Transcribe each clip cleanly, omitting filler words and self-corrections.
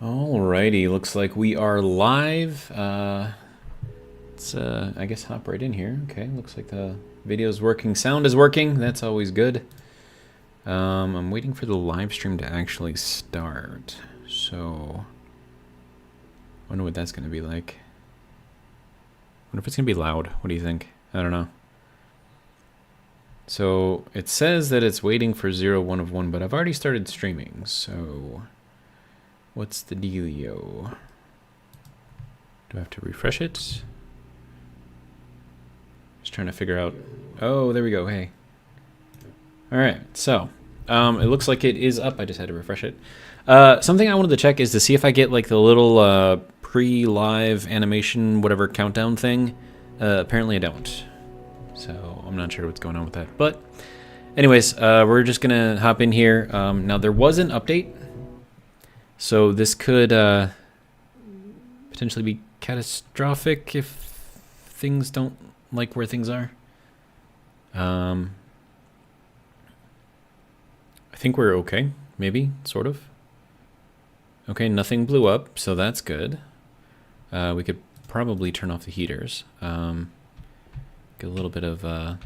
Alrighty, looks like we are live. Let's, I guess, hop right in here. Okay, looks like the video is working. Sound is working. That's always good. I'm waiting for the live stream to actually start. So, wonder what that's going to be like. Wonder if it's going to be loud. What do you think? I don't know. So, it says that it's waiting for 1 of 1, but I've already started streaming, so... What's the dealio? Do I have to refresh it? Just trying to figure out... Oh, there we go. Hey. Alright, so... it looks like it is up. I just had to refresh it. Something I wanted to check is to see if I get like the little pre-live animation, whatever, countdown thing. Apparently I don't. So I'm not sure what's going on with that. But anyways, we're just going to hop in here. Now there was an update. So this could potentially be catastrophic if things don't like where things are. I think we're okay, maybe, sort of. Okay, nothing blew up, so that's good. We could probably turn off the heaters. Get a little bit of... oh,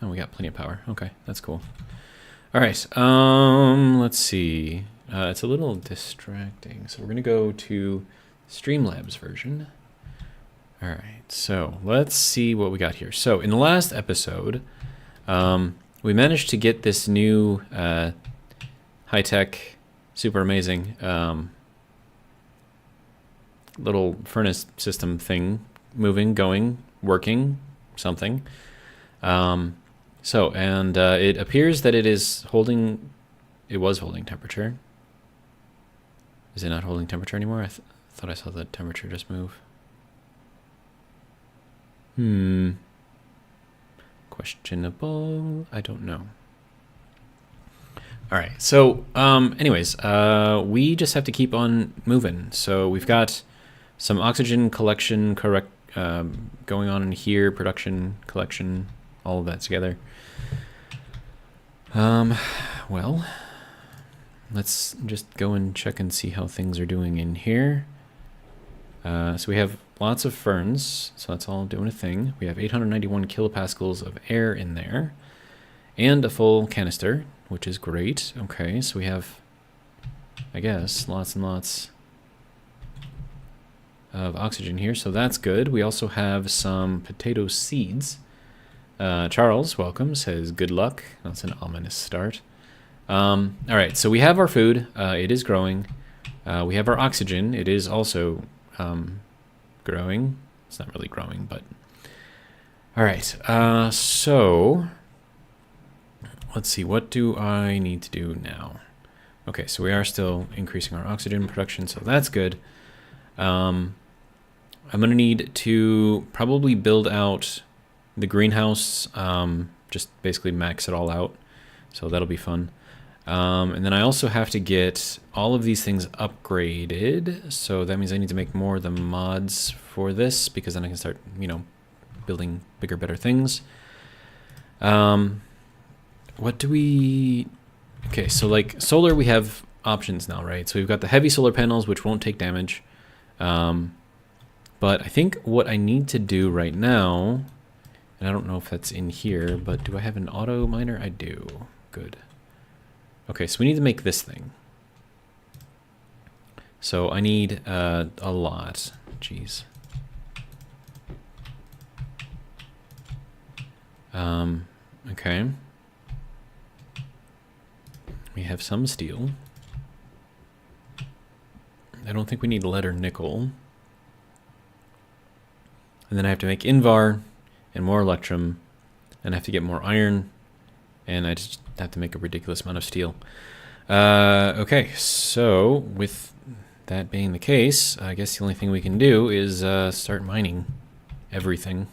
we got plenty of power. Okay, that's cool. All right, let's see. It's a little distracting, so we're going to go to Streamlabs version. All right, so let's see what we got here. So in the last episode, we managed to get this new high-tech, super amazing little furnace system thing moving, going, working, something. It appears that it is holding... It was holding temperature. Is it not holding temperature anymore? I thought I saw the temperature just move. Questionable. I don't know. All right. So, anyways, we just have to keep on moving. So we've got some oxygen collection going on in here, production, collection, all of that together. Well, let's just go and check and see how things are doing in here. So we have lots of ferns, so that's all doing a thing. We have 891 kilopascals of air in there, and a full canister, which is great. Okay, so we have, I guess, lots and lots of oxygen here, so that's good. We also have some potato seeds. Charles, welcome, says good luck. That's an ominous start. All right, so we have our food. It is growing. We have our oxygen. It is also growing. It's not really growing, but... All right, so... Let's see, what do I need to do now? Okay, so we are still increasing our oxygen production, so that's good. I'm going to need to probably build out the greenhouse, just basically max it all out, so that'll be fun. And then I also have to get all of these things upgraded, so that means I need to make more of the mods for this, because then I can start, you know, building bigger, better things. What do we... Okay, so like solar, we have options now, right? So we've got the heavy solar panels, which won't take damage. But I think what I need to do right now, and I don't know if that's in here, but do I have an auto miner? I do. Good. Okay, so we need to make this thing. So I need a lot. Jeez. Okay. We have some steel. I don't think we need lead or nickel. And then I have to make Invar and more electrum, and I have to get more iron, and I just have to make a ridiculous amount of steel. Okay, so with that being the case, I guess the only thing we can do is start mining everything.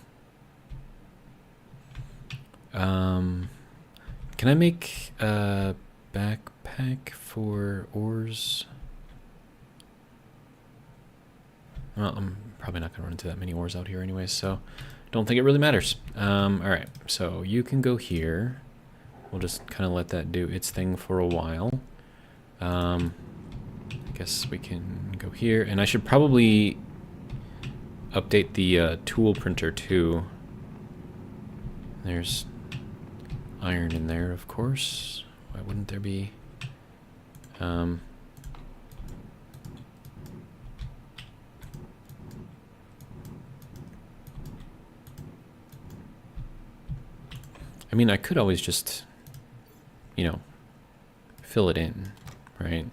Can I make a backpack for ores? Well, I'm probably not going to run into that many ores out here anyways, so don't think it really matters. All right, so you can go here. We'll just kind of let that do its thing for a while. I guess we can go here, and I should probably update the tool printer too. There's iron in there, of course. Why wouldn't there be? I mean, I could always just, you know, fill it in, right?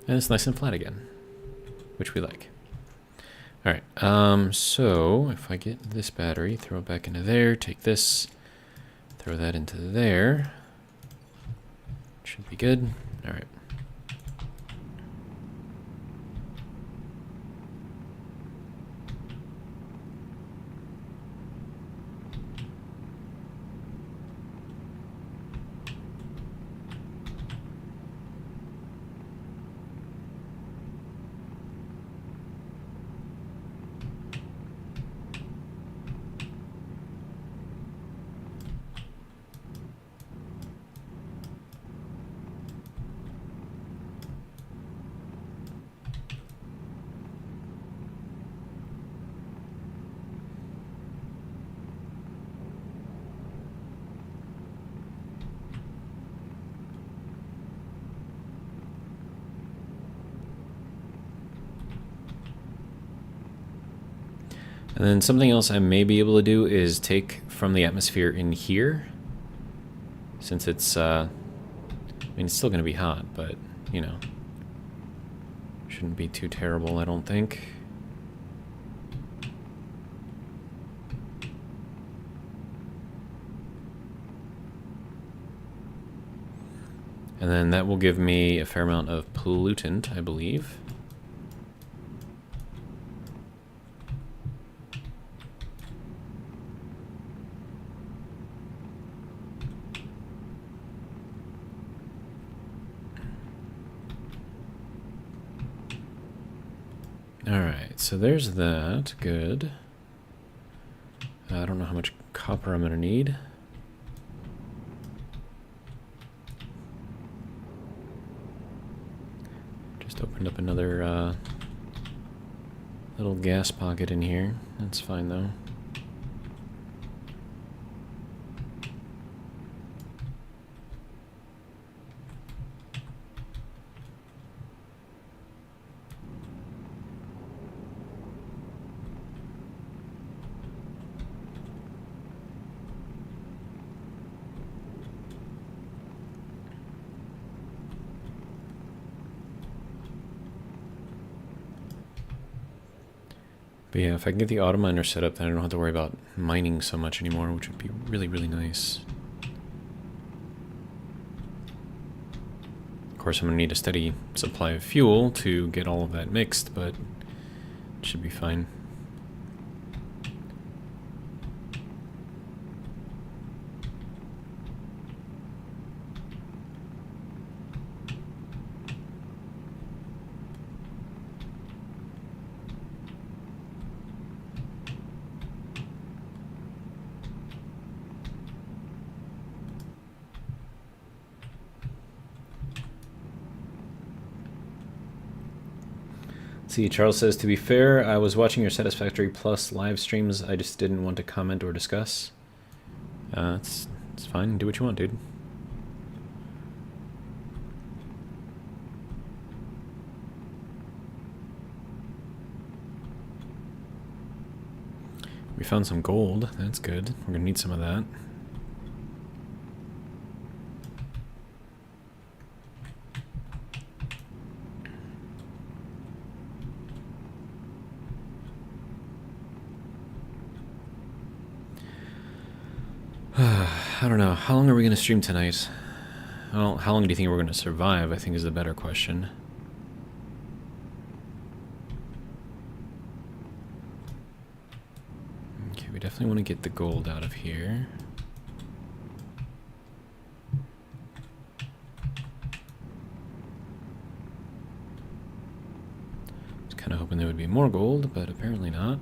And it's nice and flat again, which we like. All right, so if I get this battery, throw it back into there, take this, throw that into there. Should be good. All right. And then something else I may be able to do is take from the atmosphere in here. Since it's, I mean, it's still going to be hot, but, you know, shouldn't be too terrible, I don't think. And then that will give me a fair amount of pollutant, I believe. Alright, so there's that. Good. I don't know how much copper I'm going to need. Just opened up another little gas pocket in here. That's fine though. But yeah, if I can get the auto miner set up, then I don't have to worry about mining so much anymore, which would be really, really nice. Of course, I'm going to need a steady supply of fuel to get all of that mixed, but it should be fine. See, Charles says, to be fair, I was watching your Satisfactory Plus live streams. I just didn't want to comment or discuss. It's fine. Do what you want, dude. We found some gold. That's good. We're going to need some of that. I don't know. How long are we going to stream tonight? Well, how long do you think we're going to survive, I think is the better question. Okay, we definitely want to get the gold out of here. I was kind of hoping there would be more gold, but apparently not.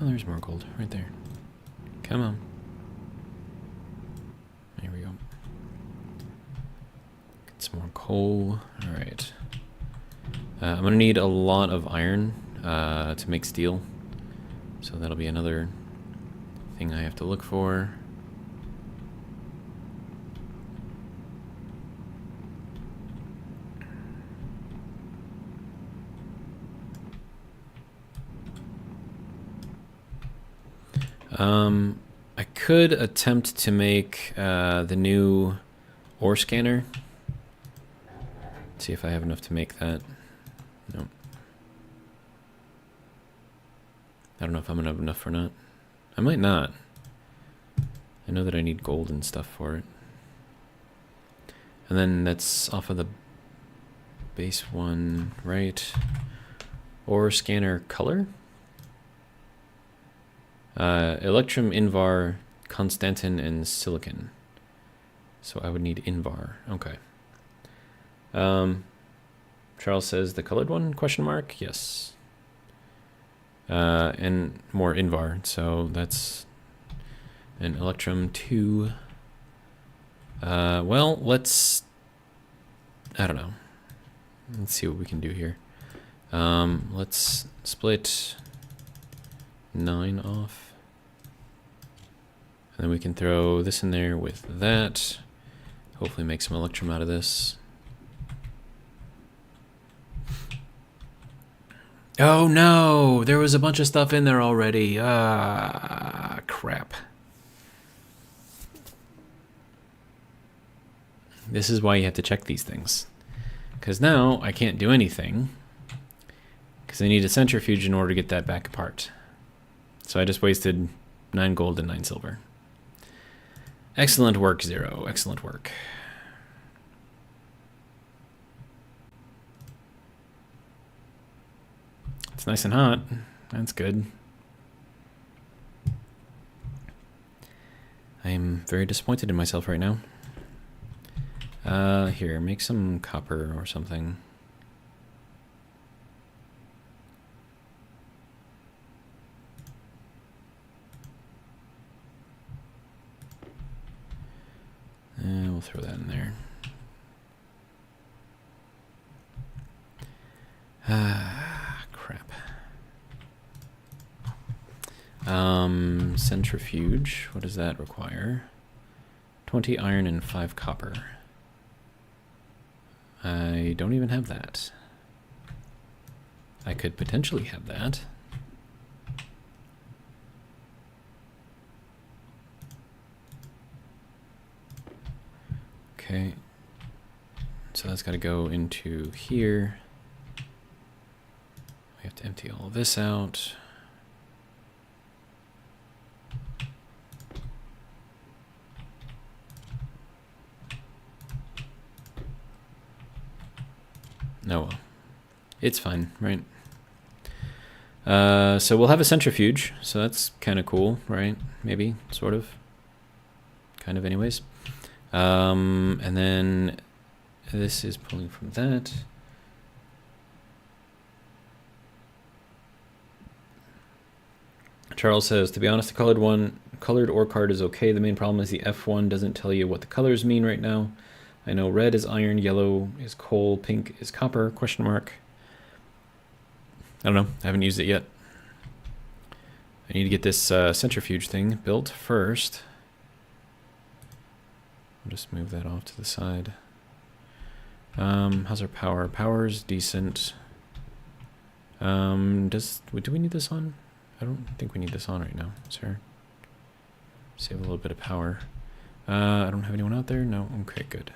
Oh, there's more gold right there. Come on. There we go. Get some more coal. All right. I'm going to need a lot of iron to make steel. So that'll be another thing I have to look for. I could attempt to make the new ore scanner. See if I have enough to make that. Nope. I don't know if I'm gonna have enough or not. I might not. I know that I need gold and stuff for it. And then that's off of the base one, right? Ore scanner color? Electrum, Invar, Constantin, and Silicon. So I would need Invar. Okay. Charles says the colored one? Question mark? Yes. And more Invar. So that's an Electrum 2. Well, let's... I don't know. Let's see what we can do here. Let's split 9 off. And then we can throw this in there with that. Hopefully make some Electrum out of this. Oh no! There was a bunch of stuff in there already. Ah, crap. This is why you have to check these things. Because now I can't do anything. Because I need a centrifuge in order to get that back apart. So I just wasted 9 gold and 9 silver. Excellent work, Zero. Excellent work. It's nice and hot. That's good. I'm very disappointed in myself right now. Here, make some copper or something. We'll throw that in there. Ah, crap. Centrifuge, what does that require? 20 iron and 5 copper. I don't even have that. I could potentially have that. Okay. So that's got to go into here. We have to empty all of this out. No, well, it's fine, right? So we'll have a centrifuge, so that's kind of cool, right? Maybe, sort of. Kind of anyways. And then this is pulling from that. Charles says, to be honest, the colored ore card is okay. The main problem is the F1 doesn't tell you what the colors mean right now. I know red is iron, yellow is coal, pink is copper, question mark. I don't know, I haven't used it yet. I need to get this centrifuge thing built first. I'll just move that off to the side. How's our power? Power's decent. Do we need this on? I don't think we need this on right now, sir. Save a little bit of power. I don't have anyone out there? No? Okay, good.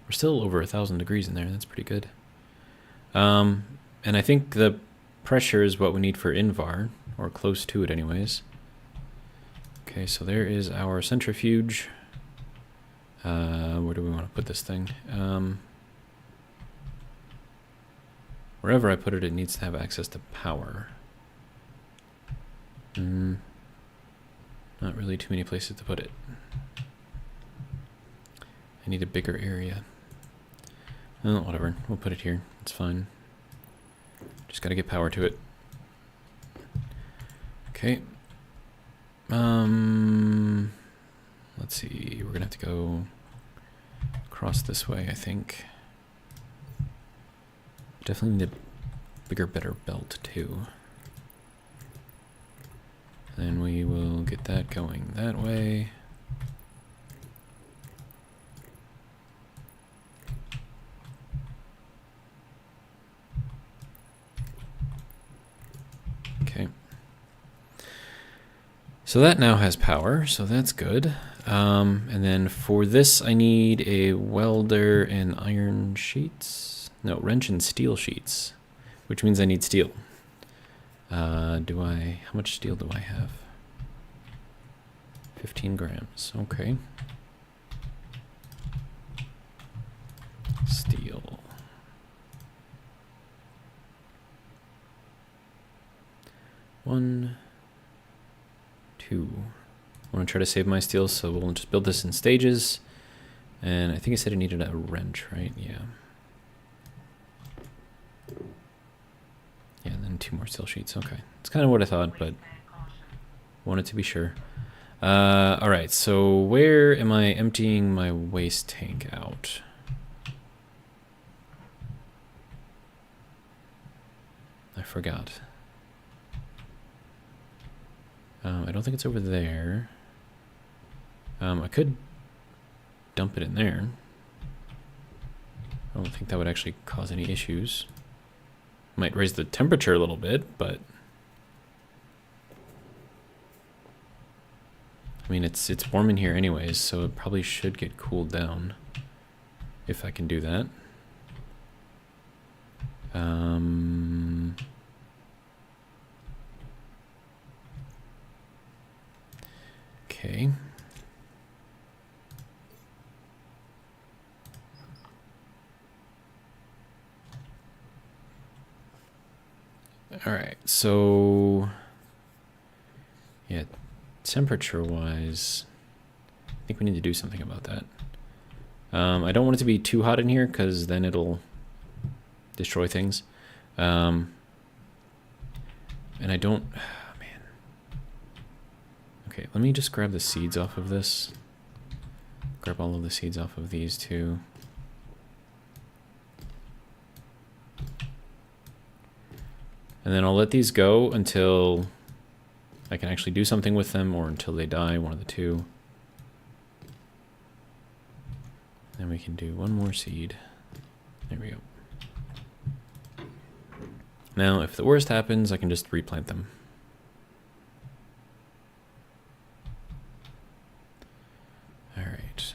We're still over 1,000 degrees in there. That's pretty good. And I think the pressure is what we need for Invar, or close to it anyways. Okay, so there is our centrifuge. Where do we want to put this thing? Wherever I put it, it needs to have access to power. Not really too many places to put it. I need a bigger area. Oh, whatever. We'll put it here. It's fine. Just gotta get power to it. Okay. Let's see. We're gonna have to go across this way, I think. Definitely need a bigger, better belt too. Then we will get that going that way. Okay. So that now has power, so that's good. And then for this, I need a welder and iron sheets. No, wrench and steel sheets, which means I need steel. How much steel do I have? 15 grams, okay. Steel. One, two. I want to try to save my steel, so we'll just build this in stages. And I think I said I needed a wrench, right? Yeah. Yeah, and then 2 more steel sheets. Okay. It's kind of what I thought, but wanted to be sure. Alright, so where am I emptying my waste tank out? I forgot. I don't think it's over there. I could dump it in there. I don't think that would actually cause any issues. Might raise the temperature a little bit, but I mean it's warm in here anyways, so it probably should get cooled down if I can do that. Okay. All right, so yeah, temperature-wise, I think we need to do something about that. I don't want it to be too hot in here because then it'll destroy things. And I don't, man. Okay, let me just grab the seeds off of this. Grab all of the seeds off of these two. And then I'll let these go until I can actually do something with them, or until they die, one of the two. Then we can do one more seed. There we go. Now, if the worst happens, I can just replant them. All right.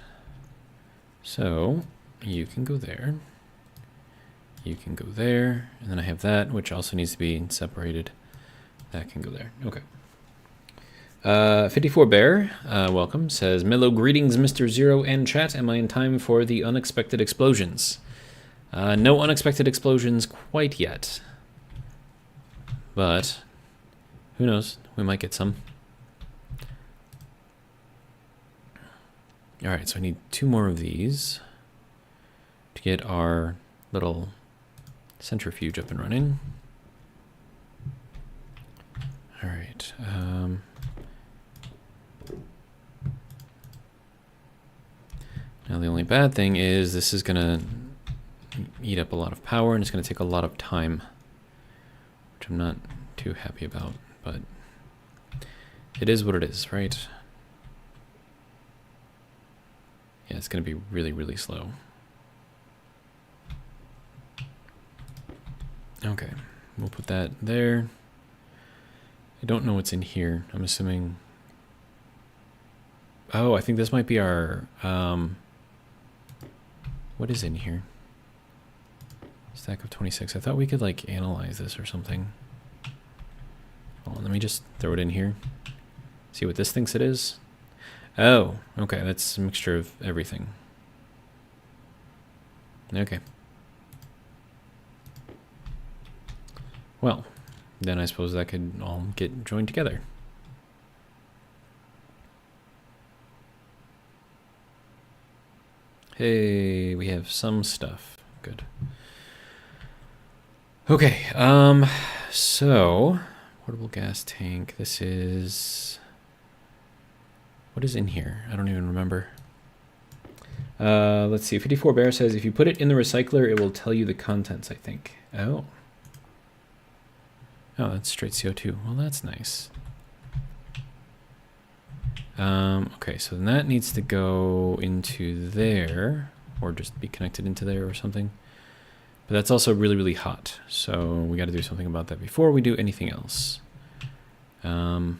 So, you can go there. You can go there, and then I have that, which also needs to be separated. That can go there. Okay. 54 Bear, welcome, says, Mellow greetings, Mr. Zero and chat. Am I in time for the unexpected explosions? No unexpected explosions quite yet. But, who knows? We might get some. Alright, so I need 2 more of these to get our little centrifuge up and running. All right. Now the only bad thing is this is gonna eat up a lot of power and it's gonna take a lot of time, which I'm not too happy about, but it is what it is, right? Yeah, it's gonna be really, really slow. Okay, we'll put that there. I don't know what's in here. I'm assuming... Oh, I think this might be our... What is in here? Stack of 26. I thought we could, like, analyze this or something. Hold on, let me just throw it in here. See what this thinks it is. Oh, okay, that's a mixture of everything. Okay. Well, then I suppose that could all get joined together. Hey, we have some stuff. Good. Okay, so portable gas tank. This is, what is in here? I don't even remember. Let's see. 54 Bear says if you put it in the recycler, it will tell you the contents, I think. Oh. Oh, that's straight CO2. Well, that's nice. Okay, so then that needs to go into there, or just be connected into there or something. But that's also really, really hot, so we got to do something about that before we do anything else. And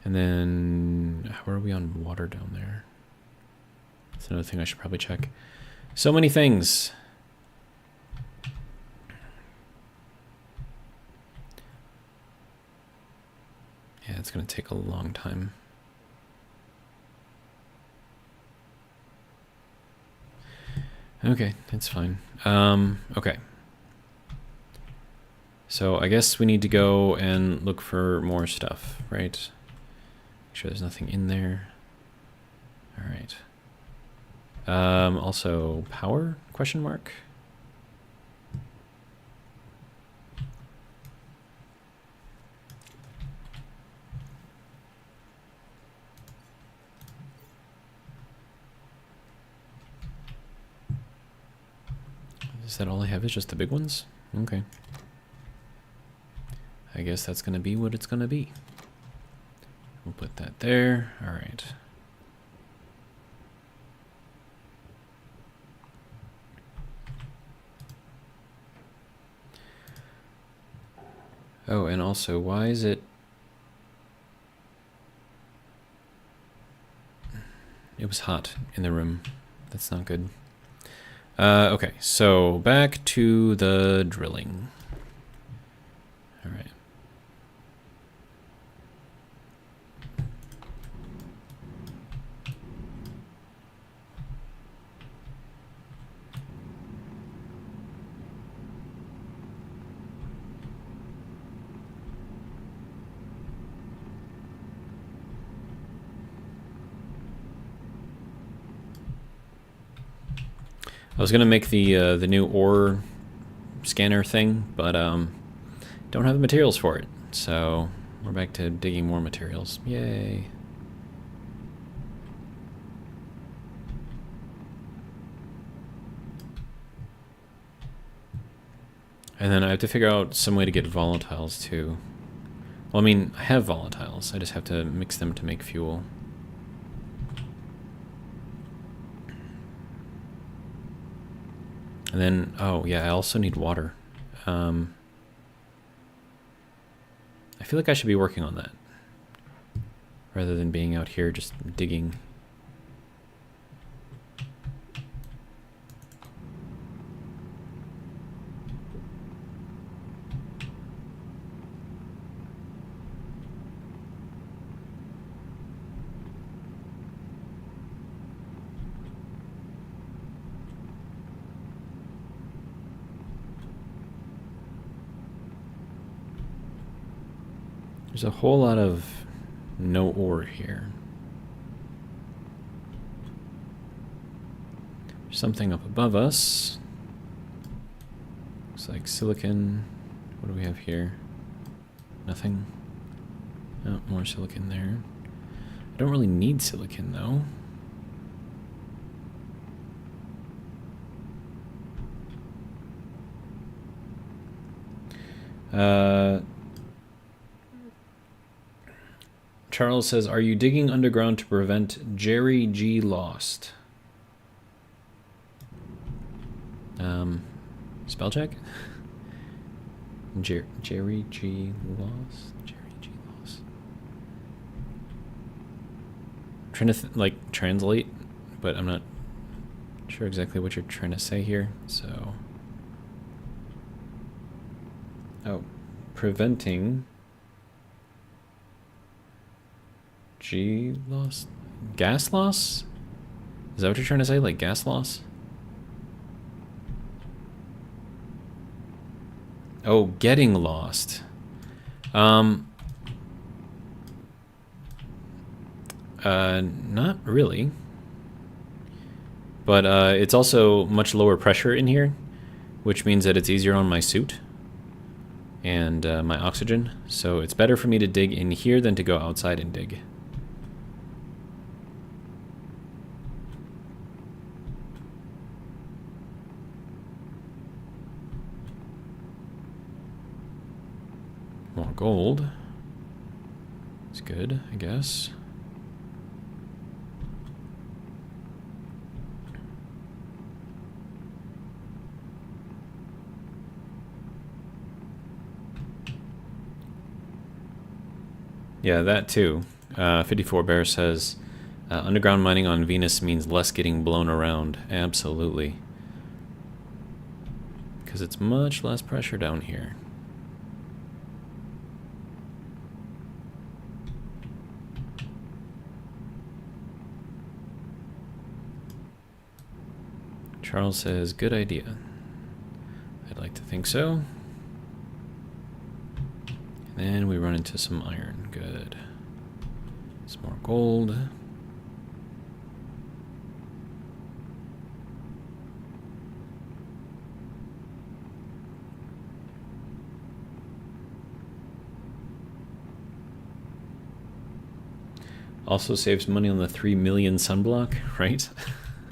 then, how are we on water down there? That's another thing I should probably check. So many things. Yeah, it's going to take a long time. Okay, that's fine. Okay. So I guess we need to go and look for more stuff, right? Make sure there's nothing in there. All right. Also, power? Question mark? Is that all I have? Is just the big ones? Okay. I guess that's going to be what it's going to be. We'll put that there. All right. Oh, and also, why is it... It was hot in the room. That's not good. Okay, so back to the drilling. All right. I was gonna make the new ore scanner thing, but don't have the materials for it. So we're back to digging more materials. Yay! And then I have to figure out some way to get volatiles too. Well, I mean, I have volatiles. I just have to mix them to make fuel. And then, oh yeah, I also need water. I feel like I should be working on that, rather than being out here just digging. There's a whole lot of no ore here. There's something up above us. Looks like silicon. What do we have here? Nothing. Oh, more silicon there. I don't really need silicon though. Charles says, are you digging underground to prevent Jerry G. Lost? Spell check? Jerry G. Lost? Jerry G. Lost. I'm trying to, like, translate, but I'm not sure exactly what you're trying to say here, so... Oh, preventing... G loss? Gas loss? Is that what you're trying to say? Like gas loss? Oh, getting lost. Not really. But it's also much lower pressure in here, which means that it's easier on my suit and my oxygen. So it's better for me to dig in here than to go outside and dig. More gold. It's good, I guess. Yeah, that too. 54 Bear says, underground mining on Venus means less getting blown around. Absolutely. Because it's much less pressure down here. Charles says, good idea. I'd like to think so. And then we run into some iron. Good. Some more gold. Also saves money on the 3 million sunblock, right?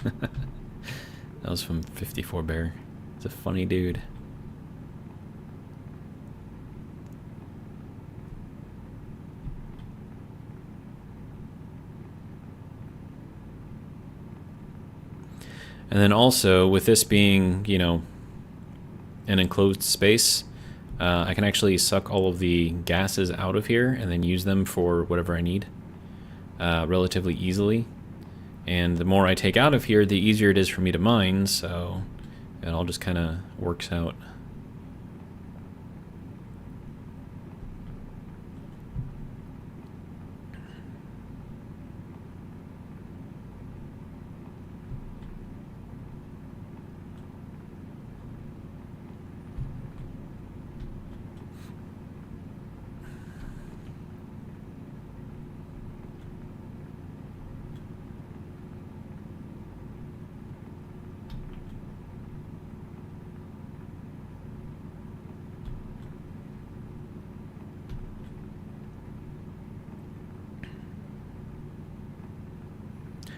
That was from 54 Bear. It's a funny dude. And then also, with this being, you know, an enclosed space, I can actually suck all of the gases out of here and then use them for whatever I need relatively easily. And the more I take out of here, the easier it is for me to mine, so it all just kind of works out.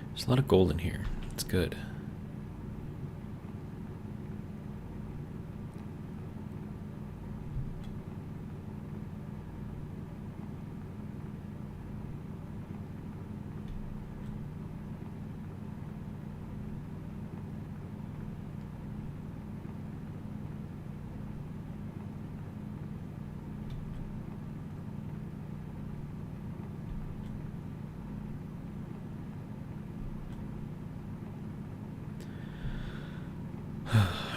There's a lot of gold in here. It's good.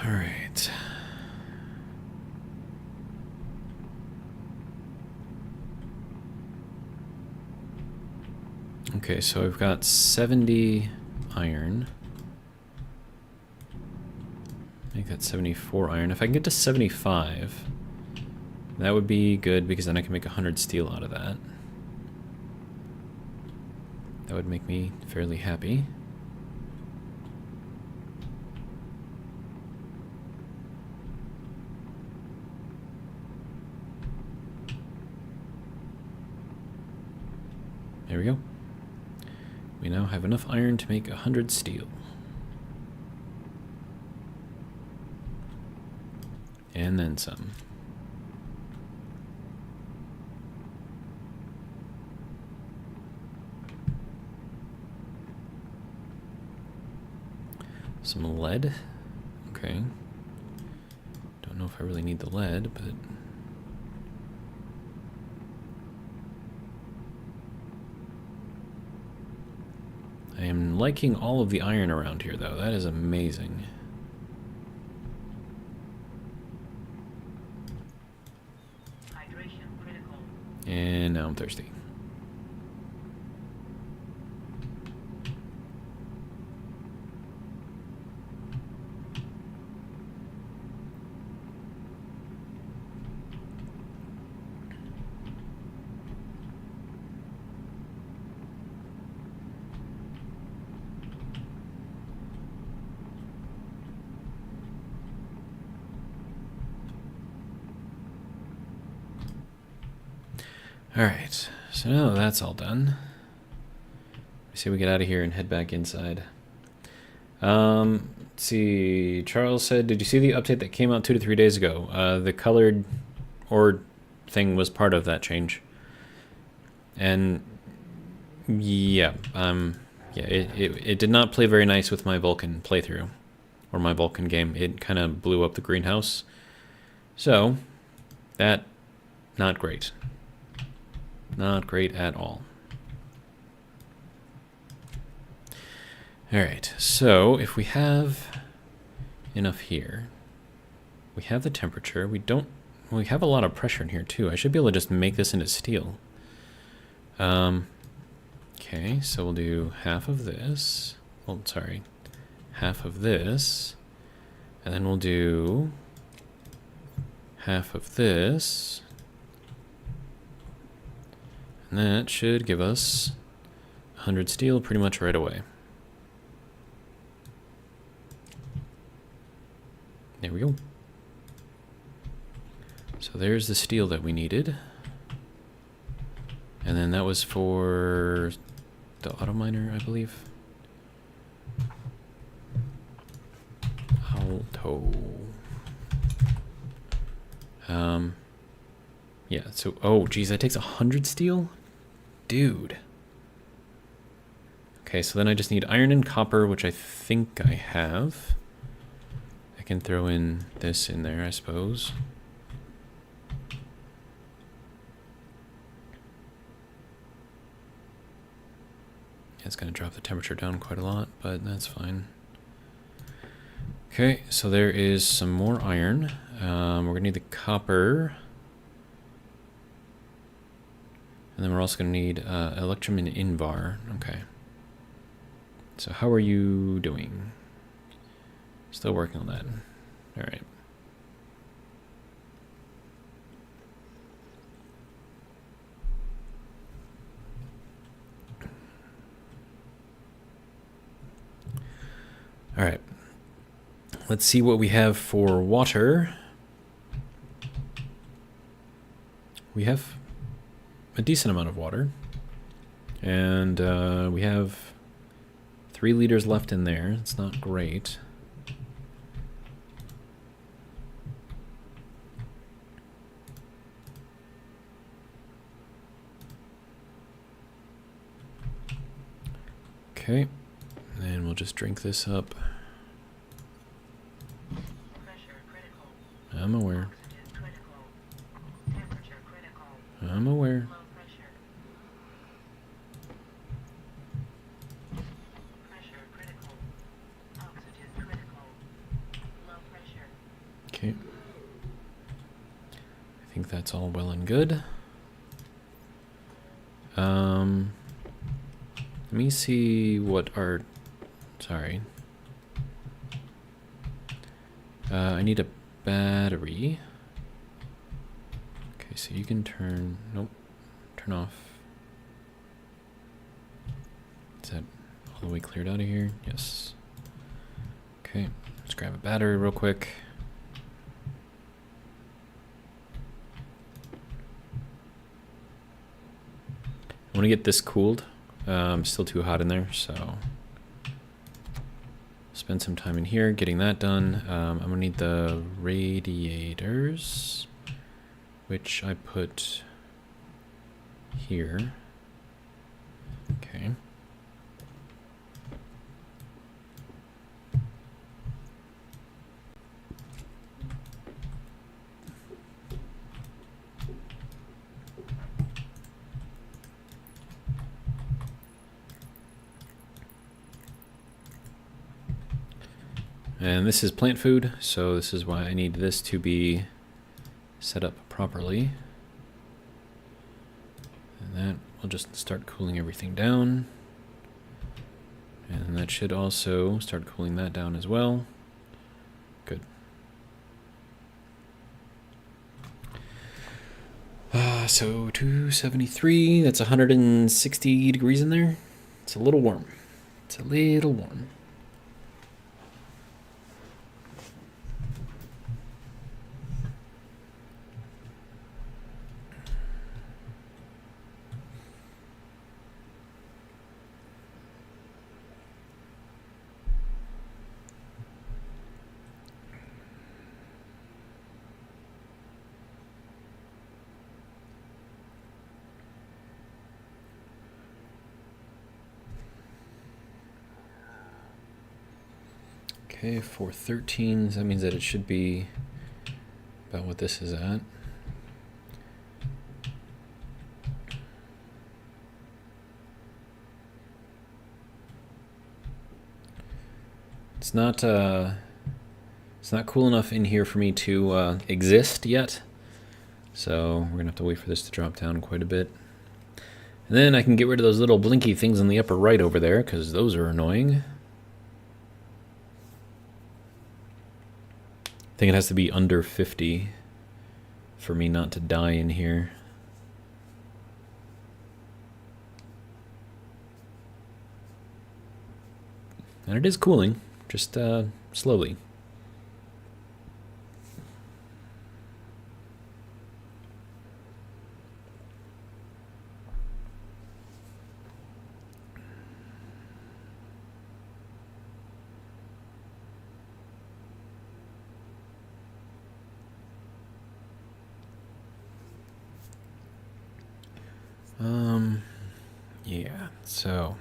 All right. Okay, so I've got 70 iron. Make that 74 iron. If I can get to 75, that would be good because then I can make 100 steel out of that. That would make me fairly happy. There we go. We now have enough iron to make 100 steel. And then some. Some lead. Okay. Don't know if I really need the lead, but... I am liking all of the iron around here, though. That is amazing. Hydration critical. And now I'm thirsty. Alright, so now that's all done. Say we get out of here and head back inside. Let's see. Charles said, did you see the update that came out 2 to 3 days ago? The colored ore thing was part of that change. And yeah, it did not play very nice with my Vulcan playthrough, or my Vulcan game. It kind of blew up the greenhouse. So, that, not great. Not great at all. Alright, so if we have enough here, we have the temperature, we have a lot of pressure in here too. I should be able to just make this into steel. Okay, so we'll do half of this, well, sorry, half of this, and then we'll do half of this, and that should give us 100 steel pretty much right away. There we go. So there's the steel that we needed. And then that was for the auto miner, I believe. Alto. Yeah, so, oh, geez, that takes 100 steel? Dude. Okay, so then I just need iron and copper, which I think I have. I can throw in this in there, I suppose. It's going to drop the temperature down quite a lot, but that's fine. Okay, so there is some more iron. We're going to need the copper. And then we're also going to need electrum and invar. Okay. So how are you doing? Still working on that. All right. All right. Let's see what we have for water. We have a decent amount of water. And we have 3 liters left in there. It's not great. Okay, and we'll just drink this up. Pressure critical. I'm aware. Oxygen critical. Temperature critical. I'm aware. Low pressure. Pressure critical. Oxygen critical. Low pressure. Okay. I think that's all well and good. Let me see what our... Sorry. I need a battery. Okay, so you can turn... Nope. Turn off. Is that all the way cleared out of here? Yes. Okay, let's grab a battery real quick. I want to get this cooled. Still too hot in there, so spend some time in here getting that done. I'm gonna need the radiators, which I put here. Okay. And this is plant food, so this is why I need this to be set up properly. And that will just start cooling everything down. And that should also start cooling that down as well. Good. So 273, that's 160 degrees in there. It's a little warm. It's a little warm. Okay, 413. That means that it should be about what this is at. It's not cool enough in here for me to exist yet. So we're gonna have to wait for this to drop down quite a bit. And then I can get rid of those little blinky things in the upper right over there, because those are annoying. I think it has to be under 50 for me not to die in here. And it is cooling, just slowly. Yeah, so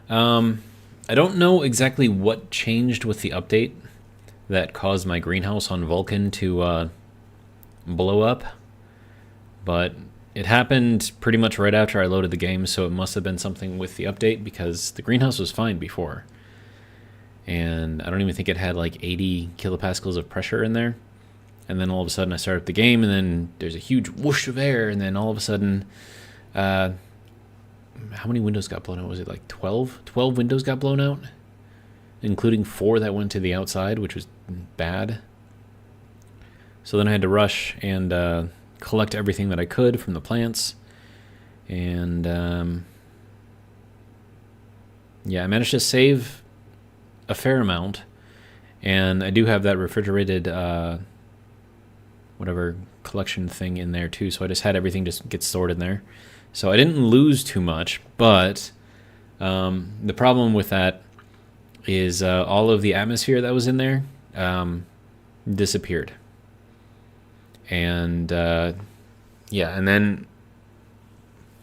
I don't know exactly what changed with the update that caused my greenhouse on Vulcan to blow up, but it happened pretty much right after I loaded the game, so it must have been something with the update, because the greenhouse was fine before. And I don't even think it had like 80 kilopascals of pressure in there. And then all of a sudden I start up the game, and then there's a huge whoosh of air, and then all of a sudden, how many windows got blown out? Was it like 12? 12 windows got blown out, including 4 that went to the outside, which was bad. So then I had to rush and collect everything that I could from the plants. And yeah, I managed to save a fair amount. And I do have that refrigerated whatever collection thing in there too, so I just had everything just get stored in there. So I didn't lose too much, but the problem with that is all of the atmosphere that was in there disappeared. And yeah, and then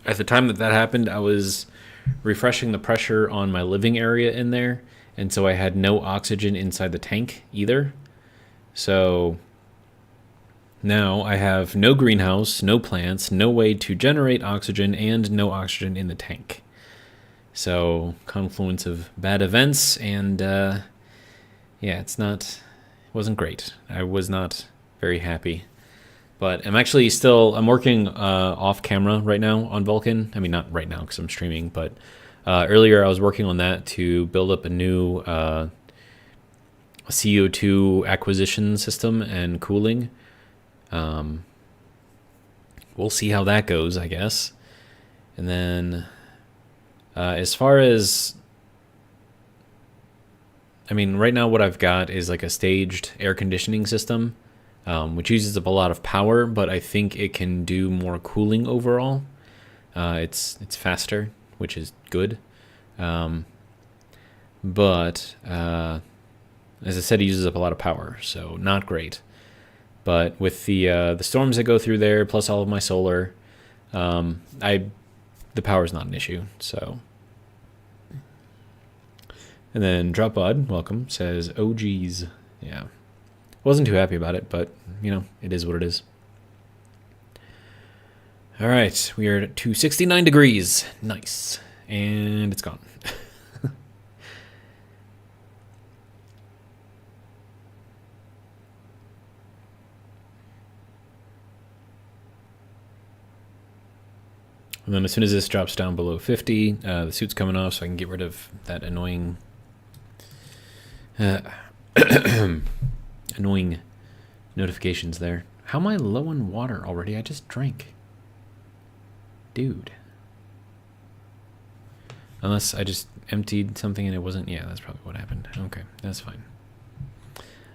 at the time that happened, I was refreshing the pressure on my living area in there, and so I had no oxygen inside the tank either. So now I have no greenhouse, no plants, no way to generate oxygen, and no oxygen in the tank. So confluence of bad events, and yeah, it wasn't great. I was not very happy. But I'm actually I'm working off camera right now on Vulkan. I mean, not right now because I'm streaming, but earlier I was working on that to build up a new CO2 acquisition system and cooling. We'll see how that goes, I guess. And then as far as, I mean, right now what I've got is like a staged air conditioning system, which uses up a lot of power, but I think it can do more cooling overall. It's faster, which is good. But as I said, it uses up a lot of power, so not great. But with the storms that go through there, plus all of my solar, the power is not an issue. So, and then Dropbud, welcome, says, "Oh geez, yeah, wasn't too happy about it, but you know, it is what it is." All right, we are to 69 degrees, nice, and it's gone. And then as soon as this drops down below 50, the suit's coming off, so I can get rid of that annoying annoying notifications there. How am I low on water already? I just drank. Dude. Unless I just emptied something and it wasn't... Yeah, that's probably what happened. Okay, that's fine.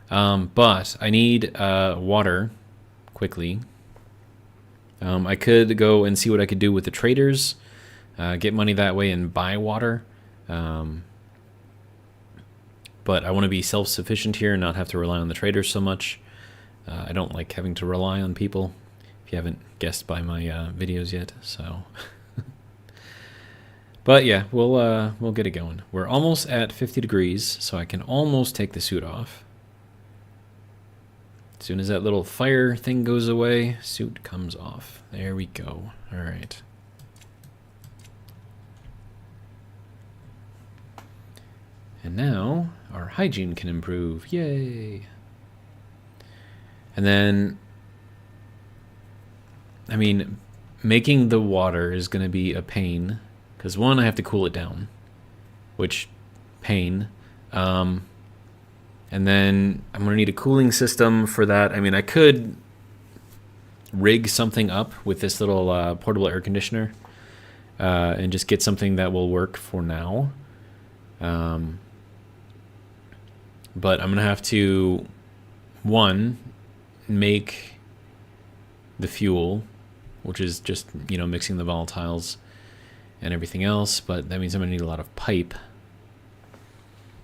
But I need water quickly. I could go and see what I could do with the traders, get money that way and buy water. But I want to be self-sufficient here and not have to rely on the traders so much. I don't like having to rely on people, if you haven't guessed by my videos yet. So, But yeah, we'll get it going. We're almost at 50 degrees, so I can almost take the suit off. As soon as that little fire thing goes away, suit comes off. There we go. All right. And now our hygiene can improve. Yay. And then, I mean, making the water is going to be a pain. Because one, I have to cool it down. Which, pain. And then I'm going to need a cooling system for that. I mean, I could rig something up with this little portable air conditioner. And just get something that will work for now. But I'm going to have to, one, make the fuel, which is just, you know, mixing the volatiles and everything else. But that means I'm going to need a lot of pipe.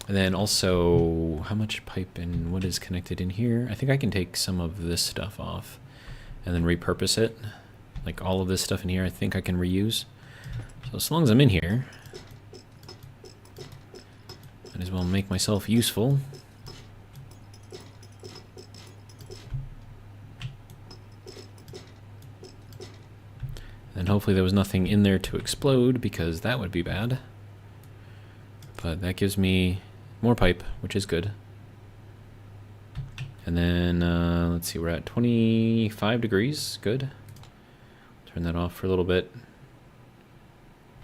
And then also, how much pipe and what is connected in here? I think I can take some of this stuff off and then repurpose it. Like all of this stuff in here, I think I can reuse. So as long as I'm in here, might as well make myself useful. And hopefully there was nothing in there to explode, because that would be bad. But that gives me more pipe, which is good. And then, let's see, we're at 25 degrees. Good. Turn that off for a little bit.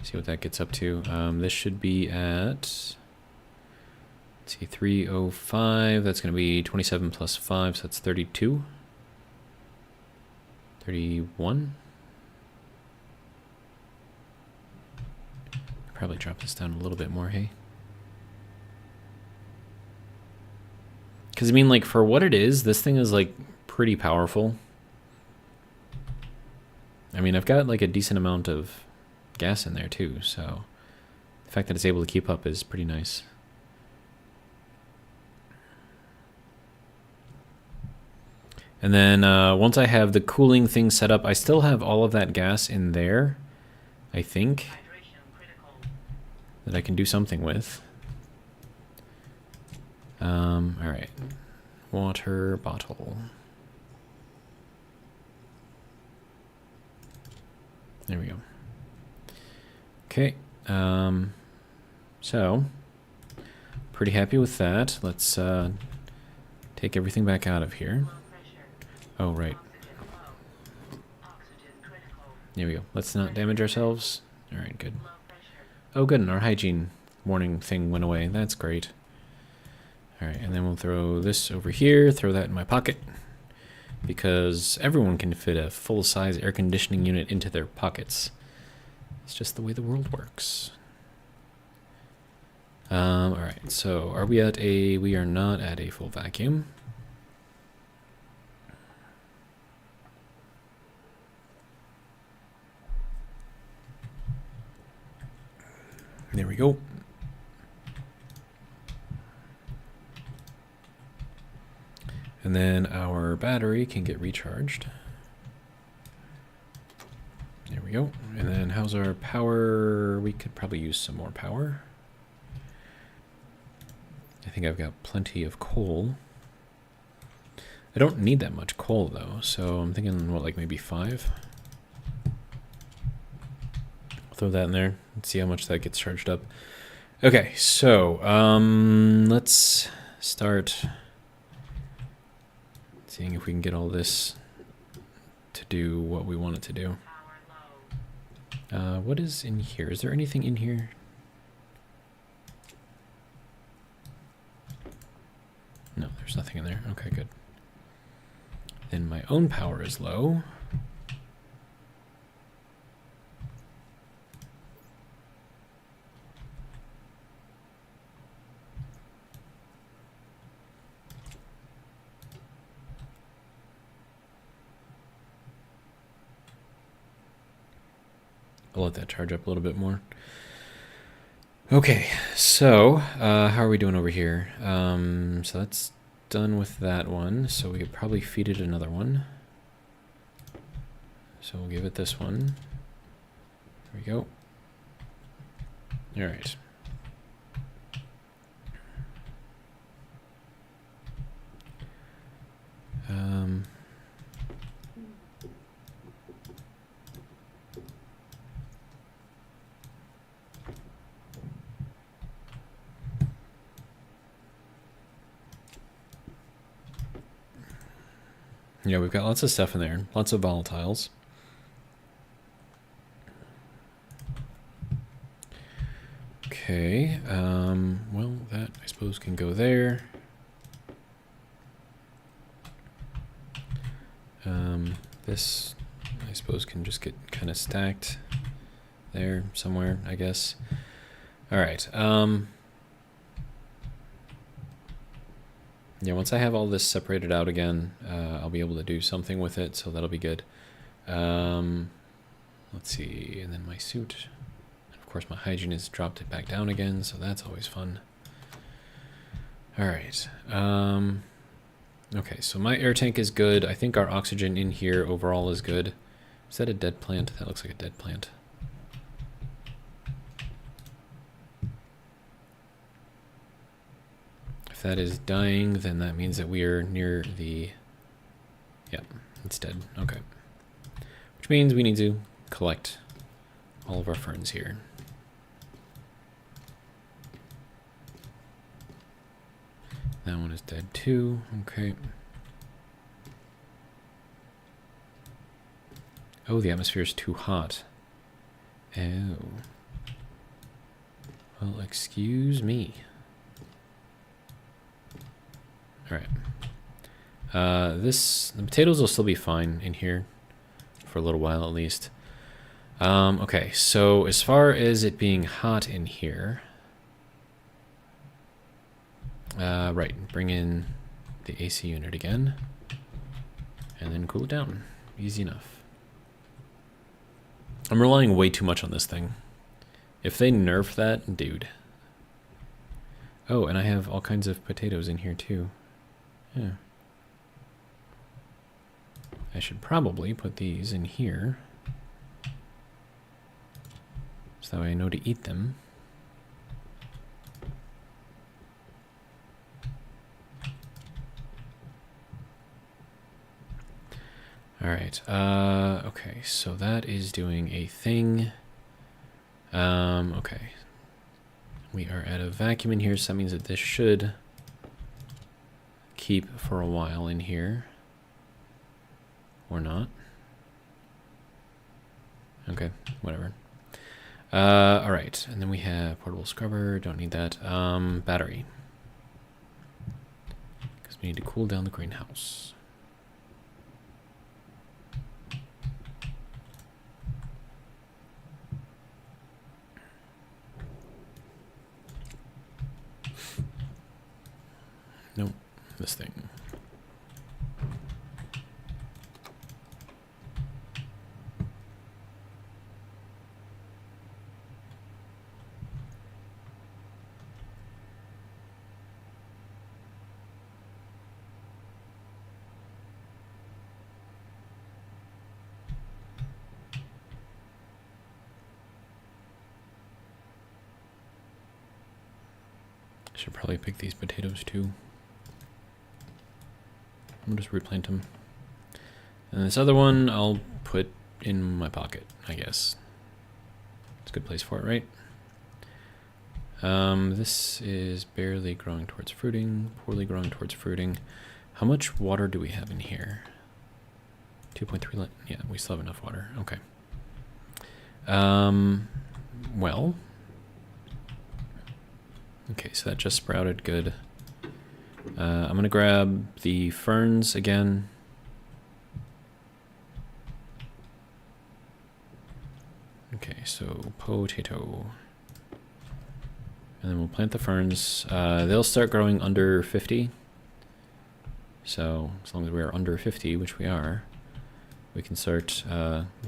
See what that gets up to. This should be at, let's see, 305. That's going to be 27 plus 5, so that's 32. 31. Probably drop this down a little bit more, hey? Because, I mean, like, for what it is, this thing is, like, pretty powerful. I mean, I've got, like, a decent amount of gas in there, too, so the fact that it's able to keep up is pretty nice. And then once I have the cooling thing set up, I still have all of that gas in there, I think, that I can do something with. All right, water bottle. There we go. Okay, so pretty happy with that. Let's take everything back out of here. Oh, right. There we go. Let's not damage ourselves. All right, good. Oh, good, and our hygiene warning thing went away. That's great. All right, and then we'll throw this over here, throw that in my pocket, because everyone can fit a full-size air conditioning unit into their pockets. It's just the way the world works. All right, so are we at a, we are not at a full vacuum. There we go. And then our battery can get recharged. There we go. And then how's our power? We could probably use some more power. I think I've got plenty of coal. I don't need that much coal though, so I'm thinking, what, like maybe 5? Throw that in there and see how much that gets charged up. Okay, so let's start seeing if we can get all this to do what we want it to do. What is in here? Is there anything in here? No, there's nothing in there. Okay, good. Then my own power is low. I'll let that charge up a little bit more. Okay, so how are we doing over here? So that's done with that one. So we could probably feed it another one. So we'll give it this one. There we go. All right. Yeah, we've got lots of stuff in there, lots of volatiles. Okay, well, that I suppose can go there. This I suppose can just get kind of stacked there somewhere, I guess. All right. Yeah, once I have all this separated out again, I'll be able to do something with it, so that'll be good. Let's see, and then my suit. Of course, my hygiene has dropped it back down again, so that's always fun. All right. Okay, so my air tank is good. I think our oxygen in here overall is good. Is that a dead plant? That looks like a dead plant. If that is dying, then that means that we are near the... Yep, it's dead. Okay. Which means we need to collect all of our ferns here. That one is dead too. Okay. Oh, the atmosphere is too hot. Oh. Well, excuse me. All right. The potatoes will still be fine in here for a little while at least. Okay, so as far as it being hot in here, right, bring in the AC unit again, and then cool it down. Easy enough. I'm relying way too much on this thing. If they nerf that, dude. Oh, and I have all kinds of potatoes in here too. Yeah. I should probably put these in here, so that way I know to eat them. All right. Okay, so that is doing a thing. Okay. We are at a vacuum in here, so that means that this should keep for a while in here. Or not. Okay, whatever. All right, and then we have portable scrubber. Don't need that. Battery. Because we need to cool down the greenhouse. Nope, this thing. Should probably pick these potatoes too. I'll just replant them. And this other one I'll put in my pocket, I guess. It's a good place for it, right? This is barely growing towards fruiting, poorly growing towards fruiting. How much water do we have in here? 2.3, yeah, we still have enough water, okay. Well, okay, so that just sprouted, good. I'm gonna grab the ferns again. Okay, so potato. And then we'll plant the ferns. They'll start growing under 50. So as long as we are under 50, which we are, we can start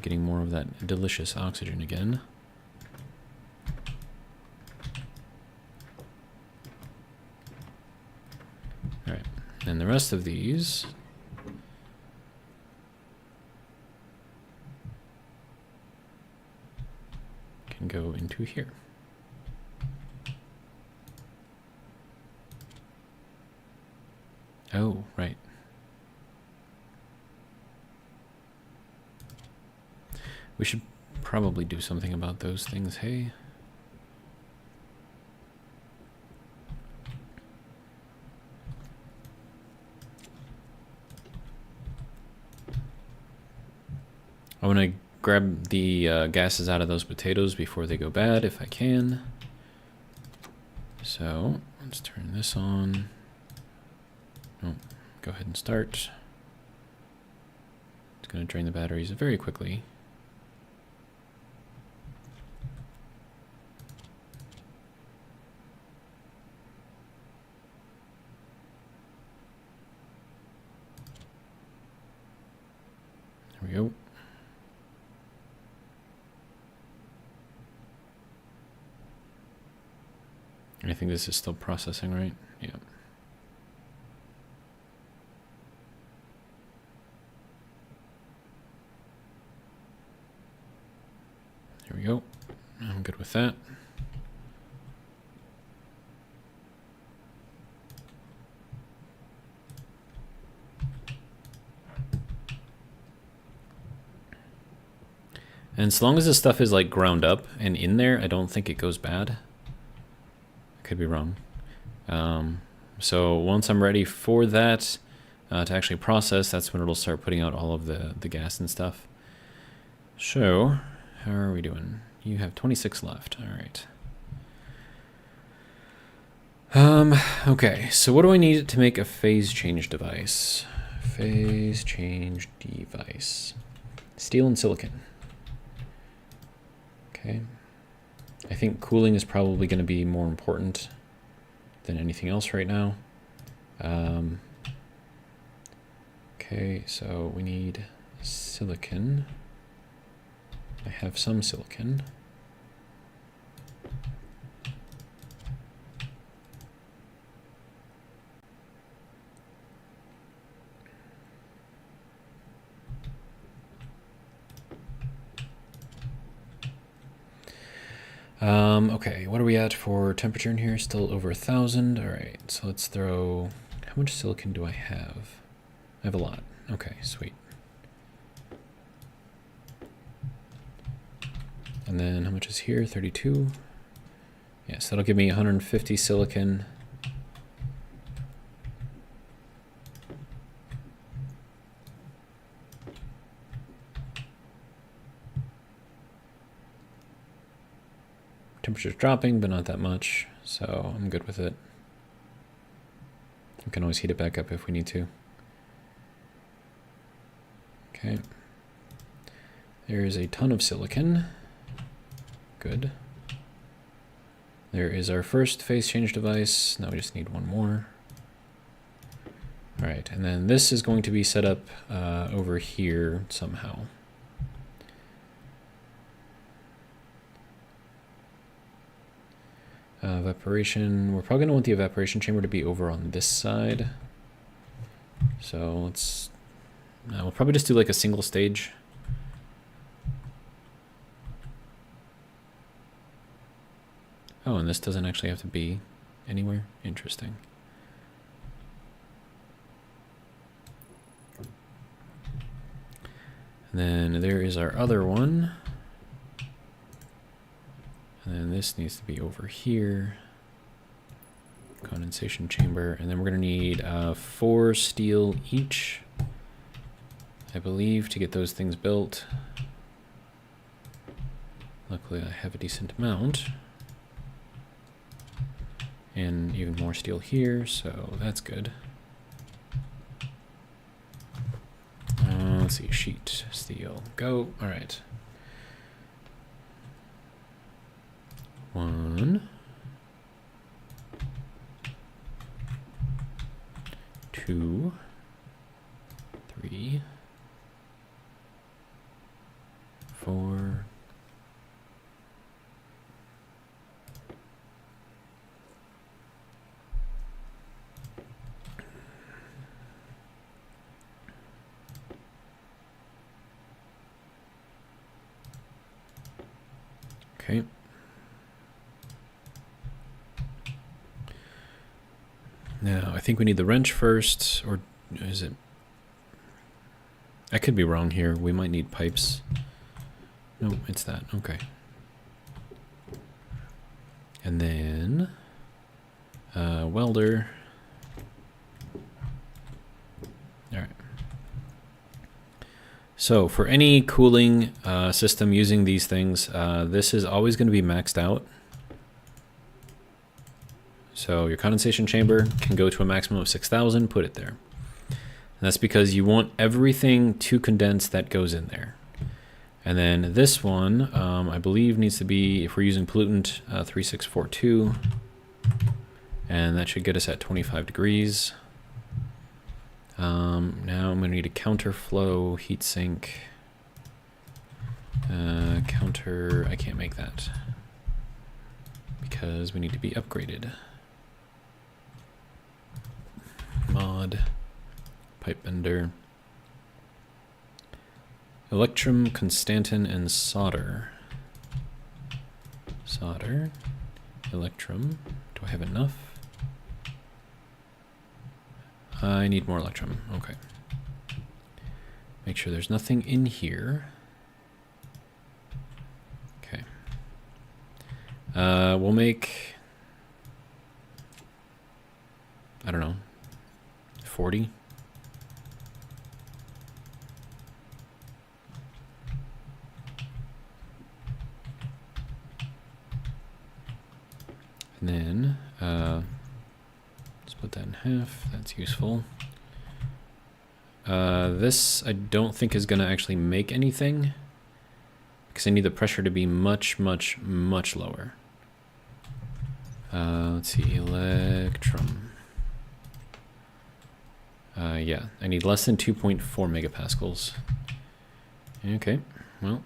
getting more of that delicious oxygen again. All right, and the rest of these can go into here. Oh, right. We should probably do something about those things, hey? I want to grab the gases out of those potatoes before they go bad, if I can. So, let's turn this on. Oh, go ahead and start. It's going to drain the batteries very quickly. There we go. I think this is still processing, right? Yeah. There we go. I'm good with that. And so long as this stuff is like ground up and in there, I don't think it goes bad. I could be wrong. So once I'm ready for that to actually process, that's when it'll start putting out all of the gas and stuff. So, how are we doing? You have 26 left. All right. Okay, so what do I need to make a phase change device? Phase change device. Steel and silicon. Okay. I think cooling is probably going to be more important than anything else right now. Okay, so we need silicon. I have some silicon. Okay, what are we at for temperature in here? Still over 1,000. All right, so let's throw... How much silicon do I have? I have a lot. Okay, sweet. And then how much is here? 32. Yes, that'll give me 150 silicon. Temperature's dropping, but not that much, so I'm good with it. We can always heat it back up if we need to. Okay. There is a ton of silicon. Good. There is our first phase change device. Now we just need one more. All right, and then this is going to be set up over here somehow. Evaporation, we're probably gonna want the evaporation chamber to be over on this side. So let's, we'll probably just do like a single stage. Oh, and this doesn't actually have to be anywhere. Interesting. And then there is our other one. And then this needs to be over here. Condensation chamber. And then we're going to need 4 steel each, I believe, to get those things built. Luckily, I have a decent amount. And even more steel here, so that's good. Let's see, sheet, steel, go. All right. 1, 2, 3, 4. Okay. Now, I think we need the wrench first, or is it? I could be wrong here. We might need pipes. No, it's that. Okay. And then welder. All right. So for any cooling system using these things, this is always going to be maxed out. So your condensation chamber can go to a maximum of 6,000, put it there. And that's because you want everything to condense that goes in there. And then this one, I believe needs to be, if we're using pollutant, 3642. And that should get us at 25 degrees. Now I'm going to need a counterflow heatsink. Counter, I can't make that because we need to be upgraded. Mod, pipe bender, electrum, constantin, and solder. Solder, electrum. Do I have enough? I need more electrum. Okay. Make sure there's nothing in here. Okay. We'll make, I don't know, 40. And then split that in half. That's useful. This I don't think is going to actually make anything because I need the pressure to be much, much, much lower. Let's see, electrum. Yeah, I need less than 2.4 megapascals. Okay, well,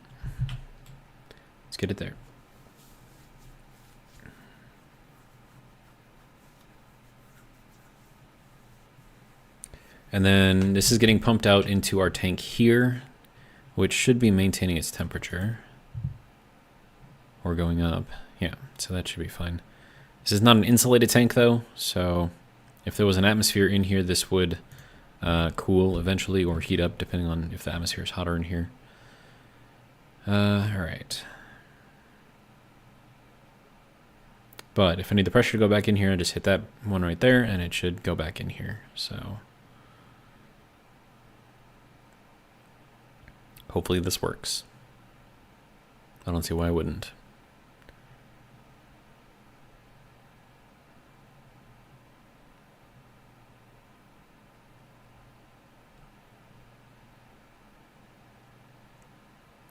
let's get it there. And then this is getting pumped out into our tank here, which should be maintaining its temperature. Or going up. Yeah, so that should be fine. This is not an insulated tank though, so if there was an atmosphere in here, this would cool eventually or heat up depending on if the atmosphere is hotter in here. Alright. But if I need the pressure to go back in here, I just hit that one right there and it should go back in here. So hopefully this works. I don't see why I wouldn't.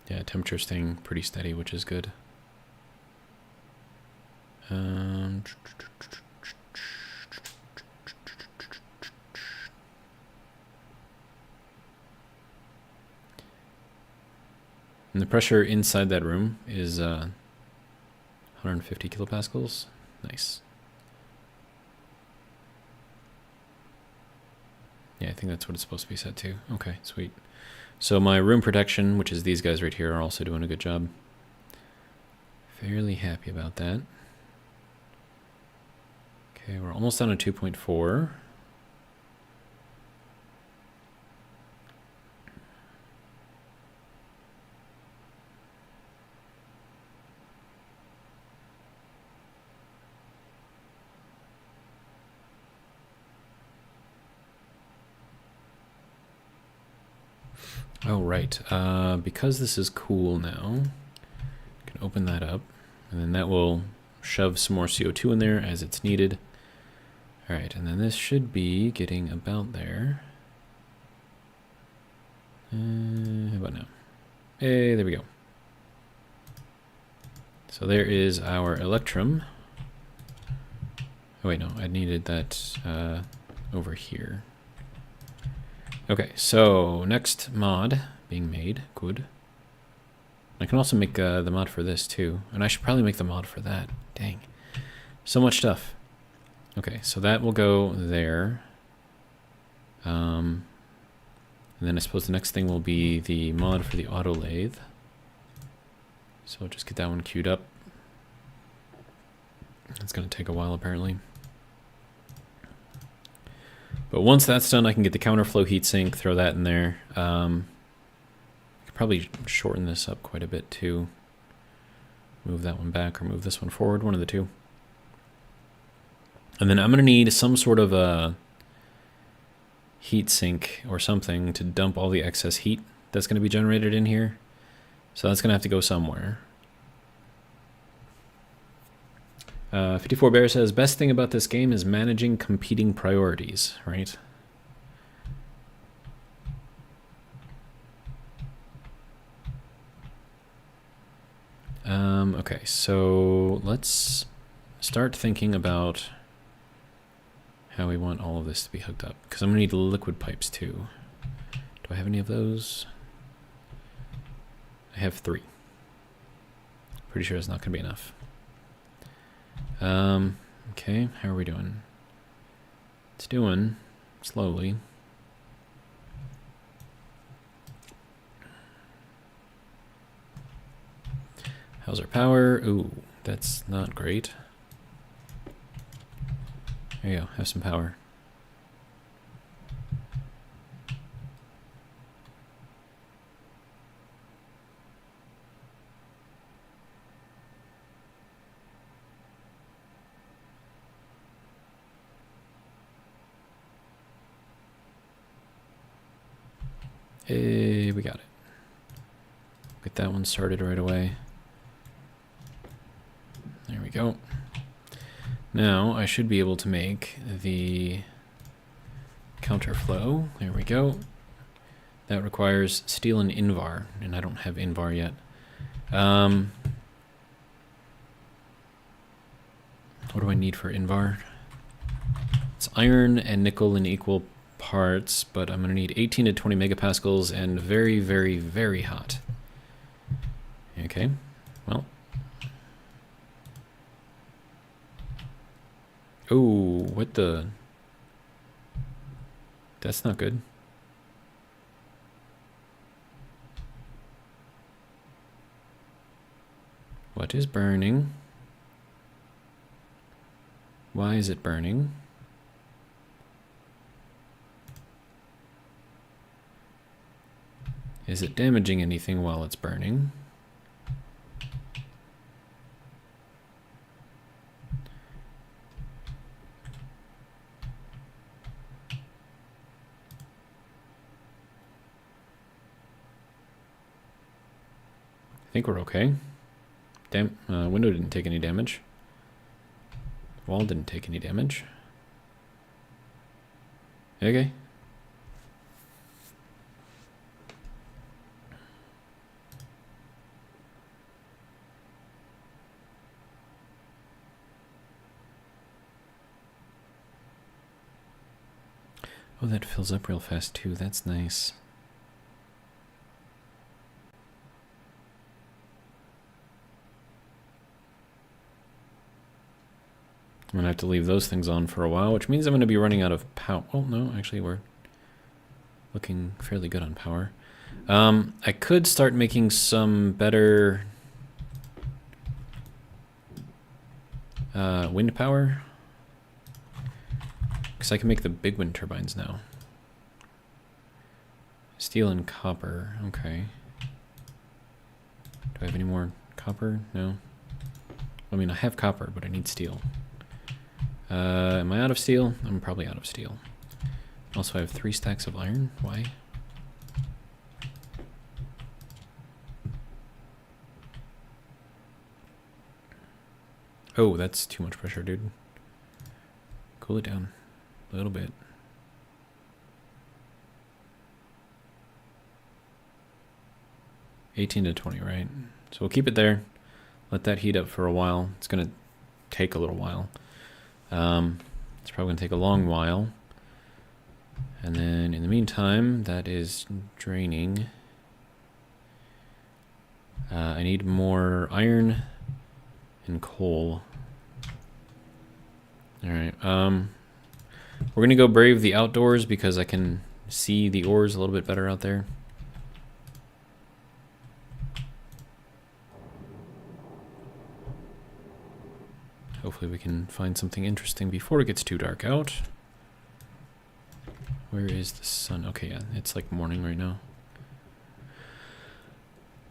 Yeah, temperature's staying pretty steady, which is good. And the pressure inside that room is 150 kilopascals. Nice. Yeah, I think that's what it's supposed to be set to. Okay, sweet. So my room protection, which is these guys right here, are also doing a good job. Fairly happy about that. Okay, we're almost down to 2.4. Oh, right. Because this is cool now, I can open that up, and then that will shove some more CO2 in there as it's needed. All right, and then this should be getting about there. How about now? Hey, there we go. So there is our electrum. Oh wait, no, I needed that over here. Okay, so next mod being made. Good. I can also make the mod for this too, and I should probably make the mod for that. Dang, so much stuff. Okay, so that will go there. And then I suppose the next thing will be the mod for the auto lathe. So we'll just get that one queued up. It's going to take a while apparently. But once that's done, I can get the counterflow heatsink, throw that in there. I could probably shorten this up quite a bit too. Move that one back or move this one forward, one of the two. And then I'm going to need some sort of a heatsink or something to dump all the excess heat that's going to be generated in here. So that's going to have to go somewhere. 54 Bear says, best thing about this game is managing competing priorities, right? Okay, so let's start thinking about how we want all of this to be hooked up. Because I'm going to need liquid pipes too. Do I have any of those? I have 3. Pretty sure it's not going to be enough. Okay, how are we doing? It's doing slowly. How's our power? Ooh, that's not great. There you go, have some power. Hey, we got it. Get that one started right away. There we go. Now I should be able to make the counterflow. There we go. That requires steel and Invar, and I don't have Invar yet. What do I need for Invar? It's iron and nickel in equal parts, but I'm going to need 18 to 20 megapascals and very, very, very hot. Okay, well. Oh, what the? That's not good. What is burning? Why is it burning? Is it damaging anything while it's burning? I think we're okay. Damn, window didn't take any damage. Wall didn't take any damage. Okay. Oh, that fills up real fast too. That's nice. I'm gonna have to leave those things on for a while, which means I'm gonna be running out of power. Oh no, actually we're looking fairly good on power. I could start making some better wind power, because I can make the big wind turbines now. Steel and copper, okay. Do I have any more copper? No. I mean, I have copper, but I need steel. Am I out of steel? I'm probably out of steel. Also, I have 3 stacks of iron. Why? Oh, that's too much pressure, dude. Cool it down a little bit. $18 to $20, right? So we'll keep it there. Let that heat up for a while. It's gonna take a little while. It's probably going to take a long while. And then in the meantime, that is draining. I need more iron and coal. Alright, we're going to go brave the outdoors because I can see the ores a little bit better out there. Hopefully we can find something interesting before it gets too dark out. Where is the sun? Okay, yeah, it's like morning right now.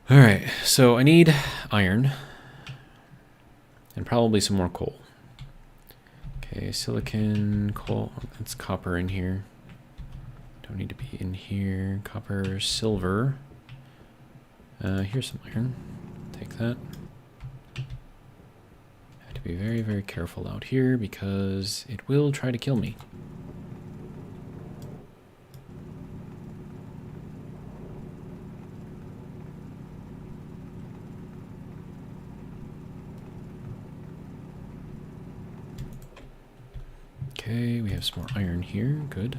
Alright, so I need iron. And probably some more coal. Okay, silicon, coal, that's copper in here. Don't need to be in here. Copper, silver. Here's some iron. Take that. Have to be very, very careful out here because it will try to kill me. Okay, we have some more iron here. Good.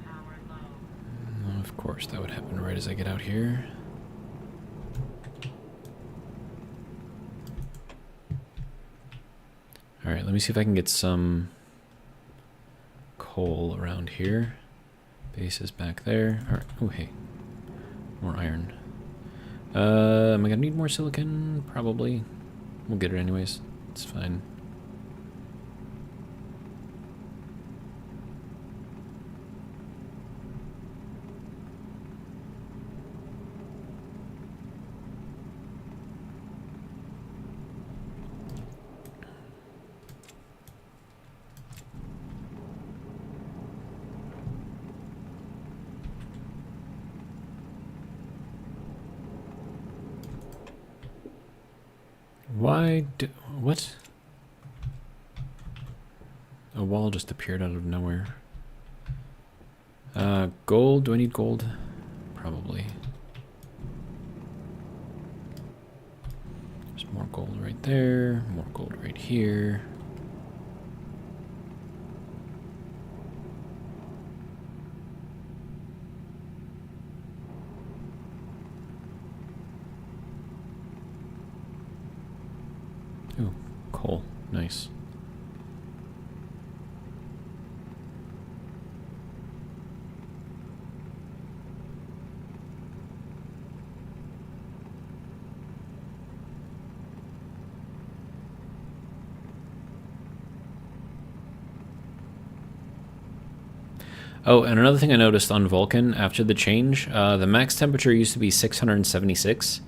Power low. Of course, that would happen right as I get out here. Alright, let me see if I can get some coal around here. Base is back there. Alright, oh hey. More iron. Am I gonna need more silicon? Probably. We'll get it anyways. It's fine. Why do... What? A wall just appeared out of nowhere. Gold. Do I need gold? Probably. There's more gold right there. More gold right here. Ooh, coal. Nice. Oh, and another thing I noticed on Vulcan after the change, the max temperature used to be 676.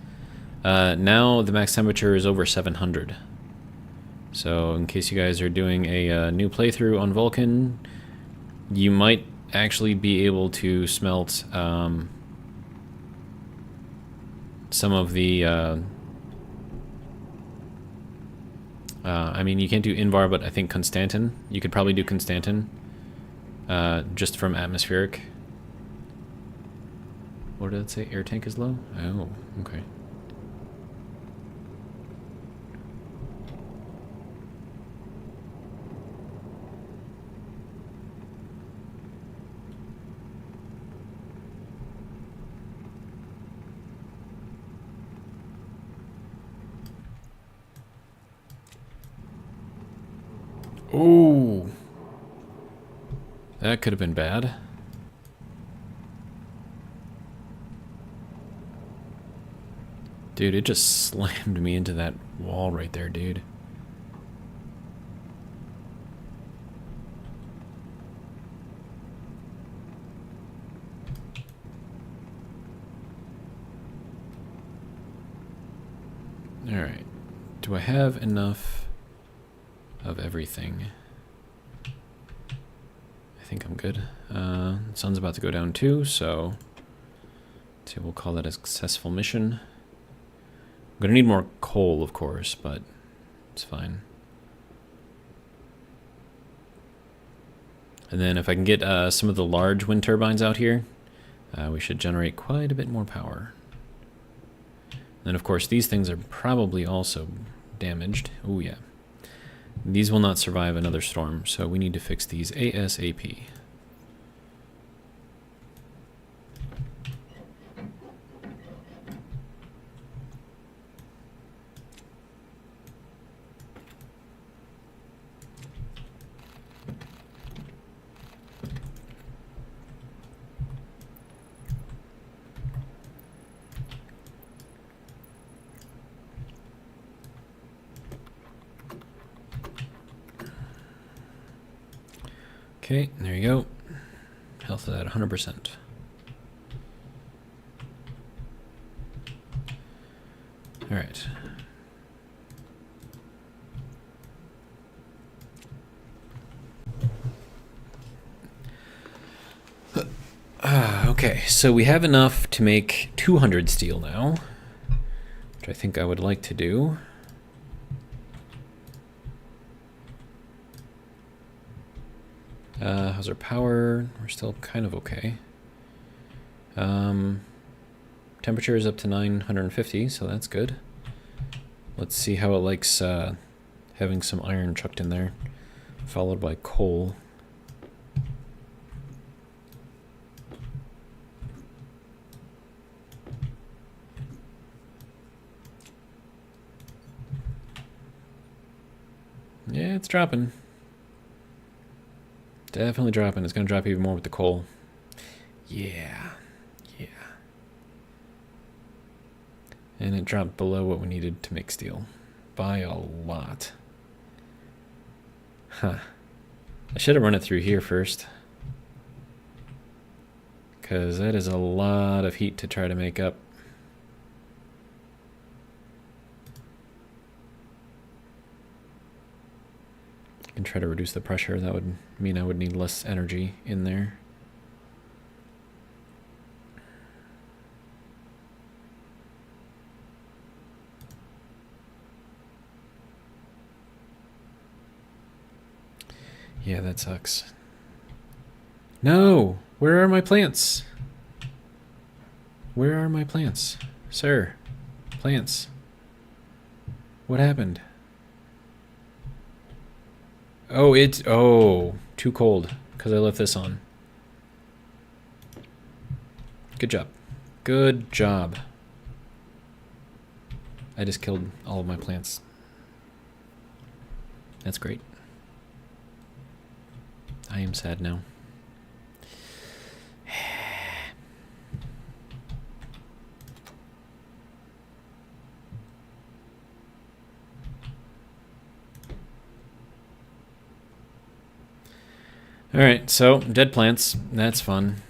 Now the max temperature is over 700. So in case you guys are doing a new playthrough on Vulcan, you might actually be able to smelt some of the... I mean, you can't do Invar, but I think Constantin. You could probably do Constantin. Just from atmospheric. What did it say? Air tank is low? Oh, okay. Ooh. That could have been bad. Dude, it just slammed me into that wall right there, dude. Alright. Do I have enough of everything? I think I'm good. Sun's about to go down too, so we'll call that a successful mission. I'm gonna need more coal, of course, but it's fine. And then if I can get some of the large wind turbines out here, we should generate quite a bit more power. And of course, these things are probably also damaged. Oh yeah. These will not survive another storm, so we need to fix these ASAP. Okay, there you go. Health is at 100%. All right. Okay, so we have enough to make 200 steel now, which I think I would like to do. How's our power? We're still kind of okay. Temperature is up to 950, so that's good. Let's see how it likes having some iron chucked in there, followed by coal. Yeah, it's dropping. Definitely dropping. It's going to drop even more with the coal. Yeah. Yeah. And it dropped below what we needed to make steel. By a lot. Huh. I should have run it through here first. Because that is a lot of heat to try to make up. And try to reduce the pressure. That would mean I would need less energy in there. Yeah, that sucks. No! Where are my plants? Where are my plants? Sir, plants. What happened? Oh, it's... Oh, too cold, because I left this on. Good job. Good job. I just killed all of my plants. That's great. I am sad now. Alright, so dead plants. That's fun.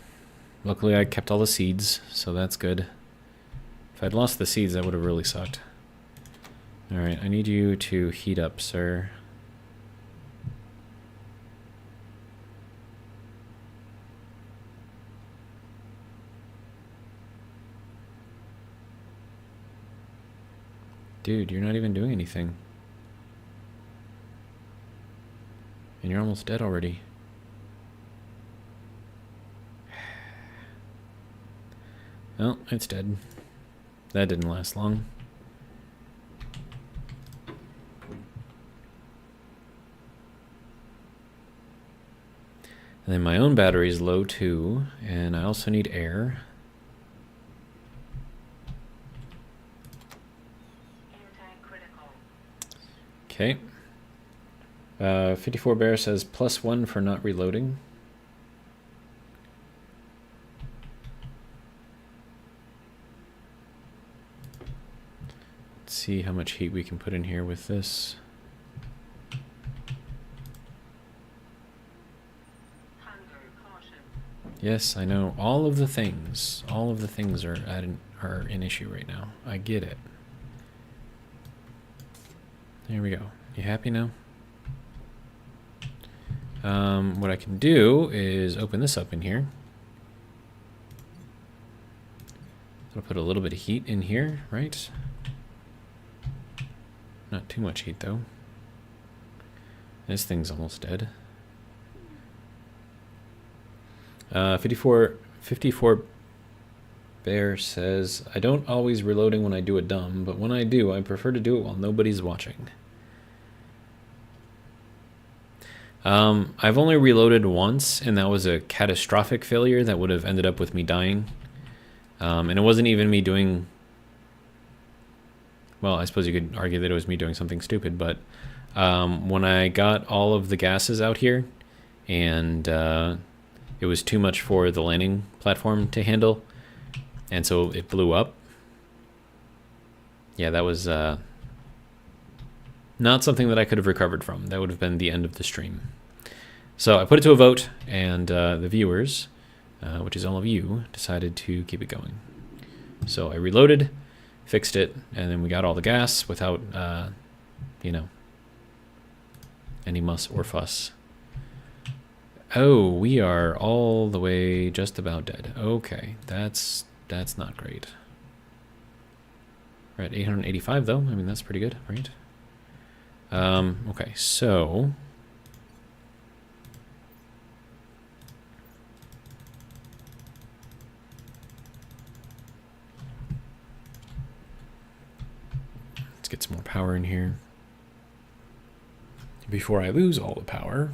Luckily I kept all the seeds, so that's good. If I'd lost the seeds, that would have really sucked. Alright, I need you to heat up, sir. Dude, you're not even doing anything. And you're almost dead already. Well, it's dead. That didn't last long. And then my own battery is low too, and I also need air. Okay. 54 Bear says +1 for not reloading. Let's see how much heat we can put in here with this. Yes, I know. All of the things are an issue right now. I get it. There we go. You happy now? What I can do is open this up in here. I'll put a little bit of heat in here, right? Not too much heat though. This thing's almost dead. 54 Bear says, I don't always reloading when I do a dumb, but when I do, I prefer to do it while nobody's watching. I've only reloaded once, and that was a catastrophic failure that would have ended up with me dying. And it wasn't even me doing... Well, I suppose you could argue that it was me doing something stupid, but when I got all of the gases out here, and it was too much for the landing platform to handle, and so it blew up. Yeah, that was not something that I could have recovered from. That would have been the end of the stream. So I put it to a vote, and the viewers, which is all of you, decided to keep it going. So I reloaded, fixed it, and then we got all the gas without, you know, any muss or fuss. Oh, we are all the way just about dead. Okay, that's not great. We're at 885 though. I mean, that's pretty good, right? Okay, so let's get some more power in here before I lose all the power.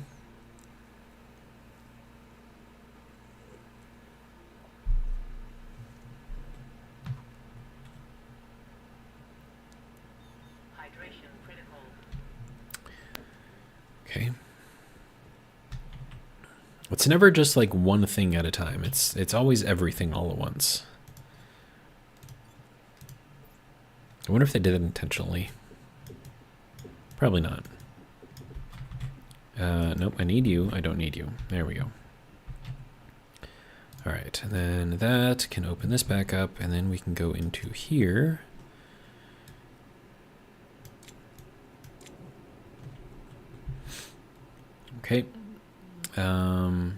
Okay. It's never just like one thing at a time. It's always everything all at once. I wonder if they did it intentionally. Probably not. Nope, I need you. I don't need you. There we go. All right, and then that can open this back up, and then we can go into here. Okay. Let's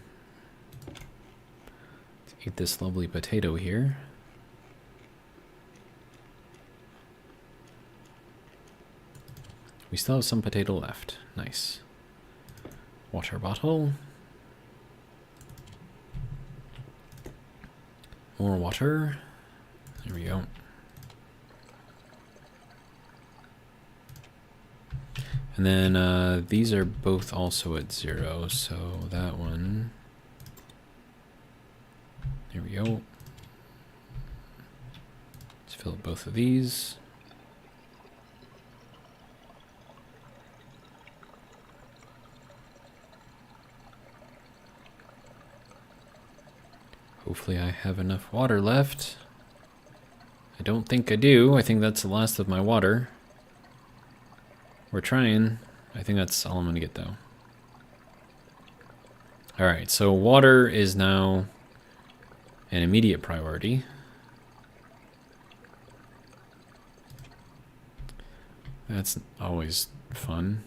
eat this lovely potato here. We still have some potato left. Nice. Water bottle. More water. There we go. And then these are both also at 0, so that one. There we go. Let's fill up both of these. Hopefully I have enough water left. I don't think I do. I think that's the last of my water. We're trying. I think that's all I'm going to get, though. All right, so water is now an immediate priority. That's always fun.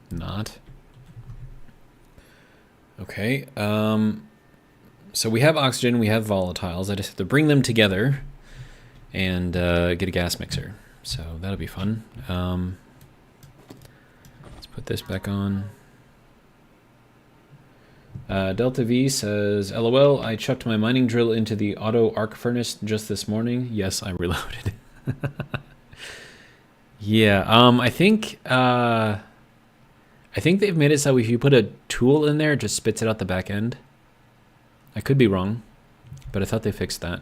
Not. Okay. So we have oxygen, we have volatiles. I just have to bring them together and get a gas mixer. So that'll be fun. Put this back on. Delta V says, LOL, I chucked my mining drill into the auto arc furnace just this morning. Yes, I reloaded. Yeah, I think they've made it so if you put a tool in there, it just spits it out the back end. I could be wrong, but I thought they fixed that.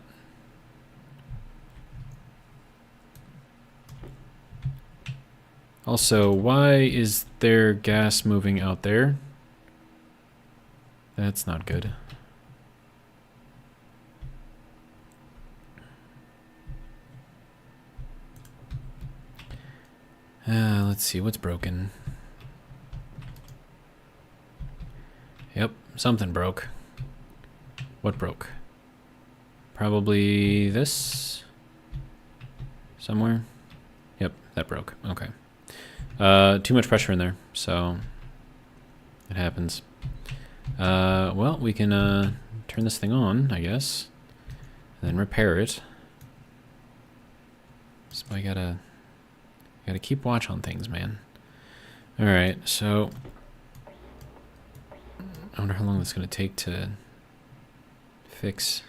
Also, why is there gas moving out there? That's not good. Let's see, what's broken? Yep, something broke. What broke? Probably this? Somewhere? Yep, that broke. Okay. Too much pressure in there, so it happens. Well, we can turn this thing on, I guess, and then repair it. So I gotta keep watch on things, man. All right, so I wonder how long this is gonna take to fix.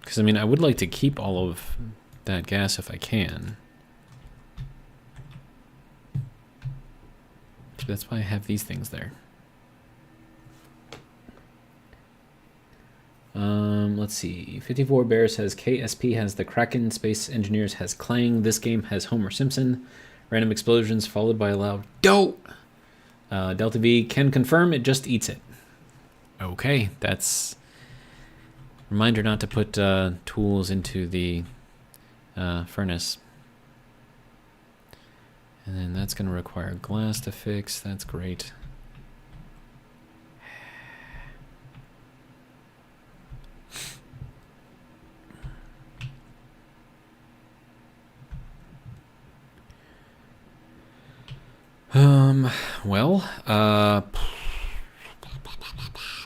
Because, I mean, I would like to keep all of that gas if I can. That's why I have these things there. Let's see. 54 Bear says KSP has the Kraken, Space Engineers has Clang, this game has Homer Simpson. Random explosions followed by a loud dope. Delta V can confirm it just eats it. Okay, that's... Reminder not to put tools into the furnace. And then that's going to require glass to fix. That's great. Well,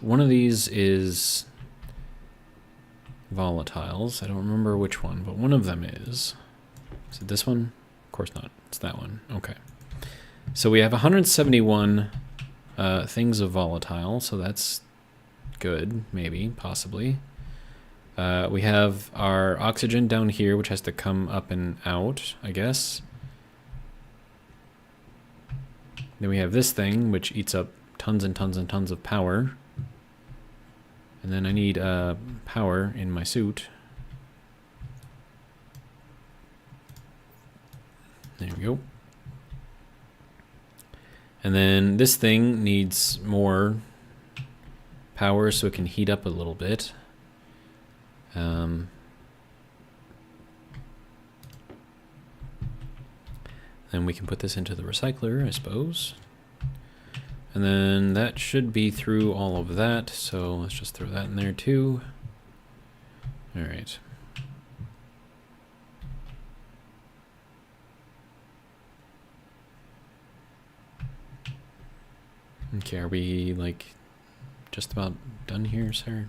one of these is volatiles. I don't remember which one, but one of them is. Is it this one? Of course not. It's that one. Okay. So we have 171 things of volatile, so that's good, maybe, possibly. We have our oxygen down here, which has to come up and out, I guess. Then we have this thing, which eats up tons and tons and tons of power. And then I need power in my suit. There we go. And then this thing needs more power so it can heat up a little bit. Then we can put this into the recycler, I suppose. And then that should be through all of that, so let's just throw that in there too. All right. Okay, are we like just about done here, sir?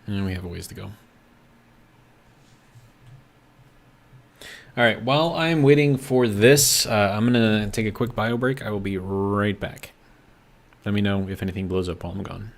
And we have a ways to go. All right, while I'm waiting for this, I'm gonna take a quick bio break. I will be right back. Let me know if anything blows up while I'm gone.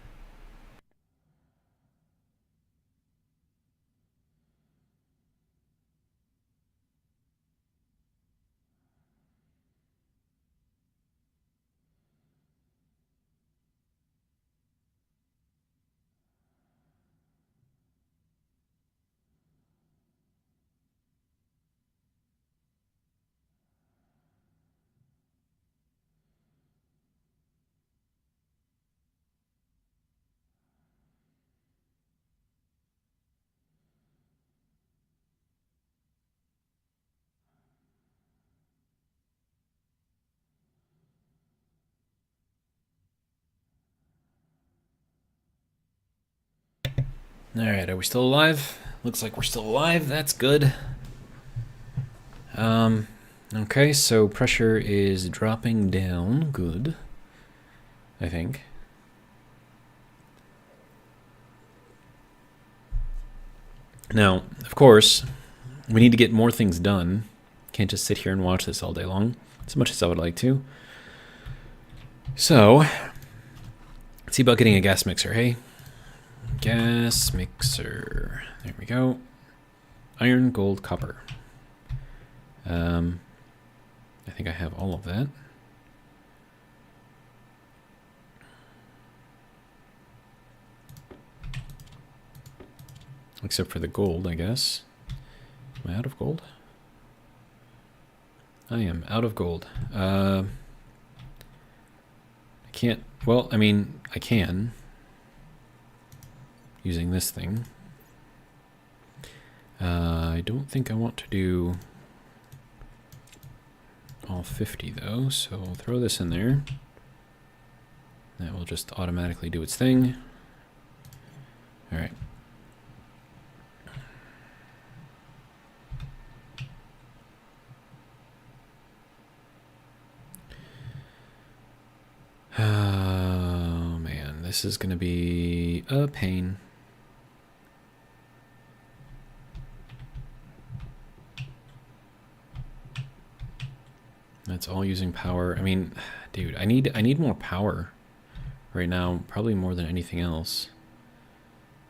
All right, are we still alive? Looks like we're still alive. That's good. Okay, so pressure is dropping down. Good, I think. Now, of course, we need to get more things done. Can't just sit here and watch this all day long, as much as I would like to. So, let's see about getting a gas mixer, hey? Gas mixer. There we go. Iron, gold, copper. I think I have all of that. Except for the gold, I guess. Am I out of gold? I am out of gold. I can't... Well, I mean, I can. Using this thing. I don't think I want to do all 50 though, so I'll throw this in there. That will just automatically do its thing. All right. Oh man, this is gonna be a pain. That's all using power. I mean, dude, I need more power right now, probably more than anything else.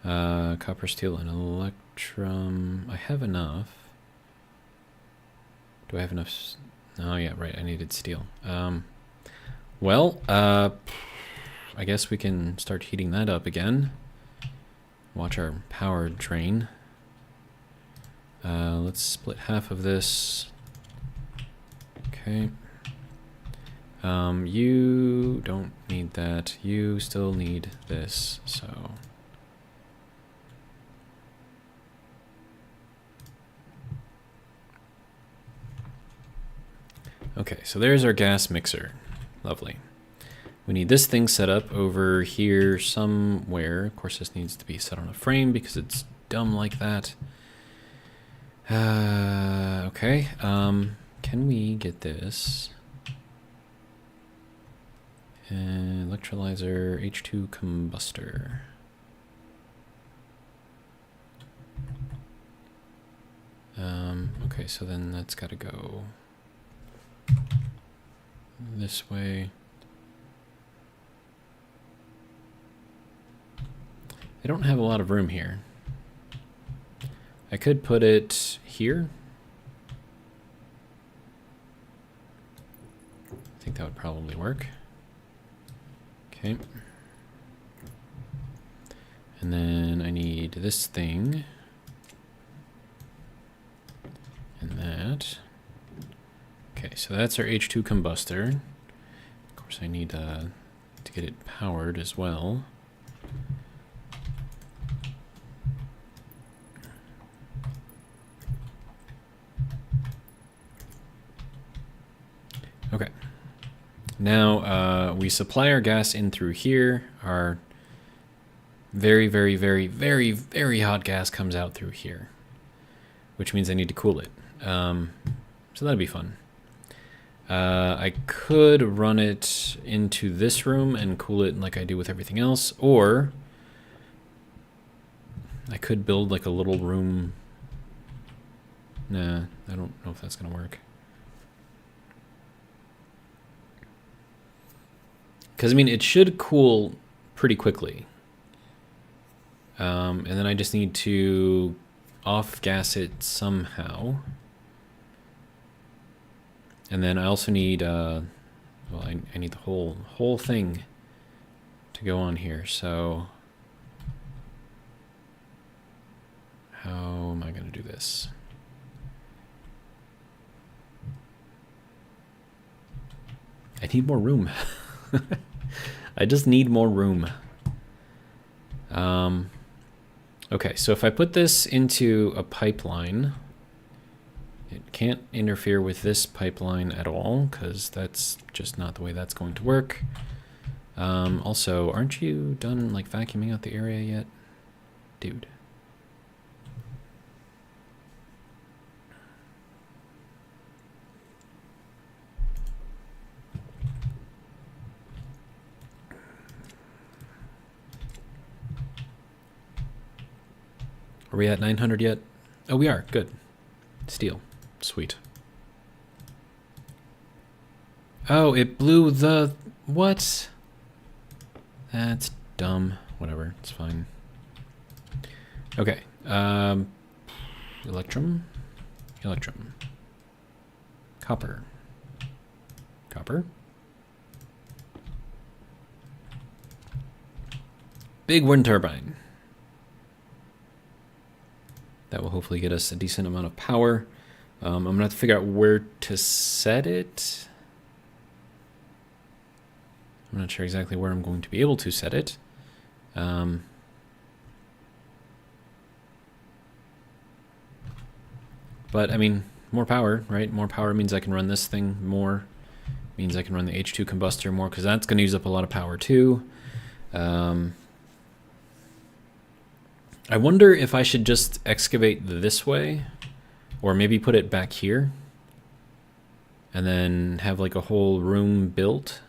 Copper, steel, and electrum. I have enough. Do I have enough? Oh yeah, right. I needed steel. Well, I guess we can start heating that up again. Watch our power drain. Let's split half of this. Okay. You don't need that. You still need this, so. Okay, so there's our gas mixer. Lovely. We need this thing set up over here somewhere. Of course, this needs to be set on a frame because it's dumb like that. Okay. Can we get this? Electrolyzer, H2 combustor. Okay, so then that's got to go this way. I don't have a lot of room here. I could put it here. I think that would probably work. Okay. And then I need this thing. And that. Okay, so that's our H2 combustor. Of course, I need to get it powered as well. Okay. Now, we supply our gas in through here. Our very, very, very, very, very hot gas comes out through here, which means I need to cool it. So that'd be fun. I could run it into this room and cool it like I do with everything else, or I could build like a little room. Nah, I don't know if that's gonna work. Because, I mean, it should cool pretty quickly. And then I just need to off-gas it somehow. And then I also need, well, I need the whole thing to go on here. So how am I going to do this? I need more room. I just need more room. Okay, so if I put this into a pipeline, it can't interfere with this pipeline at all, because that's just not the way that's going to work. Also, aren't you done like vacuuming out the area yet? Dude. Are we at 900 yet? Oh, we are. Good. Steel. Sweet. Oh, it blew the... What? That's dumb. Whatever. It's fine. Okay. Electrum. Electrum. Copper. Copper. Big wind turbine. That will hopefully get us a decent amount of power. I'm going to have to figure out where to set it. I'm not sure exactly where I'm going to be able to set it. But, I mean, more power, right? More power means I can run this thing more. Means I can run the H2 combustor more, because that's going to use up a lot of power too. I wonder if I should just excavate this way, or maybe put it back here, and then have like a whole room built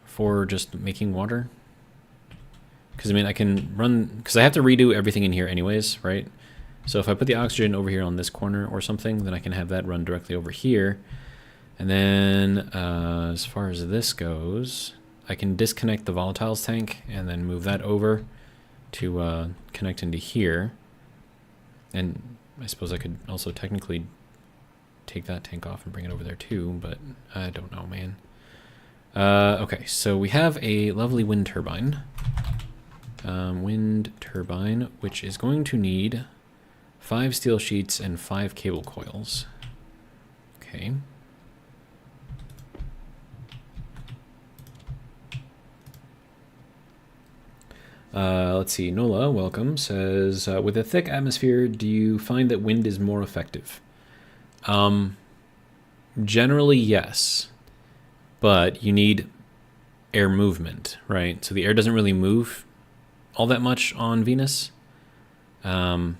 for just making water. Because, I mean, I can run, because I have to redo everything in here anyways, right? So if I put the oxygen over here on this corner or something, then I can have that run directly over here. And then as far as this goes, I can disconnect the volatiles tank and then move that over to connect into here. And I suppose I could also technically take that tank off and bring it over there too, but I don't know, man. Okay, so we have a lovely wind turbine. Wind turbine, which is going to need 5 steel sheets and 5 cable coils. Okay. Let's see, Nola, welcome, says, with a thick atmosphere, do you find that wind is more effective? Generally, yes. But you need air movement, right? So the air doesn't really move all that much on Venus. But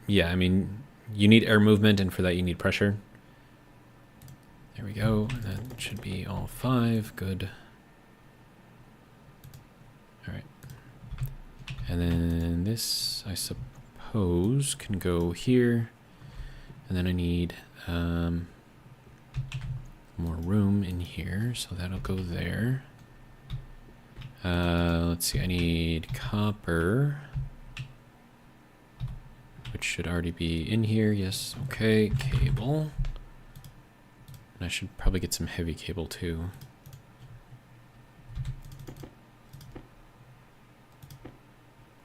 yeah, I mean, you need air movement, and for that you need pressure. There we go. That should be all 5. Good. All right. And then this, I suppose, can go here. And then I need more room in here, so that'll go there. Let's see, I need copper, which should already be in here. Yes, okay, cable. And I should probably get some heavy cable too.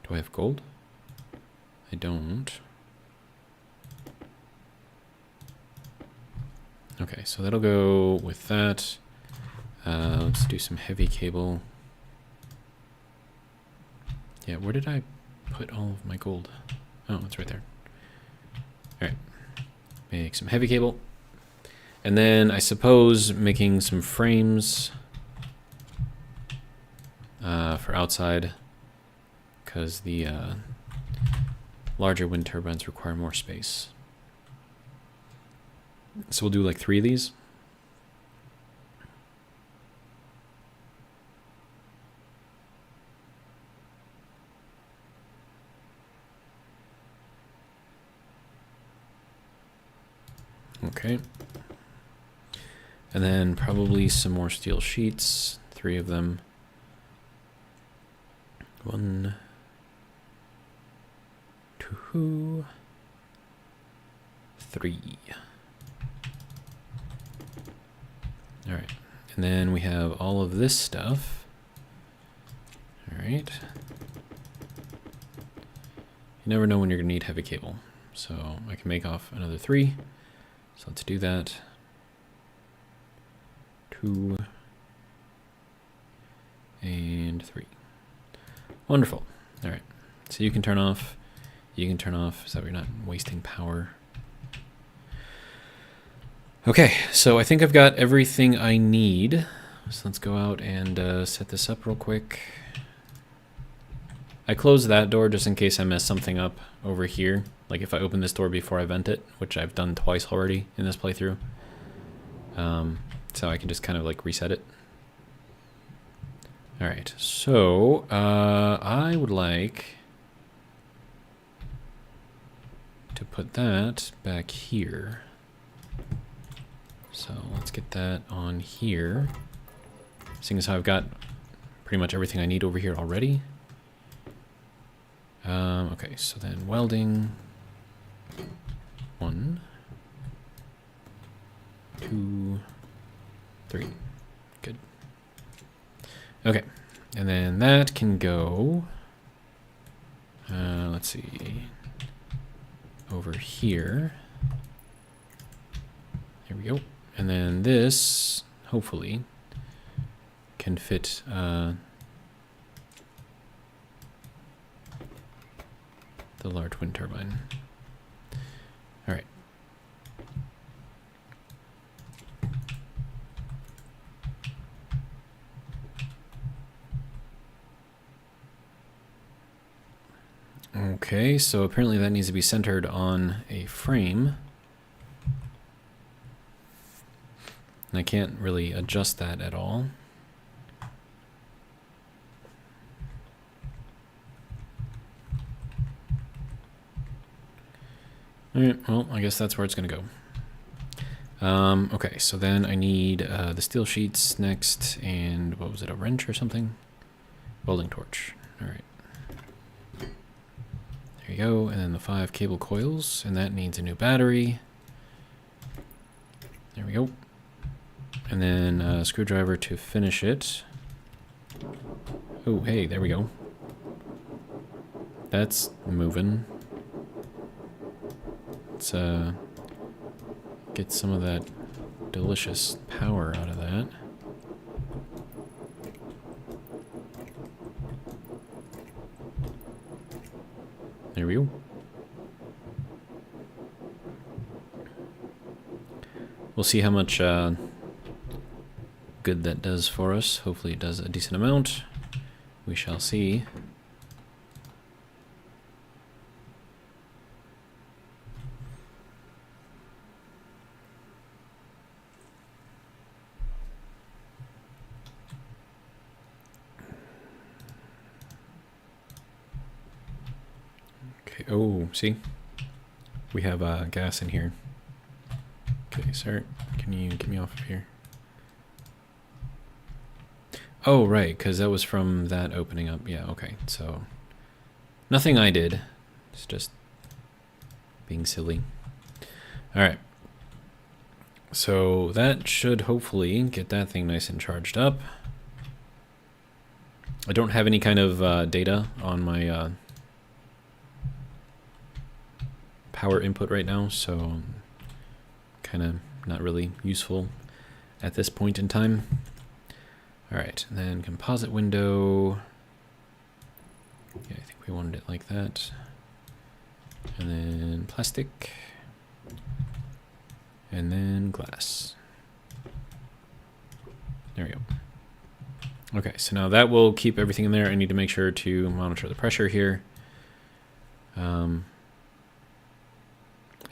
Do I have gold? I don't. Okay, so that'll go with that. Let's do some heavy cable. Yeah, where did I put all of my gold? Oh, it's right there. All right, make some heavy cable. And then I suppose making some frames for outside, because the larger wind turbines require more space. So we'll do like 3 of these. Okay. And then probably some more steel sheets, 3 of them. 1, 2, 3. All right, and then we have all of this stuff. All right. You never know when you're gonna need heavy cable. So I can make off another 3. So let's do that. 2 and 3. Wonderful. All right. So you can turn off. You can turn off so that we're not wasting power. Okay, so I think I've got everything I need. So let's go out and set this up real quick. I closed that door just in case I mess something up over here. Like if I open this door before I vent it, which I've done twice already in this playthrough. So I can just kind of like reset it. All right, so I would like to put that back here. So let's get that on here. Seeing as how I've got pretty much everything I need over here already. Okay, so then welding. 1, 2, 3. Good. Okay, and then that can go, let's see, over here. Here we go. And then this, hopefully, can fit the large wind turbine. All right. Okay, so apparently that needs to be centered on a frame. And I can't really adjust that at all. All right, well, I guess that's where it's going to go. Okay, so then I need the steel sheets next, and what was it, a wrench or something? Welding torch. All right. There you go, and then the 5 cable coils, and that needs a new battery. There we go. And then a screwdriver to finish it. Oh, hey, there we go. That's moving. Let's get some of that delicious power out of that. There we go. We'll see how much good that does for us. Hopefully it does a decent amount. We shall see. Okay, oh, see? We have gas in here. Okay, sir, can you get me off of here? Oh, right, because that was from that opening up. Yeah, okay, so nothing I did. It's just being silly. All right. So that should hopefully get that thing nice and charged up. I don't have any kind of data on my power input right now, so kind of not really useful at this point in time. All right, and then composite window. Yeah, I think we wanted it like that. And then plastic. And then glass. There we go. Okay, so now that will keep everything in there. I need to make sure to monitor the pressure here. I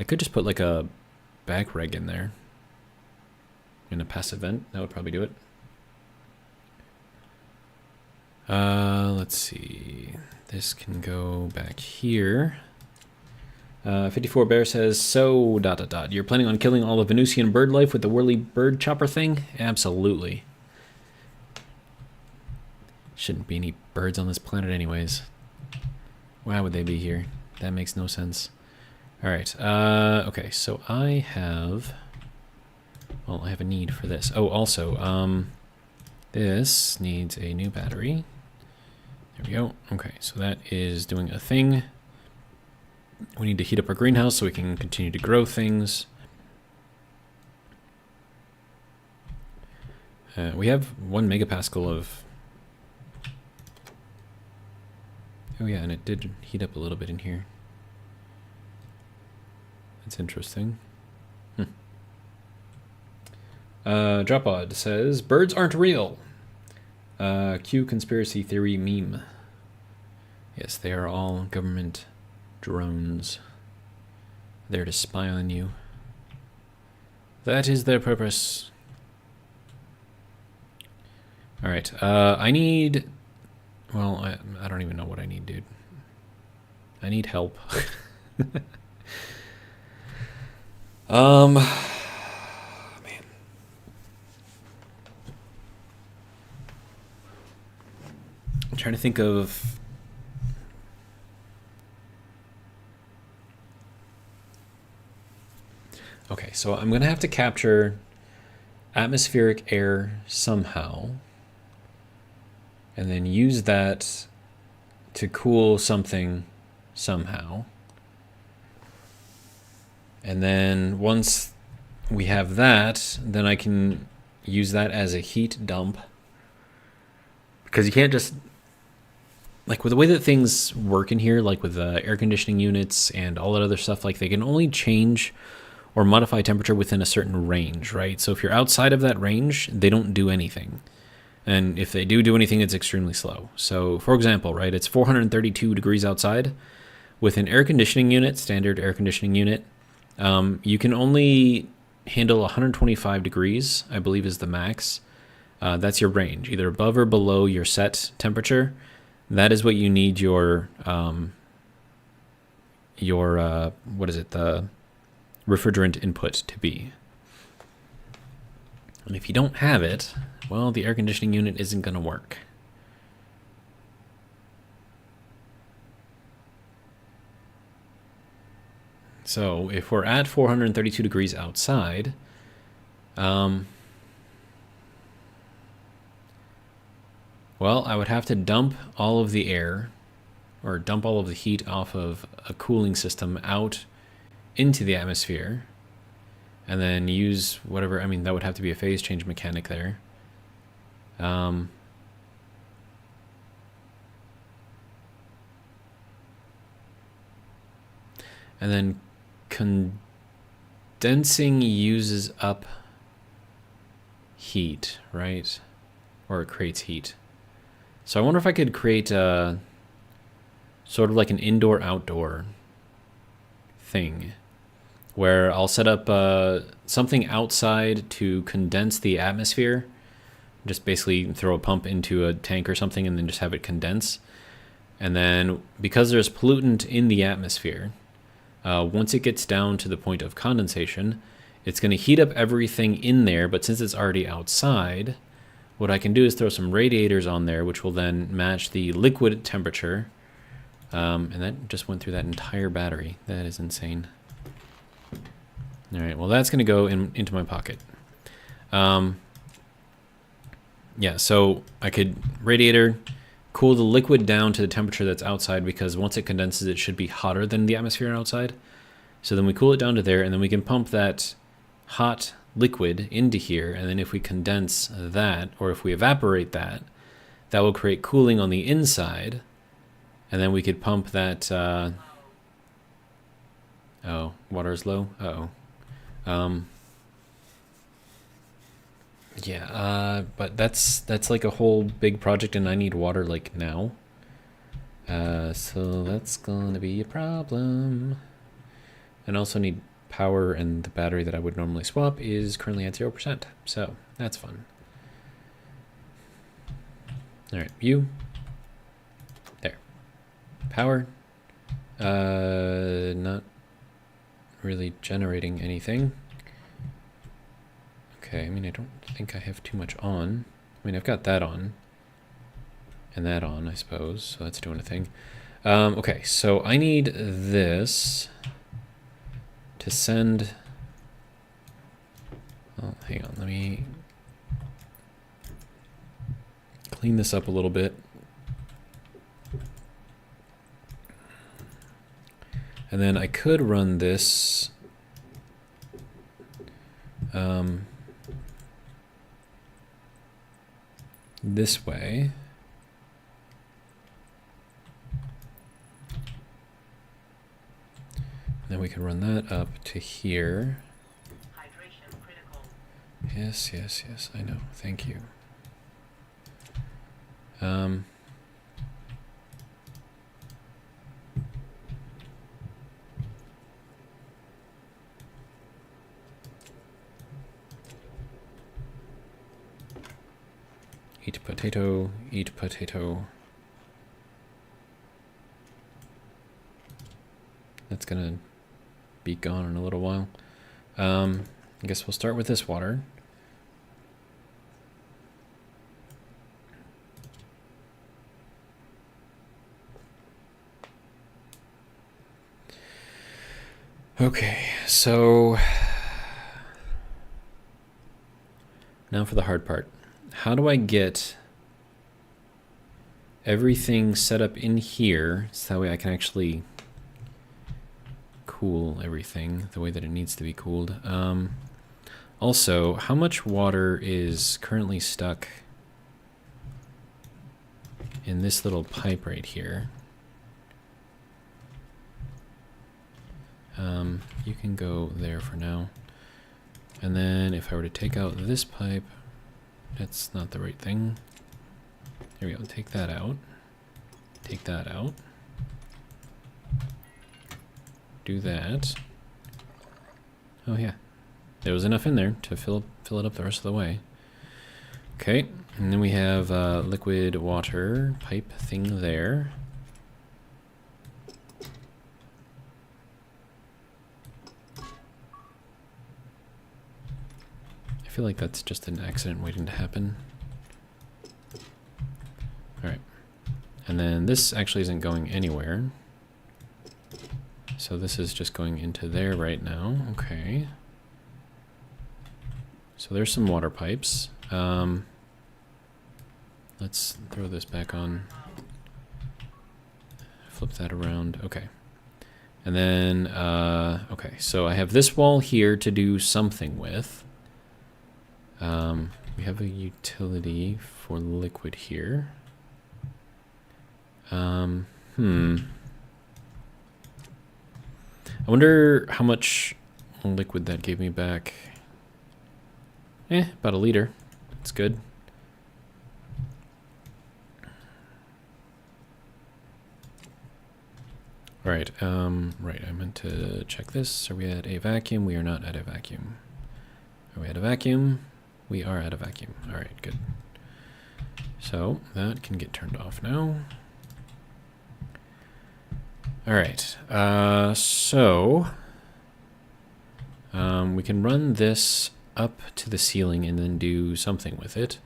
could just put like a back reg in there. In a passive vent, that would probably do it. Let's see. This can go back here. 54 Bear says, so ... You're planning on killing all the Venusian bird life with the whirly bird chopper thing? Absolutely. Shouldn't be any birds on this planet anyways. Why would they be here? That makes no sense. Alright, okay, so I have... Well, I have a need for this. Oh, also, this needs a new battery. There we go. Okay, so that is doing a thing. We need to heat up our greenhouse so we can continue to grow things. We have 1 megapascal of... Oh yeah, and it did heat up a little bit in here. That's interesting. Dropod says, birds aren't real. Q conspiracy theory meme. Yes, they are all government drones. There to spy on you. That is their purpose. Alright, I need... Well, I don't even know what I need, dude. I need help. Man. I'm trying to think of... Okay, so I'm going to have to capture atmospheric air somehow, and then use that to cool something somehow. And then once we have that, then I can use that as a heat dump. Because you can't just... Like, with the way that things work in here, like with the air conditioning units and all that other stuff, like, they can only change or modify temperature within a certain range, right? So if you're outside of that range, they don't do anything. And if they do anything, it's extremely slow. So, for example, right, it's 432 degrees outside. With an air conditioning unit, standard air conditioning unit, you can only handle 125 degrees, I believe is the max. That's your range, either above or below your set temperature. That is what you need your what is it, the refrigerant input to be. And if you don't have it, well, the air conditioning unit isn't going to work. So if we're at 432 degrees outside, well, I would have to dump all of the air, or dump all of the heat off of a cooling system out into the atmosphere, and then use whatever, I mean, that would have to be a phase change mechanic there. And then condensing uses up heat, right? Or it creates heat. So I wonder if I could create sort of like an indoor-outdoor thing where I'll set up something outside to condense the atmosphere. Just basically throw a pump into a tank or something and then just have it condense. And then because there's pollutant in the atmosphere, once it gets down to the point of condensation, it's going to heat up everything in there. But since it's already outside, what I can do is throw some radiators on there, which will then match the liquid temperature. And that just went through that entire battery. That is insane. All right, well, that's going to go into my pocket. Yeah, so I could radiator, cool the liquid down to the temperature that's outside, because once it condenses, it should be hotter than the atmosphere outside. So then we cool it down to there, and then we can pump that hot liquid into here, and then if we condense that, or if we evaporate that, that will create cooling on the inside, and then we could pump that... oh, water is low? Uh-oh. Yeah, but that's like a whole big project, and I need water like now. So that's gonna be a problem. And also need power, and the battery that I would normally swap is currently at 0%. So that's fun. All right, you. There. Power. Not really generating anything. Okay, I mean, I don't think I have too much on. I mean, I've got that on. And that on, I suppose. So that's doing a thing. Okay, so I need this to send... Oh, hang on, let me clean this up a little bit. And then I could run this... this way. And then we can run that up to here. Hydration critical. Yes, yes, yes, I know. Thank you. Eat potato, eat potato. That's gonna be gone in a little while. I guess we'll start with this water. Okay, so now for the hard part. How do I get everything set up in here so that way I can actually cool everything the way that it needs to be cooled? Also, how much water is currently stuck in this little pipe right here? You can go there for now. And then if I were to take out this pipe, that's not the right thing. There we go, take that out. Take that out. Do that. Oh yeah, there was enough in there to fill it up the rest of the way. Okay, and then we have liquid water pipe thing there. I feel like that's just an accident waiting to happen. Alright. And then this actually isn't going anywhere. So this is just going into there right now. Okay. So there's some water pipes. Let's throw this back on. Flip that around. Okay. And then, okay, so I have this wall here to do something with. We have a utility for liquid here. I wonder how much liquid that gave me back? About a liter. That's good. Right, right, I meant to check this. Are we at a vacuum? We are not at a vacuum. Are we at a vacuum? We are at a vacuum. Alright, good. So, that can get turned off now. Alright, we can run this up to the ceiling and then do something with it.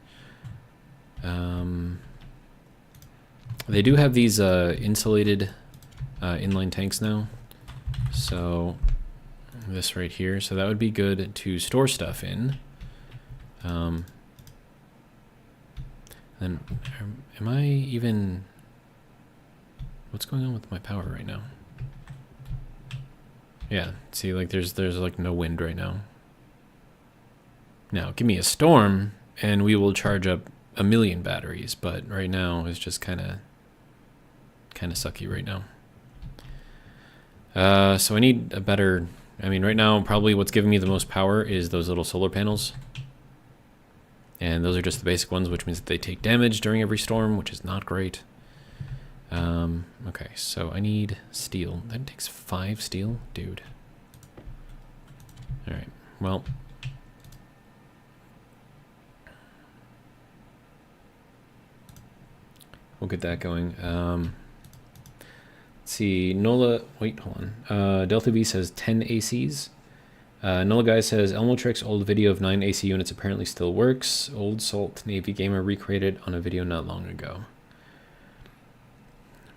They do have these insulated inline tanks now, so this right here, so that would be good to store stuff in. And am I even, what's going on with my power right now? Yeah, see, like there's like no wind right now. Now give me a storm and we will charge up 1,000,000 batteries, but right now it's just kind of sucky right now. So I need a better, I mean, right now, probably what's giving me the most power is those little solar panels. And those are just the basic ones, which means that they take damage during every storm, which is not great. Okay, so I need steel. That takes 5 steel? Dude. Alright, well. We'll get that going. See, Nola, wait, hold on. Delta B says 10 ACs. Nola Guy says, Elmotrix old video of 9 AC units apparently still works. Old Salt Navy Gamer recreated on a video not long ago.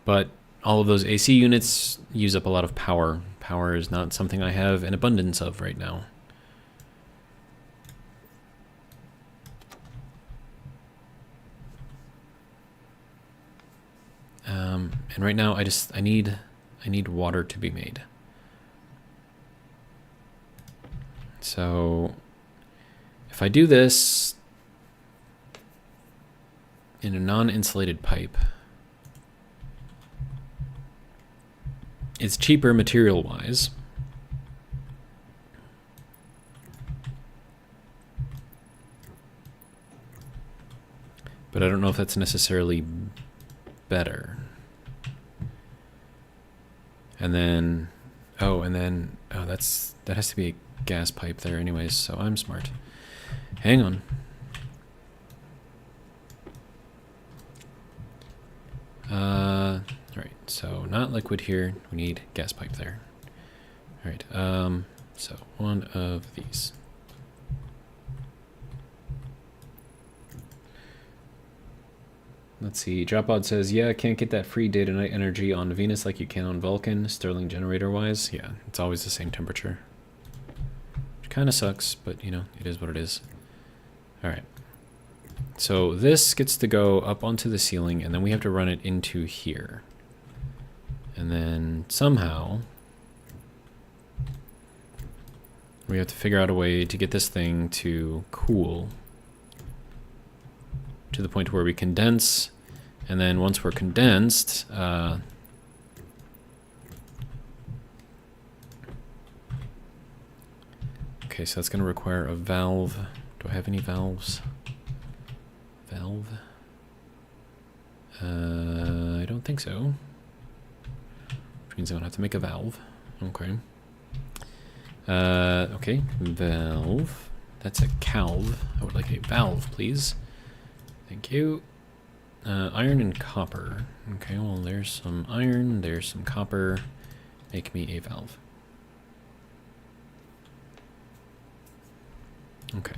But all of those AC units use up a lot of power. Power is not something I have an abundance of right now. And right now I need water to be made. So if I do this in a non-insulated pipe, it's cheaper material-wise. But I don't know if that's necessarily better. And then, oh, that has to be a gas pipe there anyways, so I'm smart. Hang on. Alright, so not liquid here, we need gas pipe there. Alright, so one of these. Let's see, Dropod says, yeah, can't get that free day to night energy on Venus like you can on Vulcan, Stirling generator wise. Yeah, it's always the same temperature. Which kind of sucks, but you know, it is what it is. Alright. So this gets to go up onto the ceiling, and then we have to run it into here. And then somehow we have to figure out a way to get this thing to cool to the point where we condense, and then once we're condensed, okay, so that's going to require a valve. Do I have any valves? Valve? I don't think so. Which means I'm going to have to make a valve. Okay. Okay, valve. That's a calve. I would like a valve, please. Thank you. Iron and copper. Okay, well, there's some iron, there's some copper. Make me a valve. Okay.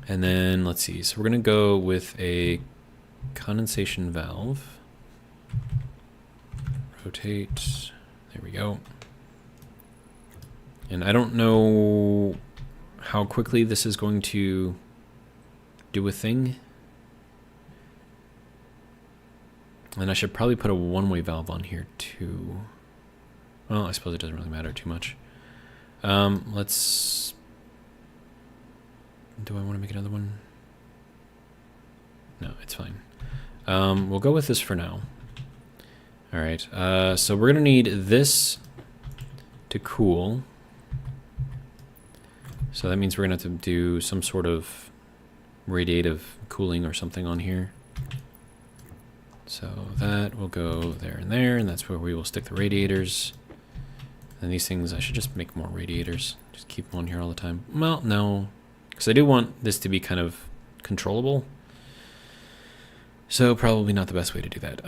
And then, let's see. So we're going to go with a condensation valve. Rotate. There we go. And I don't know how quickly this is going to do a thing. And I should probably put a one-way valve on here too. Well, I suppose it doesn't really matter too much. Let's... Do I want to make another one? No, it's fine. We'll go with this for now. Alright, so we're going to need this to cool. So that means we're going to have to do some sort of radiative cooling or something on here. So that will go there, and that's where we will stick the radiators. And these things, I should just make more radiators. Just keep them on here all the time. Well, no, because I do want this to be kind of controllable. So probably not the best way to do that.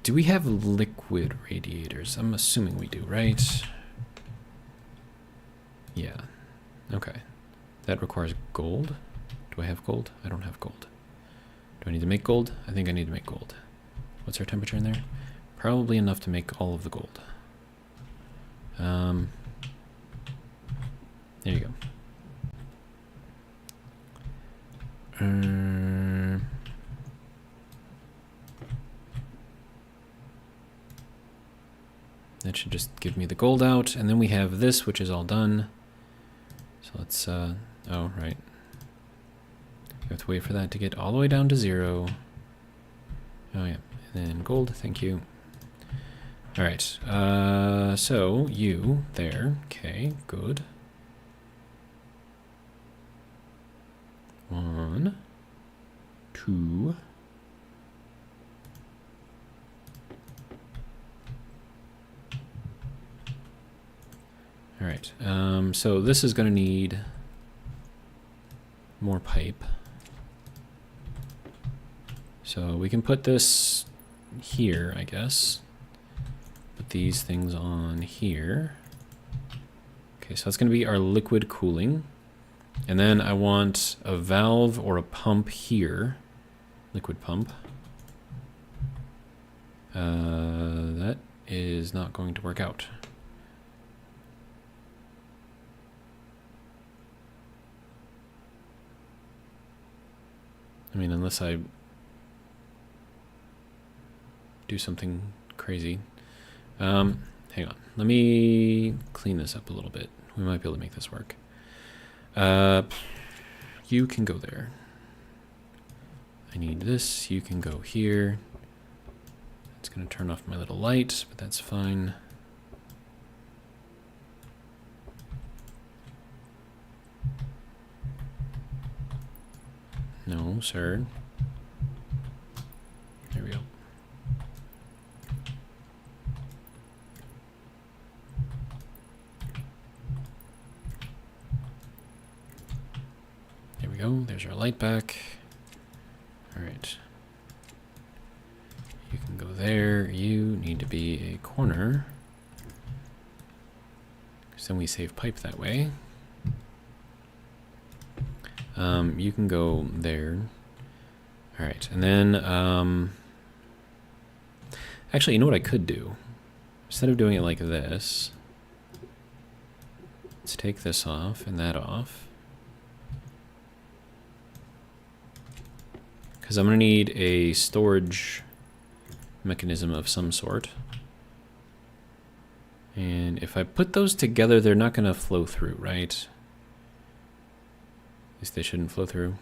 Do we have liquid radiators? I'm assuming we do, right? Yeah. Okay. That requires gold. Do I have gold? I don't have gold. Do I need to make gold? I think I need to make gold. What's our temperature in there? Probably enough to make all of the gold. There you go. That should just give me the gold out, and then we have this, which is all done. So let's, oh, right. We have to wait for that to get all the way down to 0. Oh, yeah. And then gold, thank you. All right, so you there. Okay, good. 1, 2. All right, so this is going to need more pipe. So we can put this here, I guess. Put these things on here. Okay, so that's going to be our liquid cooling. And then I want a valve or a pump here. Liquid pump. That is not going to work out. I mean, unless I do something crazy. Hang on. Let me clean this up a little bit. We might be able to make this work. You can go there. I need this. You can go here. It's going to turn off my little light, but that's fine. No, sir. There we go. There we go. There's our light back. All right. You can go there. You need to be a corner. Because then we save pipe that way. You can go there. All right, and then, actually, you know what I could do? Instead of doing it like this, let's take this off and that off. Because I'm going to need a storage mechanism of some sort. And if I put those together, they're not going to flow through, right? At least they shouldn't flow through.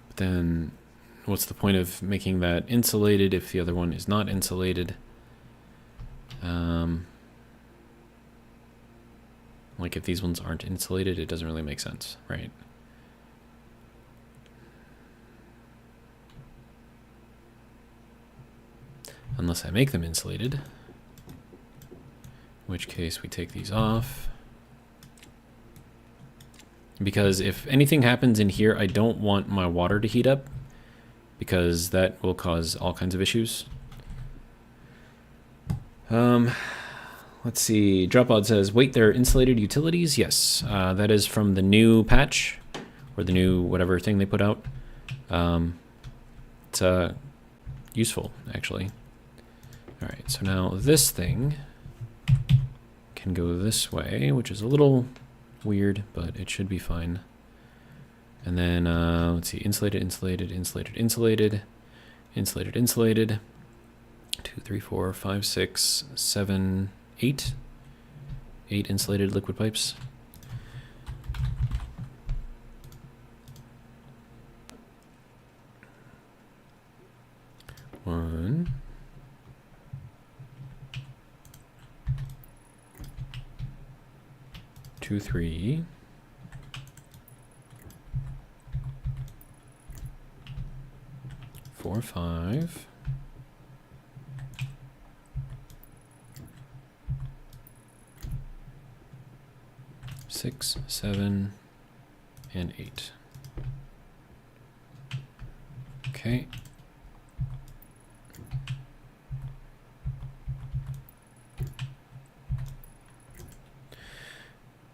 But then what's the point of making that insulated if the other one is not insulated? Like if these ones aren't insulated, it doesn't really make sense, right? Unless I make them insulated. In which case we take these off. Because if anything happens in here, I don't want my water to heat up, because that will cause all kinds of issues. Let's see. Dropod says, wait, they're insulated utilities? Yes, that is from the new patch, or the new whatever thing they put out. It's useful, actually. All right, so now this thing can go this way, which is a little weird, but it should be fine. And then, let's see, insulated, insulated, insulated, insulated, insulated, insulated. 2, 3, 4, 5, 6, 7, 8. 8 insulated liquid pipes. One, 2, 3. 4, 5. 6, 7, and 8. Okay.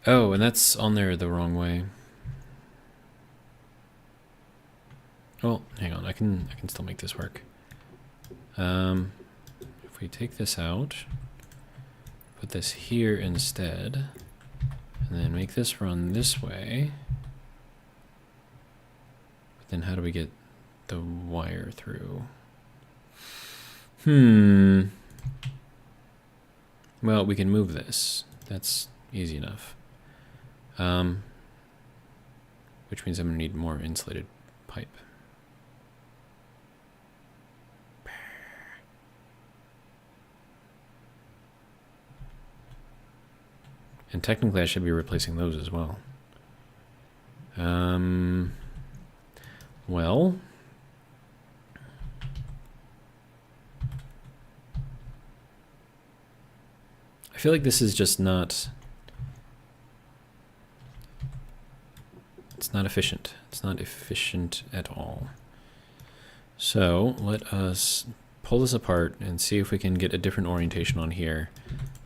Oh, and that's on there the wrong way. Well, hang on, I can still make this work. If we take this out, put this here instead, and then make this run this way. But then how do we get the wire through? Well, we can move this. That's easy enough. Which means I'm going to need more insulated pipe. And technically I should be replacing those as well. Well, I feel like this is just not, it's not efficient. It's not efficient at all. So let us pull this apart and see if we can get a different orientation on here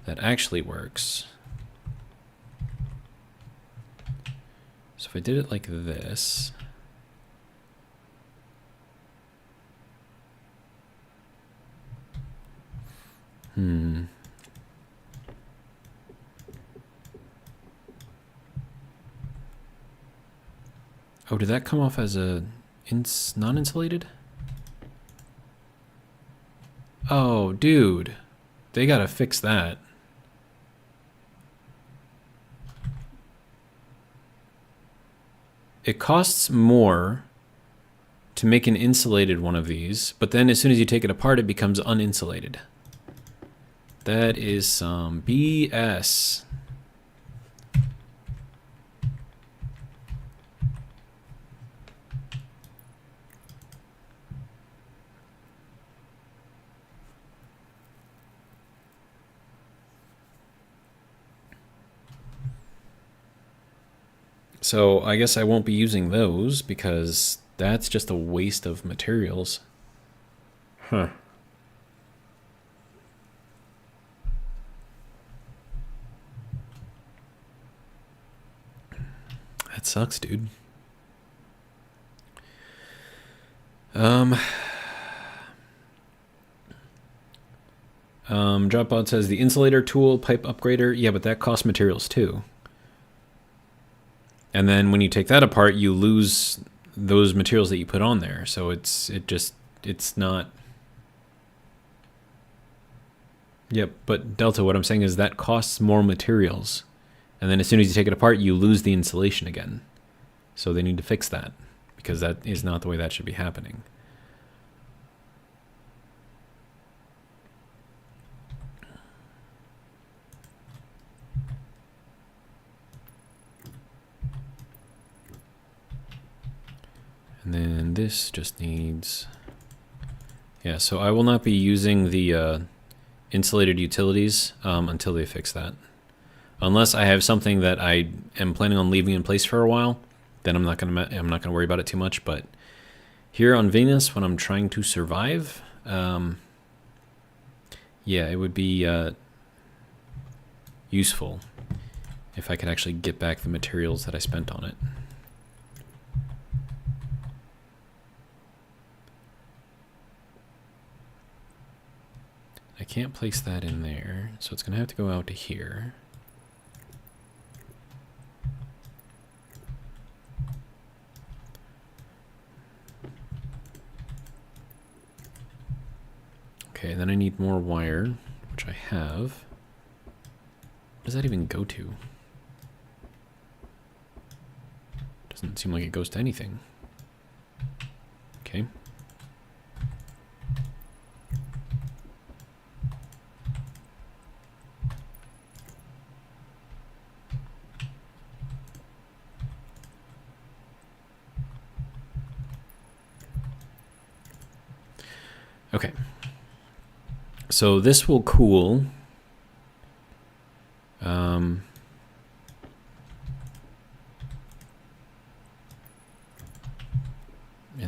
that actually works. So if I did it like this, oh, did that come off as a non-insulated? Oh, dude, they gotta fix that. It costs more to make an insulated one of these, but then as soon as you take it apart, it becomes uninsulated. That is some BS. So I guess I won't be using those because that's just a waste of materials. Huh. That sucks, dude. Dropbot says the insulator tool pipe upgrader. Yeah, but that costs materials too. And then when you take that apart, you lose those materials that you put on there. So it's not. Yep, but Delta, what I'm saying is that costs more materials. And then as soon as you take it apart, you lose the insulation again. So they need to fix that because that is not the way that should be happening. And then this just needs, yeah, so I will not be using the insulated utilities until they fix that. Unless I have something that I am planning on leaving in place for a while, then I'm not gonna worry about it too much. But here on Venus, when I'm trying to survive, yeah, it would be useful if I could actually get back the materials that I spent on it. I can't place that in there, so it's gonna have to go out to here. Okay, then I need more wire, which I have. What does that even go to? Doesn't seem like it goes to anything. Okay. Okay. So this will cool. And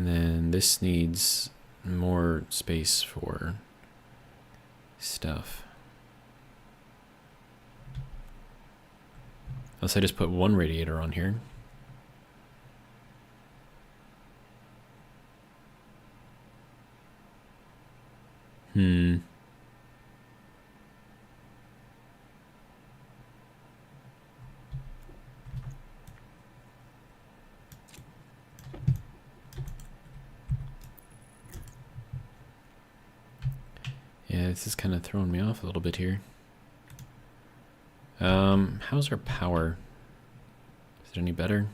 then this needs more space for stuff. Unless I just put one radiator on here. Hmm. Yeah, this is kind of throwing me off a little bit here. How's our power? Is it any better?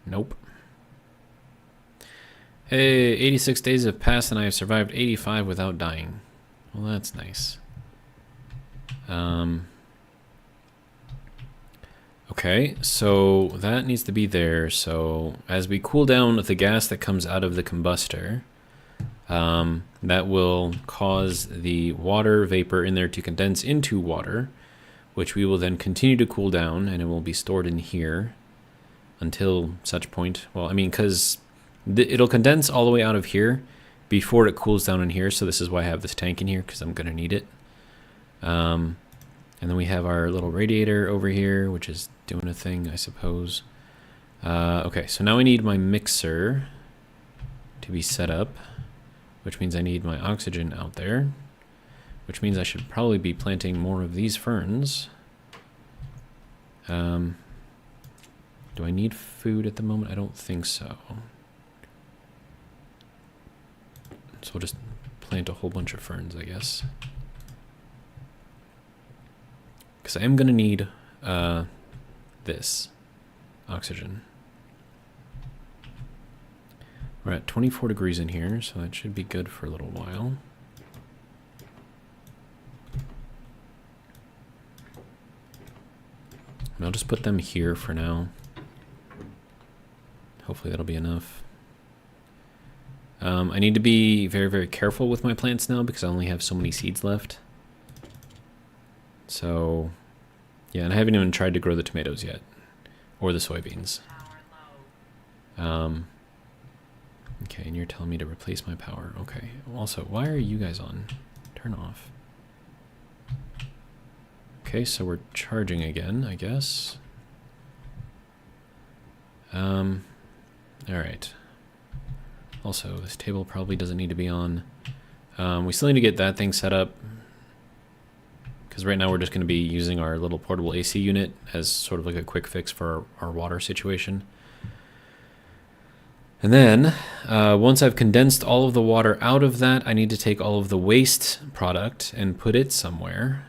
Nope. Hey, 86 days have passed and I have survived 85 without dying. Well, that's nice. Okay, so that needs to be there. So as we cool down the gas that comes out of the combustor, that will cause the water vapor in there to condense into water, which we will then continue to cool down, and it will be stored in here until such point. Well, I mean, because it'll condense all the way out of here before it cools down in here, so this is why I have this tank in here, because I'm going to need it. And then we have our little radiator over here, which is doing a thing, I suppose. Okay, so now I need my mixer to be set up, which means I need my oxygen out there, which means I should probably be planting more of these ferns. Do I need food at the moment? I don't think so. So we'll just plant a whole bunch of ferns, I guess. Because I am going to need this oxygen. We're at 24 degrees in here, so that should be good for a little while. And I'll just put them here for now. Hopefully that'll be enough. I need to be very, very careful with my plants now because I only have so many seeds left. So, yeah, and I haven't even tried to grow the tomatoes yet. Or the soybeans. Okay, and you're telling me to replace my power. Okay. Also, why are you guys on? Turn off. Okay, so we're charging again, I guess. Alright. Also, this table probably doesn't need to be on. We still need to get that thing set up. Because right now we're just going to be using our little portable AC unit as sort of like a quick fix for our water situation. And then, once I've condensed all of the water out of that, I need to take all of the waste product and put it somewhere.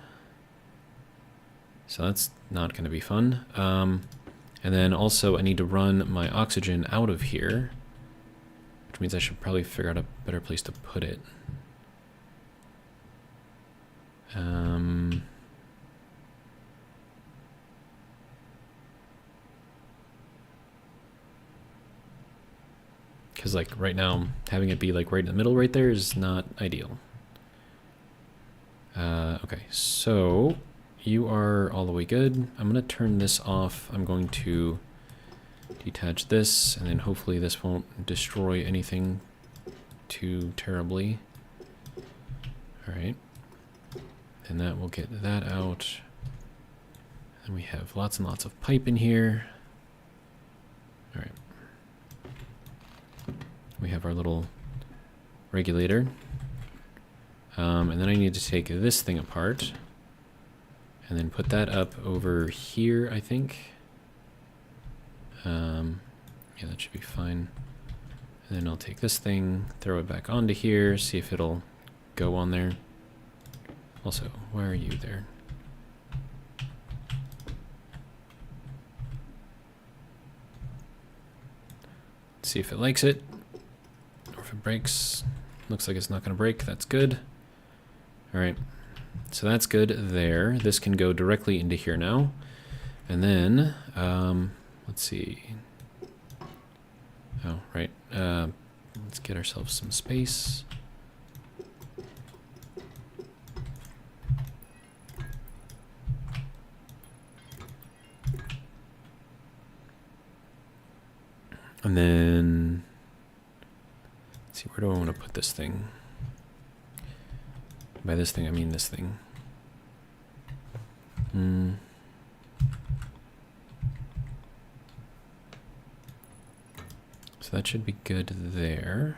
So that's not going to be fun. And then also I need to run my oxygen out of here, which means I should probably figure out a better place to put it. Because like right now, having it be like right in the middle right there is not ideal. Okay, so you are all the way good. I'm going to turn this off. I'm going to detach this, and then hopefully this won't destroy anything too terribly. Alright. And that will get that out. And we have lots and lots of pipe in here. Alright. We have our little regulator. And then I need to take this thing apart. And then put that up over here, I think. Yeah, that should be fine. And then I'll take this thing, throw it back onto here, see if it'll go on there. Also, why are you there? See if it likes it. Or if it breaks. Looks like it's not going to break. That's good. Alright. So that's good there. This can go directly into here now. And then, let's see. Oh, right. Let's get ourselves some space. And then, let's see, where do I want to put this thing? By this thing, I mean this thing. So that should be good there.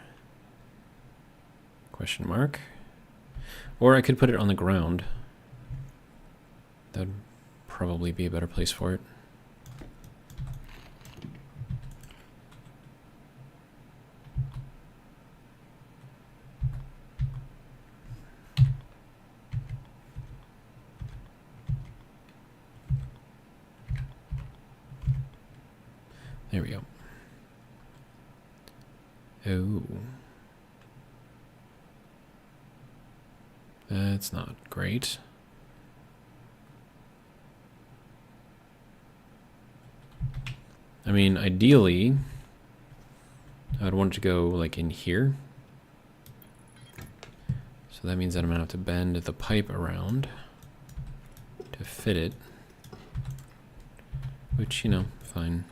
Question mark. Or I could put it on the ground. That'd probably be a better place for it. There we go. Oh. That's not great. I mean, ideally, I'd want it to go like in here. So that means that I'm gonna have to bend the pipe around to fit it. Which, you know, fine.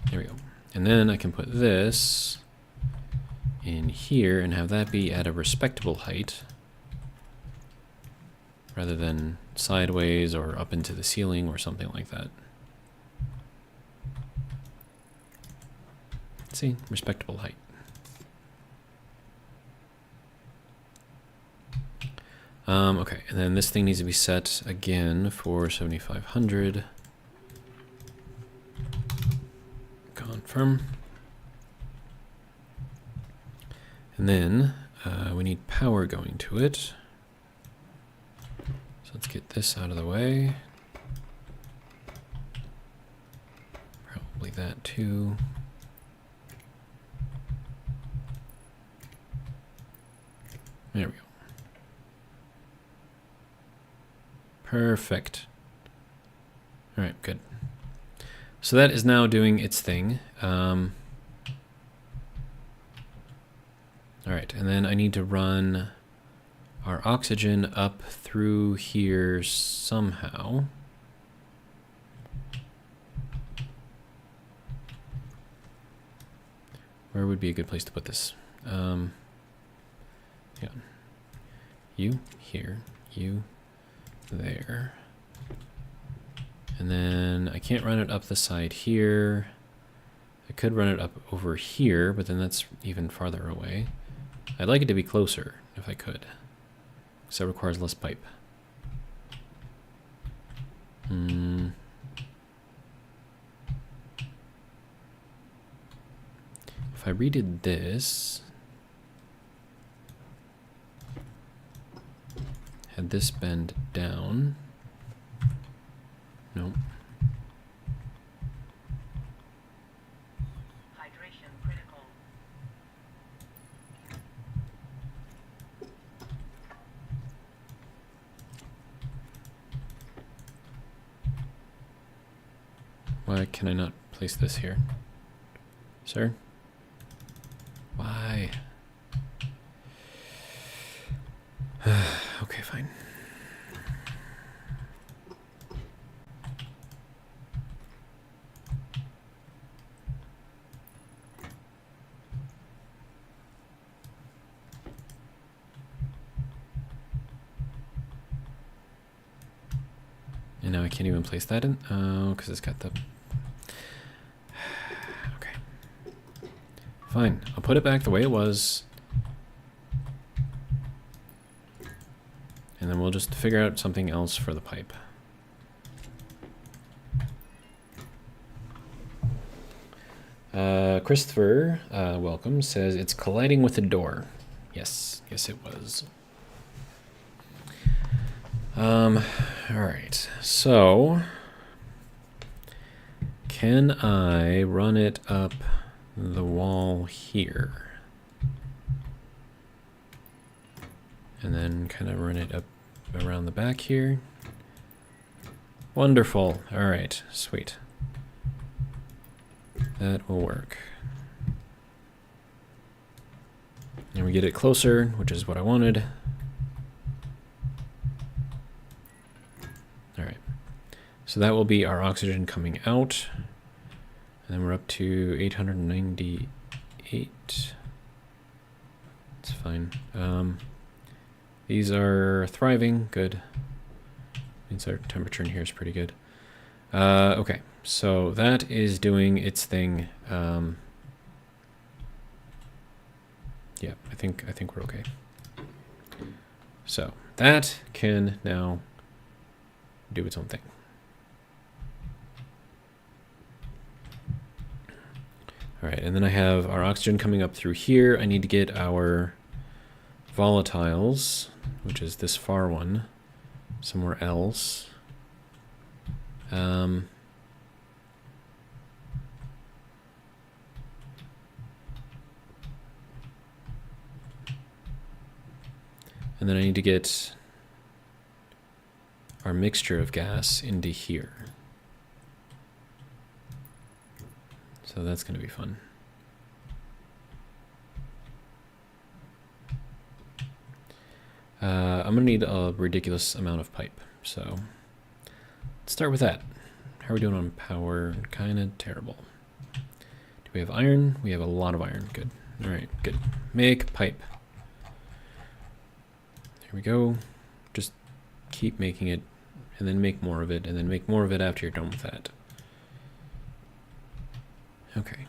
There we go. And then I can put this in here and have that be at a respectable height rather than sideways or up into the ceiling or something like that. See, respectable height. Okay, and then this thing needs to be set again for 7,500. Confirm. And then we need power going to it. So let's get this out of the way. Probably that too. There we go. Perfect. All right, good. So that is now doing its thing. All right, and then I need to run our oxygen up through here somehow. Where would be a good place to put this? Yeah. You here, you there. And then I can't run it up the side here. I could run it up over here, but then that's even farther away. I'd like it to be closer if I could, because that requires less pipe. If I redid this, had this bend down. Nope. Hydration critical. Why can I not place this here? Sir? Why? Okay, fine. And now I can't even place that in? Oh, because it's got the... Okay. Fine. I'll put it back the way it was. And then we'll just figure out something else for the pipe. Christopher, welcome, says it's colliding with the door. Yes, yes it was. Alright, so can I run it up the wall here? And then kind of run it up around the back here. Wonderful. Alright, sweet. That will work. And we get it closer, which is what I wanted. All right. So that will be our oxygen coming out. And then we're up to 898. It's fine. These are thriving. Good. Means our temperature in here is pretty good. Okay, so that is doing its thing. Yeah, I think we're okay. So that can now do its own thing. All right, and then I have our oxygen coming up through here. I need to get our volatiles, which is this far one, somewhere else. And then I need to get our mixture of gas into here. So that's going to be fun. I'm going to need a ridiculous amount of pipe. So let's start with that. How are we doing on power? Kind of terrible. Do we have iron? We have a lot of iron. Good. All right, good. Make pipe. Here we go. Just keep making it, and then make more of it, and then make more of it after you're done with that. Okay.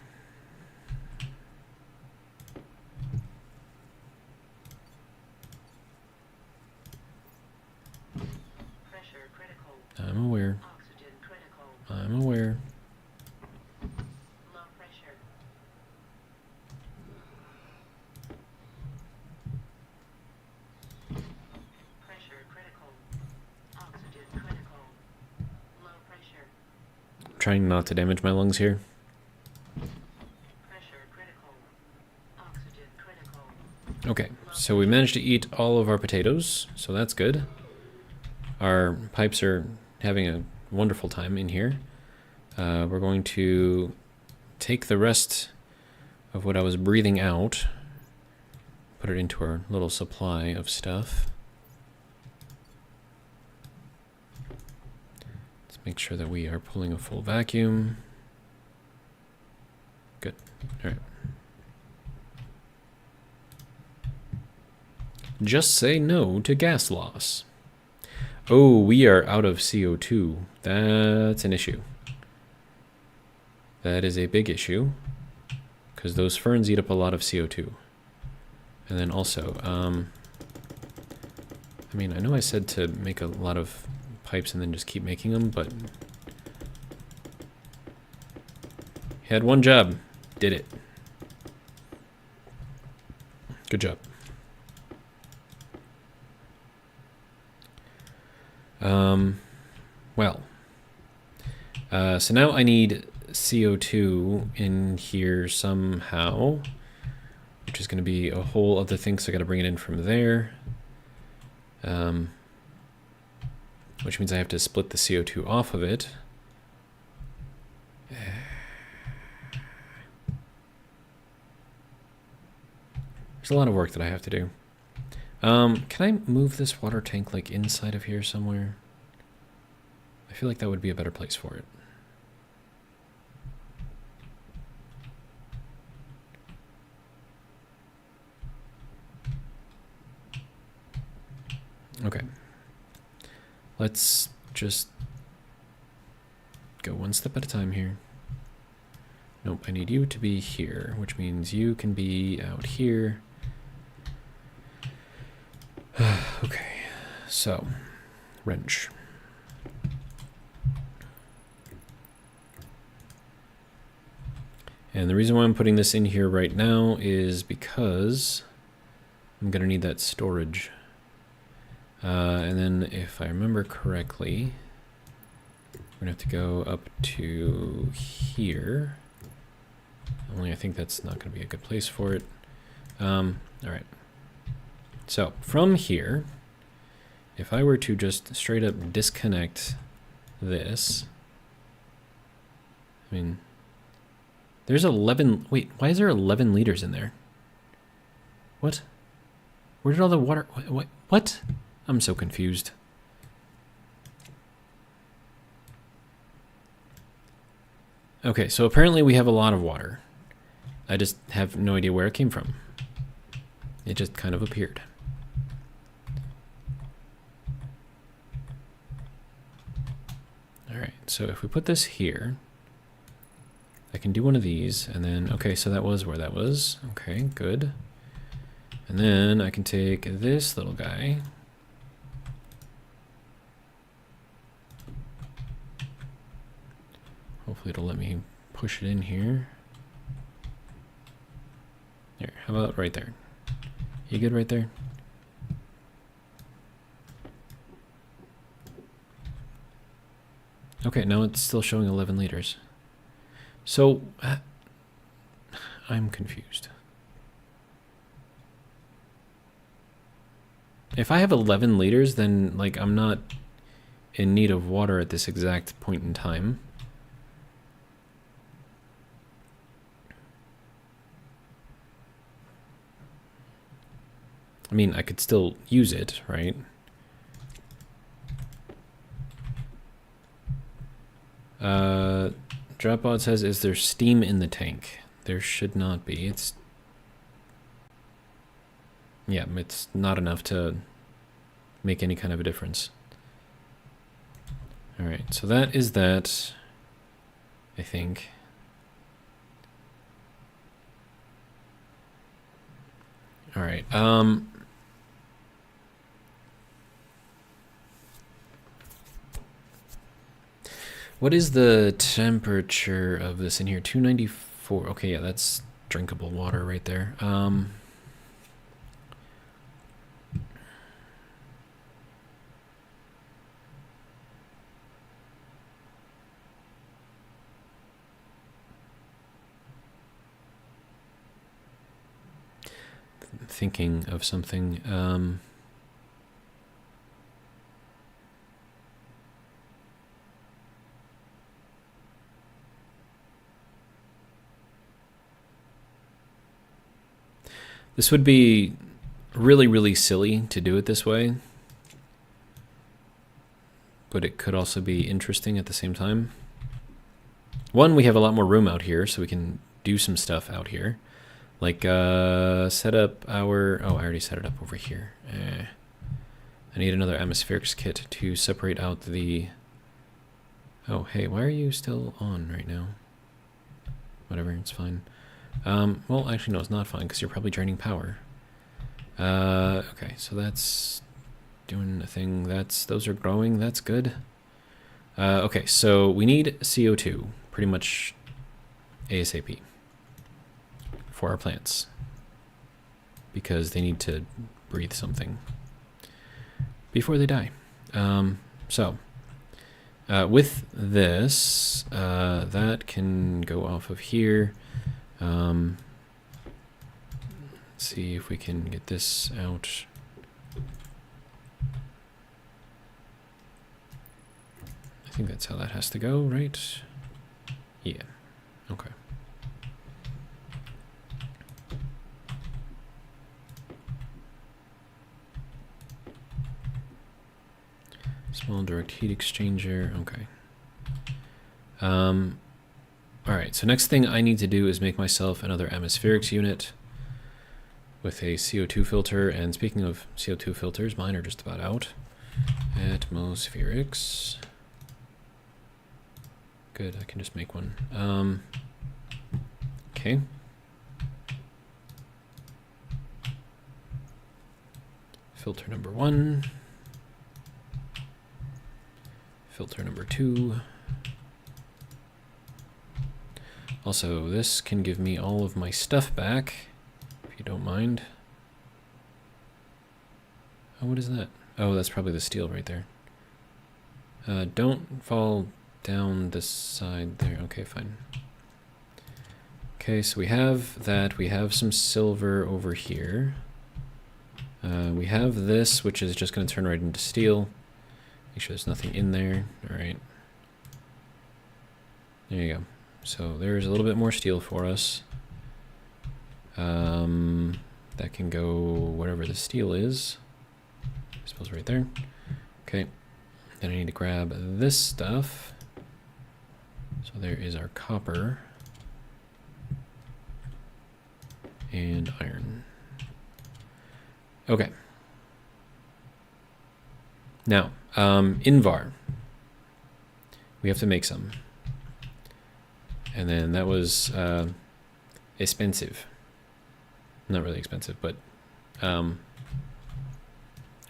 Pressure critical. I'm aware. Oxygen critical. I'm aware. Low pressure. Pressure critical. Oxygen critical. Low pressure. Trying not to damage my lungs here. Pressure critical. Oxygen critical. Okay, so we managed to eat all of our potatoes, so that's good. Our pipes are having a wonderful time in here. We're going to take the rest of what I was breathing out, put it into our little supply of stuff. Let's make sure that we are pulling a full vacuum. Good. All right. Just say no to gas loss. Oh, we are out of CO2. That's an issue. That is a big issue, because those ferns eat up a lot of CO2. And then also, I mean, I know I said to make a lot of pipes and then just keep making them, but he had one job, did it. Good job. Well, so now I need CO2 in here somehow, which is going to be a whole other thing, so I got to bring it in from there, which means I have to split the CO2 off of it. There's a lot of work that I have to do. Can I move this water tank like inside of here somewhere? I feel like that would be a better place for it. Okay. Let's just go one step at a time here. Nope, I need you to be here, which means you can be out here. Okay, so, wrench. And the reason why I'm putting this in here right now is because I'm going to need that storage. And then if I remember correctly, we're going to have to go up to here. Only I think that's not going to be a good place for it. All right. So from here, if I were to just straight up disconnect this, I mean, there's 11, wait, why is there 11 liters in there? What? Where did all the water... What? I'm so confused. Okay, so apparently we have a lot of water. I just have no idea where it came from. It just kind of appeared. Alright, so if we put this here, I can do one of these, and then, okay, so that was where that was. Okay, good. And then I can take this little guy. Hopefully it'll let me push it in here. There, how about right there? You good right there? Okay, now it's still showing 11 liters. So, I'm confused. If I have 11 liters, then, like, I'm not in need of water at this exact point in time. I mean, I could still use it, right? Dropbot says, is there steam in the tank? There should not be. It's... Yeah, it's not enough to make any kind of a difference. Alright, so that is that, I think. Alright, what is the temperature of this in here? 294. Okay, yeah, that's drinkable water right there. Thinking of something. This would be really, really silly to do it this way, but it could also be interesting at the same time. One, we have a lot more room out here, so we can do some stuff out here. Like, set up our... Oh, I already set it up over here. I need another atmospherics kit to separate out the... Oh, hey, why are you still on right now? Whatever, it's fine. Well, actually, no, it's not fine, because you're probably draining power. Okay, so that's doing a thing. Those are growing. That's good. Okay, so we need CO2, pretty much ASAP, for our plants, because they need to breathe something before they die. With this, that can go off of here. Let's see if we can get this out. I think that's how that has to go, right? Yeah, okay. Small direct heat exchanger, okay. Alright, so next thing I need to do is make myself another atmospherics unit with a CO2 filter. And speaking of CO2 filters, mine are just about out. Atmospherics. Good, I can just make one. Okay. Filter number 1. Filter number 2. Also, this can give me all of my stuff back, if you don't mind. Oh, what is that? Oh, that's probably the steel right there. Don't fall down this side there. Okay, fine. Okay, so we have that. We have some silver over here. We have this, which is just going to turn right into steel. Make sure there's nothing in there. All right. There you go. So there's a little bit more steel for us. That can go wherever the steel is. I suppose right there. Okay. Then I need to grab this stuff. So there is our copper. And iron. Okay. Now, Invar. We have to make some. And then that was expensive. Not really expensive, but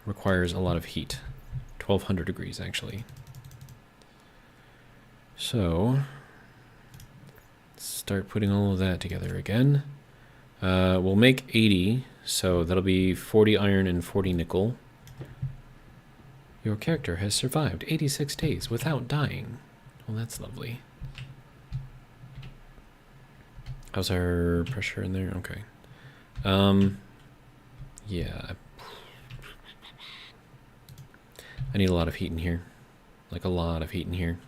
requires a lot of heat. 1200 degrees, actually. So, let's start putting all of that together again. We'll make 80, so that'll be 40 iron and 40 nickel. Your character has survived 86 days without dying. Well, that's lovely. How's our pressure in there? Okay. Yeah. I need a lot of heat in here. Like a lot of heat in here.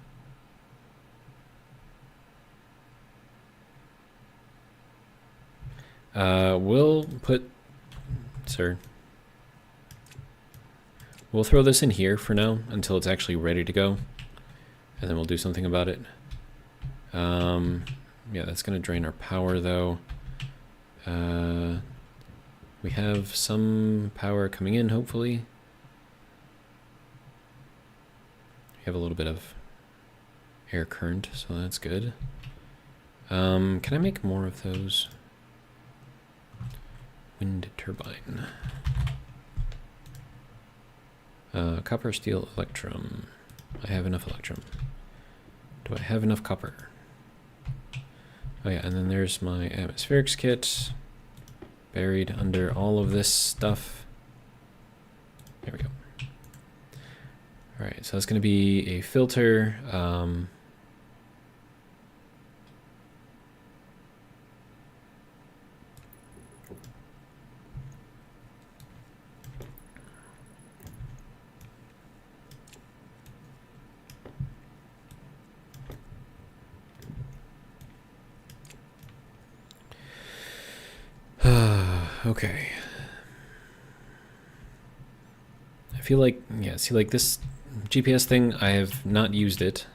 We'll put... Sir. We'll throw this in here for now until it's actually ready to go. And then we'll do something about it. Yeah, that's going to drain our power, though. We have some power coming in, hopefully. We have a little bit of air current, so that's good. Can I make more of those? Wind turbine. Copper, steel, electrum. I have enough electrum. Do I have enough copper? Oh yeah, and then there's my atmospherics kit. Buried under all of this stuff. There we go. Alright, so that's going to be a filter. Okay. I feel like, yeah, see, like this GPS thing, I have not used it.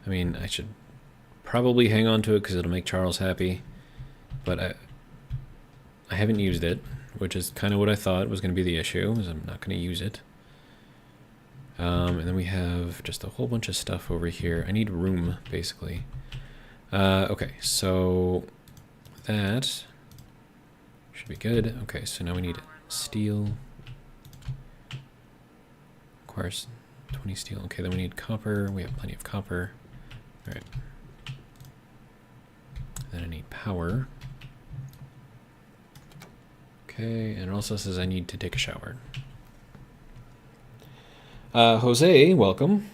I mean, I should probably hang on to it because it'll make Charles happy. But I haven't used it, which is kind of what I thought was going to be the issue, is I'm not going to use it. And then we have just a whole bunch of stuff over here. I need room, basically. Okay, so that should be good. Okay, so now we need steel. Requires 20 steel. Okay, then we need copper. We have plenty of copper. All right. Then I need power. Okay, and it also says I need to take a shower. Jose, welcome.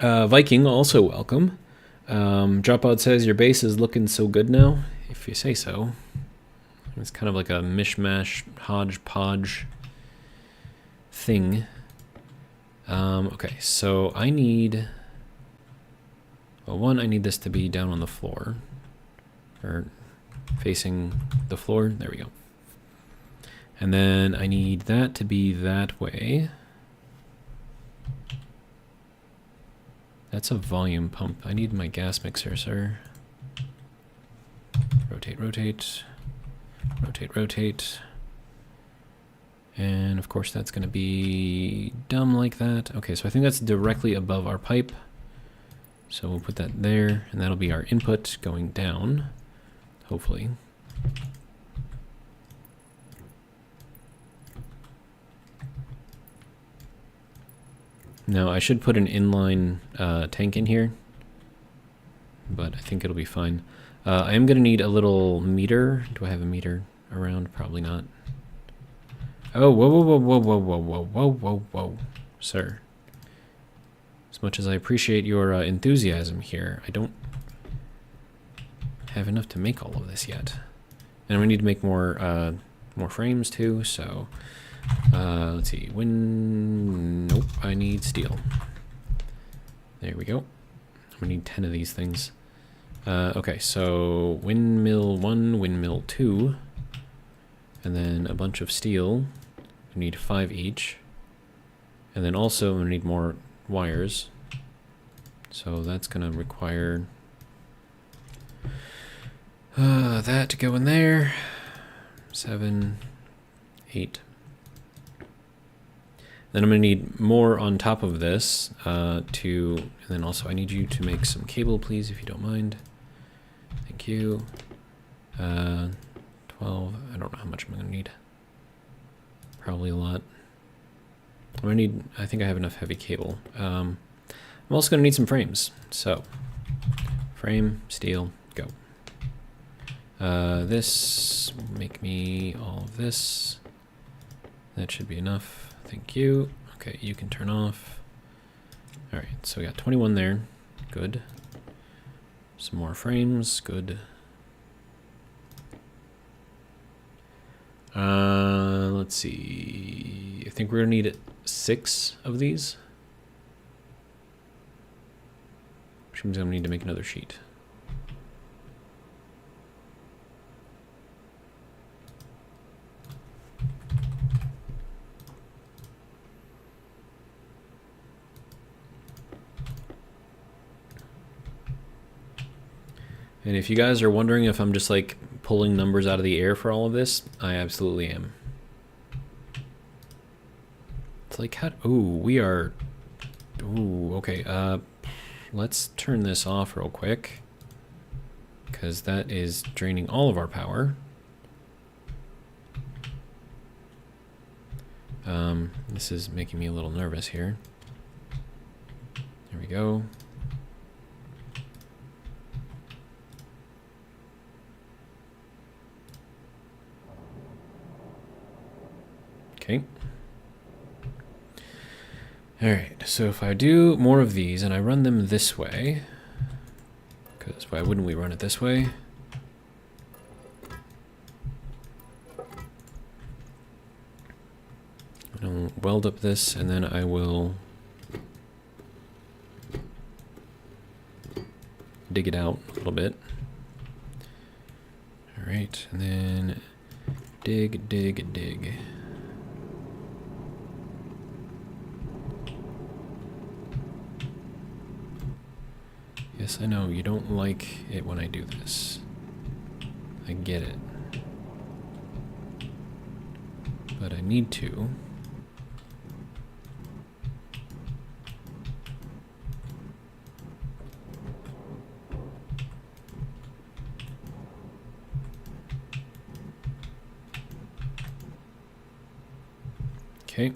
Viking, also welcome. Dropout says your base is looking so good now, if you say so. It's kind of like a mishmash, hodgepodge thing. Okay, so I need... Well, one, I need this to be down on the floor. Or facing the floor. There we go. And then I need that to be that way. That's a volume pump. I need my gas mixer, sir. Rotate, rotate. Rotate, rotate. And of course that's going to be dumb like that. Okay, so I think that's directly above our pipe. So we'll put that there, and that'll be our input going down, hopefully. Now I should put an inline tank in here, but I think it'll be fine. I am going to need a little meter. Do I have a meter around? Probably not. Oh, whoa, whoa, whoa, whoa, whoa, whoa, whoa, whoa, whoa, whoa, sir. As much as I appreciate your enthusiasm here, I don't have enough to make all of this yet. And we need to make more frames too, so let's see. Nope, I need steel. There we go. We need 10 of these things. Okay, so windmill 1, windmill 2. And then a bunch of steel. We need 5 each. And then also we need more wires. So that's going to require that to go in there. 7, 8. Then I'm going to need more on top of this and then also I need you to make some cable, please, if you don't mind. Thank you. 12, I don't know how much I'm going to need. Probably a lot. I think I have enough heavy cable. I'm also going to need some frames. So, frame, steel, go. This will make me all of this. That should be enough. Thank you. Okay, you can turn off. Alright, so we got 21 there. Good. Some more frames. Good. Let's see. I think we're going to need 6 of these. Which means I'm going to need to make another sheet. And if you guys are wondering if I'm just like pulling numbers out of the air for all of this, I absolutely am. It's like, we are, okay, let's turn this off real quick, because that is draining all of our power. This is making me a little nervous here. There we go. Okay. Alright, so if I do more of these and I run them this way, because why wouldn't we run it this way? I'll weld up this and then I will dig it out a little bit. Alright, and then dig, dig, dig. Yes, I know, you don't like it when I do this. I get it. But I need to. Okay.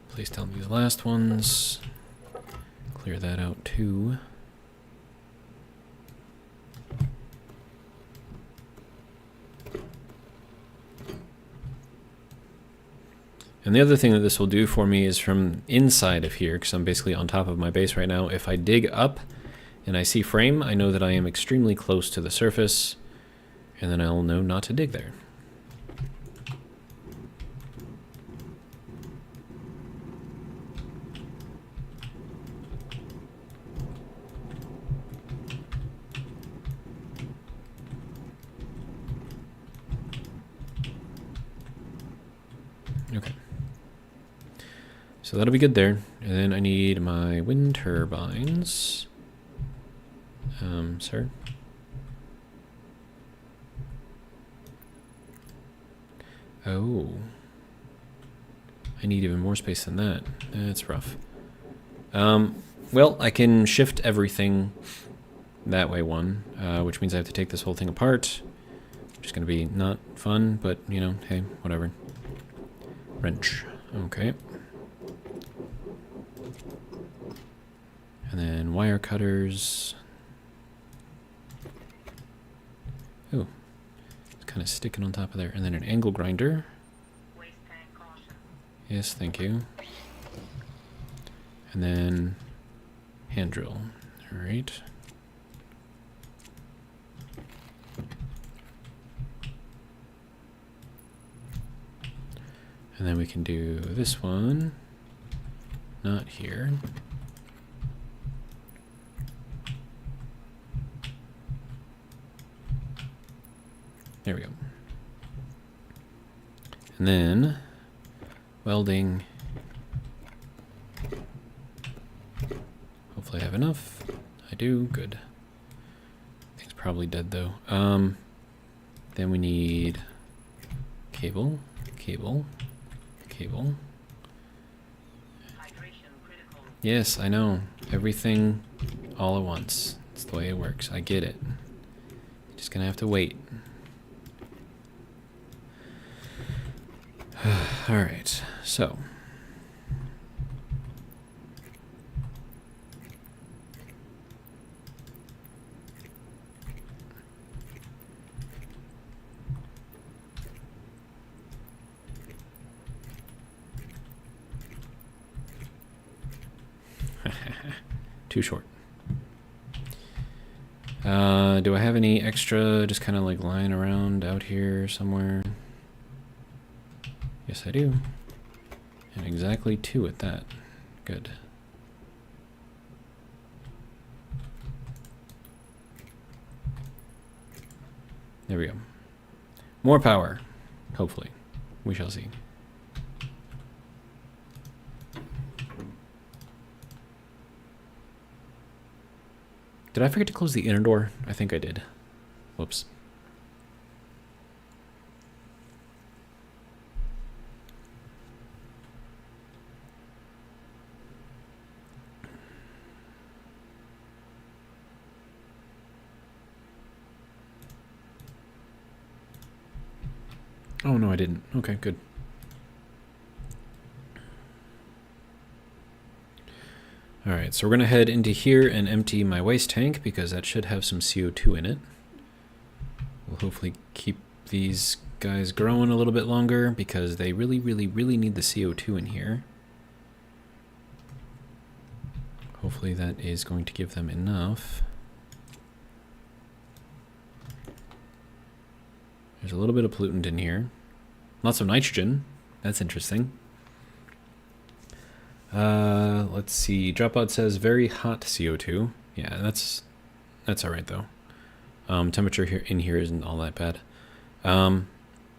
Please tell me the last ones. Clear that out too. And the other thing that this will do for me is from inside of here, because I'm basically on top of my base right now, if I dig up and I see frame, I know that I am extremely close to the surface, and then I'll know not to dig there. Okay. So that'll be good there. And then I need my wind turbines. Sir? Oh. I need even more space than that. That's rough. Well, I can shift everything that way which means I have to take this whole thing apart. Which is going to be not fun, but, you know, hey, whatever. Wrench. Okay. And then wire cutters. Ooh. It's kind of sticking on top of there. And then an angle grinder. Waste tank caution. Yes, thank you. And then hand drill. All right. And then we can do this one. Not here. There we go. And then welding. Hopefully I have enough. I do. Good. Thing's probably dead though. Then we need cable, cable, cable. Hydration critical. Yes, I know. Everything all at once. It's the way it works. I get it. Just gonna have to wait. Alright, so. Too short. Do I have any extra just kind of like lying around out here somewhere? Yes, I do. And exactly 2 at that. Good. There we go. More power. Hopefully. We shall see. Did I forget to close the inner door? I think I did. Whoops. Oh, no, I didn't. Okay, good. Alright, so we're going to head into here and empty my waste tank because that should have some CO2 in it. We'll hopefully keep these guys growing a little bit longer because they really, really, really need the CO2 in here. Hopefully that is going to give them enough. There's a little bit of pollutant in here. Lots of nitrogen. That's interesting. Let's see. Dropout says very hot CO2. Yeah, that's all right though. Temperature here in here isn't all that bad.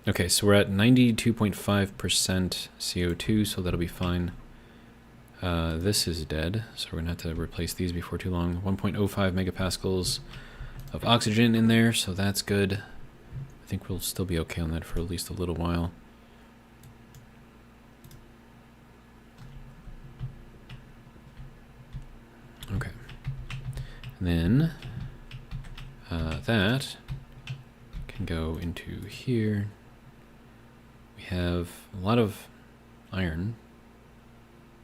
Okay, so we're at 92.5% CO2, so that'll be fine. This is dead, so we're gonna have to replace these before too long. 1.05 megapascals of oxygen in there, so that's good. I think we'll still be okay on that for at least a little while. Okay. And then that can go into here. We have a lot of iron,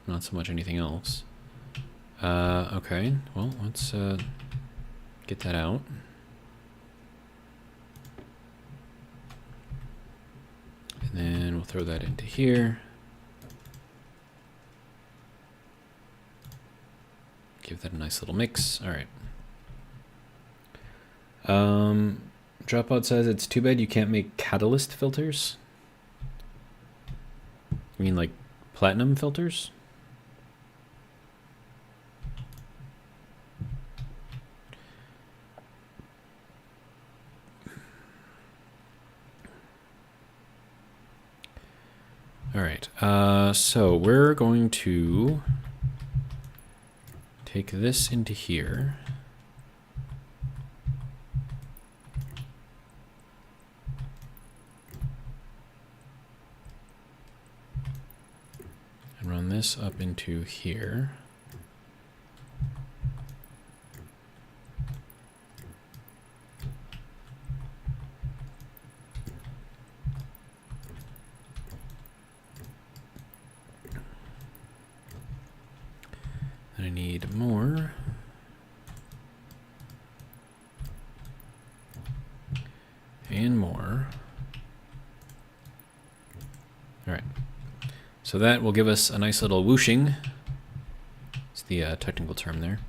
not so much anything else. Okay, well, let's get that out. And then we'll throw that into here. Give that a nice little mix. All right. Dropout says it's too bad you can't make catalyst filters. You mean like platinum filters? All right. So we're going to take this into here. And run this up into here. And I need more. And more. All right. So that will give us a nice little whooshing. It's the technical term there.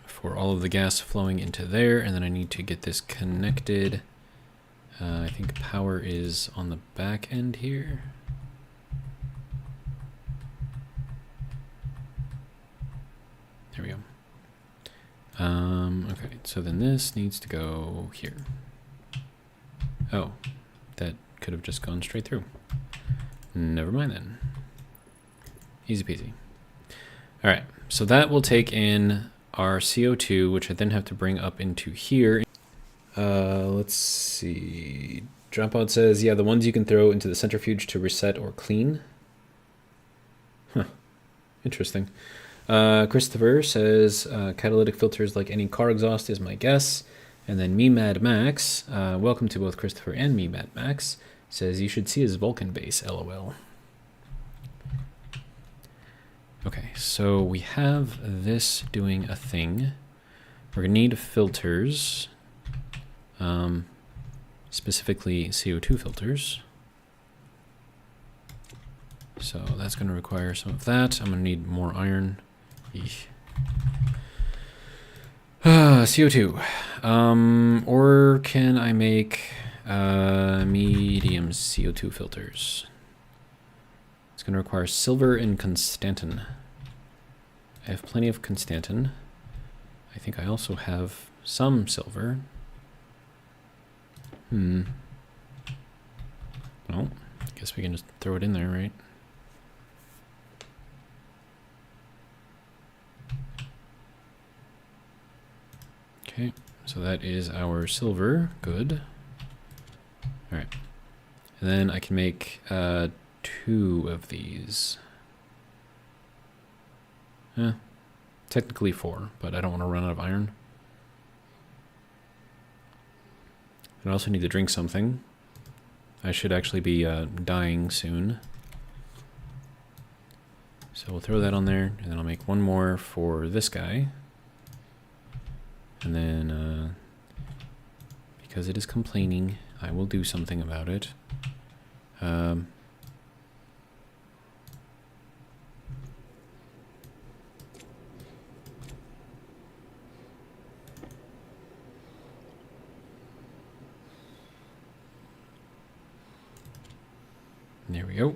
For all of the gas flowing into there, and then I need to get this connected. I think power is on the back end here. There we go. Okay, so then this needs to go here. Oh, that could have just gone straight through. Never mind then. Easy peasy. All right, so that will take in our CO2, which I then have to bring up into here. Let's see. Dropout says, yeah, the ones you can throw into the centrifuge to reset or clean. Huh, interesting. Christopher says, catalytic filters like any car exhaust is my guess. And then Me Mad Max, welcome to both Christopher and Me Mad Max, says you should see his Vulcan base, lol. Okay, so we have this doing a thing. We're gonna need filters, specifically CO2 filters. So that's gonna require some of that. I'm gonna need more iron. Eesh. CO2. Or can I make medium CO2 filters? It's going to require silver and constantan. I have plenty of constantan. I think I also have some silver. Well, I guess we can just throw it in there, right? Okay, so that is our silver. Good. All right. And then I can make 2 of these. Technically 4, but I don't want to run out of iron. I also need to drink something. I should actually be dying soon. So we'll throw that on there, and then I'll make 1 more for this guy. And then, because it is complaining, I will do something about it. There we go.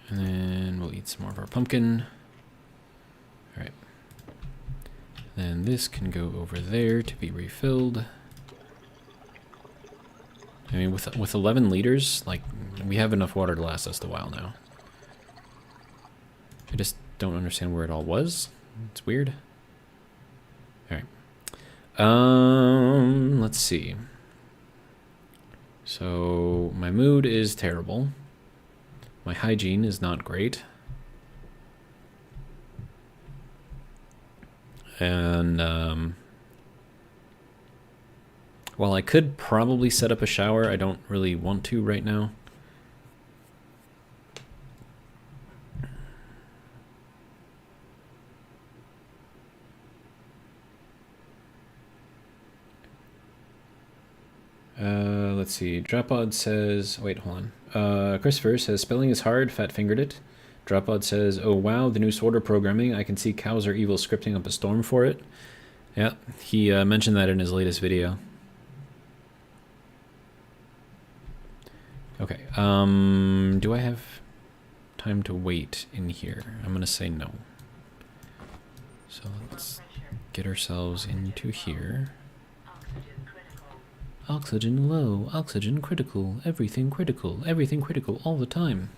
And then we'll eat some more of our pumpkin. All right. Then this can go over there to be refilled. I mean, with 11 liters, like, we have enough water to last us a while now. I just don't understand where it all was. It's weird. All right. Let's see. So my mood is terrible. My hygiene is not great. And while I could probably set up a shower, I don't really want to right now. Let's see. Dropod says, wait, hold on. Christopher says, spelling is hard, fat fingered it. Dropod says, oh wow, the new sorter programming. I can see cows are evil scripting up a storm for it. Yeah, he mentioned that in his latest video. Okay, do I have time to wait in here? I'm gonna say no. So let's get ourselves into here. Oxygen low, oxygen critical, everything critical all the time.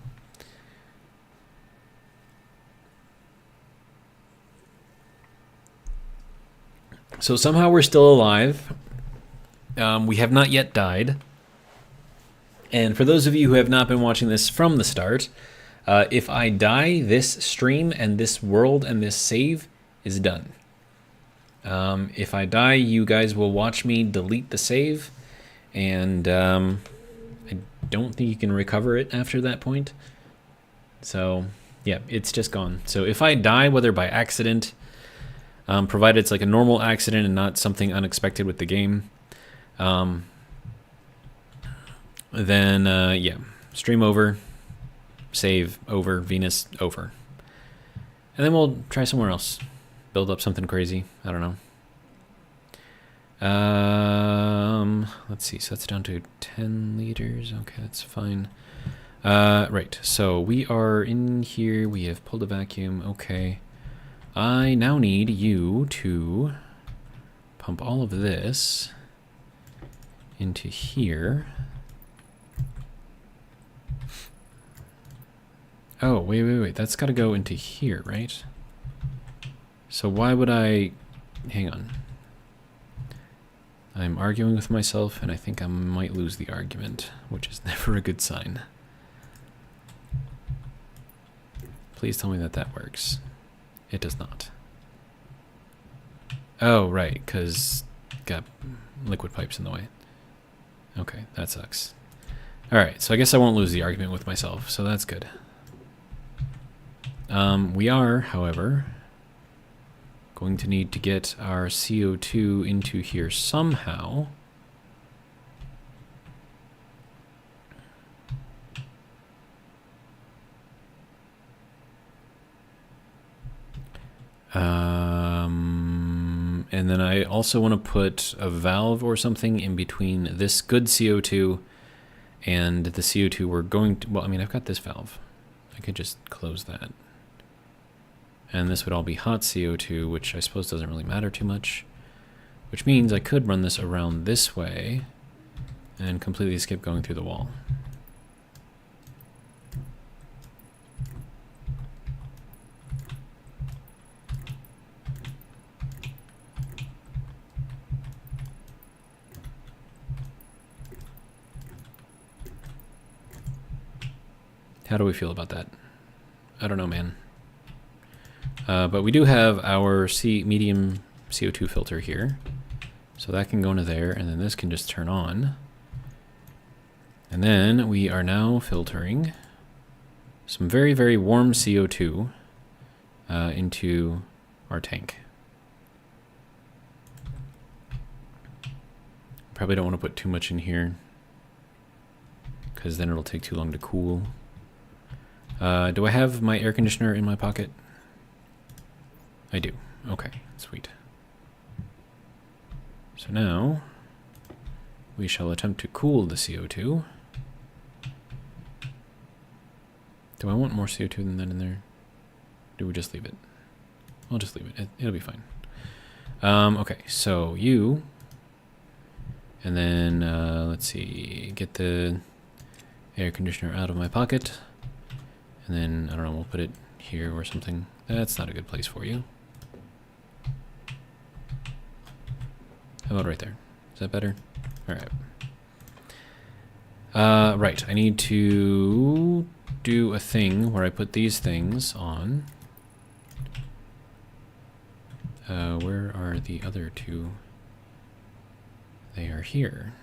So somehow we're still alive. We have not yet died. And for those of you who have not been watching this from the start, if I die, this stream and this world and this save is done. If I die, you guys will watch me delete the save, and I don't think you can recover it after that point. So yeah, it's just gone. So if I die, whether by accident, provided it's like a normal accident and not something unexpected with the game, then yeah, stream over, save over, Venus over. And then we'll try somewhere else. Build up something crazy. I don't know. Let's see. So that's down to 10 liters. Okay, that's fine. Right. So we are in here. We have pulled a vacuum. Okay. I now need you to pump all of this into here. Oh, wait. That's got to go into here, right? So why would I... Hang on. I'm arguing with myself, and I think I might lose the argument, which is never a good sign. Please tell me that that works. It does not. Oh, right, because got liquid pipes in the way. Okay, that sucks. Alright, so I guess I won't lose the argument with myself, so that's good. We are, however, going to need to get our CO2 into here somehow. And then I also want to put a valve or something in between this good CO2 and the CO2 we're going to... Well, I mean, I've got this valve. I could just close that. And this would all be hot CO2, which I suppose doesn't really matter too much. Which means I could run this around this way and completely skip going through the wall. How do we feel about that? I don't know, man. But we do have our medium CO2 filter here. So that can go into there, and then this can just turn on. And then we are now filtering some very, very warm CO2 into our tank. Probably don't want to put too much in here, because then it'll take too long to cool. Do I have my air conditioner in my pocket? I do. Okay, sweet. So now we shall attempt to cool the CO2. Do I want more CO2 than that in there? Do we just leave it? I'll just leave it. It'll be fine. Okay, so you... And then, let's see, get the air conditioner out of my pocket. And then, I don't know, we'll put it here or something. That's not a good place for you. How about right there? Is that better? Alright. Right, I need to do a thing where I put these things on. Where are the other two? They are here.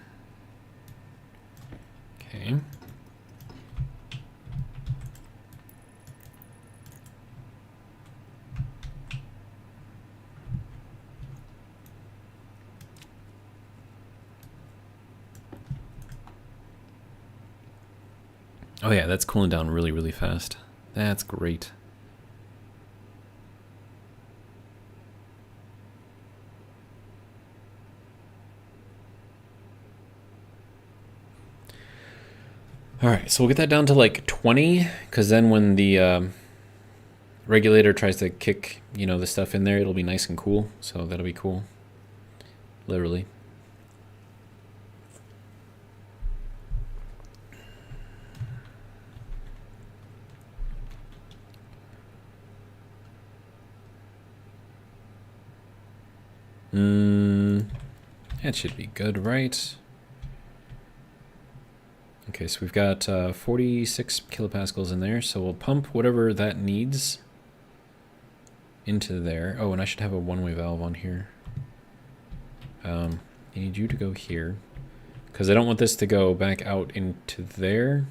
Okay. Oh yeah, that's cooling down really, really fast. That's great. Alright, so we'll get that down to like 20, because then when the regulator tries to kick, you know, the stuff in there, it'll be nice and cool. So that'll be cool. Literally. That should be good, right? Okay, so we've got 46 kilopascals in there, so we'll pump whatever that needs into there. Oh, and I should have a one-way valve on here. I need you to go here, because I don't want this to go back out into there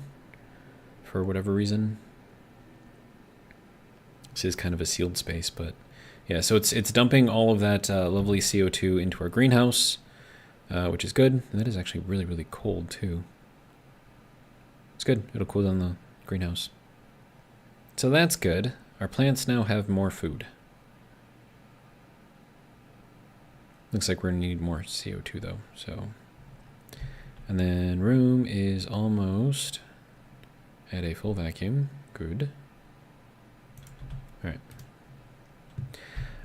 for whatever reason. This is kind of a sealed space, but yeah, so it's dumping all of that lovely CO2 into our greenhouse, which is good. And that is actually really, really cold too. It's good. It'll cool down the greenhouse. So that's good. Our plants now have more food. Looks like we're going to need more CO2 though. So, and then room is almost at a full vacuum. Good. All right.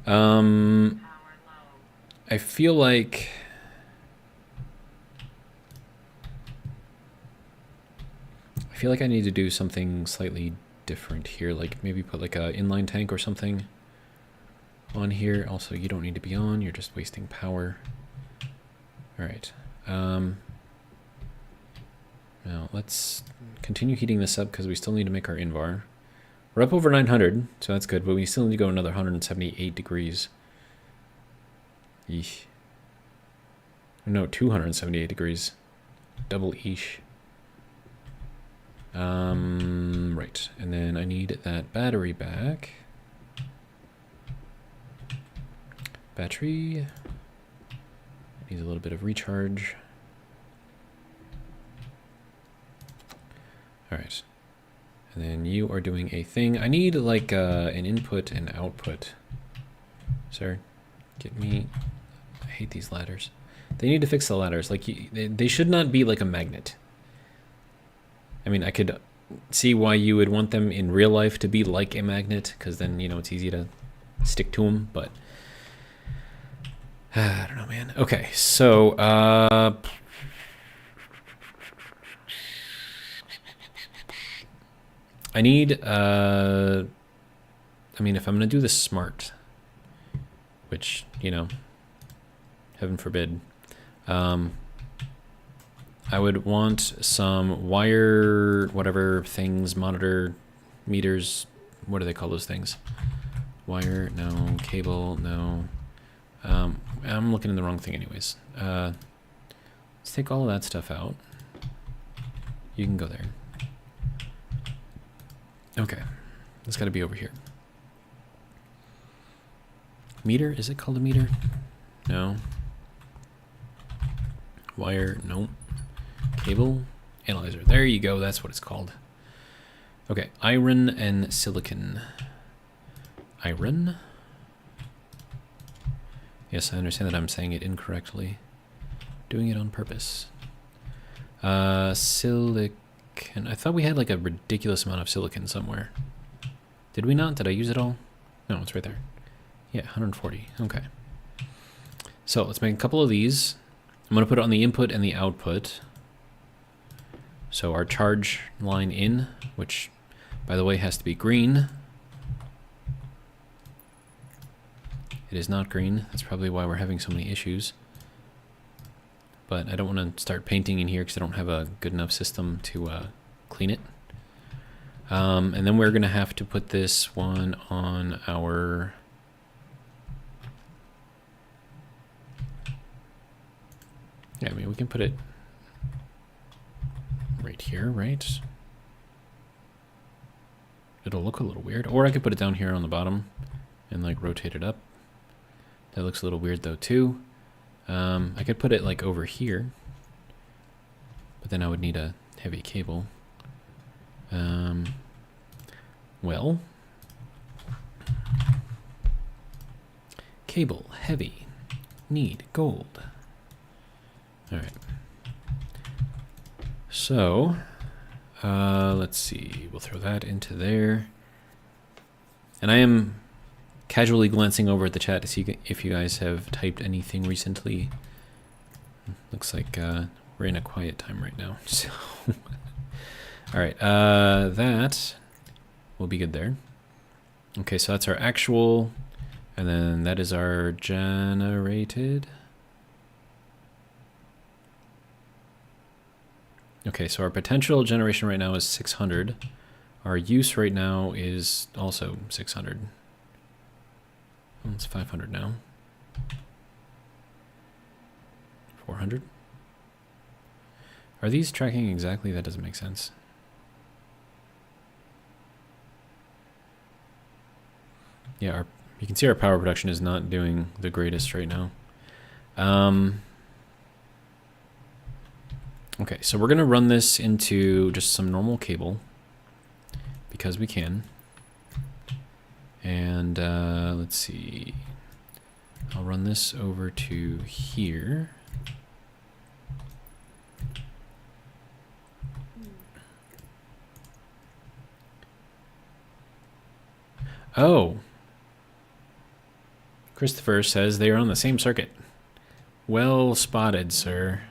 Um, Power low. I feel like I need to do something slightly different here. Like maybe put like a inline tank or something on here. Also, you don't need to be on. You're just wasting power. All right. Now let's continue heating this up because we still need to make our invar. We're up over 900, so that's good, but we still need to go another 178 degrees. Yeesh. No, 278 degrees. Double eesh. Right, and then I need that battery back. Battery. Needs a little bit of recharge. All right. And then you are doing a thing. I need like an input and output. Sir, get me. I hate these ladders. They need to fix the ladders. Like they should not be like a magnet. I mean, I could see why you would want them in real life to be like a magnet, because then, you know, it's easy to stick to them, but I don't know, man. Okay, so I need I mean, if I'm gonna do this smart, which, you know, heaven forbid, I would want some wire, whatever things, monitor, meters, what do they call those things? Wire, no. Cable, no. I'm looking in the wrong thing anyways. Let's take all of that stuff out. You can go there. Okay, it's got to be over here. Meter, is it called a meter? No. Wire, no. Cable, analyzer, there you go, that's what it's called. Okay, iron and silicon. Iron. Yes, I understand that I'm saying it incorrectly. Doing it on purpose. Silicon. I thought we had like a ridiculous amount of silicon somewhere. Did we not? Did I use it all? No, it's right there. Yeah, 140. Okay. So let's make a couple of these. I'm going to put it on the input and the output. So our charge line in, which, by the way, has to be green. It is not green. That's probably why we're having so many issues. But I don't want to start painting in here because I don't have a good enough system to clean it. And then we're going to have to put this one on our... Yeah, I mean, we can put it right here, right? It'll look a little weird. Or I could put it down here on the bottom and like rotate it up. That looks a little weird though too. I could put it like over here, but then I would need a heavy cable. Well, cable, heavy, need gold. All right. So, let's see. We'll throw that into there. And I am casually glancing over at the chat to see if you guys have typed anything recently. Looks like we're in a quiet time right now. So, all right. That will be good there. Okay, so that's our actual, and then that is our generated. Okay, so our potential generation right now is 600. Our use right now is also 600. Well, it's 500 now. 400. Are these tracking exactly? That doesn't make sense. Yeah, you can see our power production is not doing the greatest right now. Okay, so we're going to run this into just some normal cable because we can. And let's see. I'll run this over to here. Oh. Christopher says they are on the same circuit. Well spotted, sir.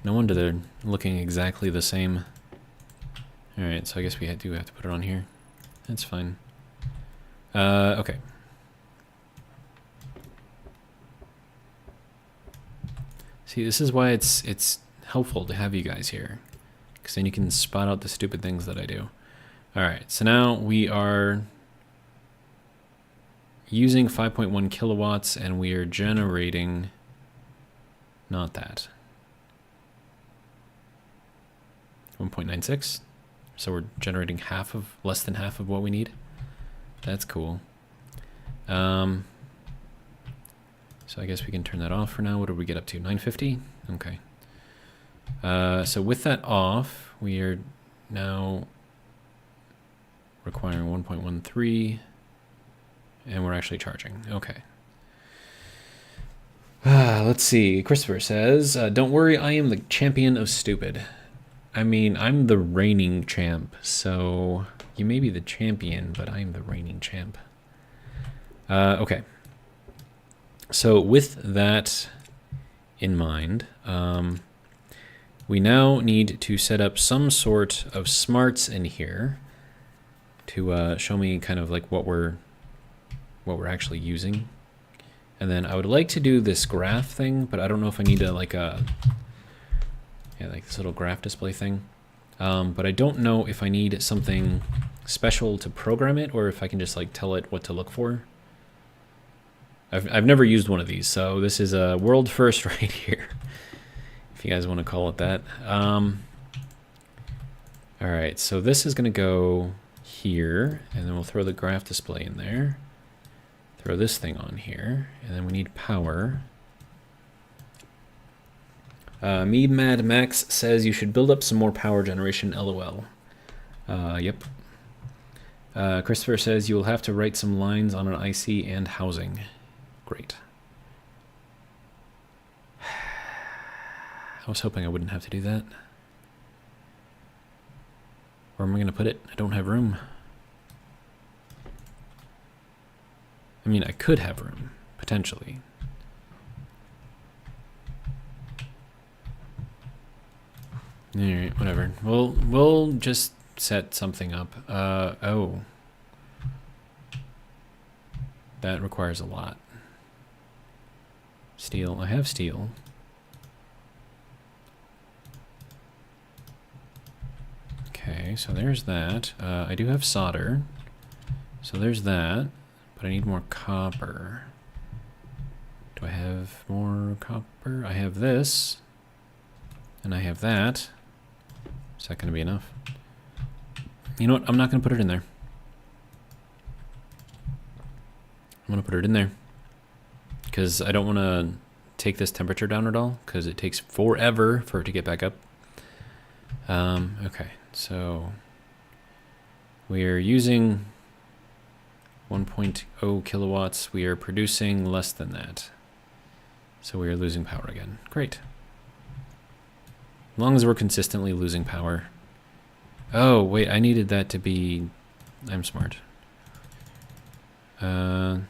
No wonder they're looking exactly the same. Alright, so I guess we do have to put it on here. That's fine. Okay. See, this is why it's helpful to have you guys here. Because then you can spot out the stupid things that I do. Alright, so now we are using 5.1 kilowatts and we are generating... Not that. 1.96. So we're generating less than half of what we need. That's cool. So I guess we can turn that off for now. What did we get up to? 950? Okay. So with that off, we are now requiring 1.13, and we're actually charging. Okay. Let's see. Christopher says, don't worry, I am the champion of stupid. I mean, I'm the reigning champ, so you may be the champion, but I'm the reigning champ. Okay. So with that in mind, we now need to set up some sort of smarts in here to show me kind of like what we're actually using. And then I would like to do this graph thing, but I don't know if I need to like this little graph display thing. But I don't know if I need something special to program it or if I can just like tell it what to look for. I've never used one of these, so this is a world first right here, if you guys want to call it that. All right, so this is going to go here, and then we'll throw the graph display in there. Throw this thing on here, and then we need power. Me Mad Max says you should build up some more power generation, LOL. Yep. Christopher says you will have to write some lines on an IC and housing. Great. I was hoping I wouldn't have to do that. Where am I going to put it? I don't have room. I mean, I could have room, potentially. Alright, whatever. We'll just set something up. Oh. That requires a lot. Steel. I have steel. Okay, so there's that. I do have solder. So there's that. But I need more copper. Do I have more copper? I have this. And I have that. Is that going to be enough? You know what? I'm not going to put it in there. I'm going to put it in there. Because I don't want to take this temperature down at all. Because it takes forever for it to get back up. Okay, so we're using 1.0 kilowatts. We are producing less than that. So we are losing power again. Great. As long as we're consistently losing power. Oh, wait, I needed that to be... I'm smart. What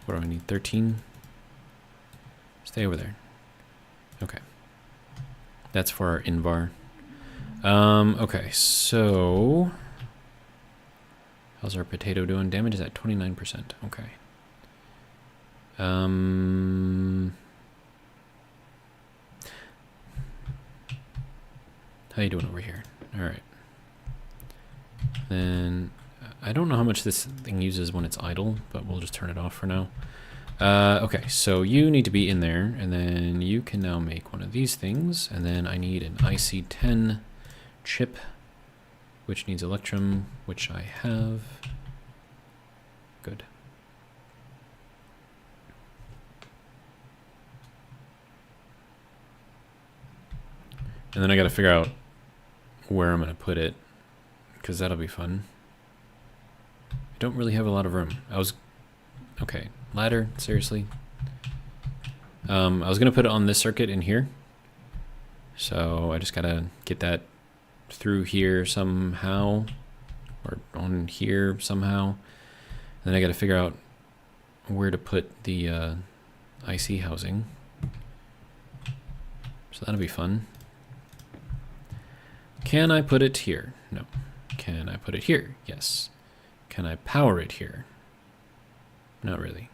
do I need? 13? Stay over there. Okay. That's for our invar. Okay, so... How's our potato doing? Damage is at 29%. Okay. How you doing over here? All right. Then I don't know how much this thing uses when it's idle, but we'll just turn it off for now. Okay, so you need to be in there, and then you can now make one of these things, and then I need an IC10 chip, which needs Electrum, which I have. Good. And then I got to figure out where I'm going to put it, because that'll be fun. I don't really have a lot of room. Okay, ladder, seriously. I was going to put it on this circuit in here. So I just got to get that through here somehow, or on here somehow. And then I got to figure out where to put the IC housing. So that'll be fun. Can I put it here? No. Can I put it here? Yes. Can I power it here? Not really.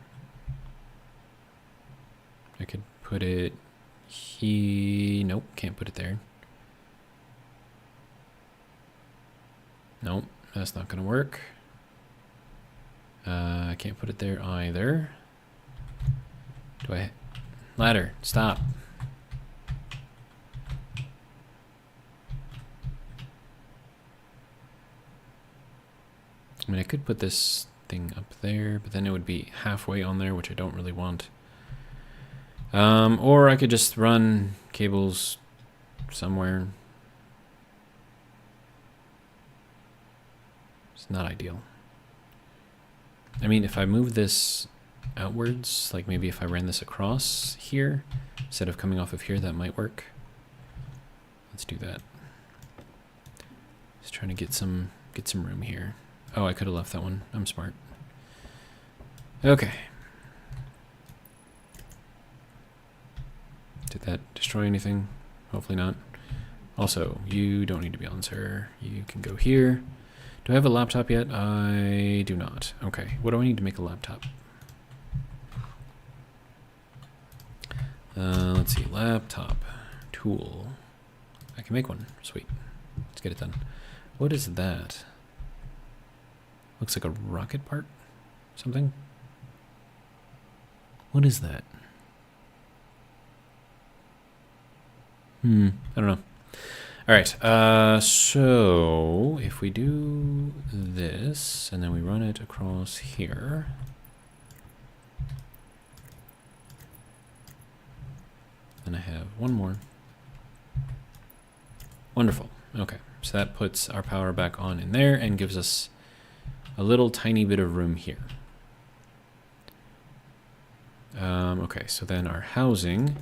I could put it here. Nope, can't put it there. Nope, that's not gonna work. I can't put it there either. Do I? Ladder, stop. I mean, I could put this thing up there, but then it would be halfway on there, which I don't really want. Or I could just run cables somewhere. It's not ideal. I mean, if I move this outwards, like maybe if I ran this across here, instead of coming off of here, that might work. Let's do that. Just trying to get some room here. Oh, I could have left that one. I'm smart. Okay. Did that destroy anything? Hopefully not. Also, you don't need to be on, sir. You can go here. Do I have a laptop yet? I do not. Okay. What do I need to make a laptop? Let's see. Laptop. Tool. I can make one. Sweet. Let's get it done. What is that? Looks like a rocket part? Something? What is that? I don't know. All right, so if we do this, and then we run it across here. And I have one more. Wonderful. Okay, so that puts our power back on in there and gives us a little tiny bit of room here. Okay, so then our housing,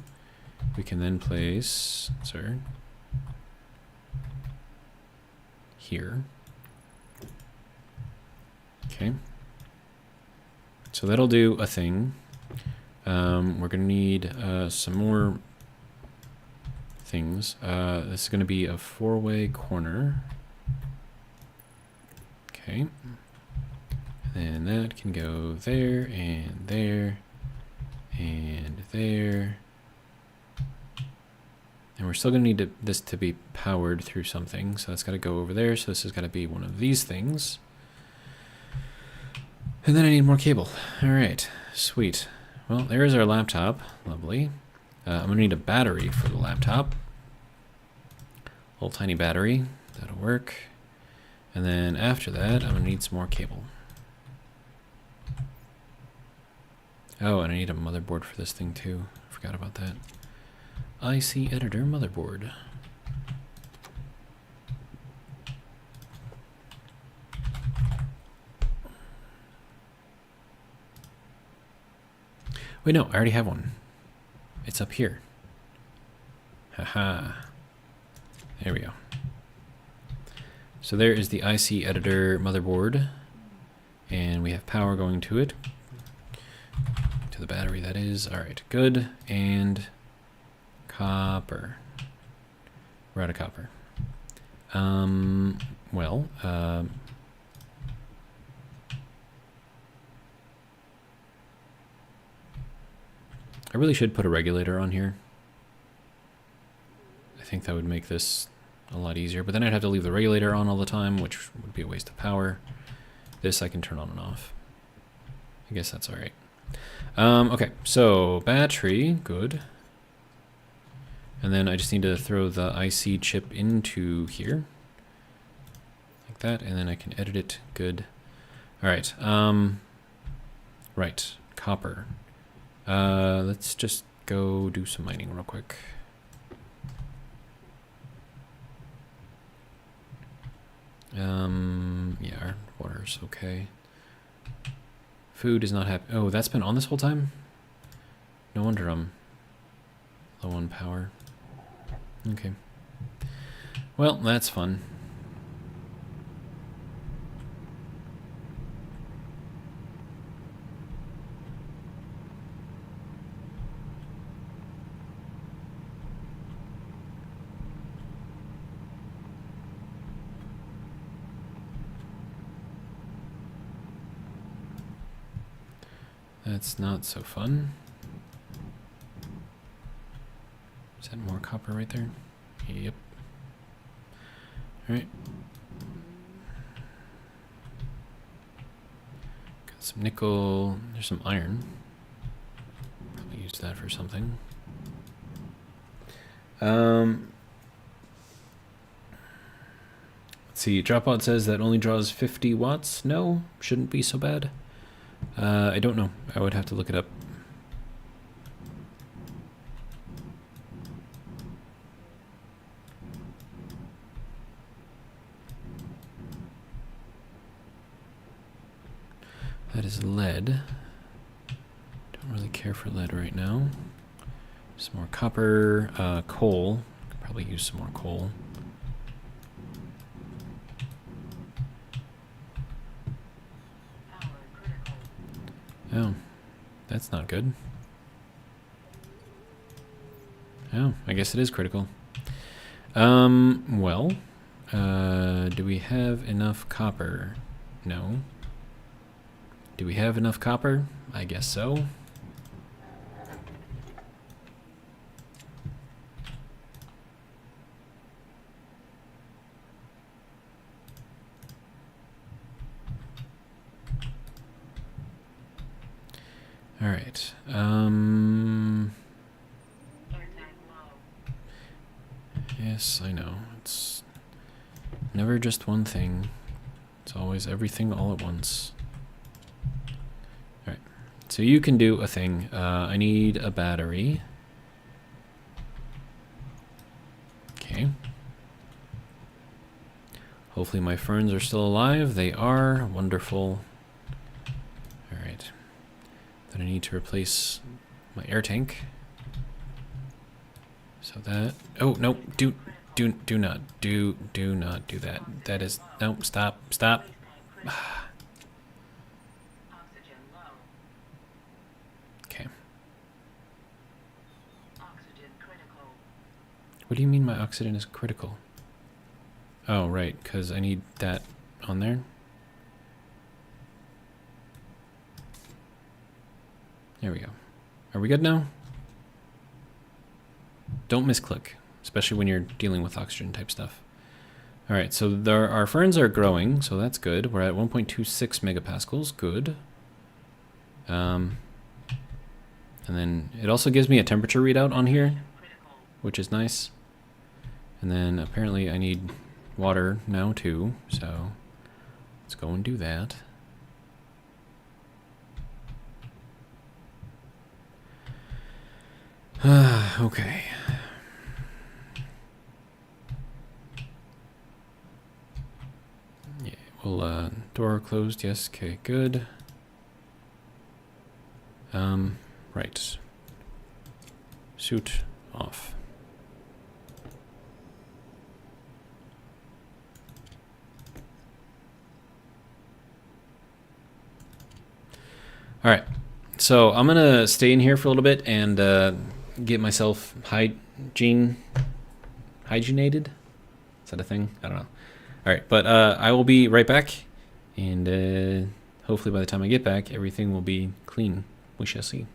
we can then place, sir, here. Okay. So that'll do a thing. We're going to need some more things. This is going to be a 4-way corner. Okay. And then that can go there and there and there. And we're still going to need this to be powered through something. So that's got to go over there. So this has got to be one of these things. And then I need more cable. All right, sweet. Well, there's our laptop. Lovely. I'm going to need a battery for the laptop. Little tiny battery. That'll work. And then after that, I'm going to need some more cable. Oh, and I need a motherboard for this thing too. I forgot about that. IC editor motherboard. Wait, no, I already have one. It's up here. Haha. There we go. So there is the IC editor motherboard. And we have power going to it. To the battery, that is. Alright, good. And copper. We're out of copper. Well, I really should put a regulator on here. I think that would make this a lot easier, but then I'd have to leave the regulator on all the time, which would be a waste of power. This I can turn on and off. I guess that's all right. Okay, so battery, good. And then I just need to throw the IC chip into here. Like that, and then I can edit it, good. All right, right, copper. Let's just go do some mining real quick. Yeah, our water's okay. Food is not happy. Oh, that's been on this whole time? No wonder I'm low on power. Okay. Well, that's fun. That's not so fun. Is that more copper right there? Yep. Alright. Got some nickel. There's some iron. Probably use that for something. Let's see. Dropout says that only draws 50 watts. No, shouldn't be so bad. I don't know. I would have to look it up. That is lead. Don't really care for lead right now. Some more copper, coal. Could probably use some more coal. Oh, that's not good. Oh, I guess it is critical. Well, do we have enough copper? No. Do we have enough copper? I guess so. All right. Yes, I know. It's never just one thing. It's always everything all at once. All right. So you can do a thing. I need a battery. Okay. Hopefully my ferns are still alive. They are. Wonderful. All right. Then I need to replace my air tank. So that, oh no, do not do that. That is, no, stop. Okay. What do you mean my oxygen is critical? Oh, right, because I need that on there. There we go. Are we good now? Don't misclick, especially when you're dealing with oxygen type stuff. All right, so our ferns are growing, so that's good. We're at 1.26 megapascals, good. And then it also gives me a temperature readout on here, which is nice. And then apparently I need water now too, so let's go and do that. Okay. Yeah, well, door closed, yes, okay, good. Right. Suit off. All right, so I'm gonna stay in here for a little bit and get myself hygienated. Is that a thing? I don't know. All right, but I will be right back, and hopefully by the time I get back, everything will be clean. We shall see.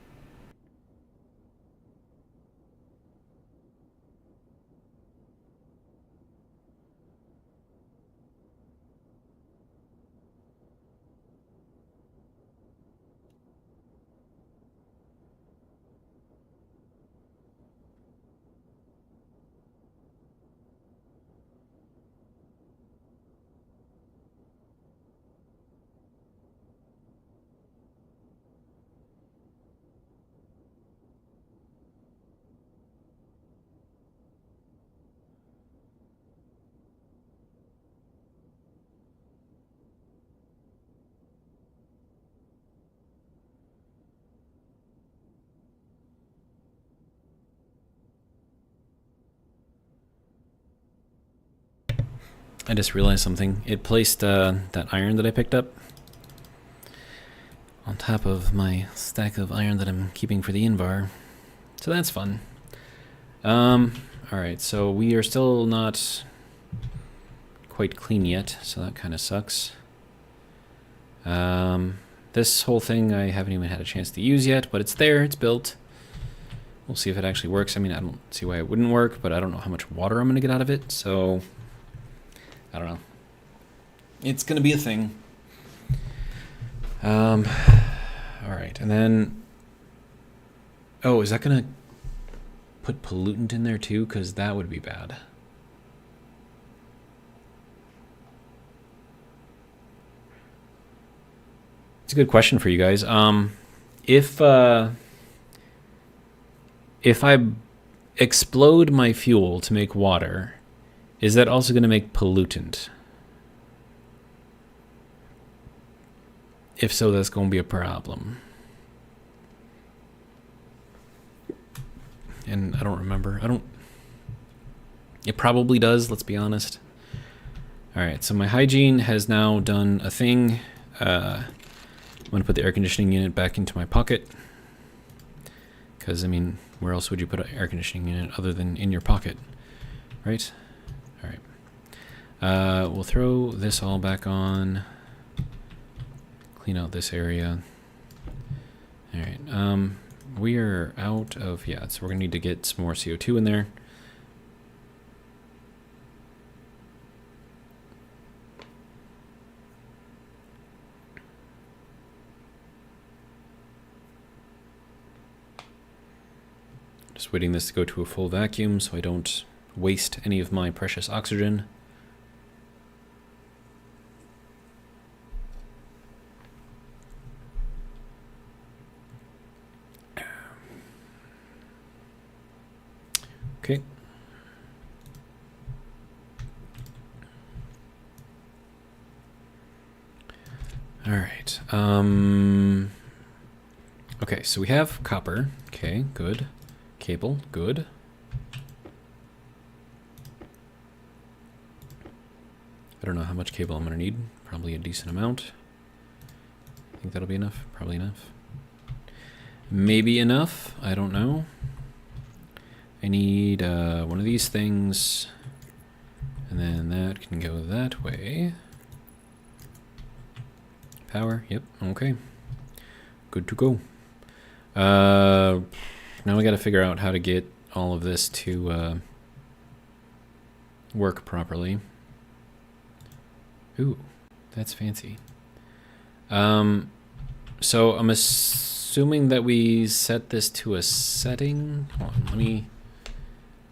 I just realized something. It placed that iron that I picked up on top of my stack of iron that I'm keeping for the Invar. So that's fun. Alright, so we are still not quite clean yet, so that kind of sucks. That This whole thing I haven't even had a chance to use yet, but it's there, it's built. We'll see if it actually works. I mean, I don't see why it wouldn't work, but I don't know how much water I'm going to get out of it, so I don't know. It's going to be a thing. All right, and then, oh, is that going to put pollutant in there too? Because that would be bad. It's a good question for you guys. If I explode my fuel to make water, is that also going to make pollutant? If so, that's going to be a problem. And I don't remember. It probably does, let's be honest. All right, so my hygiene has now done a thing. I'm going to put the air conditioning unit back into my pocket. Because, I mean, where else would you put an air conditioning unit other than in your pocket? Right? All right. We'll throw this all back on. Clean out this area. All right. We are out of, yeah, so we're going to need to get some more CO2 in there. Just waiting this to go to a full vacuum so I don't waste any of my precious oxygen. Okay. All right. Okay, so we have copper. Okay, good. Cable, good. I don't know how much cable I'm gonna need. Probably a decent amount. I think that'll be enough. Probably enough. Maybe enough. I don't know. I need one of these things, and then that can go that way. Power. Yep. Okay. Good to go. Now we got to figure out how to get all of this to work properly. Ooh, that's fancy. So I'm assuming that we set this to a setting. Hold on, let me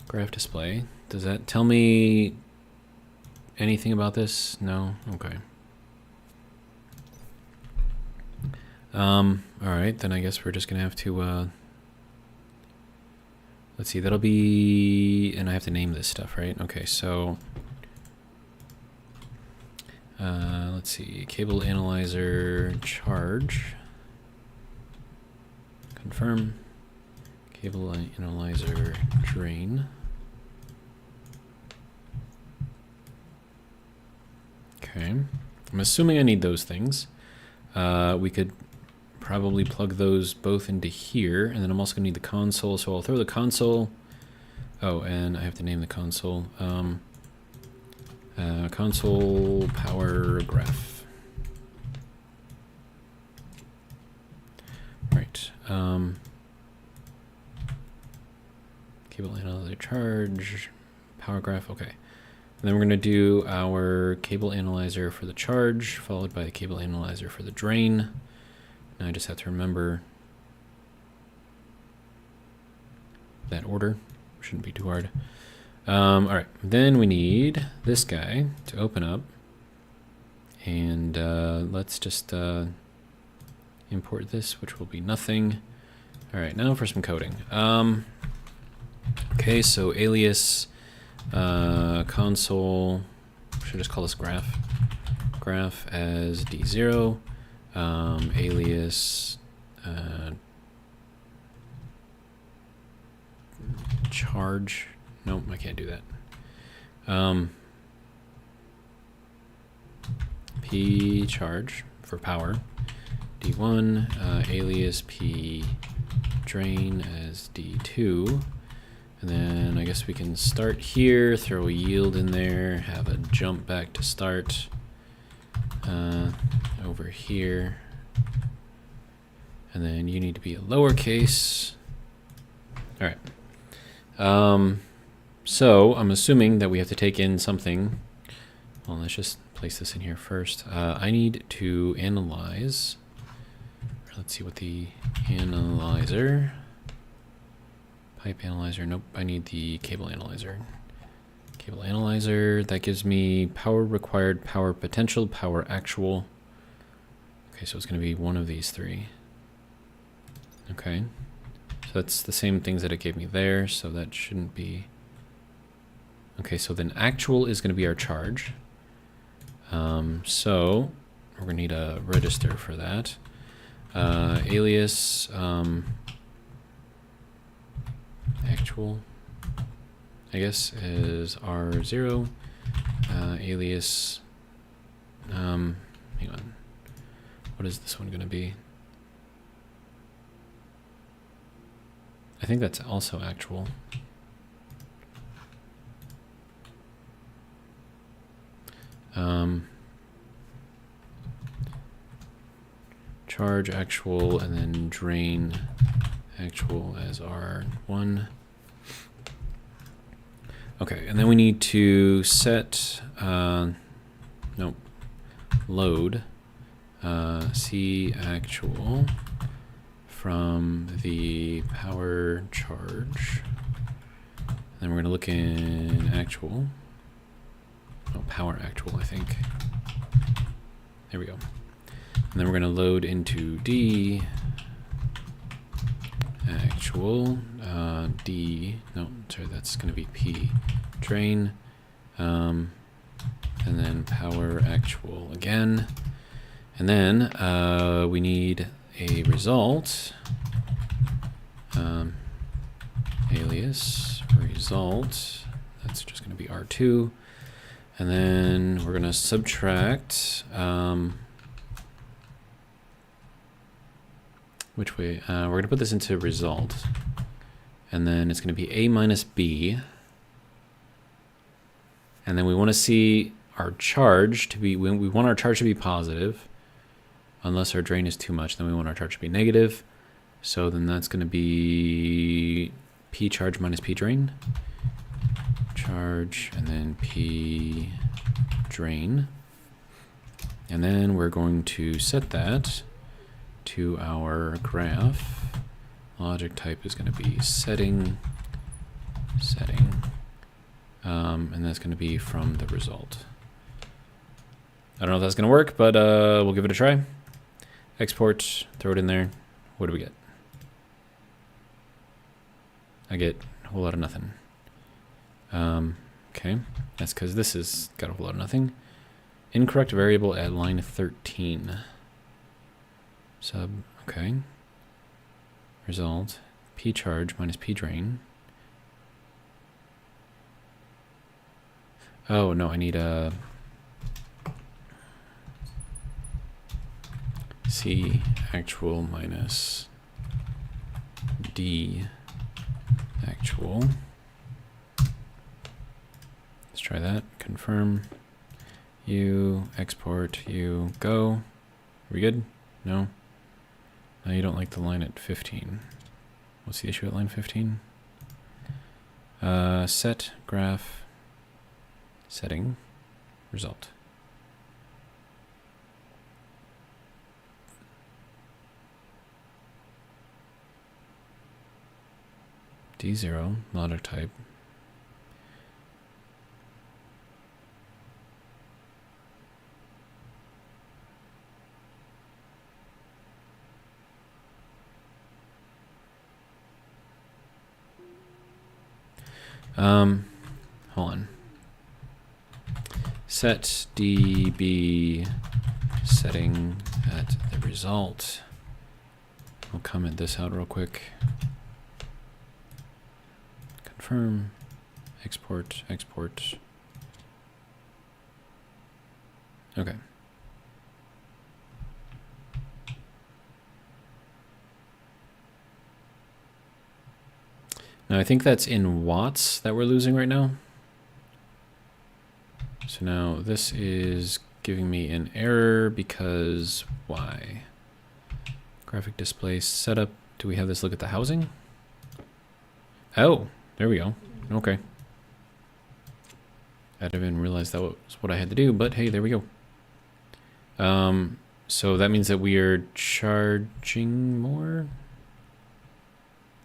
graph display. Does that tell me anything about this? No? Okay. All right, then I guess we're just gonna have to let's see, that'll be, and I have to name this stuff, right? Okay, so let's see, cable analyzer charge, confirm, cable analyzer drain. Okay, I'm assuming I need those things. We could probably plug those both into here, and then I'm also gonna need the console, so I'll throw the console. Oh, and I have to name the console. Console power graph. Right. Cable analyzer charge, power graph. Okay. And then we're gonna do our cable analyzer for the charge, followed by the cable analyzer for the drain. Now I just have to remember that order. Shouldn't be too hard. All right, then we need this guy to open up, and let's just import this, which will be nothing. All right, now for some coding. Okay, so alias console. Should I just call this graph? Graph as D0. Alias charge. Nope, I can't do that. P charge for power. D1, alias P drain as D2. And then I guess we can start here, throw a yield in there, have a jump back to start. Over here. And then you need to be a lowercase. All right. So I'm assuming that we have to take in something. Well, let's just place this in here first. I need to analyze. Let's see what the analyzer. Pipe analyzer. Nope, I need the cable analyzer. Cable analyzer. That gives me power required, power potential, power actual. Okay, so it's going to be one of these three. Okay. So that's the same things that it gave me there, so that shouldn't be... Okay, so then actual is going to be our charge. So we're going to need a register for that. Alias actual, I guess, is R0. Alias, hang on. What is this one going to be? I think that's also actual. Charge actual, and then drain actual as R1. Okay, and then we need to set, nope, load C actual from the power charge. Then we're going to look in actual. Oh, power actual, I think. There we go. And then we're going to load into D actual. D, no, sorry, that's going to be P drain. And then power actual again. And then we need a result. Alias result. That's just going to be R2. And then we're going to subtract. Which way? We're going to put this into result. And then it's going to be A minus B. And then we want to see our charge to be, we want our charge to be positive. Unless our drain is too much, then we want our charge to be negative. So then that's going to be P charge minus P drain. Charge, and then P drain. And then we're going to set that to our graph. Logic type is going to be setting. And that's going to be from the result. I don't know if that's going to work, but we'll give it a try. Export, throw it in there. What do we get? I get a whole lot of nothing. Okay, that's because this has got a whole lot of nothing. Incorrect variable at line 13. Sub, okay. Result, P charge minus P drain. Oh, no, I need a C actual minus D actual. Let's try that. Confirm. You export. You go. Are we good? No? No, you don't like the line at 15. What's the issue at line 15? Set graph setting result. D0 logic type. Hold on. Set DB setting at the result. I'll comment this out real quick. Confirm, export. Okay. Now I think that's in watts that we're losing right now. So now this is giving me an error because why? Graphic display setup. Do we have this look at the housing? Oh, there we go. Okay. I didn't even realize that was what I had to do, but hey, there we go. So that means that we are charging more.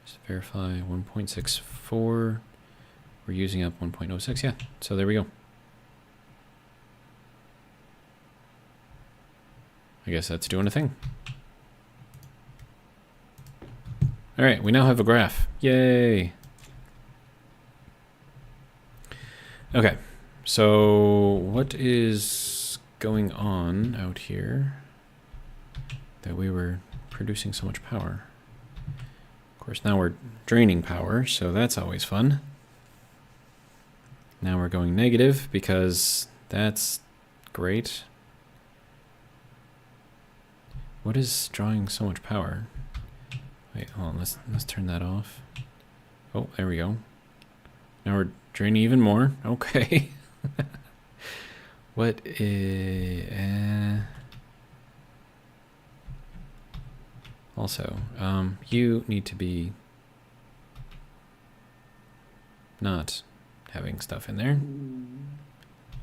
Just verify 1.64. We're using up 1.06, yeah. So there we go. I guess that's doing a thing. All right, we now have a graph. Yay. Okay, so what is going on out here that we were producing so much power? Of course, now we're draining power, so that's always fun. Now we're going negative because that's great. What is drawing so much power? Wait, hold on, let's turn that off. Oh, there we go. Now we're draining even more. Okay. What is... Also, you need to be not having stuff in there. And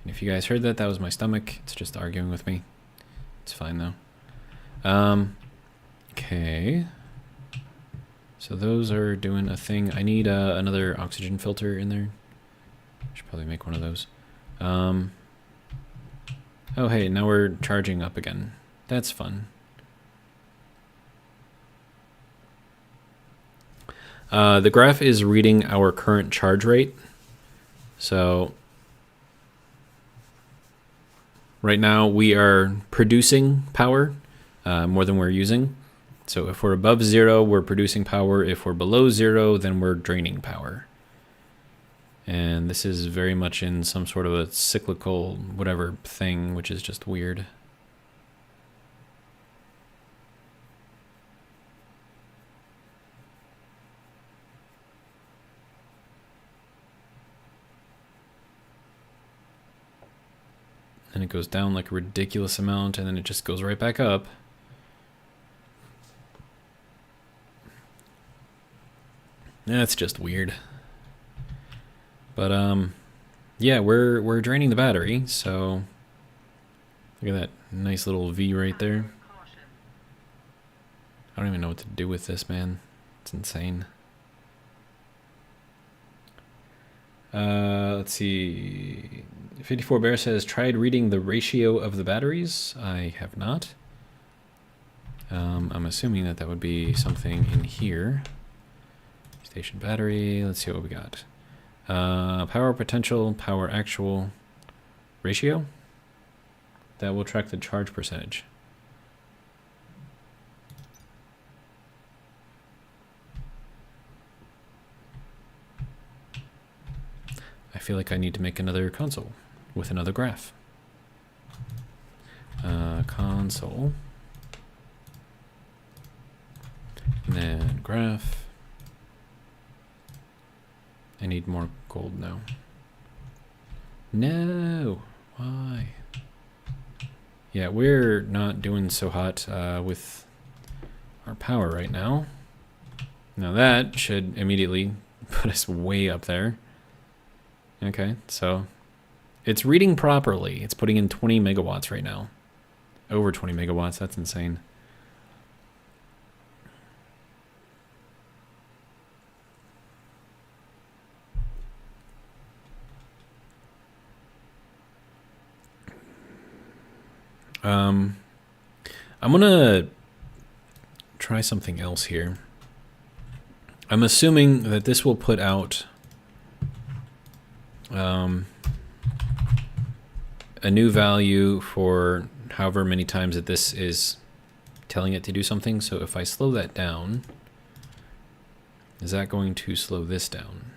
if you guys heard that, that was my stomach. It's just arguing with me. It's fine though. Okay. So those are doing a thing. I need another oxygen filter in there. Should probably make one of those. Oh hey, now we're charging up again. That's fun. The graph is reading our current charge rate. So right now we are producing power more than we're using. So if we're above 0, we're producing power. If we're below 0, then we're draining power. And this is very much in some sort of a cyclical whatever thing, which is just weird. And it goes down like a ridiculous amount, and then it just goes right back up. That's just weird. But yeah, we're draining the battery, so look at that nice little V right there. I don't even know what to do with this, man. It's insane. Let's see. 54 Bear says, tried reading the ratio of the batteries. I have not. I'm assuming that that would be something in here. Station battery. Let's see what we got. Power potential, power actual ratio. That will track the charge percentage. I feel like I need to make another console with another graph. Console. And then graph. I need more gold now. No! Why? Yeah, we're not doing so hot with our power right now. Now that should immediately put us way up there. Okay, so it's reading properly. It's putting in 20 megawatts right now. Over 20 megawatts, that's insane. I'm gonna try something else here. I'm assuming that this will put out a new value for however many times that this is telling it to do something. So if I slow that down, is that going to slow this down?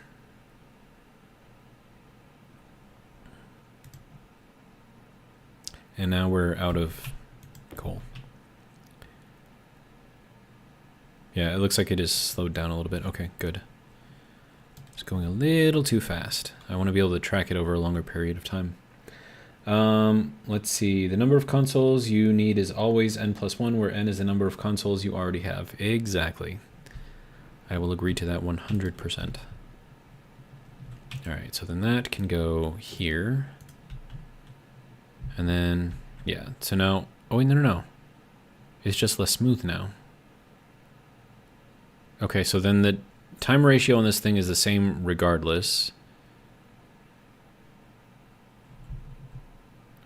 And now we're out of coal. Yeah, it looks like it is slowed down a little bit. Okay, good. It's going a little too fast. I want to be able to track it over a longer period of time. Let's see. The number of consoles you need is always n plus 1, where n is the number of consoles you already have. Exactly. I will agree to that 100%. All right, so then that can go here. And then, yeah, so now, oh wait, no. It's just less smooth now. Okay, so then the time ratio on this thing is the same regardless.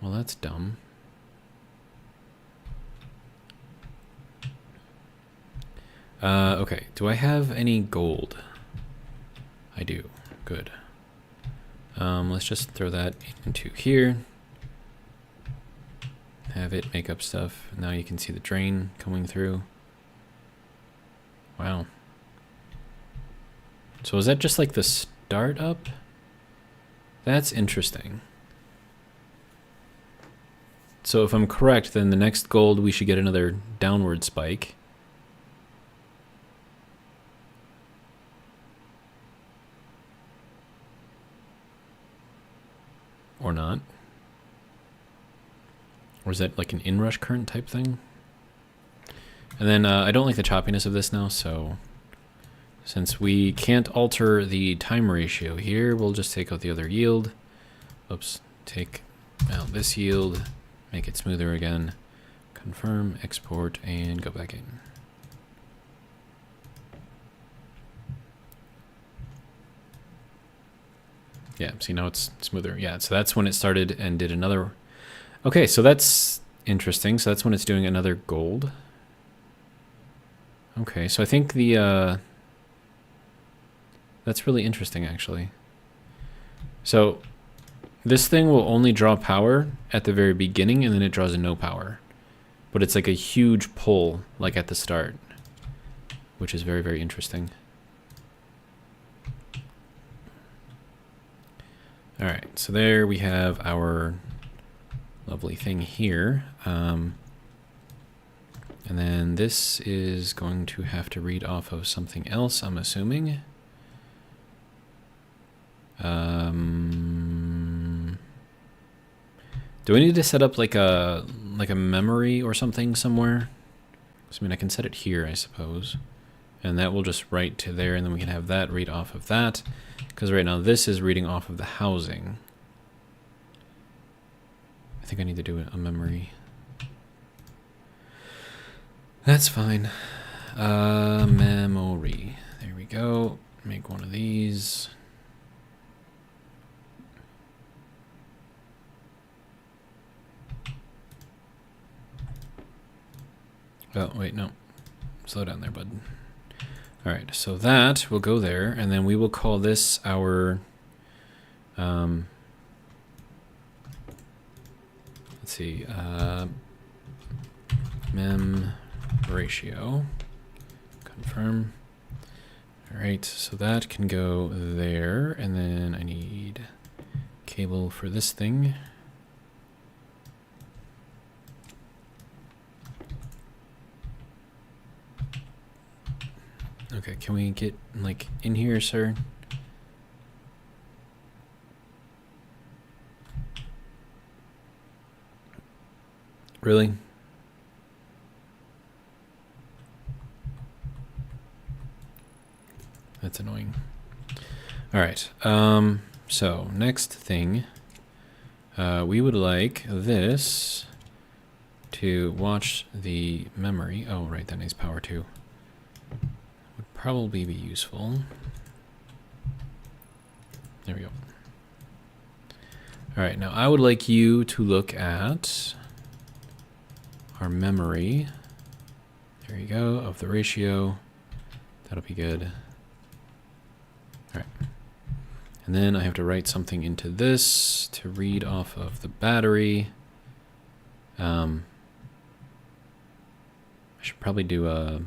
Well, that's dumb. Okay, do I have any gold? I do, good. Let's just throw that into here. Have it make up stuff. Now you can see the drain coming through. Wow. So is that just like the start up? That's interesting. So if I'm correct, then the next gold we should get another downward spike. Or not. Or is that like an inrush current type thing? And then I don't like the choppiness of this now, so since we can't alter the time ratio here, we'll just take out the other yield. Oops, take out this yield, make it smoother again, confirm, export, and go back in. Yeah, see now it's smoother. Yeah, so that's when it started and did another. Okay, so that's interesting. So that's when it's doing another gold. Okay, so I think the, that's really interesting actually. So this thing will only draw power at the very beginning and then it draws no power. But it's like a huge pull, like at the start, which is very, very interesting. All right, so there we have our lovely thing here. And then this is going to have to read off of something else, I'm assuming. Do I need to set up like a memory or something somewhere? So, I mean, I can set it here, I suppose. And that will just write to there, and then we can have that read off of that. Because right now this is reading off of the housing. I think I need to do a memory. That's fine. Memory. There we go. Make one of these. Oh, wait, no. Slow down there, bud. All right, so that will go there, and then we will call this our, let's see, mem ratio, confirm. All right, so that can go there, and then I need cable for this thing. Okay, can we get, like, in here, sir? Really? That's annoying. All right, so next thing, we would like this to watch the memory. Oh, right, that needs power too. Probably be useful. There we go. All right, now I would like you to look at our memory. There you go, of the ratio. That'll be good. All right. And then I have to write something into this to read off of the battery. I should probably do a...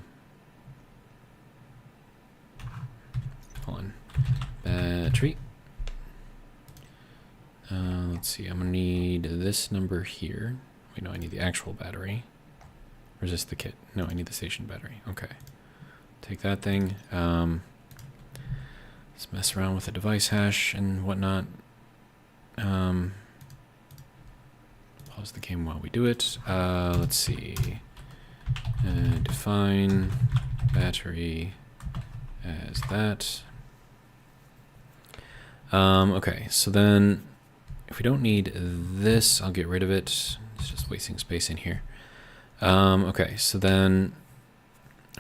Hold on. Battery. Let's see, I'm gonna need this number here. Wait, no, I need the actual battery. Or is this the kit? No, I need the station battery. Okay. Take that thing. Let's mess around with the device hash and whatnot. pause the game while we do it. Let's see. Define battery as that. Okay, so then if we don't need this, I'll get rid of it. It's just wasting space in here. Okay, so then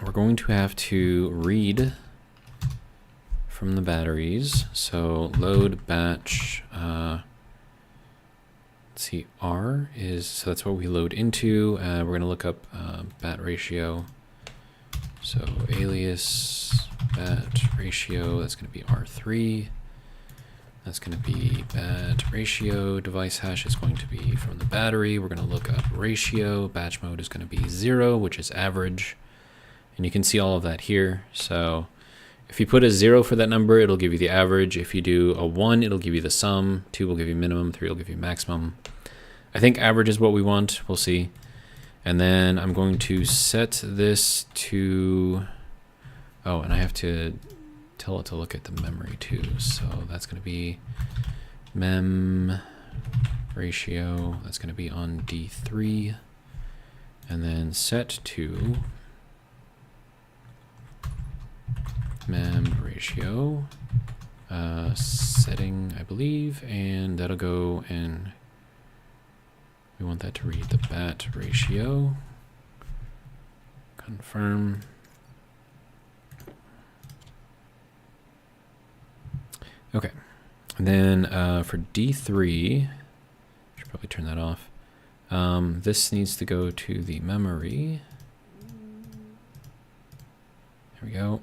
we're going to have to read from the batteries. So load batch, let's see, R is, so that's what we load into. We're going to look up bat ratio. So alias bat ratio, that's going to be R3. That's going to be bat ratio. Device hash is going to be from the battery. We're going to look up ratio. Batch mode is going to be 0, which is average. And you can see all of that here. So if you put a 0 for that number, it'll give you the average. If you do a 1, it'll give you the sum. 2 will give you minimum. 3 will give you maximum. I think average is what we want. We'll see. And then I'm going to set this to... Oh, and I have to tell it to look at the memory too. So that's going to be mem ratio. That's going to be on D3. And then set to mem ratio setting, I believe, and that'll go, and we want that to read the bat ratio. Confirm. Okay, and then for D3, should probably turn that off. This needs to go to the memory. There we go.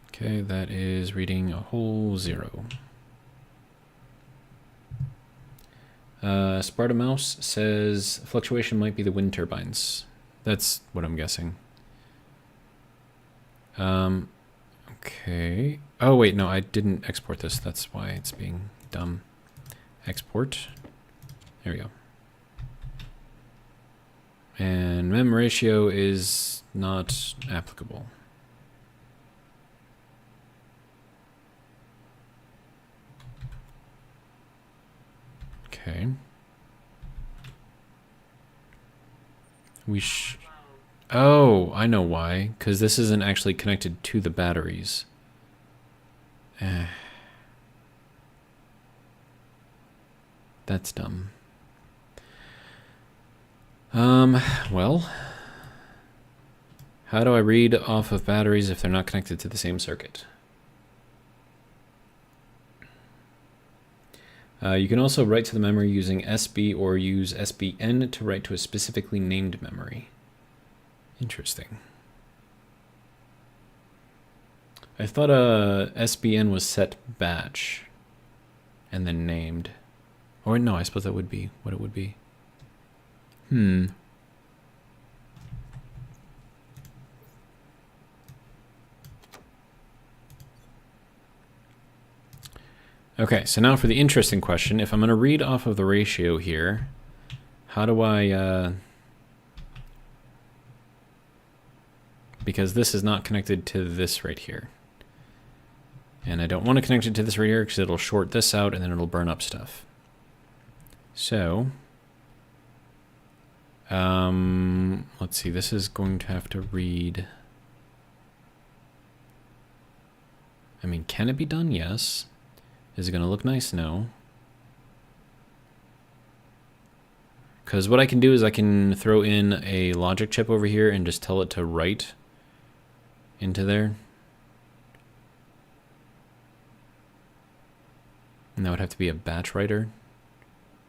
Okay, that is reading a whole 0. Sparta Mouse says fluctuation might be the wind turbines. That's what I'm guessing. Okay. Oh, wait, no, I didn't export this. That's why it's being dumb. Export. There we go. And mem ratio is not applicable. Okay. Oh, I know why. Because this isn't actually connected to the batteries. That's dumb. Well, how do I read off of batteries if they're not connected to the same circuit? You can also write to the memory using SB or use SBN to write to a specifically named memory. Interesting. I thought SBN was set batch and then named. Or no, I suppose that would be what it would be. Okay, so now for the interesting question. If I'm going to read off of the ratio here, how do I... because this is not connected to this right here. And I don't want to connect it to this right here because it'll short this out and then it'll burn up stuff. So, let's see, this is going to have to read... I mean, can it be done? Yes. Is it going to look nice? No. Because what I can do is I can throw in a logic chip over here and just tell it to write into there. And that would have to be a batch writer.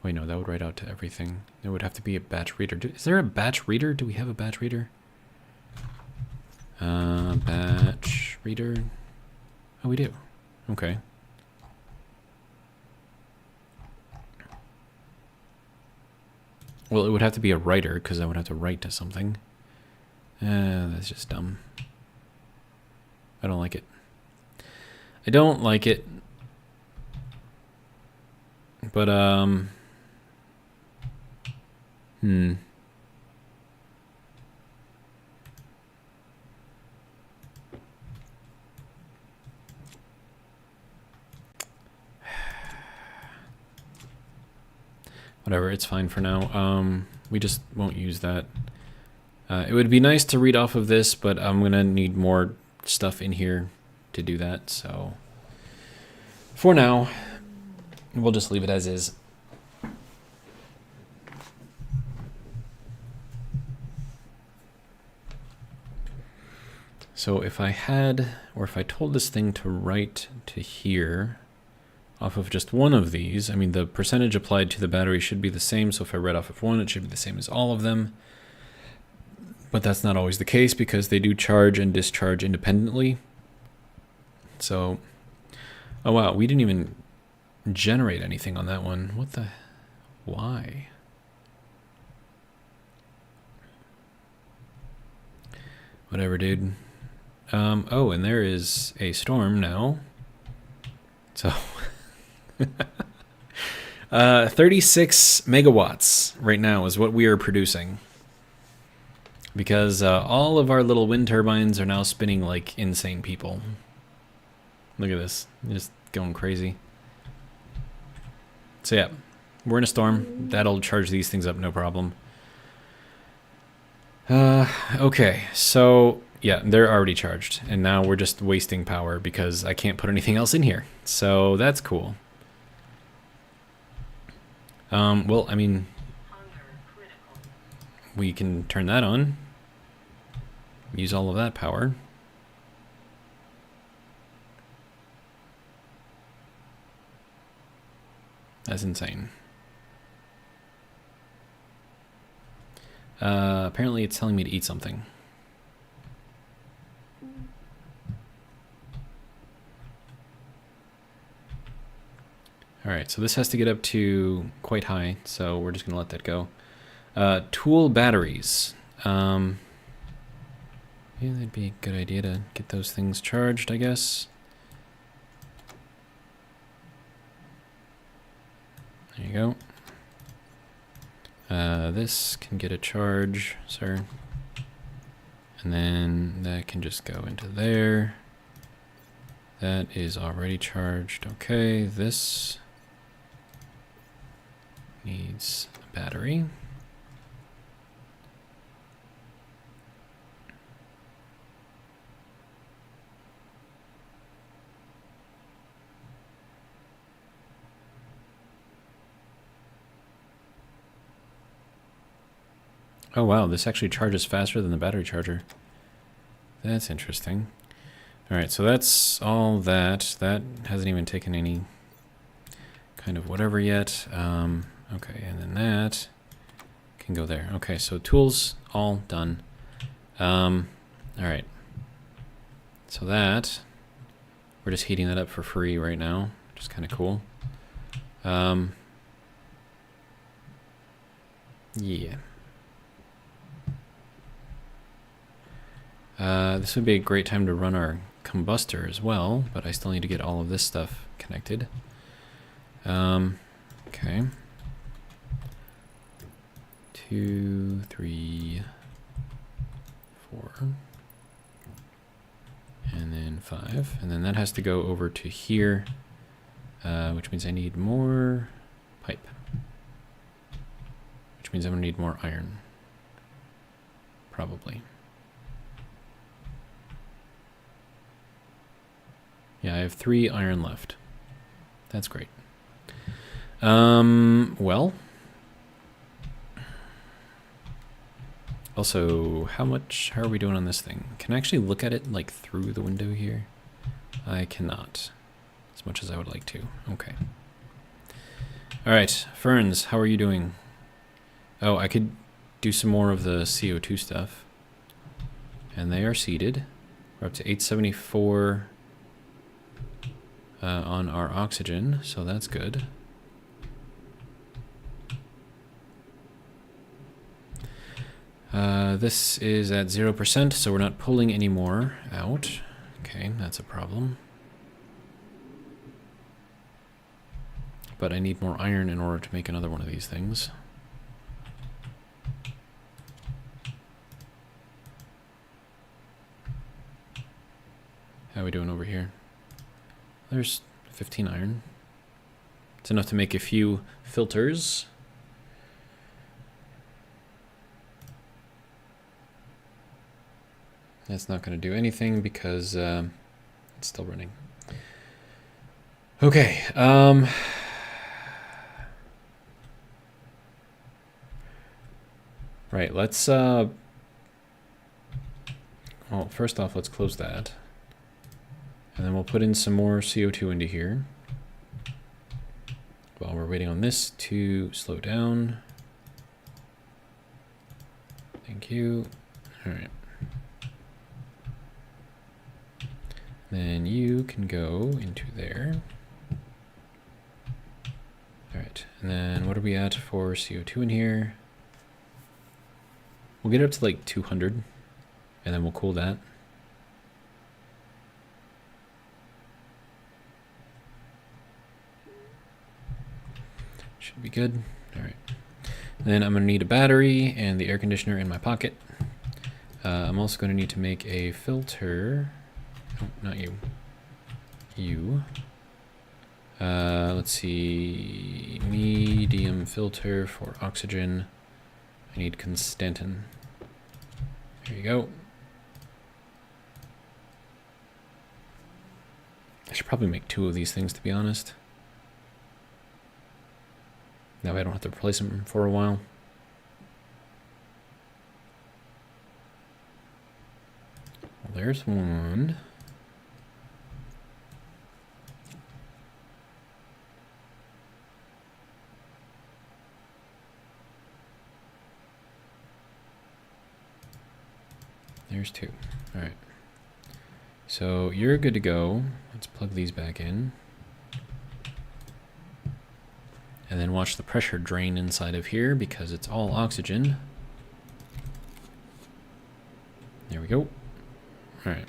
Wait, no, that would write out to everything. It would have to be a batch reader. Is there a batch reader? Do we have a batch reader? Batch reader. Oh, we do. Okay. Well, it would have to be a writer because I would have to write to something. That's just dumb. I don't like it. I don't like it. But, Whatever, it's fine for now. We just won't use that. It would be nice to read off of this, but I'm gonna need more stuff in here to do that, so for now, we'll just leave it as is. So if I had, or if I told this thing to write to here, off of just one of these, I mean, the percentage applied to the battery should be the same, so if I read off of one, it should be the same as all of them. But that's not always the case because they do charge and discharge independently. So, oh wow, we didn't even generate anything on that one. What the, why? Whatever, dude. Oh, and there is a storm now. So, 36 megawatts right now is what we are producing. Because all of our little wind turbines are now spinning like insane people. Look at this, just going crazy. So yeah, we're in a storm. That'll charge these things up, no problem. Okay, so yeah, they're already charged, and now we're just wasting power because I can't put anything else in here. So that's cool. Well, I mean, we can turn that on. Use all of that power. That's insane. Apparently it's telling me to eat something. Alright, so this has to get up to quite high, so we're just going to let that go. Tool batteries. Yeah, that'd be a good idea to get those things charged, I guess. There you go. This can get a charge, sir. And then that can just go into there. That is already charged. Okay, this needs a battery. Oh wow, this actually charges faster than the battery charger. That's interesting. Alright, so that's all that. That hasn't even taken any kind of whatever yet. Okay, and then that can go there. Okay, so tools all done. Alright. So that, we're just heating that up for free right now, which is kind of cool. Yeah. This would be a great time to run our combustor as well, but I still need to get all of this stuff connected. Okay. 2, 3, 4. And then 5. And then that has to go over to here, which means I need more pipe. Which means I'm going to need more iron. Probably. Yeah, I have 3 iron left. That's great. Well. Also, how are we doing on this thing? Can I actually look at it like through the window here? I cannot. As much as I would like to. Okay. Alright, ferns, how are you doing? Oh, I could do some more of the CO2 stuff. And they are seeded. We're up to 874 on our oxygen, so that's good. This is at 0%, so we're not pulling any more out. Okay, that's a problem. But I need more iron in order to make another one of these things. How are we doing over here? There's 15 iron. It's enough to make a few filters. That's not going to do anything because it's still running. Okay. Right, let's... well, first off, let's close that. And then we'll put in some more CO2 into here. While we're waiting on this to slow down. Thank you. All right. Then you can go into there. All right, and then what are we at for CO2 in here? We'll get it up to like 200, and then we'll cool that. Should be good. All right. Then I'm going to need a battery and the air conditioner in my pocket. I'm also going to need to make a filter. Oh, not you. You. Let's see. Medium filter for oxygen. I need Constantin. There you go. I should probably make 2 of these things, to be honest. That way I don't have to replace them for a while. Well, there's one. There's 2. All right. So you're good to go. Let's plug these back in. And then watch the pressure drain inside of here because it's all oxygen. There we go. All right.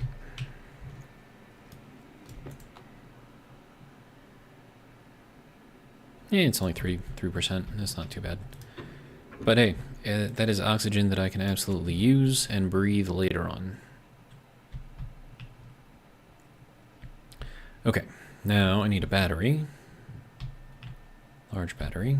Yeah, it's only 3%. That's not too bad. But hey, that is oxygen that I can absolutely use and breathe later on. Okay, now I need a battery. Large battery.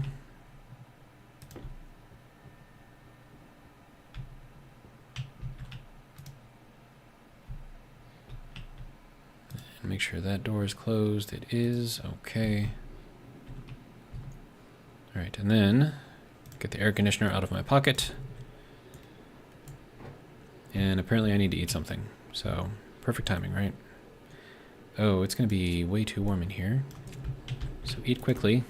And make sure that door is closed. It is. Okay. All right, and then get the air conditioner out of my pocket. And apparently I need to eat something. So, perfect timing, right? Oh, it's going to be way too warm in here. So eat quickly.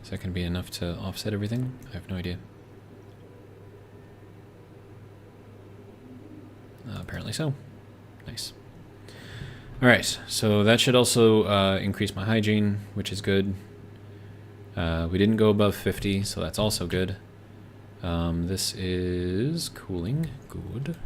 Is that going to be enough to offset everything? I have no idea. Apparently so. Nice. All right, so that should also increase my hygiene, which is good. We didn't go above 50, so that's also good. This is cooling. Good.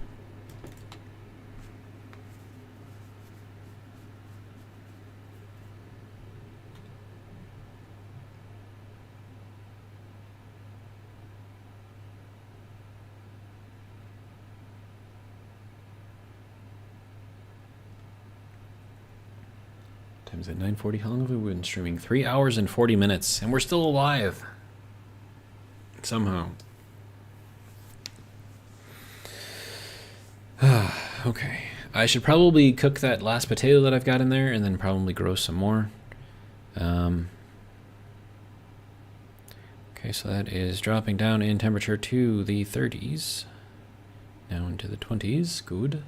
Time's at 9:40. How long have we been streaming? 3 hours and 40 minutes, and we're still alive. Somehow. Okay. I should probably cook that last potato that I've got in there and then probably grow some more. Okay, so that is dropping down in temperature to the 30s. Now into the 20s. Good.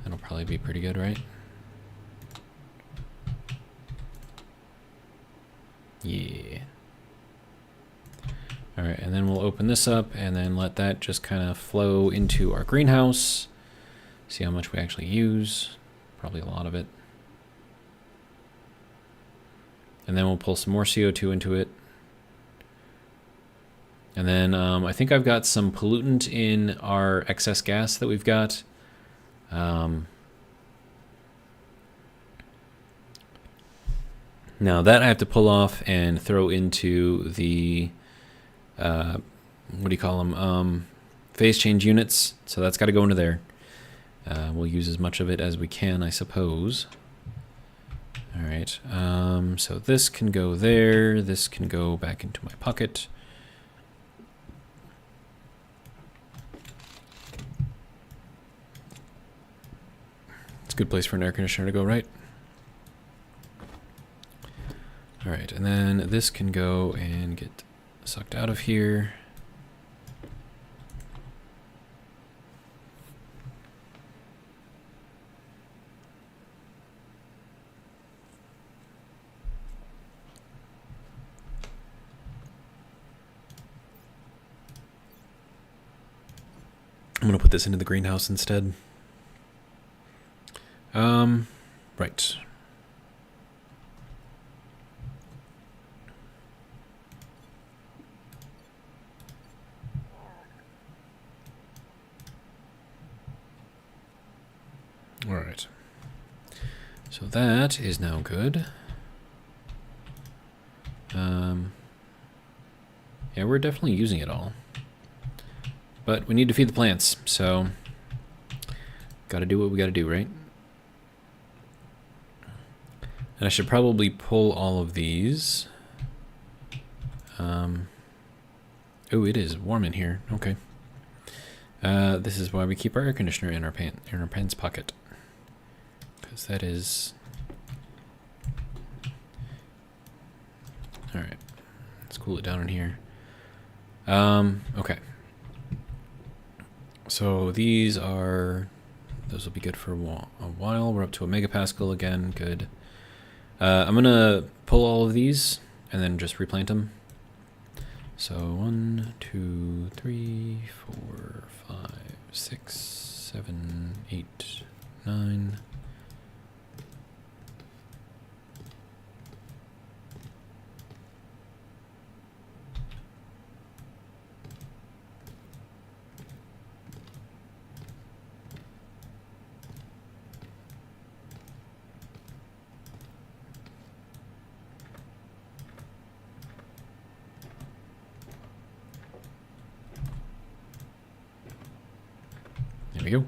That'll probably be pretty good, right? Yeah. All right, and then we'll open this up and then let that just kind of flow into our greenhouse. See how much we actually use. Probably a lot of it. And then we'll pull some more CO2 into it. And then I think I've got some pollutant in our excess gas that we've got. Now that I have to pull off and throw into the, what do you call them? Phase change units. So that's got to go into there. We'll use as much of it as we can, I suppose. All right, so this can go there. This can go back into my pocket. It's a good place for an air conditioner to go, right? All right, and then this can go and get sucked out of here. I'm gonna put this into the greenhouse instead. Right. All right. So that is now good. Yeah, we're definitely using it all. But we need to feed the plants, so gotta do what we gotta do, right? And I should probably pull all of these. Oh, it is warm in here. Okay. This is why we keep our air conditioner in our pants pocket, because that is. All right. Let's cool it down in here. Okay. So these will be good for a while. We're up to a megapascal again. Good. I'm gonna pull all of these and then just replant them. So 1, 2, 3, 4, 5, 6, 7, 8, 9. There we go.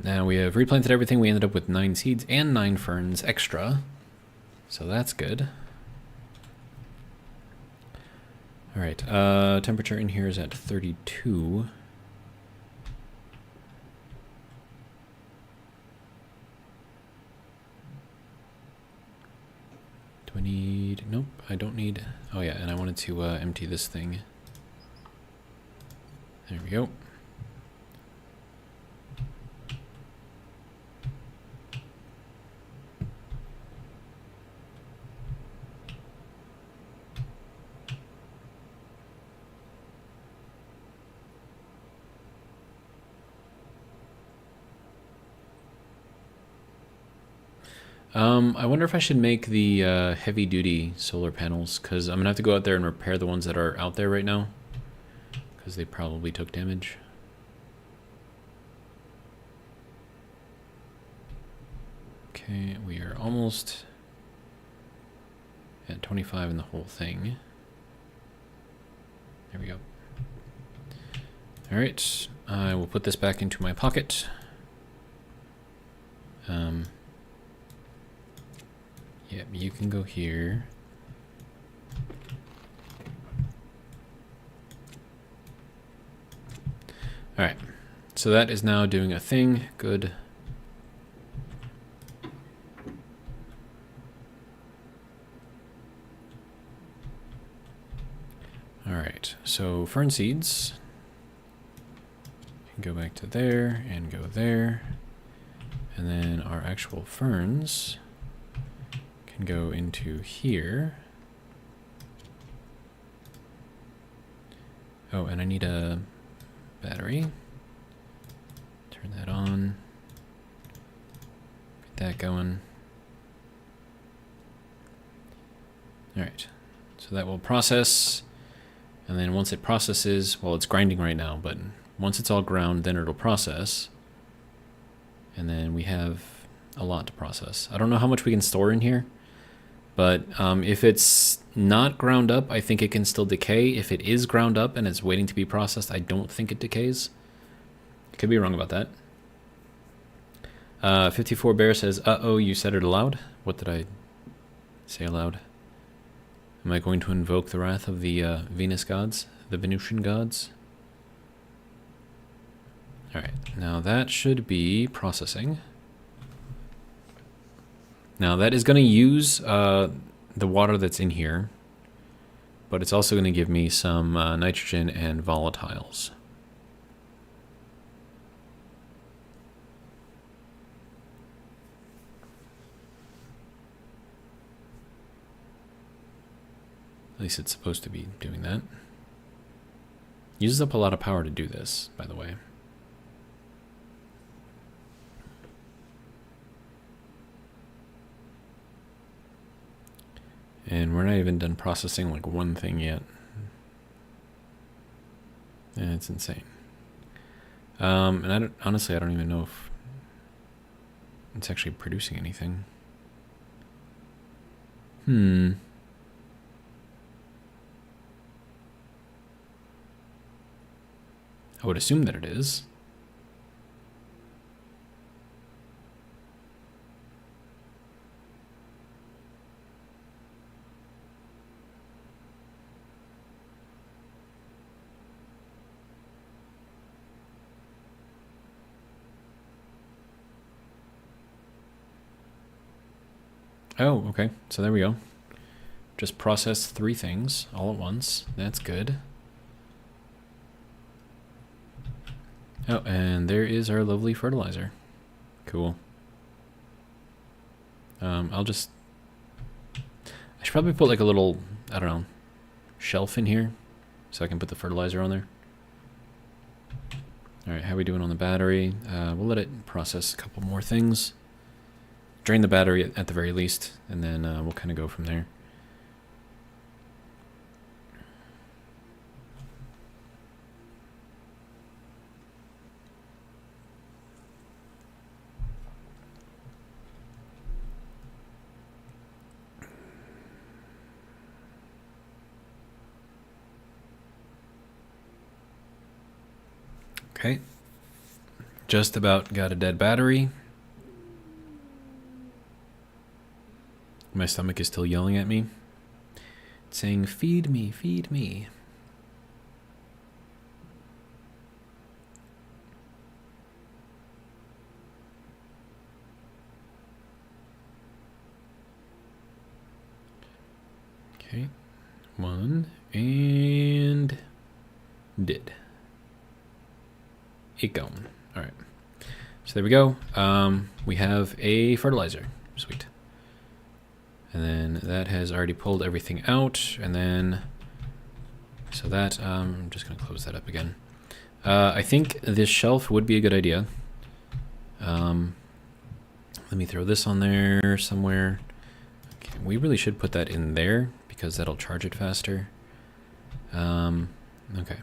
Now we have replanted everything. We ended up with 9 seeds and 9 ferns extra. So that's good. All right, temperature in here is at 32. Do I need, nope, I don't need, oh yeah, and I wanted to empty this thing. There we go. I wonder if I should make the heavy-duty solar panels, because I'm going to have to go out there and repair the ones that are out there right now, because they probably took damage. Okay, we are almost at 25 in the whole thing. There we go. All right, I will put this back into my pocket. Yep, you can go here. All right, so that is now doing a thing. Good. All right, so fern seeds can go back to there and go there. And then our actual ferns can go into here. Oh, and I need a battery. Turn that on. Get that going. All right, so that will process. And then once it processes, well, it's grinding right now, but once it's all ground, then it'll process. And then we have a lot to process. I don't know how much we can store in here, but if it's not ground up, I think it can still decay. If it is ground up and it's waiting to be processed, I don't think it decays. It Could be wrong about that. 54 Bear says, uh-oh, you said it aloud? What did I say aloud? Am I going to invoke the wrath of the Venus gods? The Venusian gods? Alright, now that should be processing. Now that is going to use the water that's in here, but it's also going to give me some nitrogen and volatiles. At least it's supposed to be doing that. Uses up a lot of power to do this, by the way. And we're not even done processing like one thing yet. And it's insane. And honestly, I don't even know if it's actually producing anything. I would assume that it is. Oh, okay. So there we go. Just process 3 things all at once. That's good. Oh, and there is our lovely fertilizer. Cool. I should probably put like a little, I don't know, shelf in here so I can put the fertilizer on there. All right, how are we doing on the battery? We'll let it process a couple more things. Drain the battery at the very least, and then we'll kind of go from there. Okay, just about got a dead battery. My stomach is still yelling at me, saying, feed me, feed me. Okay, 1, and did. It going. All right. So there we go. We have a fertilizer. Sweet. And then that has already pulled everything out. And then, so that, I'm just going to close that up again. I think this shelf would be a good idea. Let me throw this on there somewhere. Okay, we really should put that in there because that'll charge it faster. Okay.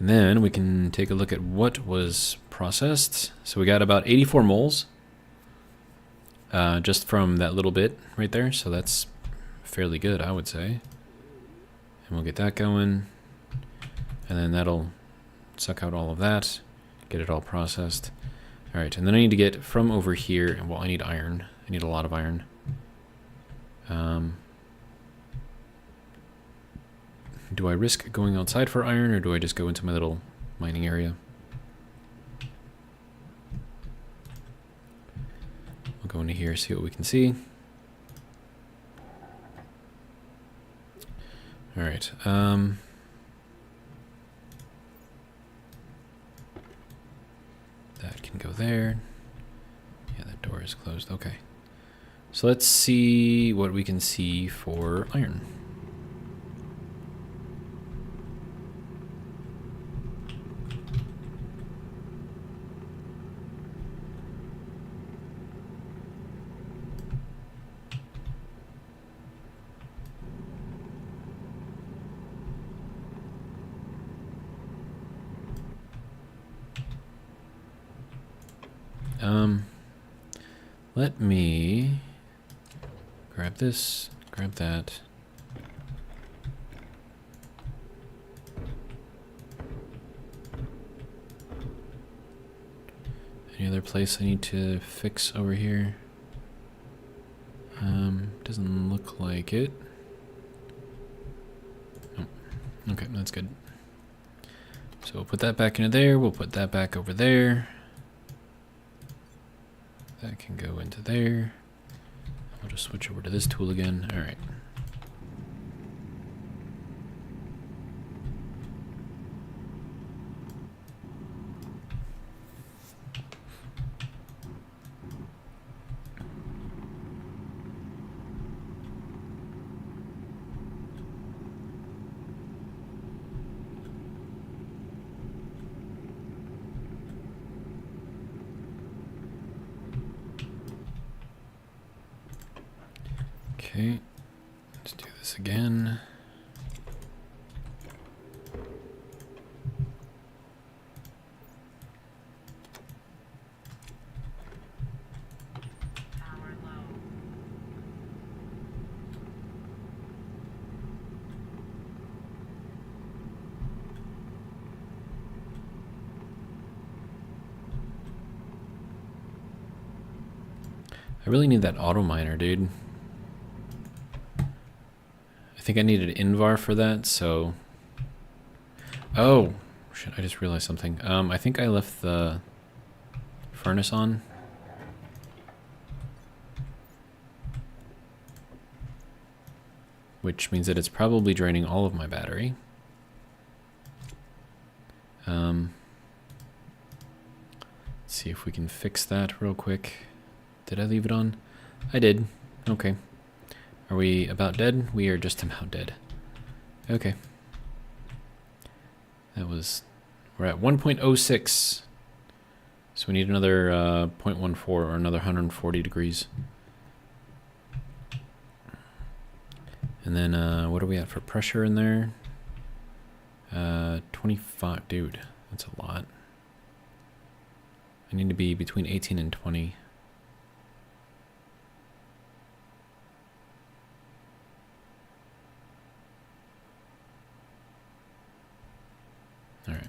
And then we can take a look at what was processed. So we got about 84 moles just from that little bit right there. So that's fairly good, I would say. And we'll get that going. And then that'll suck out all of that, get it all processed. All right, and then I need to get from over here, and well, I need iron. I need a lot of iron. Do I risk going outside for iron, or do I just go into my little mining area? We'll go into here, see what we can see. All right. That can go there. Yeah, that door is closed. Okay. So let's see what we can see for iron. Let me grab this, grab that. Any other place I need to fix over here? Doesn't look like it. Oh, okay, that's good. So we'll put that back into there. We'll put that back over there. That can go into there. I'll just switch over to this tool again. All right. Okay, let's do this again. Power low. I really need that auto miner, dude. I think I needed Invar for that, so... Oh! Shit, I just realized something. I think I left the furnace on. Which means that it's probably draining all of my battery. Let's see if we can fix that real quick. Did I leave it on? I did. Okay. Are we about dead? We are just about dead. Okay. That was... We're at 1.06. So we need another 0.14 or another 140 degrees. And then what are we at for pressure in there? 25. Dude, that's a lot. I need to be between 18 and 20. All right.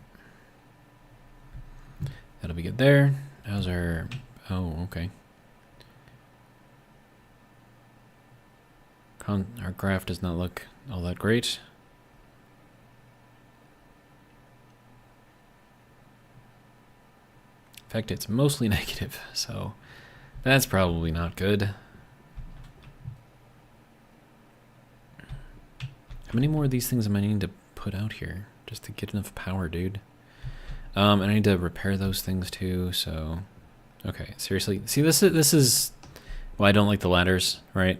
That'll be good there. How's our... Oh, okay. Our graph does not look all that great. In fact, it's mostly negative, so that's probably not good. How many more of these things am I needing to put out here just to get enough power, dude? And I need to repair those things too, so... Okay, seriously. See, this is why I don't like the ladders, right?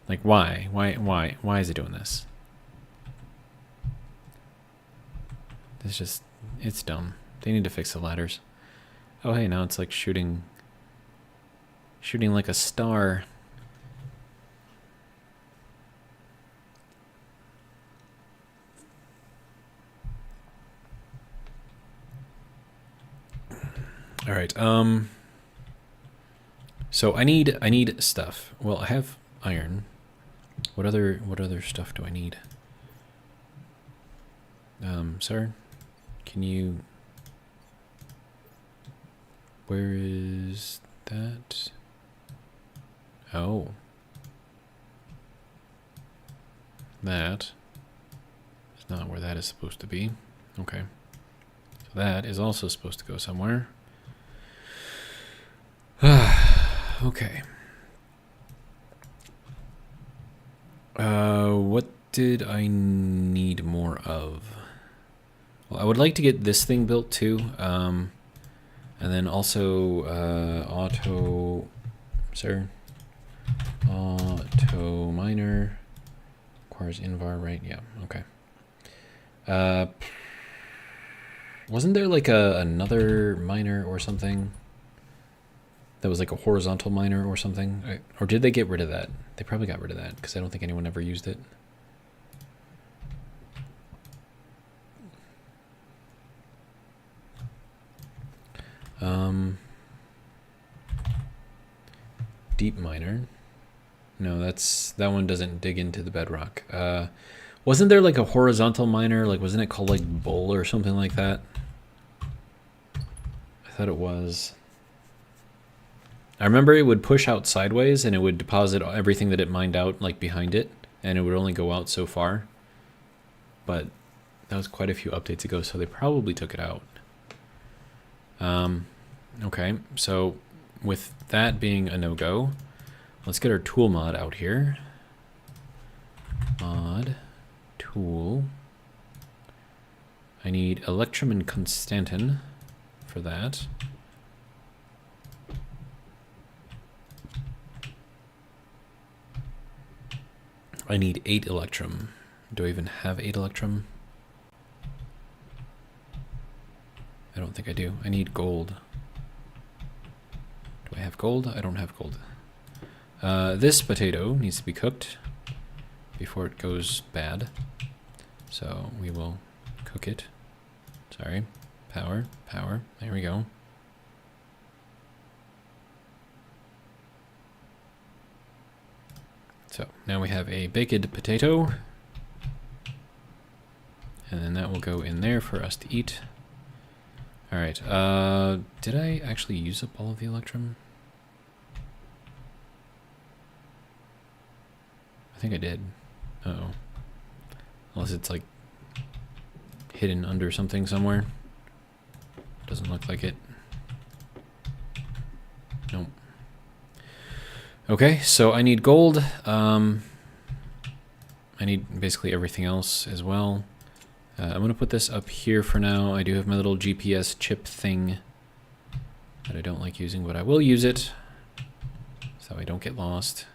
Like, why? Why is it doing this? It's just... It's dumb. They need to fix the ladders. Oh, hey, now it's like shooting like a star. All right. So I need stuff. Well, I have iron. What other stuff do I need? Sir, can you... Where is that? Oh. That is not where that is supposed to be. Okay. So that is also supposed to go somewhere. Okay. What did I need more of? Well, I would like to get this thing built too. And then also, auto, sir, auto miner requires Invar, right? Yeah, okay. Wasn't there like another miner or something that was like a horizontal miner or something? Or did they get rid of that? They probably got rid of that because I don't think anyone ever used it. Deep miner. No, that one doesn't dig into the bedrock. Wasn't there like a horizontal miner? Like, wasn't it called like bull or something like that? I I thought it was. I remember it would push out sideways and it would deposit everything that it mined out like behind it, and it would only go out so far. But that was quite a few updates ago, so they probably took it out. Okay, so with that being a no-go, let's get our tool mod out here. Mod, tool. I need Electrum and Constantin for that. I need 8 Electrum. Do I even have 8 Electrum? I don't think I do. I need gold. Do I have gold? I don't have gold. This potato needs to be cooked before it goes bad. So we will cook it. Sorry. Power, power. There we go. So now we have a baked potato. And then that will go in there for us to eat. All right. Did I actually use up all of the Electrum? I think I did. Uh-oh. Unless it's like hidden under something somewhere. Doesn't look like it. Nope. Okay, so I need gold. I need basically everything else as well. I'm going to put this up here for now. I do have my little GPS chip thing that I don't like using, but I will use it so I don't get lost.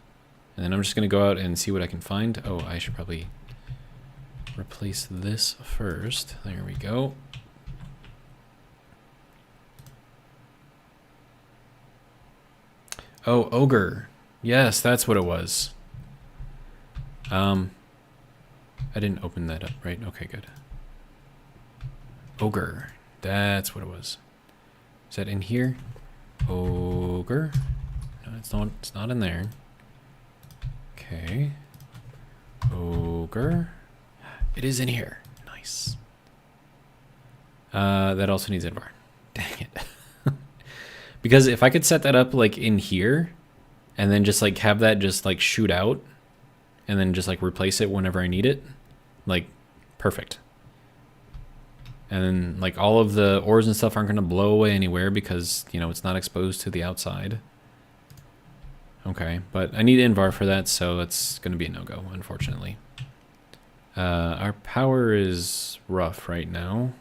And then I'm just going to go out and see what I can find. Oh, I should probably replace this first. There we go. Oh, ogre. Yes, that's what it was. I didn't open that up, right? Okay, good. Ogre. That's what it was. Is that in here? Ogre. No, it's not in there. Okay. Ogre. It is in here. Nice. That also needs Edvar. Dang it. Because if I could set that up like in here and then just like have that just like shoot out and then just like replace it whenever I need it, like perfect. And then like all of the ores and stuff aren't going to blow away anywhere because, you know, it's not exposed to the outside. Okay, but I need Invar for that, so that's going to be a no-go, unfortunately. Our power is rough right now.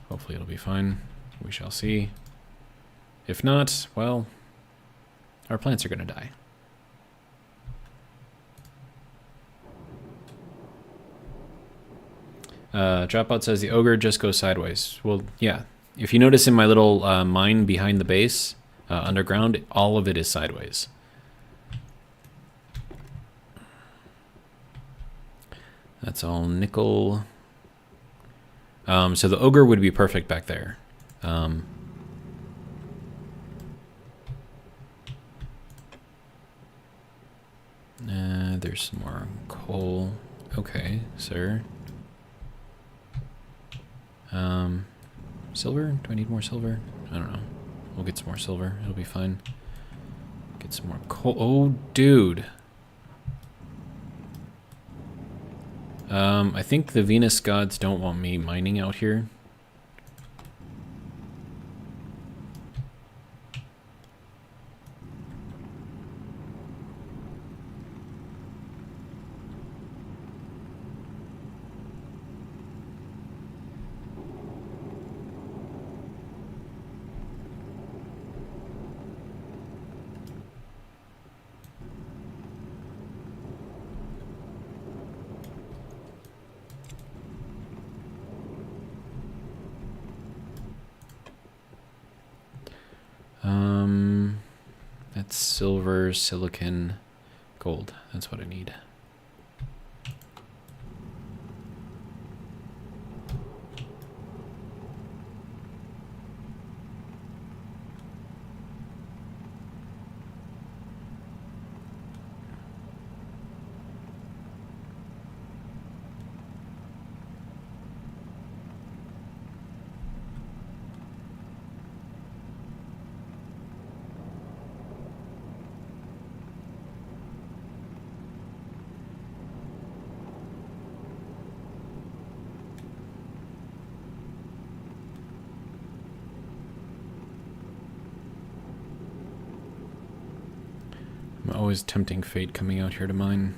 Hopefully it'll be fine. We shall see. If not, well, our plants are going to die. Dropout says the ogre just goes sideways. Well, yeah. If you notice in my little mine behind the base, underground, all of it is sideways. That's all nickel. So the ogre would be perfect back there. There's some more coal. Okay, sir. Silver? Do I need more silver? I don't know. We'll get some more silver. It'll be fine. Get some more coal. Oh, dude. I think the Venus gods don't want me mining out here. That's silver, silicon, gold. That's what I need. I'm always tempting fate coming out here to mine.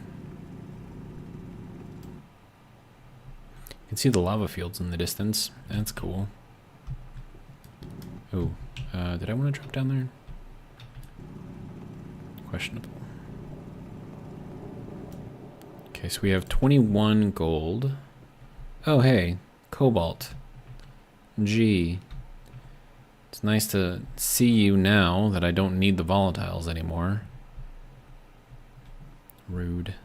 You can see the lava fields in the distance. That's cool. Oh, did I want to drop down there? Questionable. Okay, so we have 21 gold. Oh, hey, cobalt. Gee. It's nice to see you now that I don't need the volatiles anymore. Rude.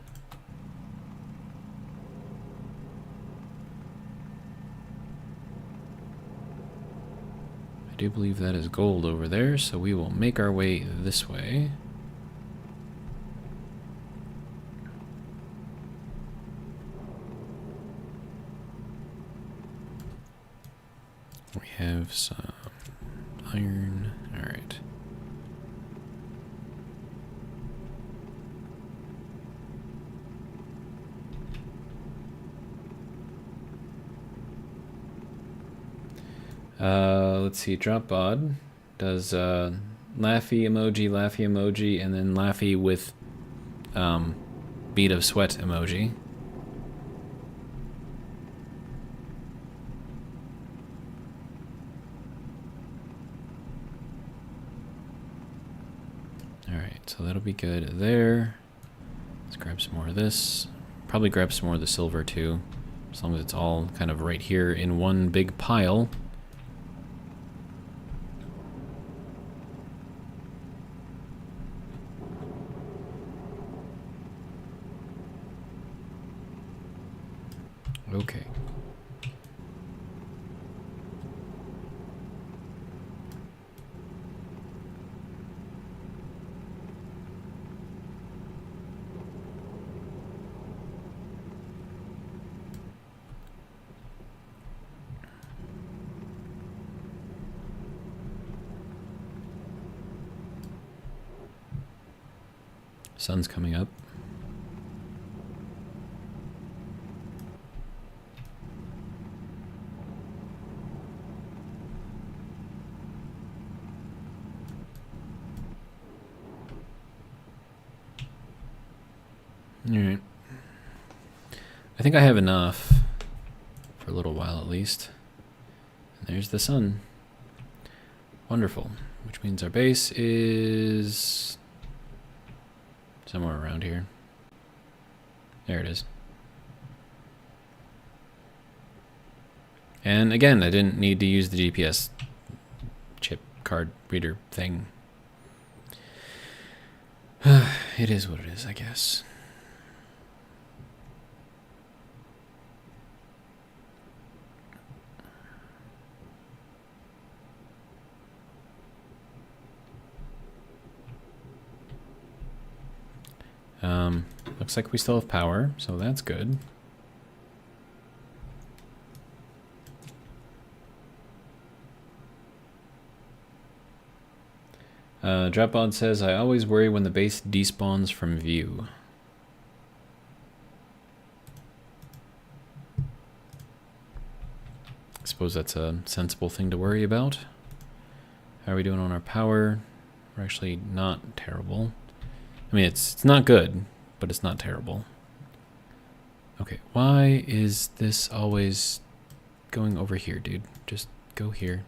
I do believe that is gold over there, so we will make our way this way. We have some iron. All right. Let's see. Drop bod does laughy emoji, and then laughy with bead of sweat emoji. Alright, so that'll be good there. Let's grab some more of this. Probably grab some more of the silver too, as long as it's all kind of right here in one big pile. Okay. Sun's coming up. Alright. I think I have enough for a little while at least. And there's the sun. Wonderful. Which means our base is somewhere around here. There it is. And again, I didn't need to use the GPS chip card reader thing. It is what it is, I guess. Looks like we still have power, so that's good. Dropbod says, I always worry when the base despawns from view. I suppose that's a sensible thing to worry about. How are we doing on our power? We're actually not terrible. I mean, it's not good, but it's not terrible. Okay, why is this always going over here, dude? Just go here.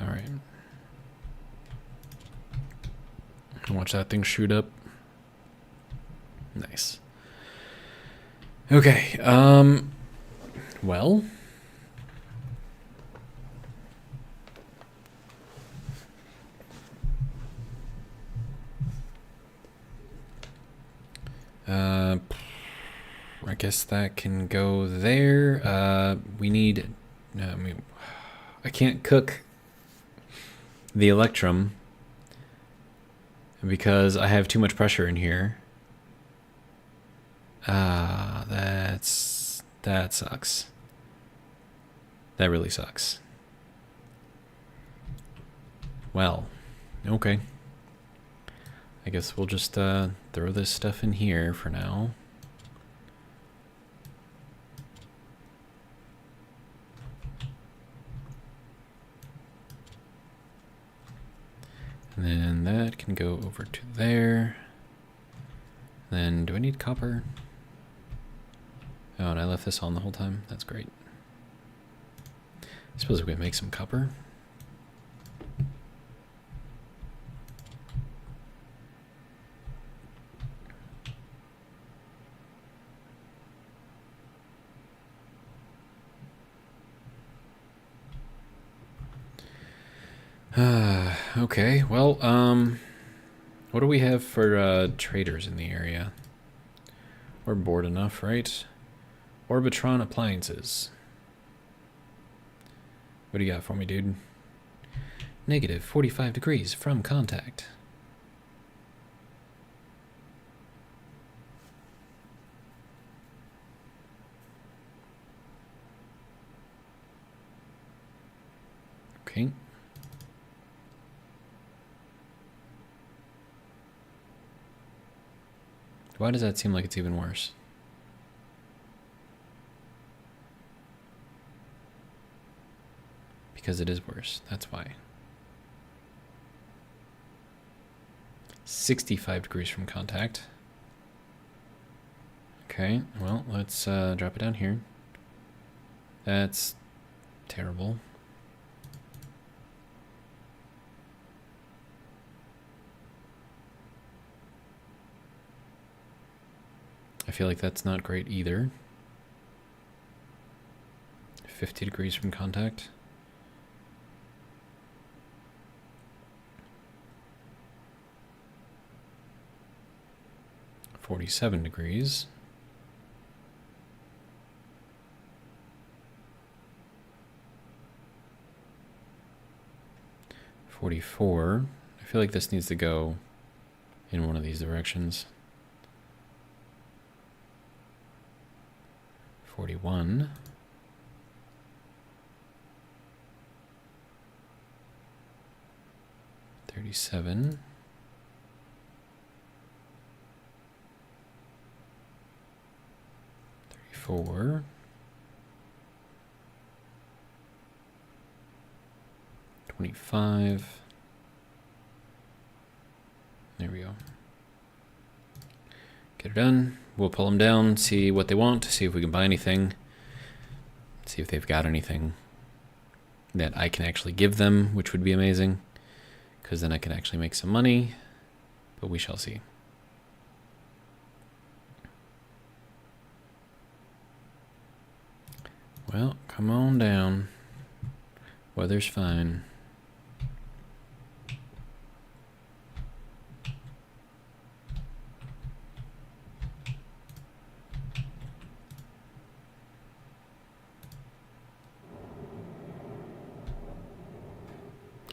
Alright. Watch that thing shoot up. Nice. Okay, well... I guess that can go there. We need... I can't cook the Electrum because I have too much pressure in here. That sucks. That really sucks. Well, okay. I guess we'll just throw this stuff in here for now. And then that can go over to there. Then, do I need copper? Oh, and I left this on the whole time? That's great. I suppose we can make some copper. Okay, well, what do we have for traders in the area? We're bored enough, right? Orbitron Appliances. What do you got for me, dude? Negative 45 degrees from contact. Okay. Why does that seem like it's even worse? Because it is worse. That's why. 65 degrees from contact. Okay, well, let's drop it down here. That's terrible. I feel like that's not great either. 50 degrees from contact. $47 degrees. $44. I feel like this needs to go in one of these directions. 41. $37. 34. 25. There we go. Get her done. We'll pull them down, see what they want, see if we can buy anything, see if they've got anything that I can actually give them, which would be amazing, because then I can actually make some money, but we shall see. Well, come on down. Weather's fine.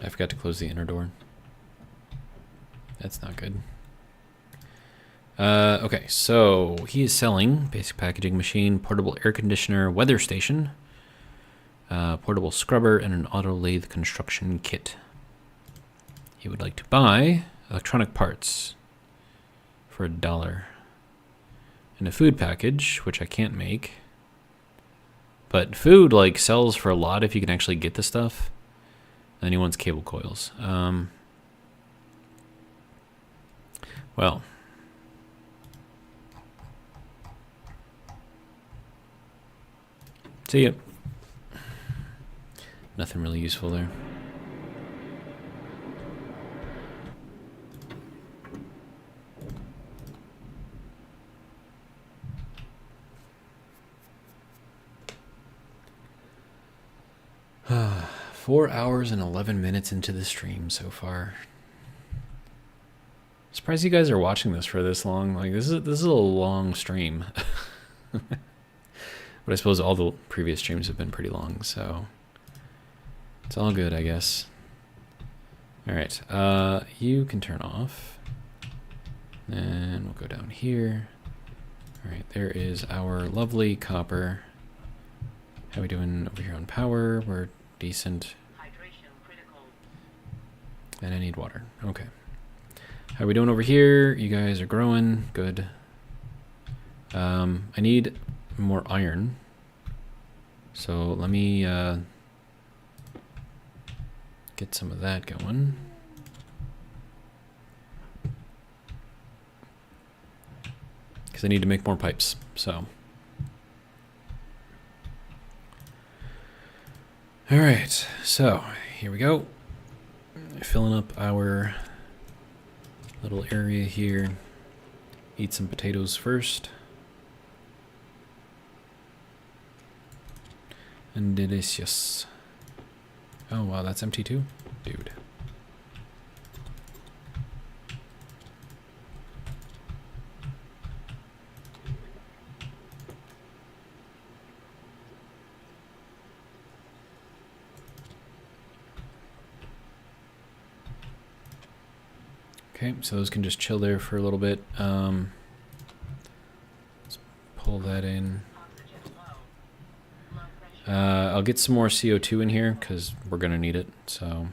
I forgot to close the inner door. That's not good. Okay, so he is selling basic packaging machine, portable air conditioner, weather station, portable scrubber, and an auto lathe construction kit. He would like to buy electronic parts for $1 and a food package, which I can't make. But food like sells for a lot if you can actually get the stuff. And he wants cable coils. Well. See ya. Nothing really useful there. Ah. 4 hours and 11 minutes into the stream so far. Surprised you guys are watching this for this long. Like this is a long stream. But I suppose all the previous streams have been pretty long, so it's all good, I guess. All right, you can turn off. And we'll go down here. All right, there is our lovely copper. How are we doing over here on power? We're decent. Hydration critical. And I need water. Okay. How are we doing over here? You guys are growing. Good. I need more iron. So let me get some of that going. because I need to make more pipes. So, all right. So here we go. Filling up our little area here. Eat some potatoes first. And delicious. Oh wow, that's empty too? Dude. Okay, so those can just chill there for a little bit. Let's pull that in. Oxygen low. Low pressure. I'll get some more CO2 in here because we're gonna need it. So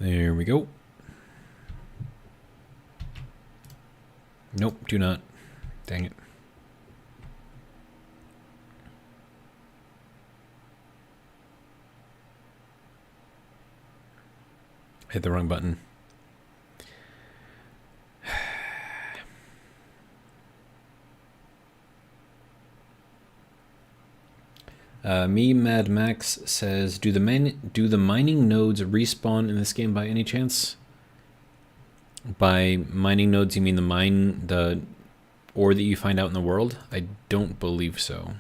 there we go. Nope, do not. Dang it. Hit the wrong button. Me Mad Max says, do the mining nodes respawn in this game by any chance? By mining nodes, you mean the ore that you find out in the world? I don't believe so.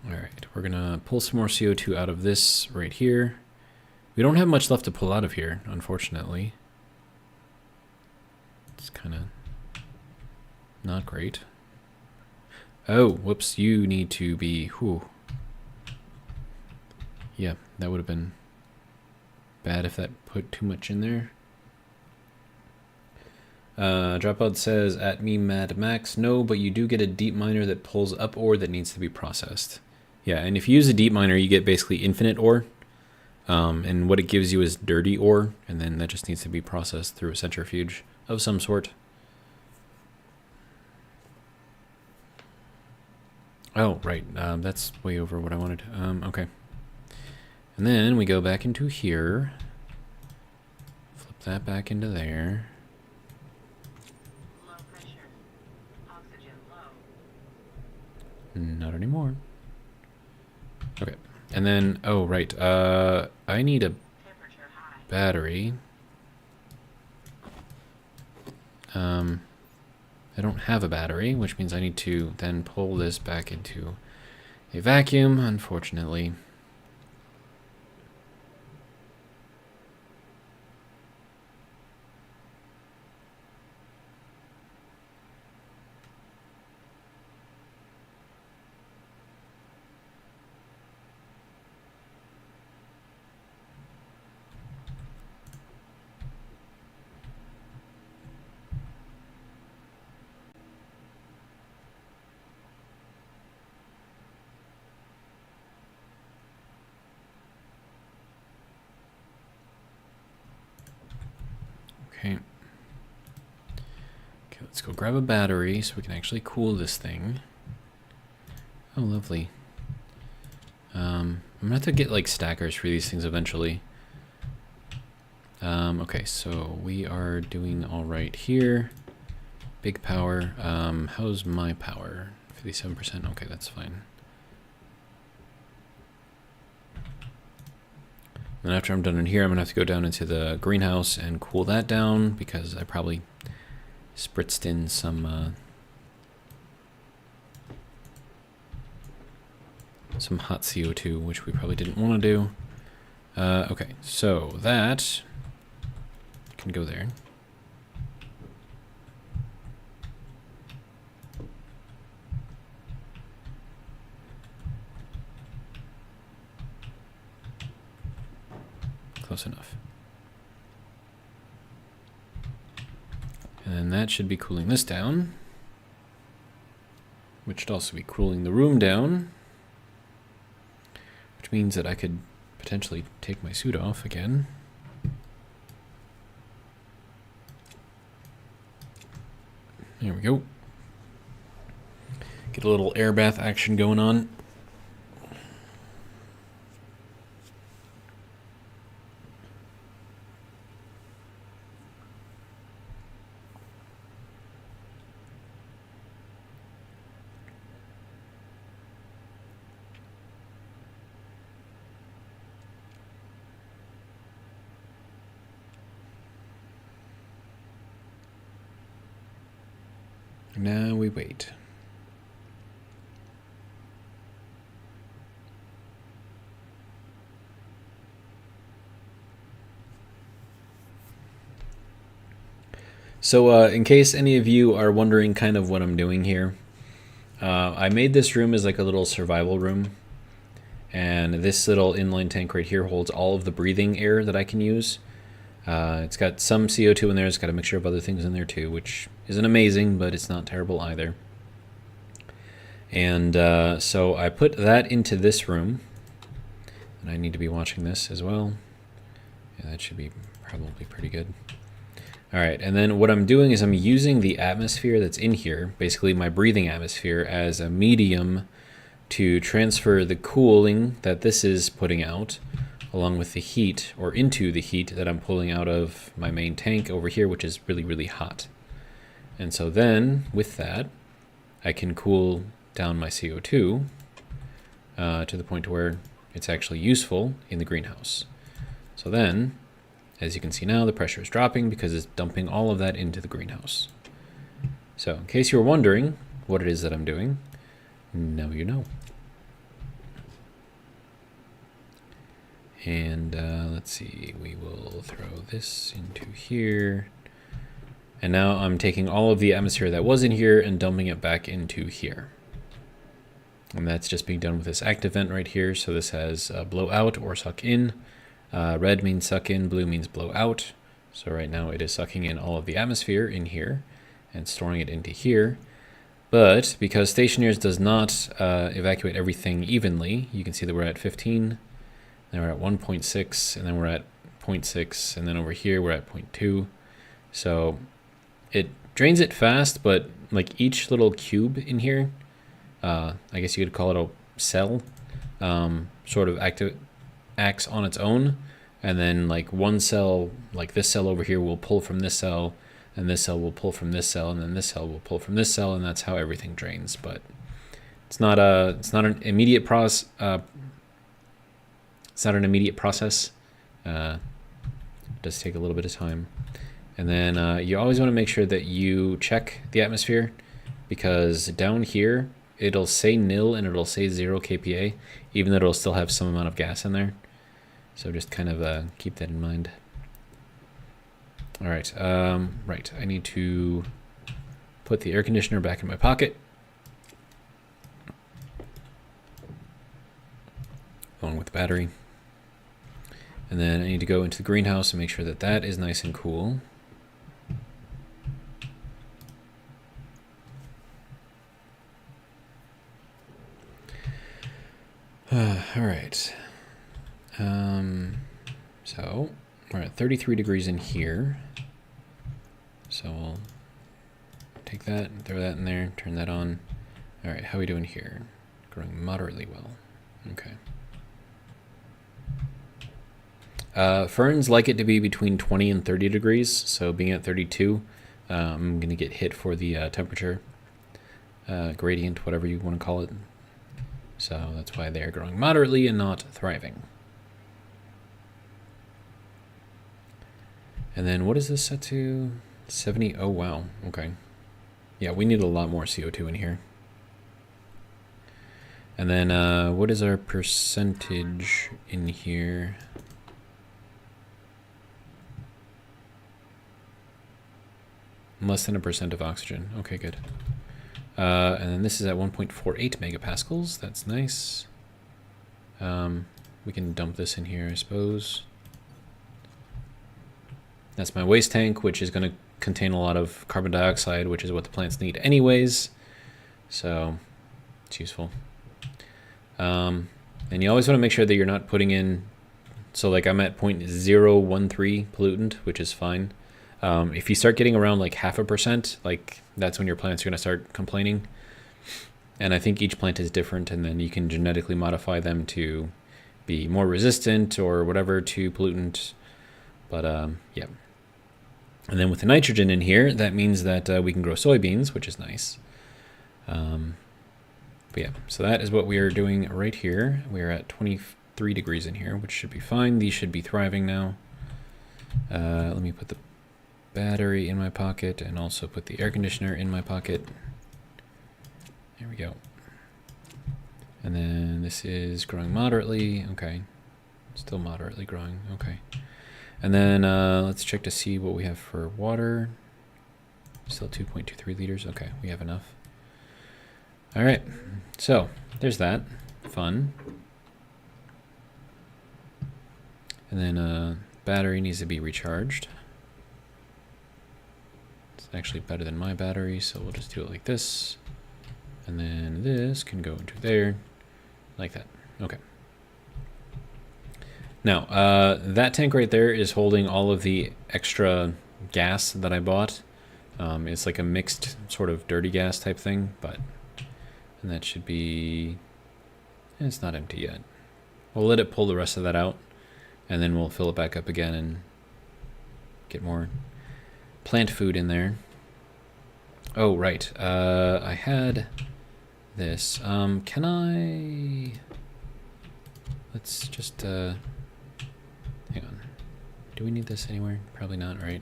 All right, we're gonna pull some more CO2 out of this right here. We don't have much left to pull out of here, unfortunately. It's kind of not great. Oh, whoops, you need to be, whew. Yeah, that would have been bad if that put too much in there. Dropout says, at me Mad Max, no, but you do get a deep miner that pulls up ore that needs to be processed. Yeah, and if you use a deep miner, you get basically infinite ore. And what it gives you is dirty ore, and then that just needs to be processed through a centrifuge of some sort. Oh, right. That's way over what I wanted. Okay. And then we go back into here. Flip that back into there. Low pressure. Oxygen low. Not anymore. Okay. And then, oh, right. I need a Temperature high. battery. I don't have a battery, which means I need to then pull this back into a vacuum, unfortunately. Okay. Okay, let's go grab a battery so we can actually cool this thing. Oh, lovely. I'm gonna have to get like stackers for these things eventually. Okay, so we are doing all right here. Big power. How's my power? 57%. Okay, that's fine. Then after I'm done in here, I'm gonna have to go down into the greenhouse and cool that down because I probably spritzed in some hot CO2, which we probably didn't want to do. Okay, so that can go there. Close enough. And And that should be cooling this down, which should also be cooling the room down, which means that I could potentially take my suit off again. There we go. Get a little air bath action going on. Now we wait. So in case any of you are wondering kind of what I'm doing here, I made this room as like a little survival room. And this little inline tank right here holds all of the breathing air that I can use. It's got some CO2 in there. It's got a mixture of other things in there too, which isn't amazing, but it's not terrible either. And so I put that into this room. And I need to be watching this as well. Yeah, that should be probably pretty good. All right, and then what I'm doing is I'm using the atmosphere that's in here, basically my breathing atmosphere, as a medium to transfer the cooling that this is putting out along with the heat, or into the heat that I'm pulling out of my main tank over here, which is really, really hot. And so then, with that, I can cool down my CO2 to the point where it's actually useful in the greenhouse. So then, as you can see now, the pressure is dropping because it's dumping all of that into the greenhouse. So in case you were wondering what it is that I'm doing, now you know. And let's see, we will throw this into here. And now I'm taking all of the atmosphere that was in here and dumping it back into here. And that's just being done with this active vent right here. So this has blow out or suck in. Red means suck in, blue means blow out. So right now it is sucking in all of the atmosphere in here and storing it into here. But because Stationeers does not evacuate everything evenly, you can see that we're at 15. Then we're at 1.6, and then we're at 0.6, and then over here we're at 0.2. So it drains it fast, but like each little cube in here, I guess you could call it a cell, sort of acts on its own. And then like one cell, like this cell over here, will pull from this cell, and this cell will pull from this cell, and then this cell will pull from this cell, and that's how everything drains. But it's not an immediate process. It's not an immediate process. It does take a little bit of time. And then you always want to make sure that you check the atmosphere, because down here it'll say nil and it'll say 0 kPa, even though it'll still have some amount of gas in there. So just kind of keep that in mind. All right, right. I need to put the air conditioner back in my pocket. Along with the battery. And then I need to go into the greenhouse and make sure that that is nice and cool. All right. So we're at 33 degrees in here. So we'll take that and throw that in there, turn that on. All right, how are we doing here? Growing moderately well. Okay. Ferns like it to be between 20 and 30 degrees, so being at 32, I'm going to get hit for the temperature gradient, whatever you want to call it. So that's why they're growing moderately and not thriving. And then what is this set to? 70? Oh, wow. Okay. Yeah, we need a lot more CO2 in here. And then what is our percentage in here? Less than 1% of oxygen. Okay, good. And then this is at 1.48 megapascals. That's nice. We can dump this in here, I suppose. That's my waste tank, which is going to contain a lot of carbon dioxide, which is what the plants need anyways. So it's useful. And you always want to make sure that you're not putting in, so like I'm at 0.013 pollutant, which is fine. If you start getting around like 0.5%, like that's when your plants are going to start complaining. And I think each plant is different, and then you can genetically modify them to be more resistant or whatever to pollutant. But yeah. And then with the nitrogen in here, that means that we can grow soybeans, which is nice. But yeah, so that is what we are doing right here. We are at 23 degrees in here, which should be fine. These should be thriving now. Let me put the battery in my pocket and also put the air conditioner in my pocket. There we go. And then this is growing moderately. Okay. Still moderately growing. Okay. And then let's check to see what we have for water. Still 2.23 liters. Okay, we have enough. All right. So there's that. Fun. And then battery needs to be recharged. It's actually better than my battery, so we'll just do it like this. And then this can go into there, like that. Okay. Now, that tank right there is holding all of the extra gas that I bought. It's like a mixed sort of dirty gas type thing, and that should be, it's not empty yet. We'll let it pull the rest of that out, and then we'll fill it back up again and get more plant food in there. Oh, right. I had this. Can I... Let's just... hang on. Do we need this anywhere? Probably not, right?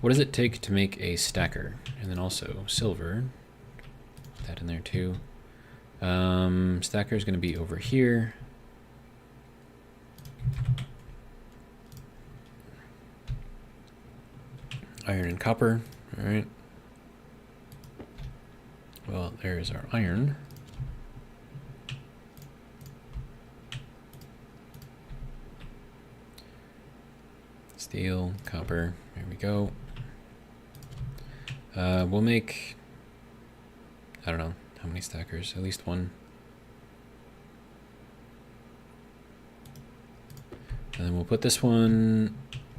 What does it take to make a stacker? And then also silver. Put that in there too. Stacker is going to be over here. Iron and copper. All right. Well, there's our iron. Steel, copper. There we go. We'll make, I don't know how many stackers, at least one. And then we'll put this one,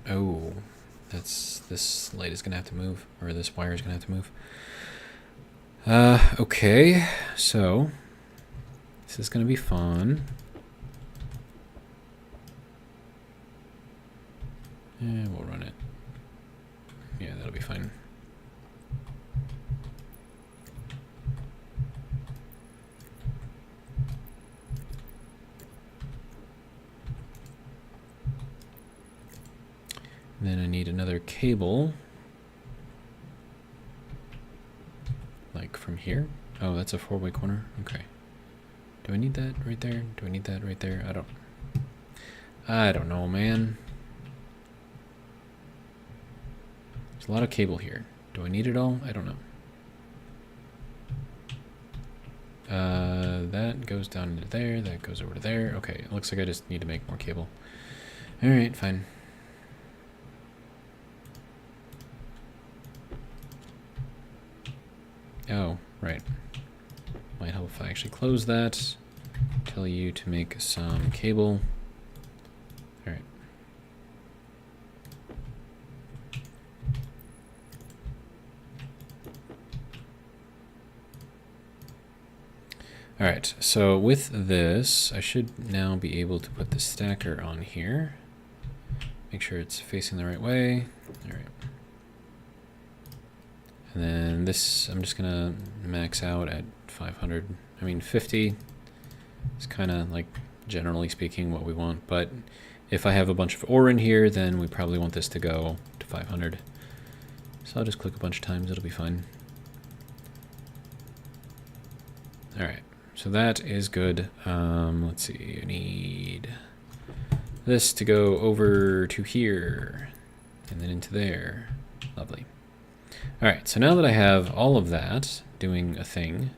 oh, this light is gonna have to move, or this wire is gonna have to move. Okay, so this is gonna be fun. Yeah, we'll run it. Yeah, that'll be fine. And then I need another cable. Like from here? Oh, that's a 4-way corner? Okay. Do I need that right there? Do I need that right there? I don't know, man. There's a lot of cable here. Do I need it all? I don't know. That goes down into there. That goes over to there. Okay, it looks like I just need to make more cable. All right, fine. Oh, right. Might help if I actually close that. Tell you to make some cable. All right. All right, so with this, I should now be able to put the stacker on here. Make sure it's facing the right way. All right. And then this, I'm just gonna max out at 500. I mean, 50 is kind of like, generally speaking, what we want. But if I have a bunch of ore in here, then we probably want this to go to 500. So I'll just click a bunch of times, it'll be fine. All right. So that is good. Let's see, I need this to go over to here and then into there. Lovely. All right, so now that I have all of that doing a thing,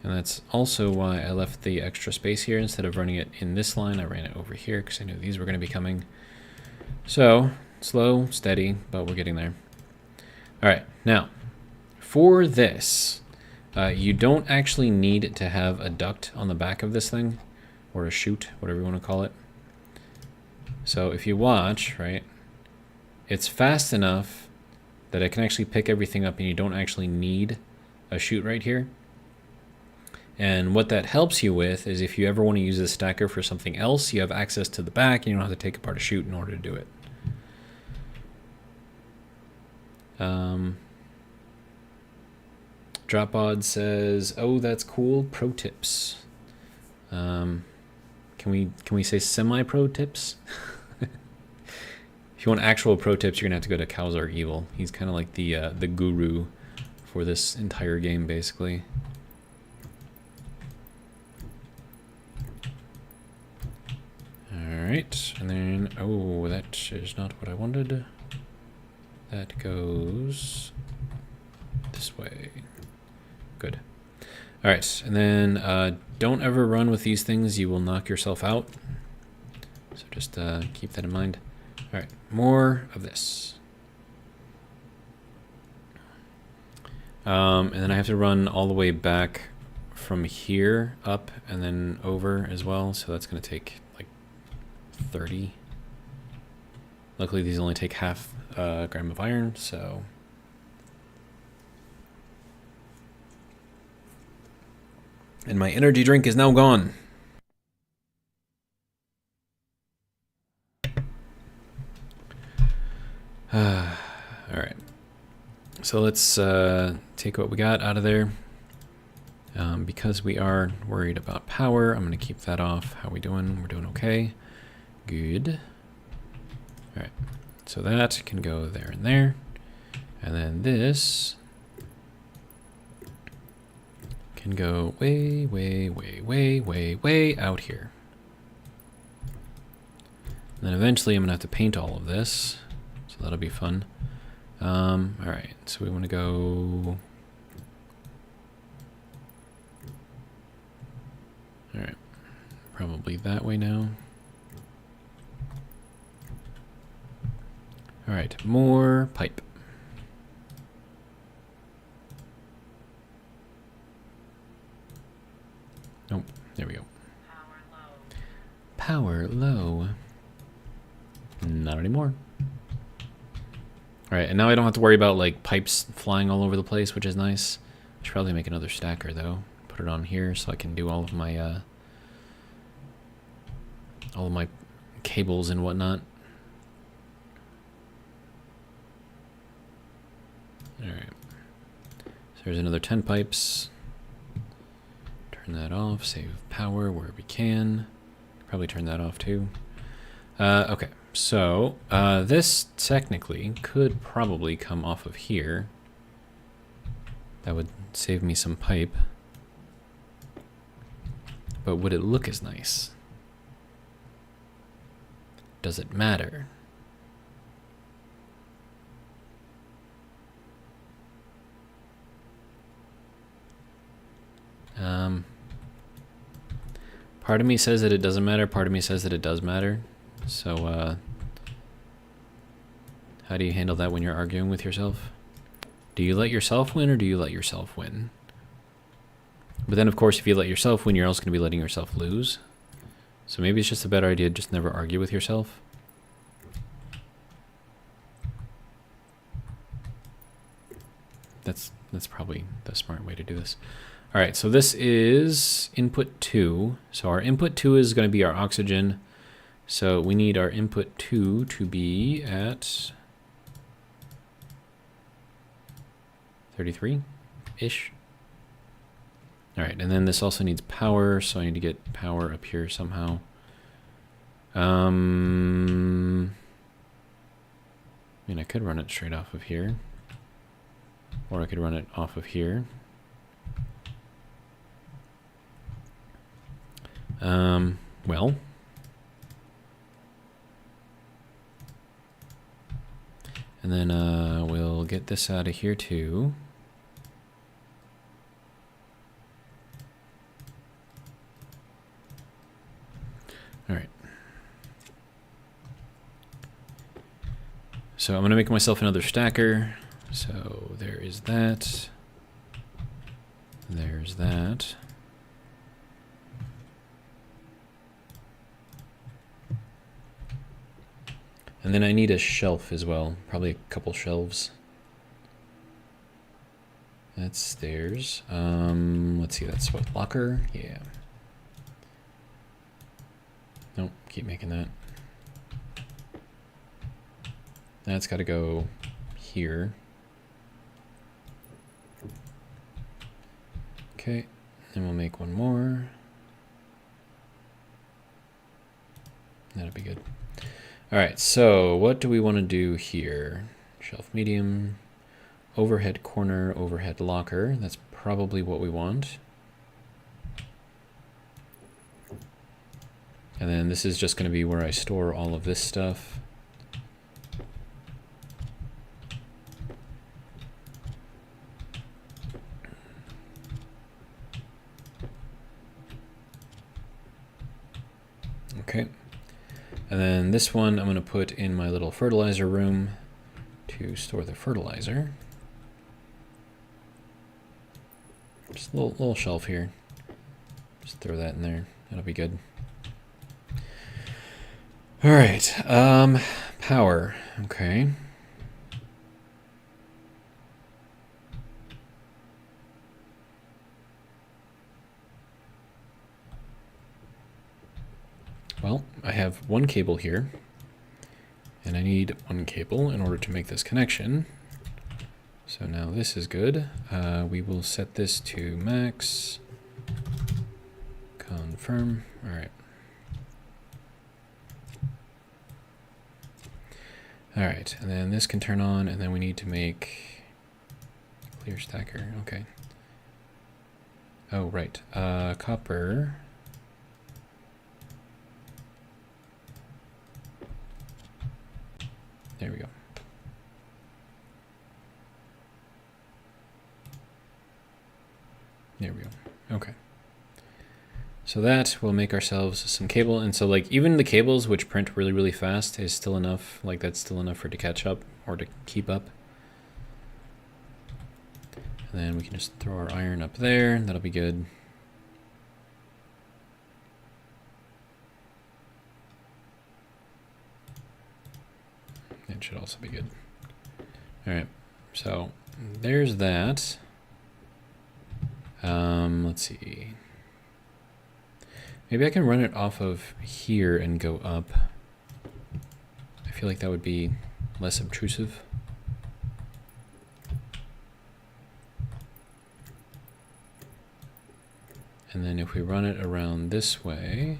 And that's also why I left the extra space here. Instead of running it in this line, I ran it over here because I knew these were going to be coming. So, slow, steady, but we're getting there. All right, now, for this, you don't actually need to have a duct on the back of this thing, or a chute, whatever you want to call it. So if you watch, right, it's fast enough that it can actually pick everything up and you don't actually need a chute right here. And what that helps you with is if you ever want to use this stacker for something else, you have access to the back and you don't have to take apart a chute in order to do it. Dropbod says, "Oh, that's cool. Pro tips." Can we say semi-pro tips? If you want actual pro tips, you're gonna have to go to Kowsar Evil. He's kind of like the guru for this entire game, basically. All right, and then that is not what I wanted. That goes this way. Good. All right, and then don't ever run with these things. You will knock yourself out. So just keep that in mind. All right, more of this. And then I have to run all the way back from here up and then over as well. So that's going to take like 30. Luckily, these only take half a gram of iron, so... And my energy drink is now gone. Alright. So let's take what we got out of there. Because we are worried about power, I'm going to keep that off. How we doing? We're doing okay. Good. Alright. So that can go there and there. And then this can go way, way, way, way, way, way out here. And then eventually I'm going to have to paint all of this. So that'll be fun. Alright, so we want to go... Alright, probably that way now. Alright, more pipe. Nope, there we go. Power low. Not anymore. Alright, and now I don't have to worry about like pipes flying all over the place, which is nice. I should probably make another stacker though. Put it on here so I can do all of my cables and whatnot. Alright. So there's another 10 pipes. Turn that off, save power where we can. Probably turn that off too. Okay, so this technically could probably come off of here. That would save me some pipe. But would it look as nice? Does it matter? Part of me says that it doesn't matter, part of me says that it does matter. So, how do you handle that when you're arguing with yourself? Do you let yourself win or do you let yourself win? But then, of course, if you let yourself win, you're also going to be letting yourself lose. So maybe it's just a better idea to just never argue with yourself. That's probably the smart way to do this. All right, so this is input 2. So our input 2 is going to be our oxygen. So we need our input 2 to be at 33-ish. All right, and then this also needs power, so I need to get power up here somehow. I mean, I could run it straight off of here. Or I could run it off of here. Well. And then we'll get this out of here too. All right. So I'm going to make myself another stacker. So there is that. There's that. And then I need a shelf as well. Probably a couple shelves. That's stairs. Let's see, that's what, locker? Yeah. Nope, keep making that. That's got to go here. Okay, then we'll make one more. That'll be good. All right, so what do we want to do here? Shelf medium, overhead corner, overhead locker. That's probably what we want. And then this is just going to be where I store all of this stuff. Okay. And then this one I'm going to put in my little fertilizer room to store the fertilizer. Just a little shelf here. Just throw that in there. That'll be good. All right. Power. Okay. Well, I have one cable here, and I need one cable in order to make this connection. So now this is good. We will set this to max. Confirm. All right. All right, and then this can turn on, and then we need to make clear stacker. Okay. Oh, right. Copper. There we go. There we go. Okay. So that will make ourselves some cable. And so like even the cables which print really, really fast is still enough. Like that's still enough for it to catch up or to keep up. And then we can just throw our iron up there. That'll be good. It should also be good. All right, so there's that. Let's see. Maybe I can run it off of here and go up. I feel like that would be less obtrusive. And then if we run it around this way,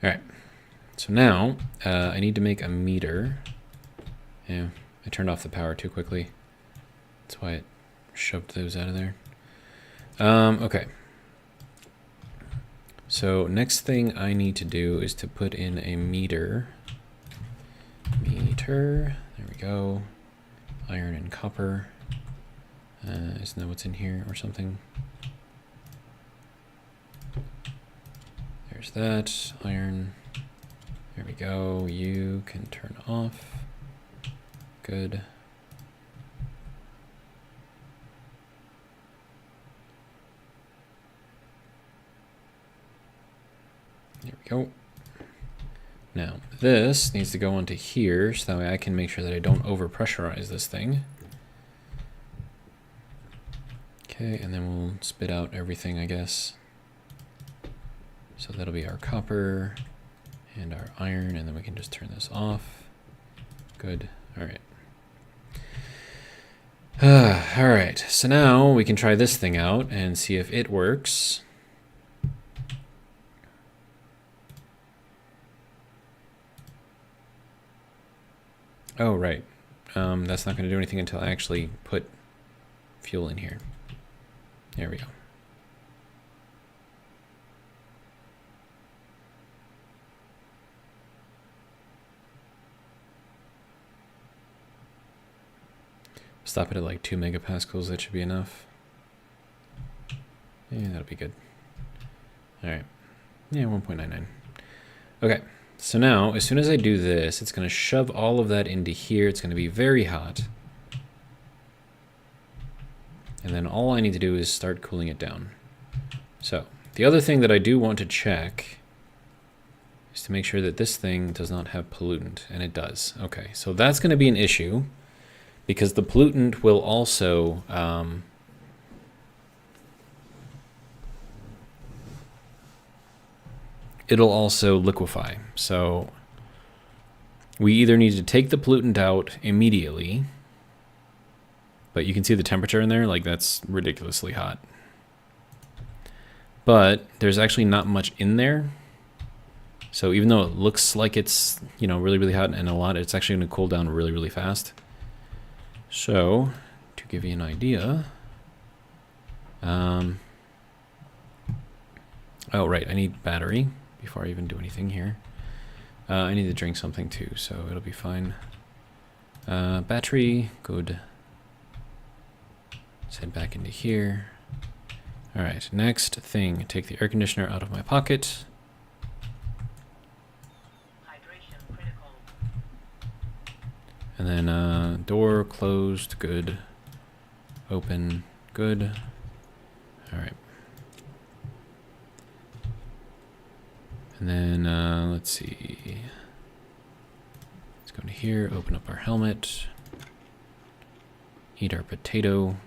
all right, so now I need to make a meter. Yeah, I turned off the power too quickly. That's why it shoved those out of there. Okay. So next thing I need to do is to put in a meter. Meter, there we go. Iron and copper. Isn't that what's in here or something? There's that, iron. There we go, you can turn off. Good. There we go. Now, this needs to go onto here, so that way I can make sure that I don't over-pressurize this thing. Okay, and then we'll spit out everything, I guess. So that'll be our copper and our iron, and then we can just turn this off. Good, all right. All right, so now we can try this thing out and see if it works. Oh, right. That's not going to do anything until I actually put fuel in here. There we go. Stop it at like 2 megapascals. That should be enough. Yeah, that'll be good. All right. Yeah, 1.99. Okay. So now, as soon as I do this, it's going to shove all of that into here. It's going to be very hot. And then all I need to do is start cooling it down. So, the other thing that I do want to check is to make sure that this thing does not have pollutant, and it does. Okay, so that's going to be an issue because the pollutant will also it'll also liquefy. So we either need to take the pollutant out immediately, but you can see the temperature in there, like that's ridiculously hot. But there's actually not much in there. So even though it looks like it's, you know, really, really hot and a lot, it's actually going to cool down really, really fast. So to give you an idea, oh, right, I need battery before I even do anything here. I need to drink something too, so it'll be fine. Battery, good. Let's head back into here. All right, next thing, take the air conditioner out of my pocket. Hydration critical. And then door closed, good. Open, good. All right. And then let's see. Let's go to here, open up our helmet. Eat our potato.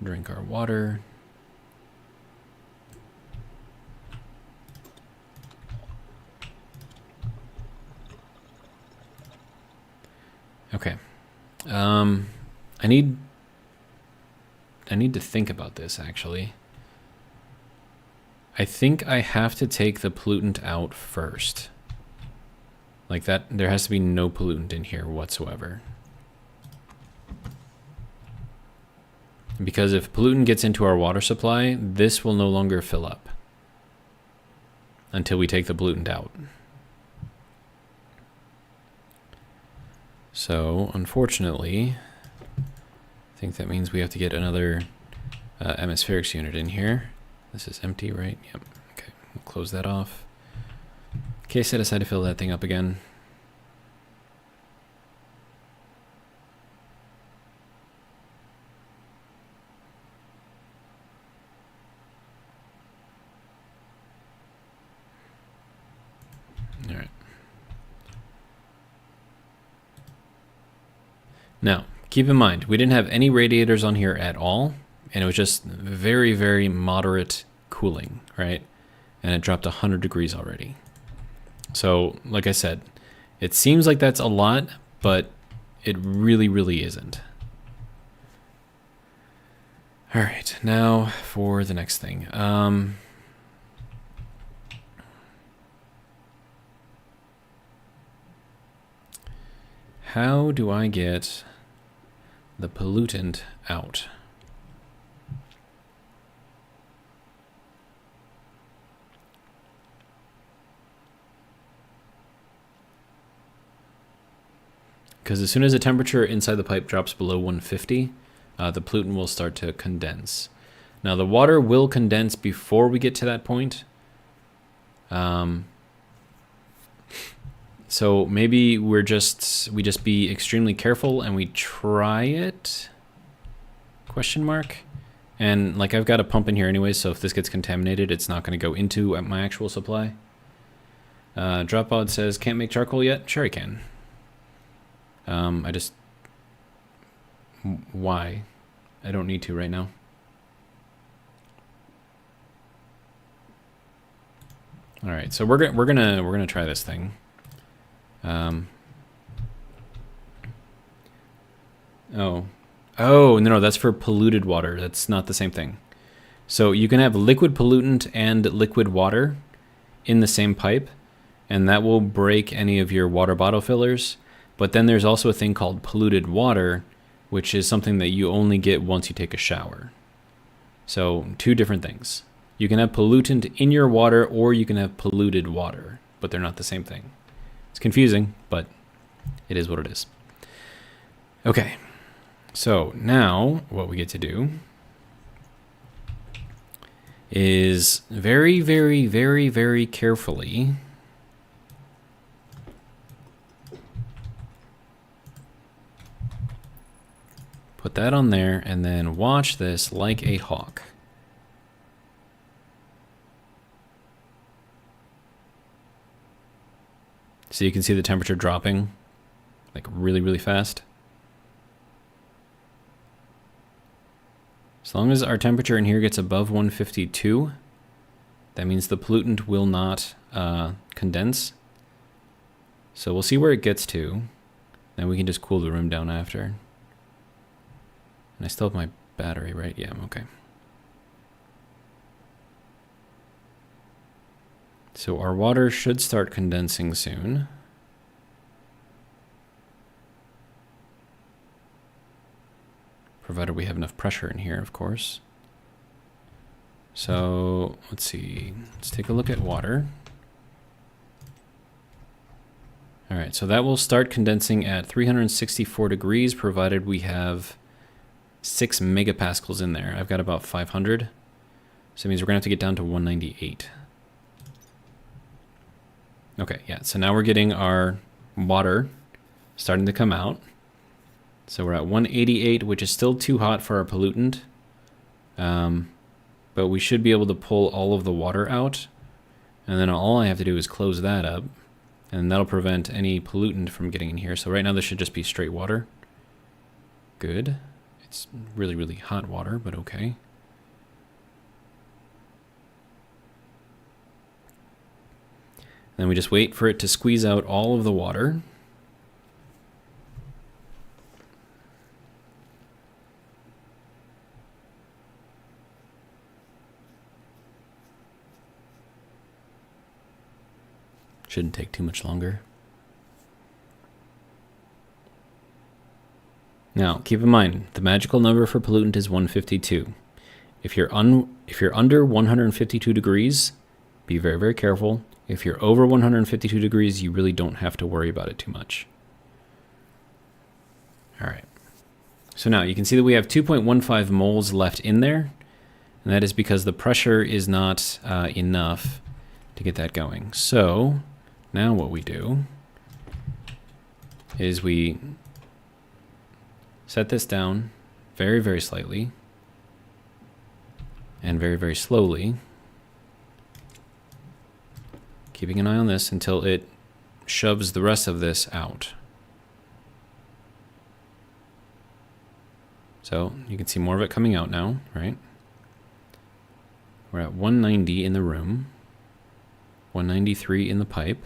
Drink our water. Okay. I need to think about this actually. I think I have to take the pollutant out first. Like that, there has to be no pollutant in here whatsoever. Because if pollutant gets into our water supply, this will no longer fill up until we take the pollutant out. So, unfortunately, I think that means we have to get another atmospherics unit in here. This is empty, right? Yep. Okay, we'll close that off. In case I decide to fill that thing up again. All right. Now, keep in mind, we didn't have any radiators on here at all, and it was just very, very moderate cooling, right? And it dropped 100 degrees already. So, like I said, it seems like that's a lot, but it really, really isn't. All right, now for the next thing. How do I get the pollutant out? Because as soon as the temperature inside the pipe drops below 150, the pollutant will start to condense. Now the water will condense before we get to that point. So maybe we just be extremely careful and we try it? Question mark. And like I've got a pump in here anyway, so if this gets contaminated, it's not going to go into my actual supply. Dropod says, can't make charcoal yet? Sure I can. Why? I don't need to right now. All right, so we're gonna try this thing. Oh, no, that's for polluted water. That's not the same thing. So you can have liquid pollutant and liquid water in the same pipe, and that will break any of your water bottle fillers. But then there's also a thing called polluted water, which is something that you only get once you take a shower. So two different things. You can have pollutant in your water, or you can have polluted water, but they're not the same thing. It's confusing, but it is what it is. Okay, so now what we get to do is very, very, very, very carefully put that on there and then watch this like a hawk. So you can see the temperature dropping like really, really fast. As long as our temperature in here gets above 152, that means the pollutant will not condense. So we'll see where it gets to. Then we can just cool the room down after. And I still have my battery, right? Yeah, I'm okay. So our water should start condensing soon. Provided we have enough pressure in here, of course. So let's see. Let's take a look at water. All right, so that will start condensing at 364 degrees, provided we have 6 megapascals in there. I've got about 500. So it means we're gonna have to get down to 198. Okay, yeah, so now we're getting our water starting to come out. So we're at 188, which is still too hot for our pollutant. But we should be able to pull all of the water out. And then all I have to do is close that up. And that'll prevent any pollutant from getting in here. So right now this should just be straight water. Good. It's really, really hot water, but okay. Then we just wait for it to squeeze out all of the water. Shouldn't take too much longer. Now, keep in mind, the magical number for pollutant is 152. If you're under 152 degrees, be very, very careful. If you're over 152 degrees, you really don't have to worry about it too much. All right. So now you can see that we have 2.15 moles left in there, and that is because the pressure is not enough to get that going. So now what we do is we set this down very, very slightly and very, very slowly, keeping an eye on this until it shoves the rest of this out. So you can see more of it coming out now, right? We're at 190 in the room, 193 in the pipe.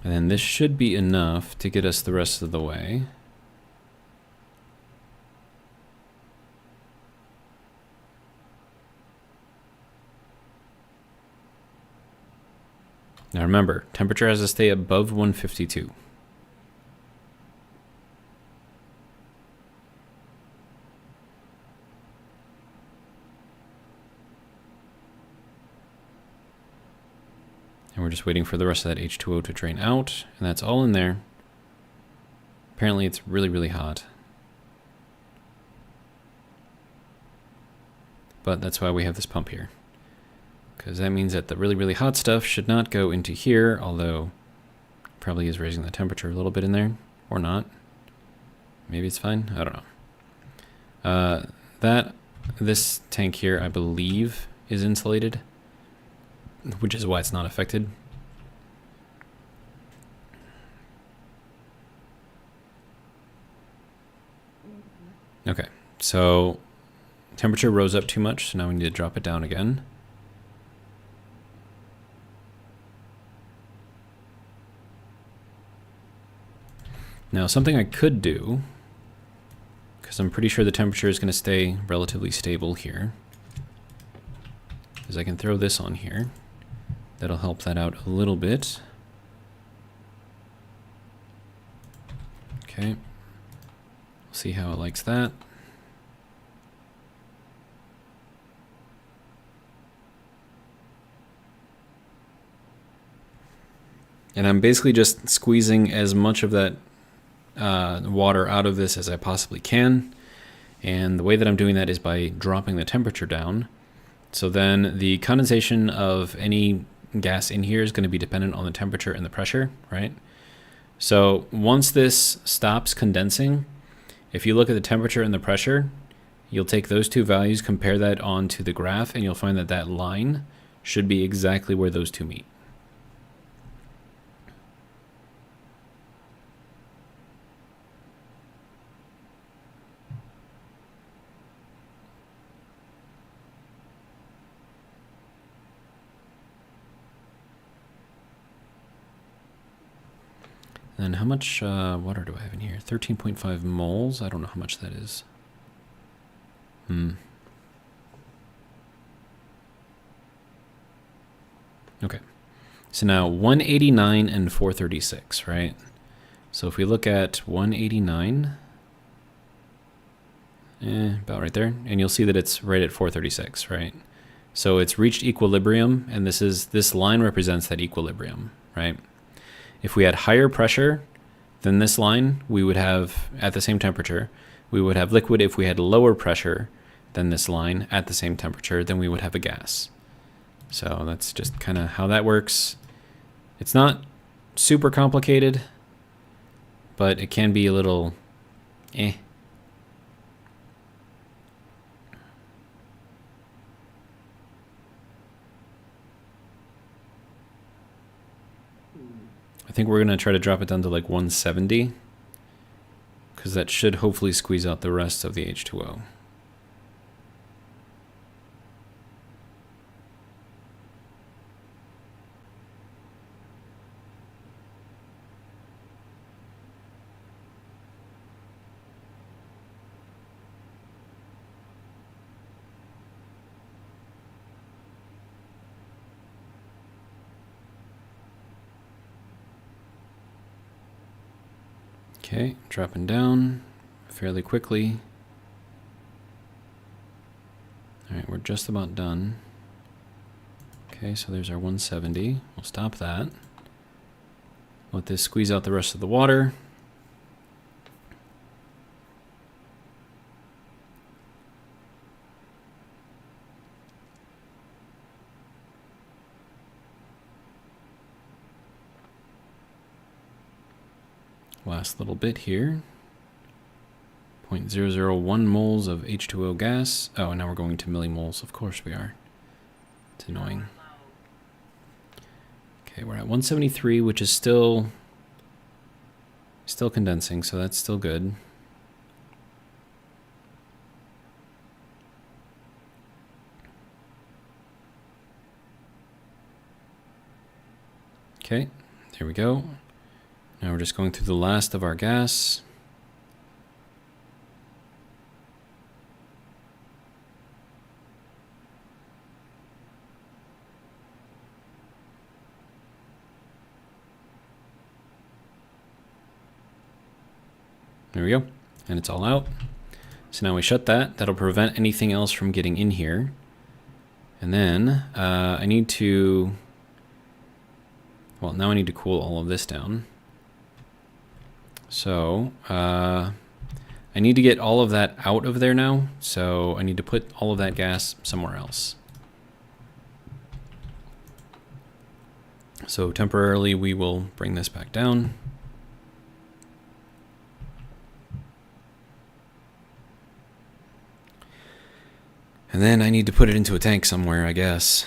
And then this should be enough to get us the rest of the way. Now remember, temperature has to stay above 152. And we're just waiting for the rest of that H2O to drain out, and that's all in there. Apparently it's really, really hot. But that's why we have this pump here. Because that means that the really, really hot stuff should not go into here, although probably is raising the temperature a little bit in there, or not. Maybe it's fine, I don't know. This tank here, I believe, is insulated, which is why it's not affected. Okay, so temperature rose up too much, so now we need to drop it down again. Now, something I could do, because I'm pretty sure the temperature is going to stay relatively stable here, is I can throw this on here. That'll help that out a little bit. Okay. See how it likes that. And I'm basically just squeezing as much of that water out of this as I possibly can. And the way that I'm doing that is by dropping the temperature down. So then the condensation of any gas in here is going to be dependent on the temperature and the pressure, right? So once this stops condensing, if you look at the temperature and the pressure, you'll take those two values, compare that onto the graph, and you'll find that that line should be exactly where those two meet. And how much water do I have in here? 13.5 moles. I don't know how much that is. Okay. So now 189 and 436, right? So if we look at 189, about right there, and you'll see that it's right at 436, right? So it's reached equilibrium, and this line represents that equilibrium, right? If we had higher pressure than this line, we would have, at the same temperature, we would have liquid. If we had lower pressure than this line at the same temperature, then we would have a gas. So that's just kind of how that works. It's not super complicated, but it can be a little I think we're going to try to drop it down to like 170, because that should hopefully squeeze out the rest of the H2O. Okay, dropping down fairly quickly. All right, we're just about done. Okay, so there's our 170. We'll stop that. Let this squeeze out the rest of the water. Last little bit here. 0.001 moles of H2O gas. Oh, and now we're going to millimoles. Of course we are. It's annoying. Okay, we're at 173, which is still condensing, so that's still good. Okay, there we go. Now we're just going through the last of our gas. There we go. And it's all out. So now we shut that. That'll prevent anything else from getting in here. And then I need to... Well, now I need to cool all of this down. So I need to get all of that out of there now. So I need to put all of that gas somewhere else. So temporarily we will bring this back down. And then I need to put it into a tank somewhere, I guess.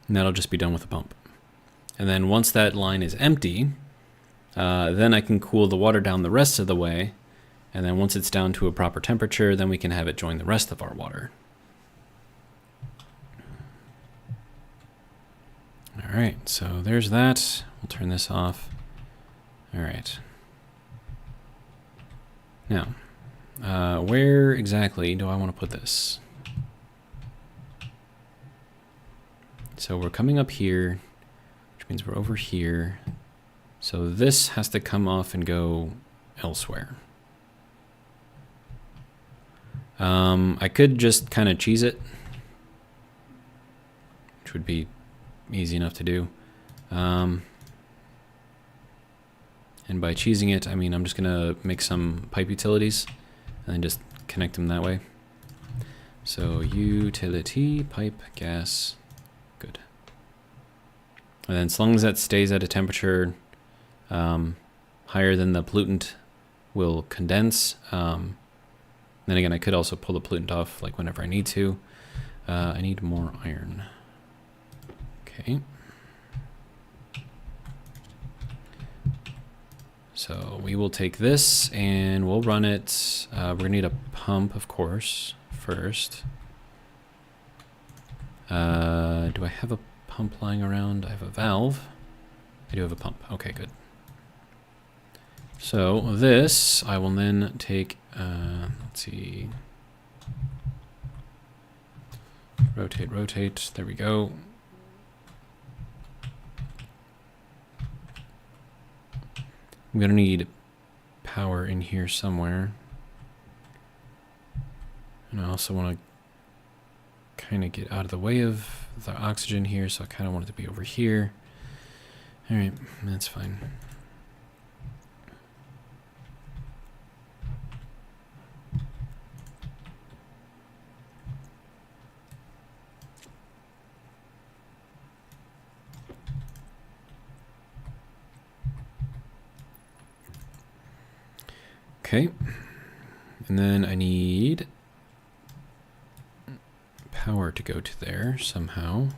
And that'll just be done with the pump. And then once that line is empty, then I can cool the water down the rest of the way. And then once it's down to a proper temperature, then we can have it join the rest of our water. All right, so there's that. We'll turn this off. All right. Now, where exactly do I want to put this? So we're coming up here, which means we're over here. So this has to come off and go elsewhere. I could just kind of cheese it, which would be easy enough to do. And by cheesing it, I mean I'm just gonna make some pipe utilities and then just connect them that way. So utility, pipe, gas, good. And then as long as that stays at a temperature higher than the pollutant will condense. Then again, I could also pull the pollutant off like whenever I need to. I need more iron. Okay. So we will take this and we'll run it. We're gonna need a pump, of course, first. Do I have a pump lying around? I have a valve. I do have a pump. Okay, good. So this, I will then take, let's see. Rotate, rotate. There we go. I'm gonna need power in here somewhere. And I also want to kind of get out of the way of the oxygen here, so I kind of want it to be over here. All right, that's fine. Okay, and then I need power to go to there somehow.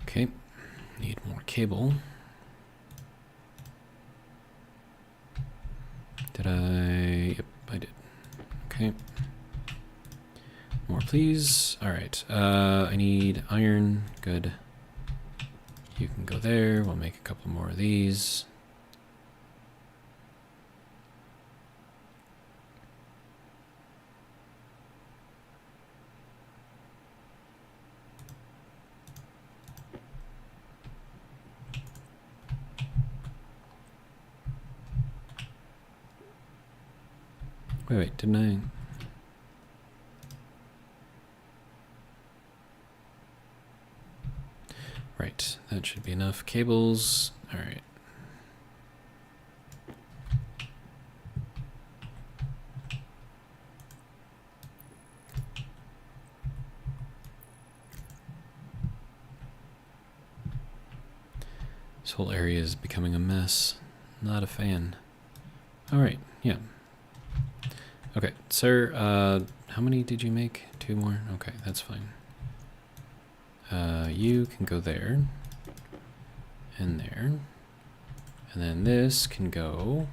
Okay, need more cable. Did I? Yep, I did. Okay. More, please. All right. I need iron. Good. You can go there. We'll make a couple more of these. Wait, didn't I? Right, that should be enough cables. All right. This whole area is becoming a mess. Not a fan. All right, yeah. Okay, sir, how many did you make? 2 more? Okay, that's fine. You can go there. And there. And then this can go...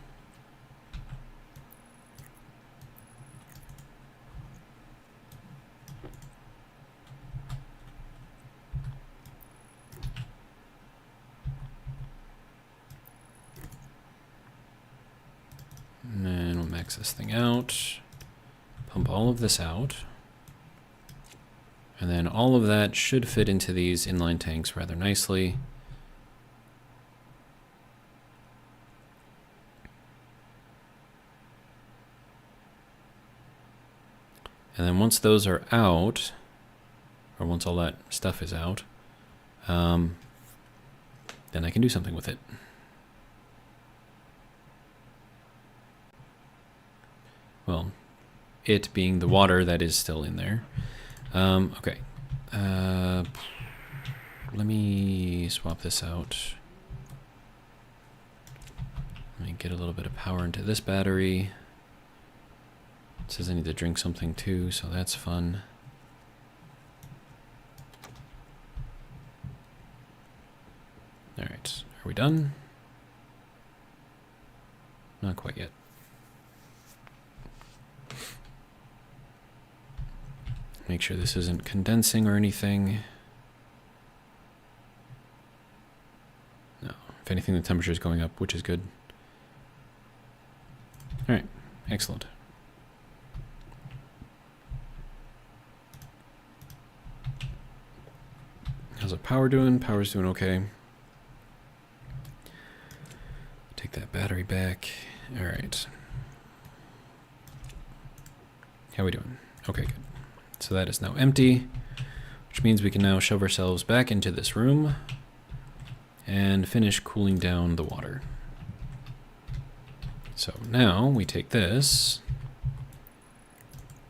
And then we'll max this thing out. Pump all of this out. And then all of that should fit into these inline tanks rather nicely. And then once those are out, or once all that stuff is out, then I can do something with it. Well, it being the water that is still in there. Okay. Let me swap this out. Let me get a little bit of power into this battery. It says I need to drink something too, so that's fun. All right, are we done? Not quite yet. Make sure this isn't condensing or anything. If anything, the temperature is going up, which is good. All right, excellent. How's our power doing? Power's doing okay. Take that battery back. All right. How we doing? Okay, good. So that is now empty, which means we can now shove ourselves back into this room and finish cooling down the water. So now we take this,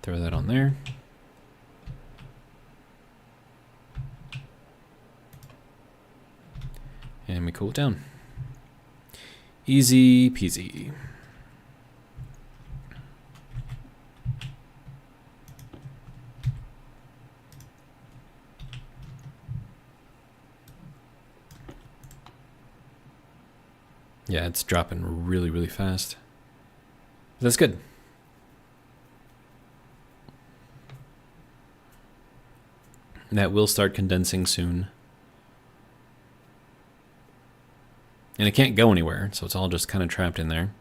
throw that on there. And we cool it down. Easy peasy. Yeah, it's dropping really, really fast. That's good. That will start condensing soon. And it can't go anywhere, so it's all just kind of trapped in there.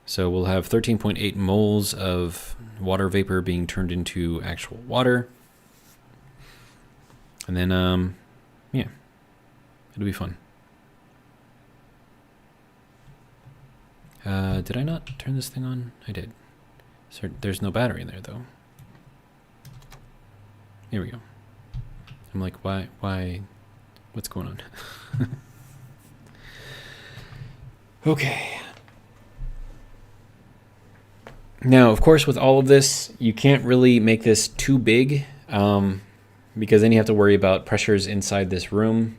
So we'll have 13.8 moles of water vapor being turned into actual water. And then, yeah, it'll be fun. Did I not turn this thing on? I did. So there's no battery in there, though. Here we go. I'm like, why, what's going on? Okay. Now, of course, with all of this, you can't really make this too big, because then you have to worry about pressures inside this room,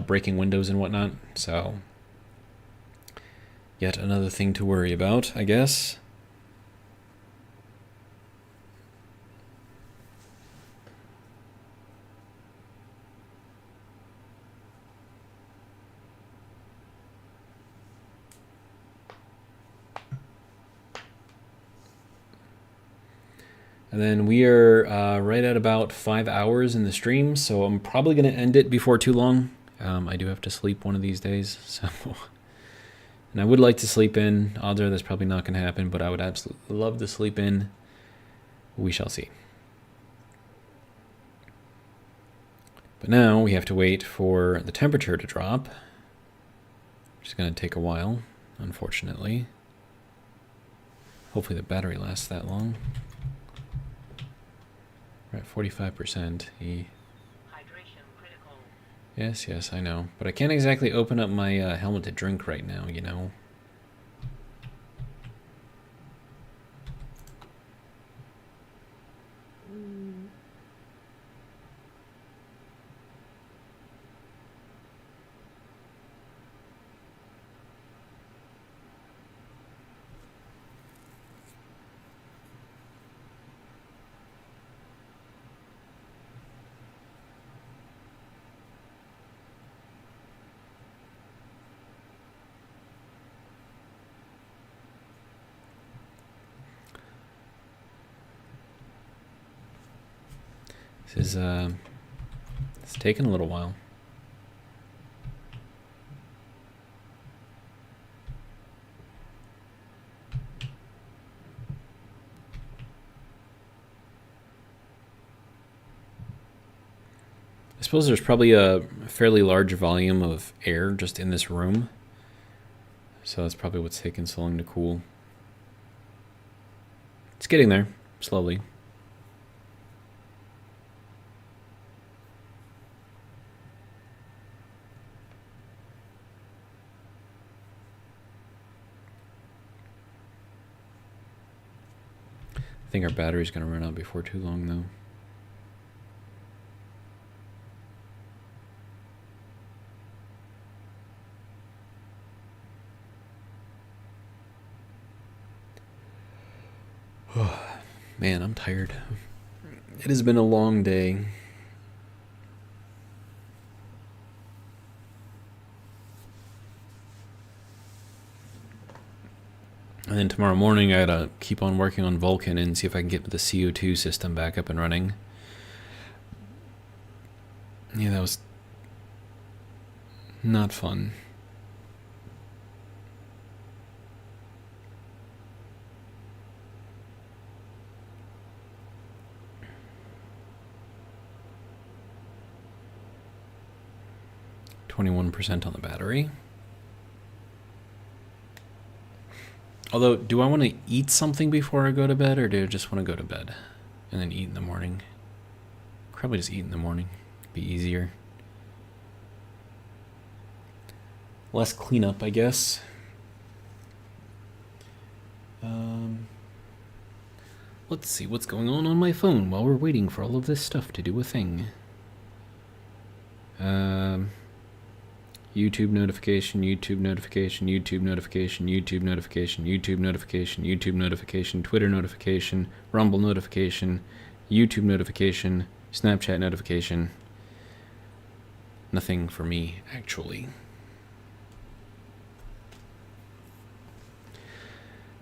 breaking windows and whatnot. So, yet another thing to worry about, I guess. And then we are right at about 5 hours in the stream, so I'm probably going to end it before too long. I do have to sleep one of these days, so... And I would like to sleep in. Odds are that's probably not going to happen, but I would absolutely love to sleep in. We shall see. But now we have to wait for the temperature to drop, which is going to take a while, unfortunately. Hopefully the battery lasts that long. We're at 45%. Hydration critical. Yes, I know. But I can't exactly open up my helmet to drink right now, you know. This is, it's taken a little while. I suppose there's probably a fairly large volume of air just in this room. So that's probably what's taking so long to cool. It's getting there, slowly. I think our battery's going to run out before too long, though. Oh, man, I'm tired. It has been a long day. And then tomorrow morning, I gotta keep on working on Vulkan and see if I can get the CO2 system back up and running. Yeah, that was not fun. 21% on the battery. Although, do I want to eat something before I go to bed, or do I just want to go to bed and then eat in the morning? Probably just eat in the morning. Be easier. Less cleanup, I guess. Let's see what's going on my phone while we're waiting for all of this stuff to do a thing. YouTube notification, YouTube notification, YouTube notification, YouTube notification, YouTube notification, YouTube notification, Twitter notification, Rumble notification, YouTube notification, Snapchat notification. Nothing for me, actually.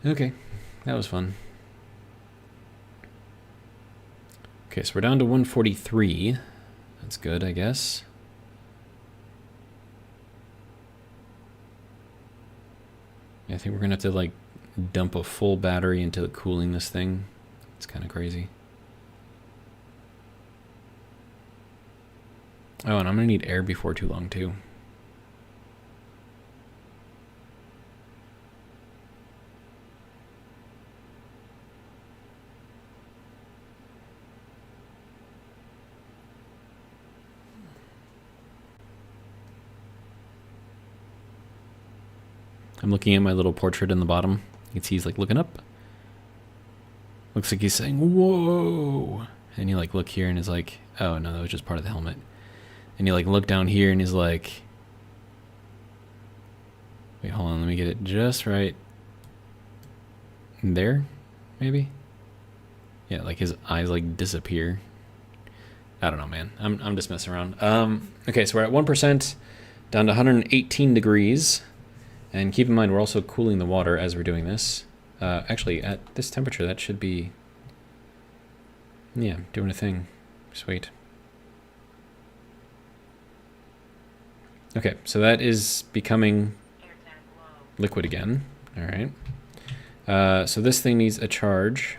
Okay, that was fun. Okay, so we're down to 143. That's good, I guess. I think we're gonna have to like dump a full battery into cooling this thing. It's kind of crazy. Oh, and I'm gonna need air before too long too. I'm looking at my little portrait in the bottom. You can see he's like looking up. Looks like he's saying, whoa. And you like look here and he's like, oh no, that was just part of the helmet. And you like look down here and he's like, wait, hold on, let me get it just right. There, maybe? Yeah, like his eyes like disappear. I don't know, man. I'm just messing around. Okay, so we're at 1%, down to 118 degrees. And keep in mind, we're also cooling the water as we're doing this. Actually, at this temperature, that should be, yeah, doing a thing. Sweet. Okay, so that is becoming liquid again. All right. So this thing needs a charge.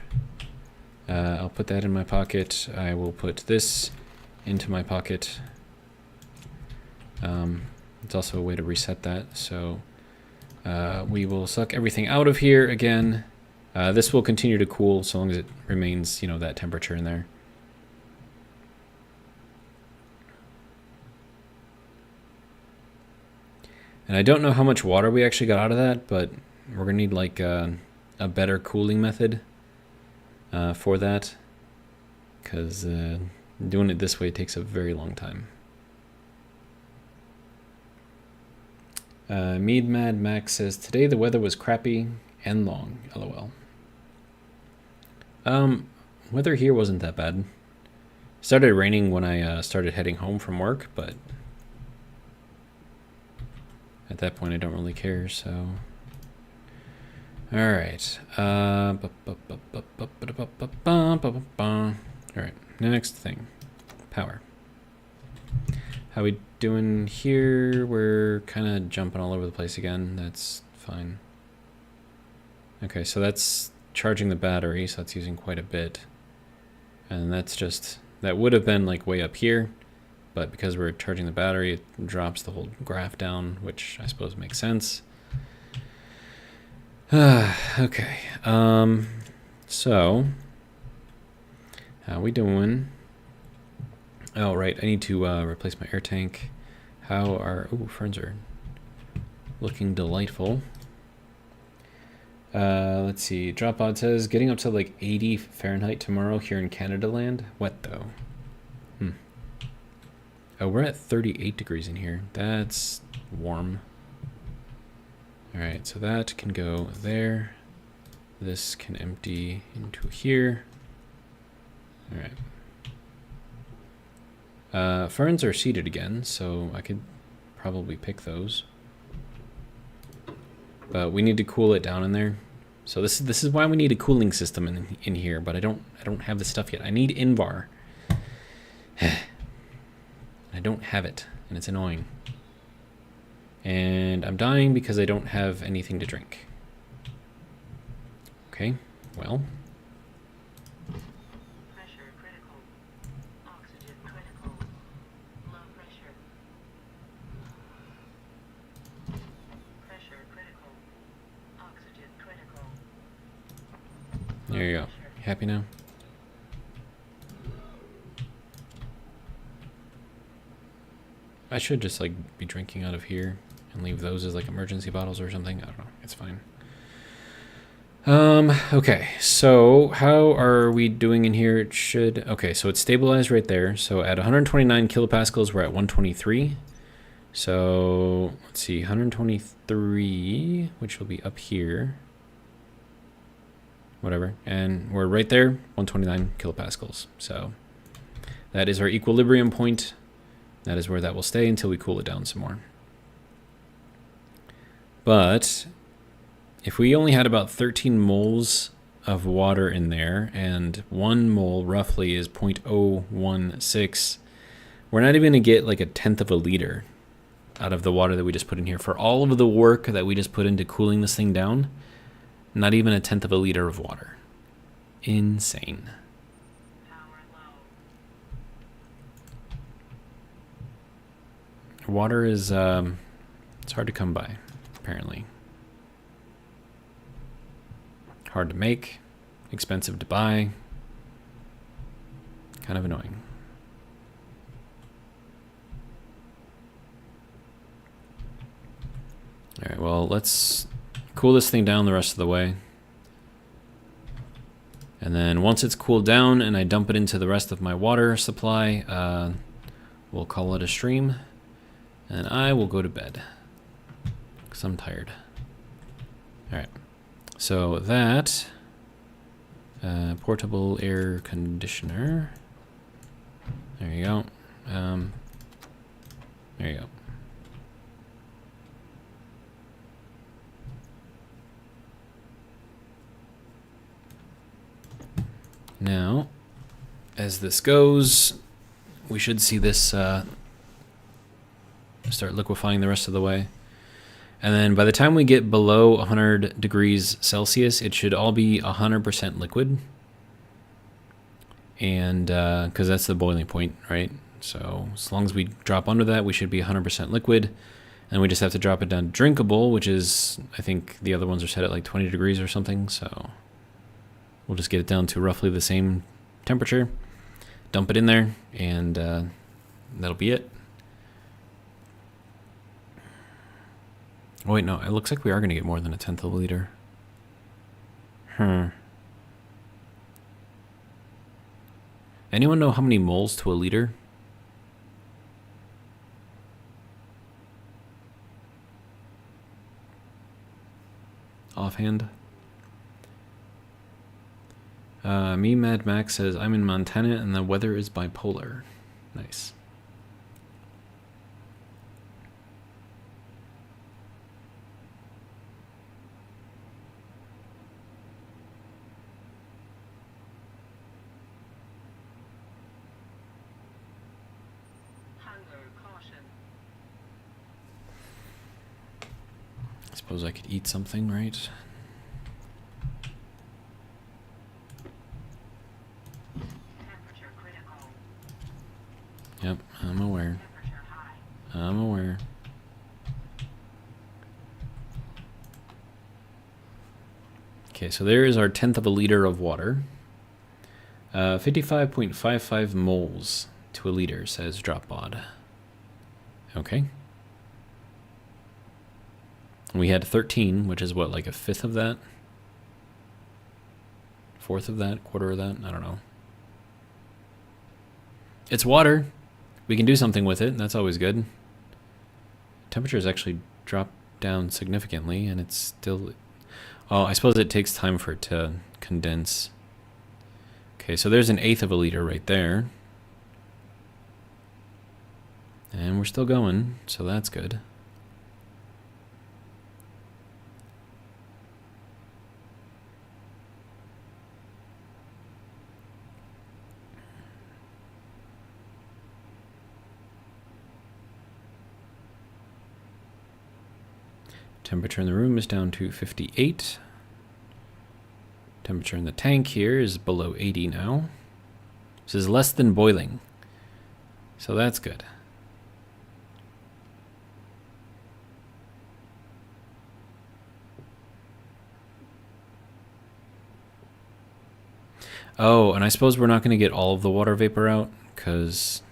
I'll put that in my pocket. I will put this into my pocket. It's also a way to reset that. So we will suck everything out of here again. This will continue to cool so long as it remains, you know, that temperature in there. And I don't know how much water we actually got out of that, but we're gonna need like a better cooling method for that, because doing it this way takes a very long time. Mead Mad Max says, today the weather was crappy and long, lol. Weather here wasn't that bad. Started raining when I started heading home from work, but at that point I don't really care, so. Alright. Alright, next thing. Power. How we doing here? We're kind of jumping all over the place again. That's fine. Okay, so that's charging the battery, so that's using quite a bit. And that's just, that would have been like way up here, but because we're charging the battery, it drops the whole graph down, which I suppose makes sense. Okay, so how we doing? Oh, right, I need to replace my air tank. How are, ooh, ferns are looking delightful. Let's see, Dropod says, getting up to like 80 Fahrenheit tomorrow here in Canada land. Wet though. Oh, we're at 38 degrees in here. That's warm. Alright, so that can go there. This can empty into here. Alright. Ferns are seeded again, so I could probably pick those. But we need to cool it down in there. So this is why we need a cooling system in here, but I don't have the stuff yet. I need Invar. I don't have it, and it's annoying. And I'm dying because I don't have anything to drink. Okay, well. Pressure critical. Oxygen critical. Low pressure. There you go. You happy now? I should just like be drinking out of here and leave those as like emergency bottles or something. I don't know. It's fine. Okay, so how are we doing in here? It should, okay, so it's stabilized right there. So at 129 kilopascals, we're at 123. So let's see, 123, which will be up here. Whatever. And we're right there, 129 kilopascals. So that is our equilibrium point. That is where that will stay until we cool it down some more. But if we only had about 13 moles of water in there, and 1 mole roughly is 0.016, we're not even going to get like 1/10 of a liter out of the water that we just put in here. For all of the work that we just put into cooling this thing down, not even 1/10 of a liter of water. Insane. Power low. Water is, it's hard to come by, apparently. Hard to make, expensive to buy, kind of annoying. All right, well, let's cool this thing down the rest of the way. And then once it's cooled down and I dump it into the rest of my water supply, we'll call it a stream. And I will go to bed because I'm tired. All right. So that portable air conditioner. There you go. There you go. Now, as this goes, we should see this start liquefying the rest of the way. And then by the time we get below 100 degrees Celsius, it should all be 100% liquid. And because that's the boiling point, right? So as long as we drop under that, we should be 100% liquid. And we just have to drop it down to drinkable, which is, I think the other ones are set at like 20 degrees or something. So we'll just get it down to roughly the same temperature, dump it in there, and that'll be it. Oh, wait, no, it looks like we are going to get more than 1/10 of a liter. Anyone know how many moles to a liter? Offhand? Me, Mad Max says, I'm in Montana and the weather is bipolar. Nice. Hunger caution. I suppose I could eat something, right? Temperature critical. Yep, I'm aware. Temperature high. I'm aware. Okay, so there is our 1/10 of a liter of water. 55.55 moles to a liter, says Dropbod. Okay. We had 13, which is what, like 1/5 of that? 1/4 of that? 1/4 of that? I don't know. It's water. We can do something with it. That's always good. Temperature has actually dropped down significantly, and it's still... Oh, I suppose it takes time for it to condense. Okay, so there's 1/8 of a liter right there. And we're still going, so that's good. Temperature in the room is down to 58. Temperature in the tank here is below 80 now. This is less than boiling. So that's good. Oh, and I suppose we're not going to get all of the water vapor out because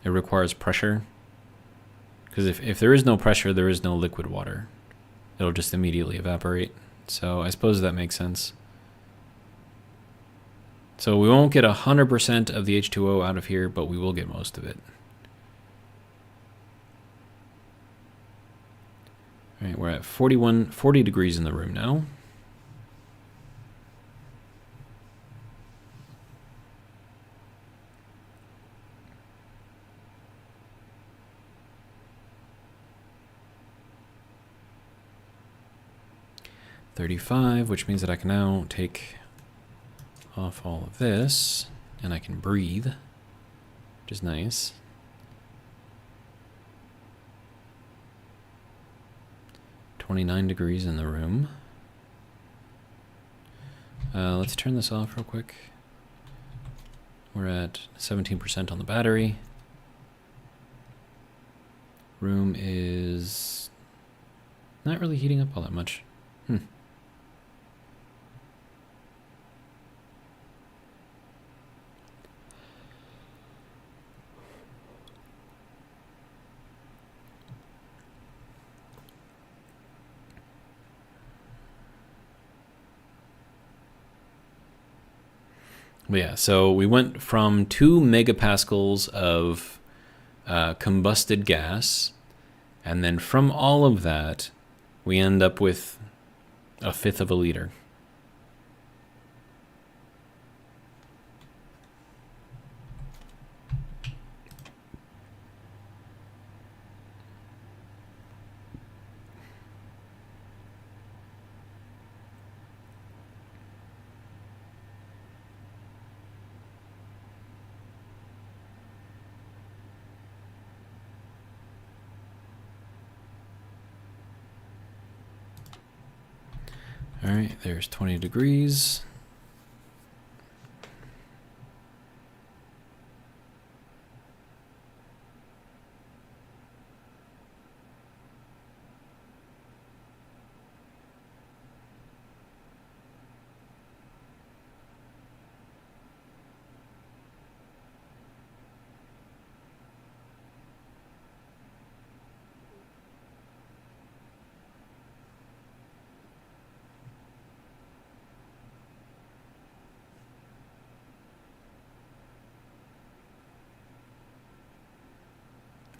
it requires pressure. Because if there is no pressure, there is no liquid water. It'll just immediately evaporate. So I suppose that makes sense. So we won't get 100% of the H2O out of here, but we will get most of it. All right, we're at 40 degrees in the room now. .35, which means that I can now take off all of this, and I can breathe, which is nice. .29 degrees in the room. Let's turn this off real quick. We're at 17% on the battery. Room is not really heating up all that much. But yeah, so we went from 2 megapascals of combusted gas, and then from all of that, we end up with 1/5 of a liter. All right, there's 20 degrees.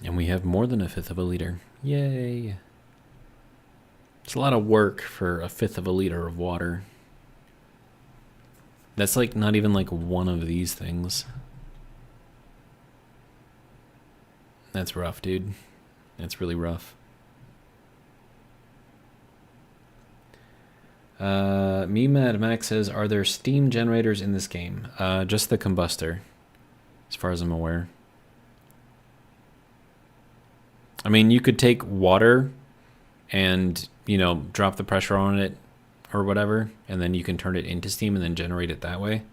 And we have more than 1/5 of a liter. Yay. It's a lot of work for 1/5 of a liter of water. That's like not even like one of these things. That's rough, dude. That's really rough. Me Mad Max says, are there steam generators in this game? Just the combustor, as far as I'm aware. I mean, you could take water and, you know, drop the pressure on it or whatever, and then you can turn it into steam and then generate it that way.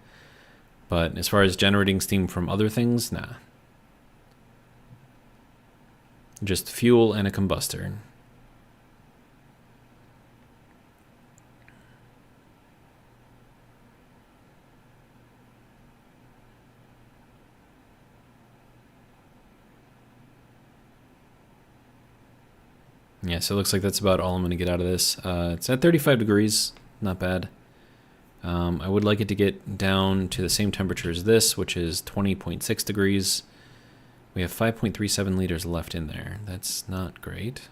But as far as generating steam from other things, nah. Just fuel and a combustor. Yeah, so it looks like that's about all I'm going to get out of this. It's at 35 degrees, not bad. I would like it to get down to the same temperature as this, which is 20.6 degrees. We have 5.37 liters left in there. That's not great.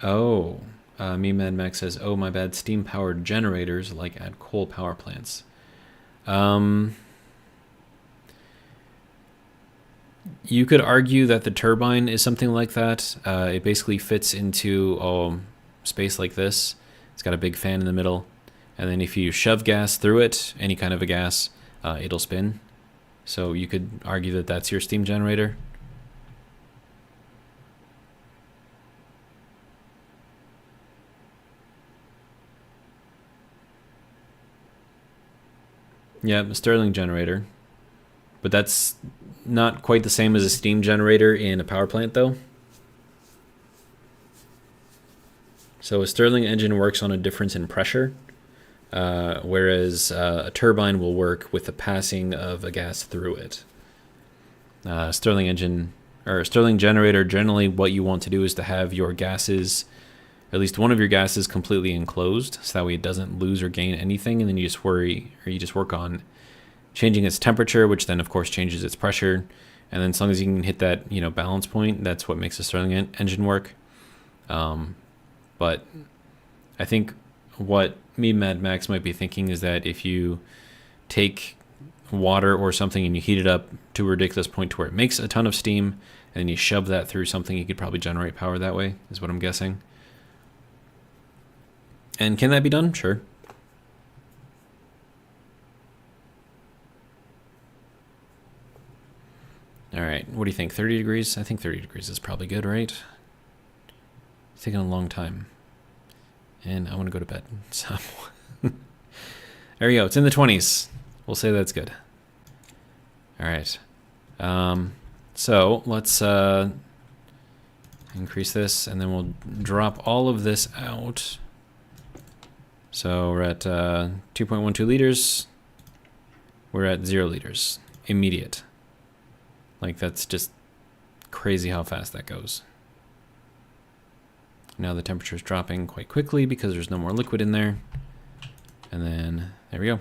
Oh, me Mad Max says, oh, my bad, steam-powered generators like at coal power plants. You could argue that the turbine is something like that. It basically fits into space like this. It's got a big fan in the middle. And then if you shove gas through it, any kind of a gas, it'll spin. So you could argue that that's your steam generator. Yeah, a Stirling generator. But that's not quite the same as a steam generator in a power plant, though. So a Stirling engine works on a difference in pressure, whereas a turbine will work with the passing of a gas through it. Stirling engine or Stirling generator, generally what you want to do is to have your gases, at least one of your gases, completely enclosed, so that way it doesn't lose or gain anything, and then you just work on changing its temperature, which then of course changes its pressure, and then as long as you can hit that balance point, that's what makes a Stirling engine work. But I think what me and Mad Max might be thinking is that if you take water or something and you heat it up to a ridiculous point to where it makes a ton of steam, and then you shove that through something, you could probably generate power that way, is what I'm guessing. And can that be done? Sure. All right, what do you think? 30 degrees? I think 30 degrees is probably good, right? It's taking a long time. And I want to go to bed. So there you go. It's in the 20s. We'll say that's good. All right. So let's increase this, and then we'll drop all of this out. So we're at 2.12 liters. We're at 0 liters. Immediate. Like, that's just crazy how fast that goes. Now the temperature is dropping quite quickly because there's no more liquid in there. And then, there we go.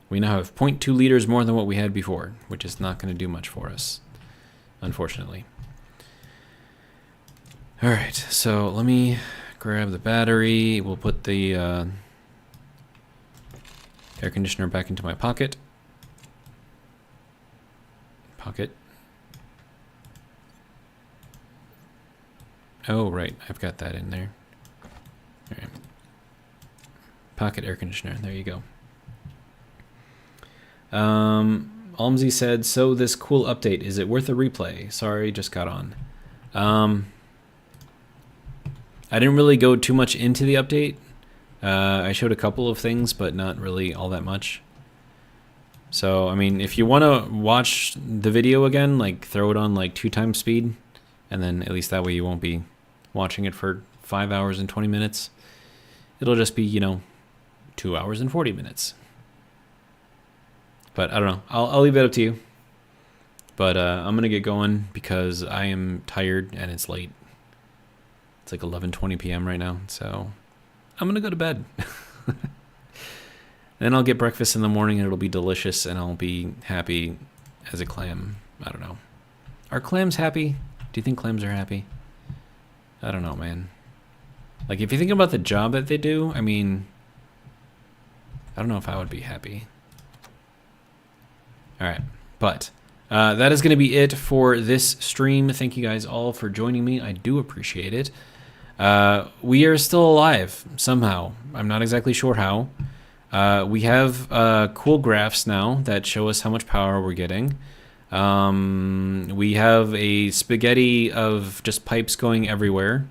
We now have 0.2 liters more than what we had before, which is not going to do much for us, unfortunately. All right, so let me grab the battery. We'll put the air conditioner back into my pocket. Oh, right. I've got that in there. All right. Pocket air conditioner. There you go. Almsy said, so this cool update, is it worth a replay? Sorry, just got on. I didn't really go too much into the update. I showed a couple of things, but not really all that much. So, I mean, if you want to watch the video again, like, throw it on, like, 2 times speed, and then at least that way you won't be watching it for 5 hours and 20 minutes. It'll just be, 2 hours and 40 minutes. But I don't know. I'll leave it up to you. But I'm going to get going because I am tired and it's late. It's like 11:20 p.m. right now, so I'm going to go to bed. Then I'll get breakfast in the morning and it'll be delicious and I'll be happy as a clam. I don't know. Are clams happy? Do you think clams are happy? I don't know, man. Like, if you think about the job that they do, I mean, I don't know if I would be happy. All right, but that is going to be it for this stream. Thank you guys all for joining me. I do appreciate it. We are still alive somehow. I'm not exactly sure how. We have cool graphs now that show us how much power we're getting. We have a spaghetti of just pipes going everywhere.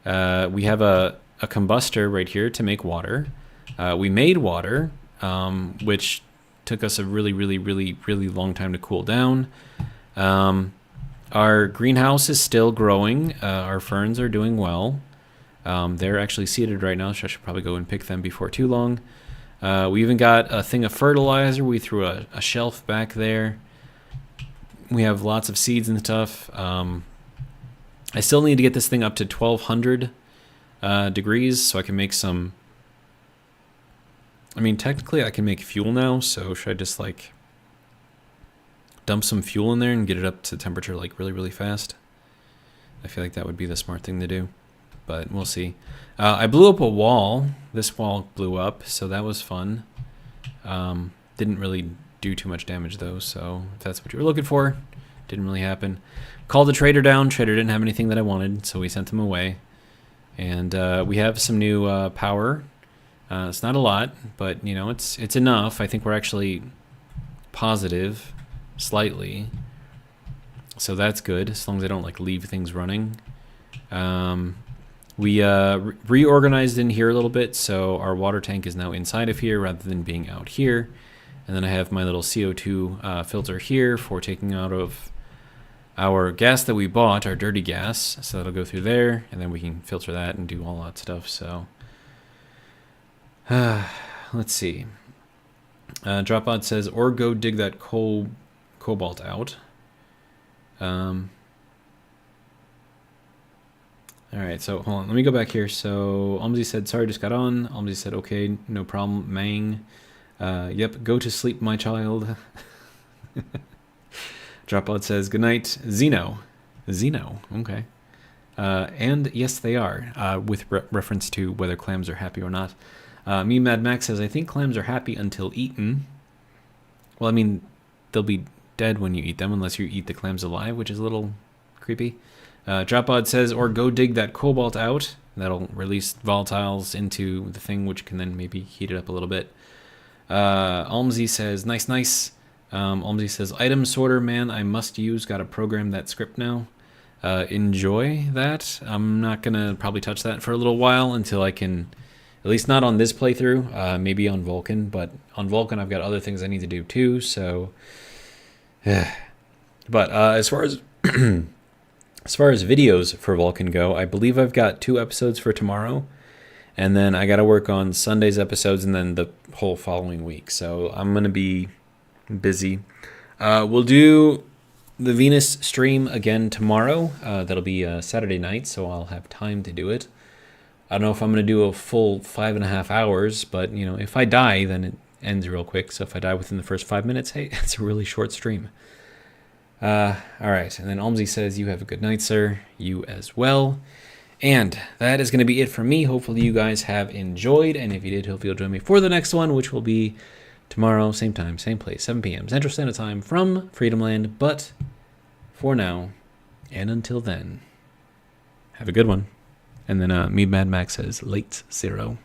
We have a combustor right here to make water. We made water, which took us a really, really, really, really long time to cool down. Our greenhouse is still growing. Our ferns are doing well. They're actually seeded right now, so I should probably go and pick them before too long. We even got a thing of fertilizer. We threw a shelf back there. We have lots of seeds and stuff. I still need to get this thing up to 1200 degrees so I can make some... I mean, technically I can make fuel now, so should I just like dump some fuel in there and get it up to temperature like really, really fast? I feel like that would be the smart thing to do, but we'll see. I blew up a wall. This wall blew up, so that was fun. Didn't really do too much damage though, so if that's what you were looking for, didn't really happen. Called the trader down. Trader didn't have anything that I wanted, so we sent him away. And we have some new power. It's not a lot, but it's enough. I think we're actually positive slightly, so that's good as long as I don't like leave things running. We reorganized in here a little bit, so our water tank is now inside of here rather than being out here. And then I have my little CO2 filter here for taking out of our gas that we bought, our dirty gas. So that'll go through there, and then we can filter that and do all that stuff. So let's see. Dropbot says, or go dig that cobalt out. All right, so hold on. Let me go back here. So Almsy said, sorry, just got on. Almsy said, okay, no problem. Mang. Yep, go to sleep, my child. Dropbot says, good night. Zeno, okay. And yes, they are, with reference to whether clams are happy or not. Me Mad Max says, I think clams are happy until eaten. Well, I mean, they'll be dead when you eat them, unless you eat the clams alive, which is a little creepy. Dropbot says, or go dig that cobalt out. That'll release volatiles into the thing, which can then maybe heat it up a little bit. Almsy says, nice. Almsy says, item sorter, man, I must use. Got to program that script now. Enjoy that. I'm not going to probably touch that for a little while until I can, at least not on this playthrough, maybe on Vulcan. But on Vulcan, I've got other things I need to do too, so... But as far as... As far as videos for Vulcan go, I believe I've got 2 episodes for tomorrow. And then I got to work on Sunday's episodes and then the whole following week. So I'm going to be busy. We'll do the Venus stream again tomorrow. That'll be Saturday night, so I'll have time to do it. I don't know if I'm going to do a full 5.5 hours, but, you know, if I die, then it ends real quick. So if I die within the first 5 minutes, hey, it's a really short stream. All right, and then Almsy says, you have a good night, sir. You as well. And that is going to be it for me. Hopefully you guys have enjoyed, and if you did, hopefully you'll join me for the next one, which will be tomorrow, same time, same place, 7 p.m. Central Standard Time from Freedomland. But for now, and until then, have a good one. And then me, Mad Max, says, late 0.